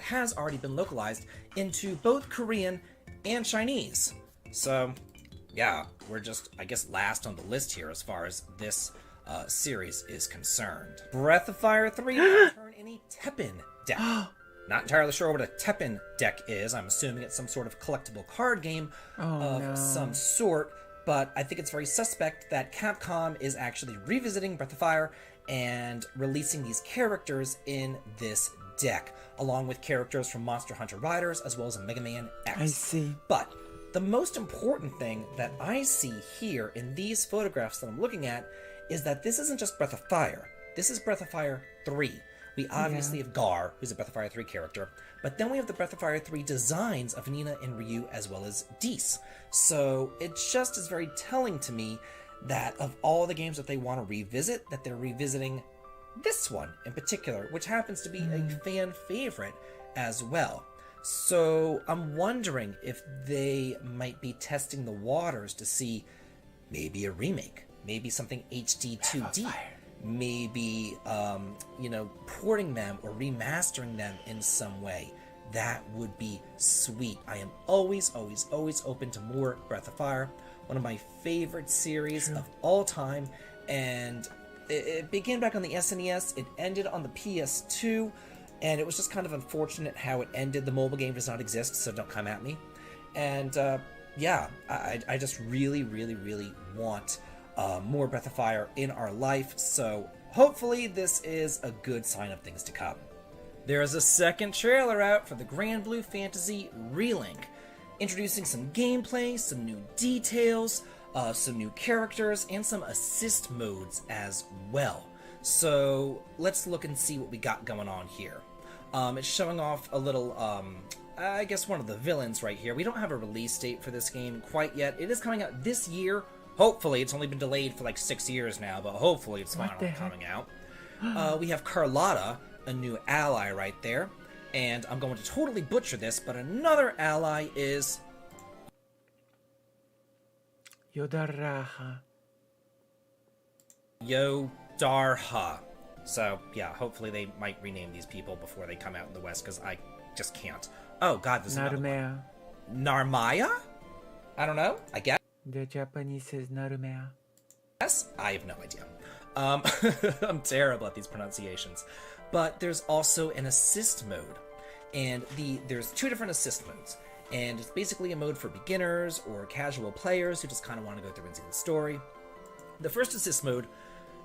has already been localized into both Korean and Chinese. So, yeah, we're just, I guess, last on the list here as far as this series is concerned. Breath of Fire 3 will return in a Teppen deck. Not entirely sure what a Teppen deck is. I'm assuming it's some sort of collectible card game some sort, but I think it's very suspect that Capcom is actually revisiting Breath of Fire and releasing these characters in this deck, along with characters from Monster Hunter Riders as well as Mega Man X. I see. But the most important thing that I see here in these photographs that I'm looking at is that this isn't just Breath of Fire. This is Breath of Fire 3. We obviously have Gar, who's a Breath of Fire 3 character, but then we have the Breath of Fire 3 designs of Nina and Ryu as well as Dees. So it just is very telling to me that of all the games that they want to revisit, that they're revisiting this one in particular, which happens to be a fan favorite as well. So I'm wondering if they might be testing the waters to see maybe a remake, maybe something HD 2D. Maybe, porting them or remastering them in some way. That would be sweet. I am always, always, always open to more Breath of Fire. One of my favorite series of all time. And it began back on the SNES. It ended on the PS2. And it was just kind of unfortunate how it ended. The mobile game does not exist, so don't come at me. And, I just really, really, really want more Breath of Fire in our life, so hopefully this is a good sign of things to come. There is a second trailer out for the Grand Blue Fantasy Relink, introducing some gameplay, some new details, some new characters, and some assist modes as well. So let's look and see what we got going on here. It's showing off a little, I guess one of the villains right here. We don't have a release date for this game quite yet. It is coming out this year. Hopefully, it's only been delayed for like 6 years now, but hopefully it's finally coming out. We have Carlotta, a new ally right there. And I'm going to totally butcher this, but another ally is... Yodarha. Yodarha. So, yeah, hopefully they might rename these people before they come out in the West, because I just can't. Oh, God, this is Narumea. Narmaya? I don't know, I guess. The Japanese is Narumea. Yes? I have no idea. I'm terrible at these pronunciations. But there's also an assist mode. And there's 2 different assist modes. And it's basically a mode for beginners or casual players who just kind of want to go through and see the story. The first assist mode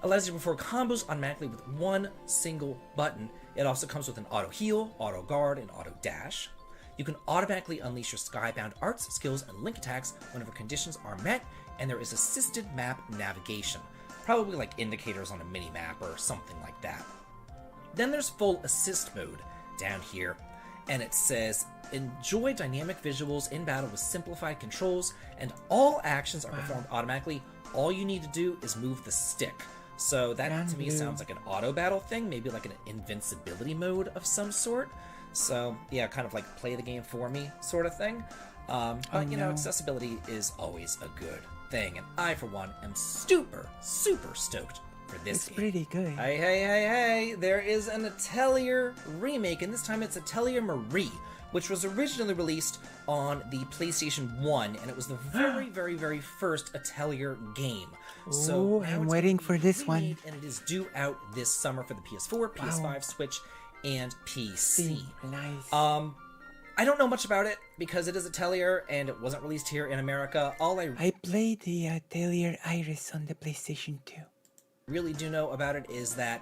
allows you to perform combos automatically with one single button. It also comes with an auto heal, auto guard, and auto dash. You can automatically unleash your Skybound arts, skills, and link attacks whenever conditions are met, and there is assisted map navigation, probably like indicators on a mini-map or something like that. Then there's full assist mode down here, and it says, enjoy dynamic visuals in battle with simplified controls, and all actions are performed automatically. All you need to do is move the stick. So that to me sounds like an auto battle thing, maybe like an invincibility mode of some sort. So yeah, kind of like play the game for me sort of thing. But accessibility is always a good thing, and I for one am super stoked for this game. It's pretty good. Hey, there is an Atelier remake, and this time it's Atelier Marie, which was originally released on the PlayStation 1, and it was the very, very, very first Atelier game. So I'm waiting for this one. And it is due out this summer for the PS4, PS5, Switch, and PC. Nice. I don't know much about it because it is Atelier and it wasn't released here in America. I played the Atelier Iris on the PlayStation 2. Really do know about it is that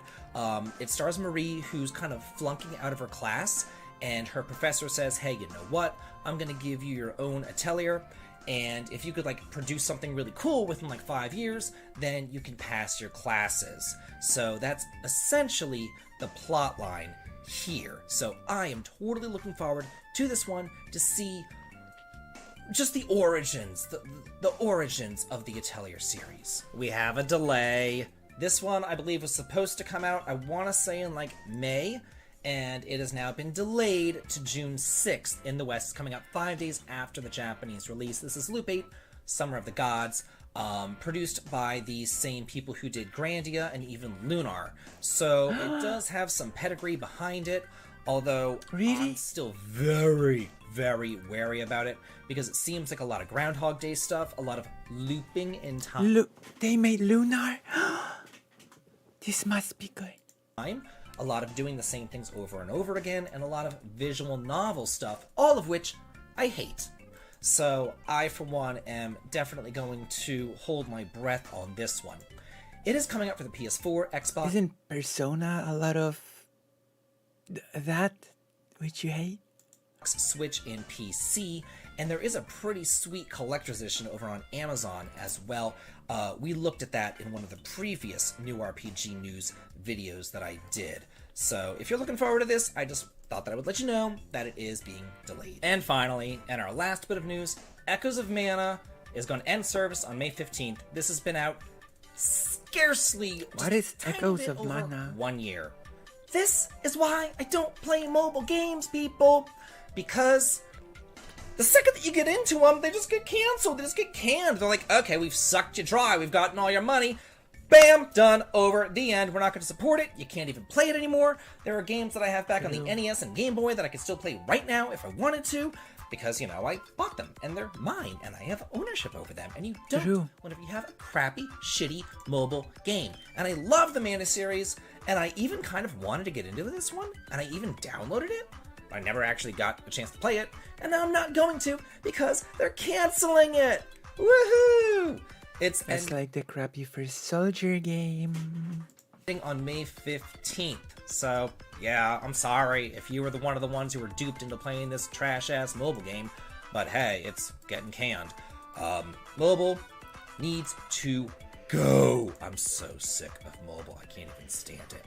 it stars Marie, who's kind of flunking out of her class, and her professor says, hey, you know what, I'm gonna give you your own Atelier, and if you could like produce something really cool within like 5 years, then you can pass your classes. So that's essentially the plot line here. So I am totally looking forward to this one to see just the origins, the origins of the Atelier series. We have a delay. This one, I believe, was supposed to come out, I want to say in like May, and it has now been delayed to June 6th in the West, coming out 5 days after the Japanese release. This is Loop 8, Summer of the Gods, produced by the same people who did Grandia and even Lunar. So it does have some pedigree behind it. Although I'm still very, very wary about it because it seems like a lot of Groundhog Day stuff, a lot of looping in time. Look, they made Lunar. This must be good. A lot of doing the same things over and over again, and a lot of visual novel stuff, all of which I hate. So I, for one, am definitely going to hold my breath on this one. It is coming out for the PS4, Xbox. Isn't Persona a lot of that which you hate? Switch, and PC, and there is a pretty sweet collector's edition over on Amazon as well. We looked at that in one of the previous New RPG News videos that I did. So if you're looking forward to this, I just thought that I would let you know that it is being delayed. And finally, and our last bit of news, Echoes of Mana is going to end service on May 15th. This has been out scarcely what is Echoes of Mana? 1 year. This is why I don't play mobile games, people, because the second that you get into them, they just get canceled, they just get canned. They're like, okay, we've sucked you dry, we've gotten all your money, bam, done, over, the end, we're not going to support it, you can't even play it anymore. There are games that I have back on the NES and Game Boy that I could still play right now if I wanted to, because, you know, I bought them, and they're mine, and I have ownership over them, and you don't whenever you have a crappy, shitty mobile game. And I love the Mana series, and I even kind of wanted to get into this one, and I even downloaded it. I never actually got a chance to play it, and now I'm not going to, because they're canceling it! Woohoo! It's like the crappy First Soldier game. On May 15th. So, yeah, I'm sorry if you were one of the ones who were duped into playing this trash-ass mobile game, but hey, it's getting canned. Mobile needs to go. I'm so sick of mobile, I can't even stand it.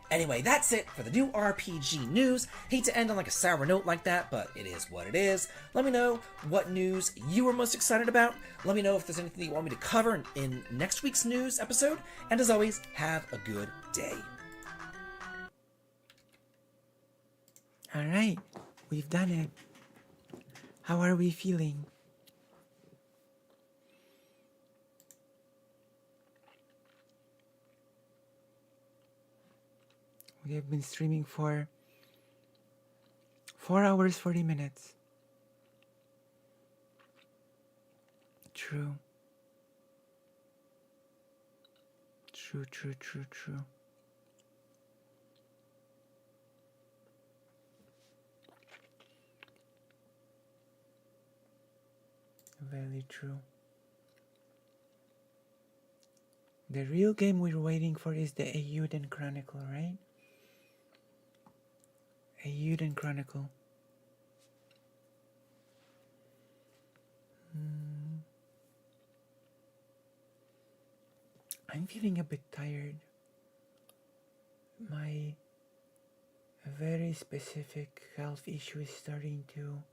Anyway, that's it for the new RPG news. Hate to end on like a sour note like that, but it is what it is. Let me know what news you were most excited about. Let me know if there's anything that you want me to cover in next week's news episode. And as always, have a good day. All right, we've done it. How are we feeling? We have been streaming for 4 hours, 40 minutes. True. True. Very true. The real game we're waiting for is the Eiyuden Chronicle, right? Eiyuden Chronicle. I'm feeling a bit tired. My very specific health issue is starting to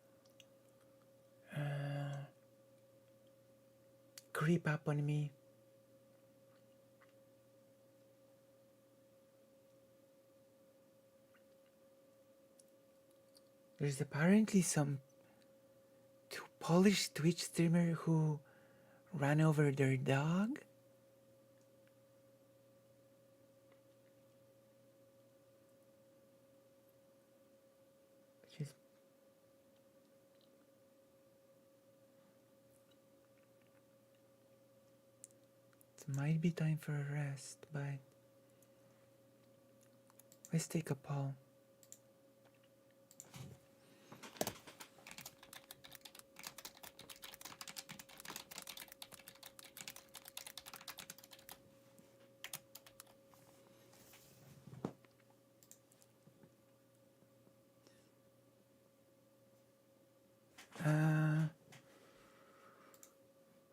creep up on me. There's apparently some Polish Twitch streamer who ran over their dog. Which is it might be time for a rest, but let's take a poll.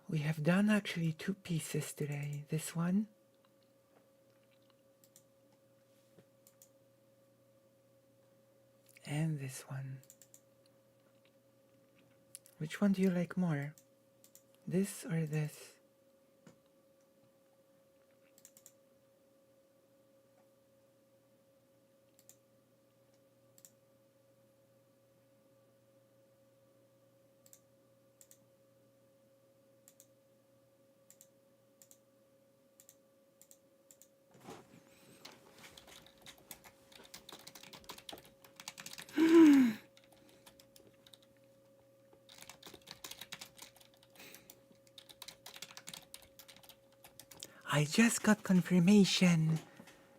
We have done actually 2 pieces today. This one and this one. Which one do you like more? This or this? I just got confirmation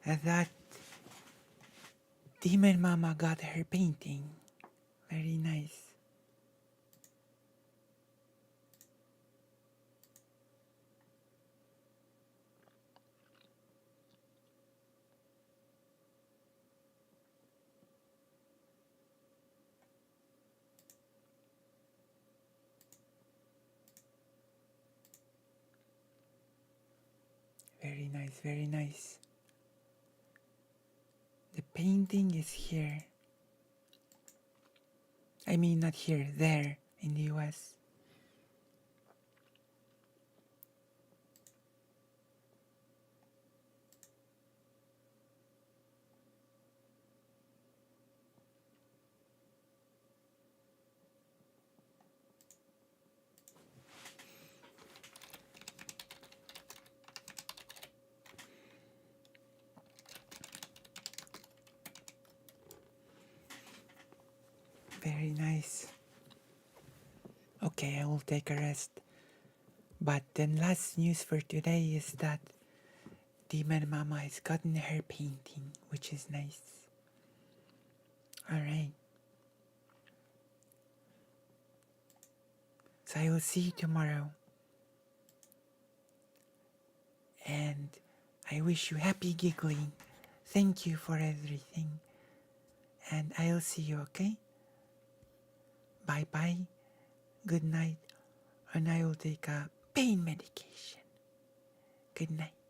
that Demon Mama got her painting. Very nice. Very nice, very nice. The painting is here. I mean, not here, there, in the US. Very nice. Okay, I will take a rest. But then last news for today is that Demon Mama has gotten her painting, which is nice. Alright. So I will see you tomorrow. And I wish you happy giggling. Thank you for everything. And I'll see you, okay? Bye-bye. Good night. And I will take a pain medication. Good night.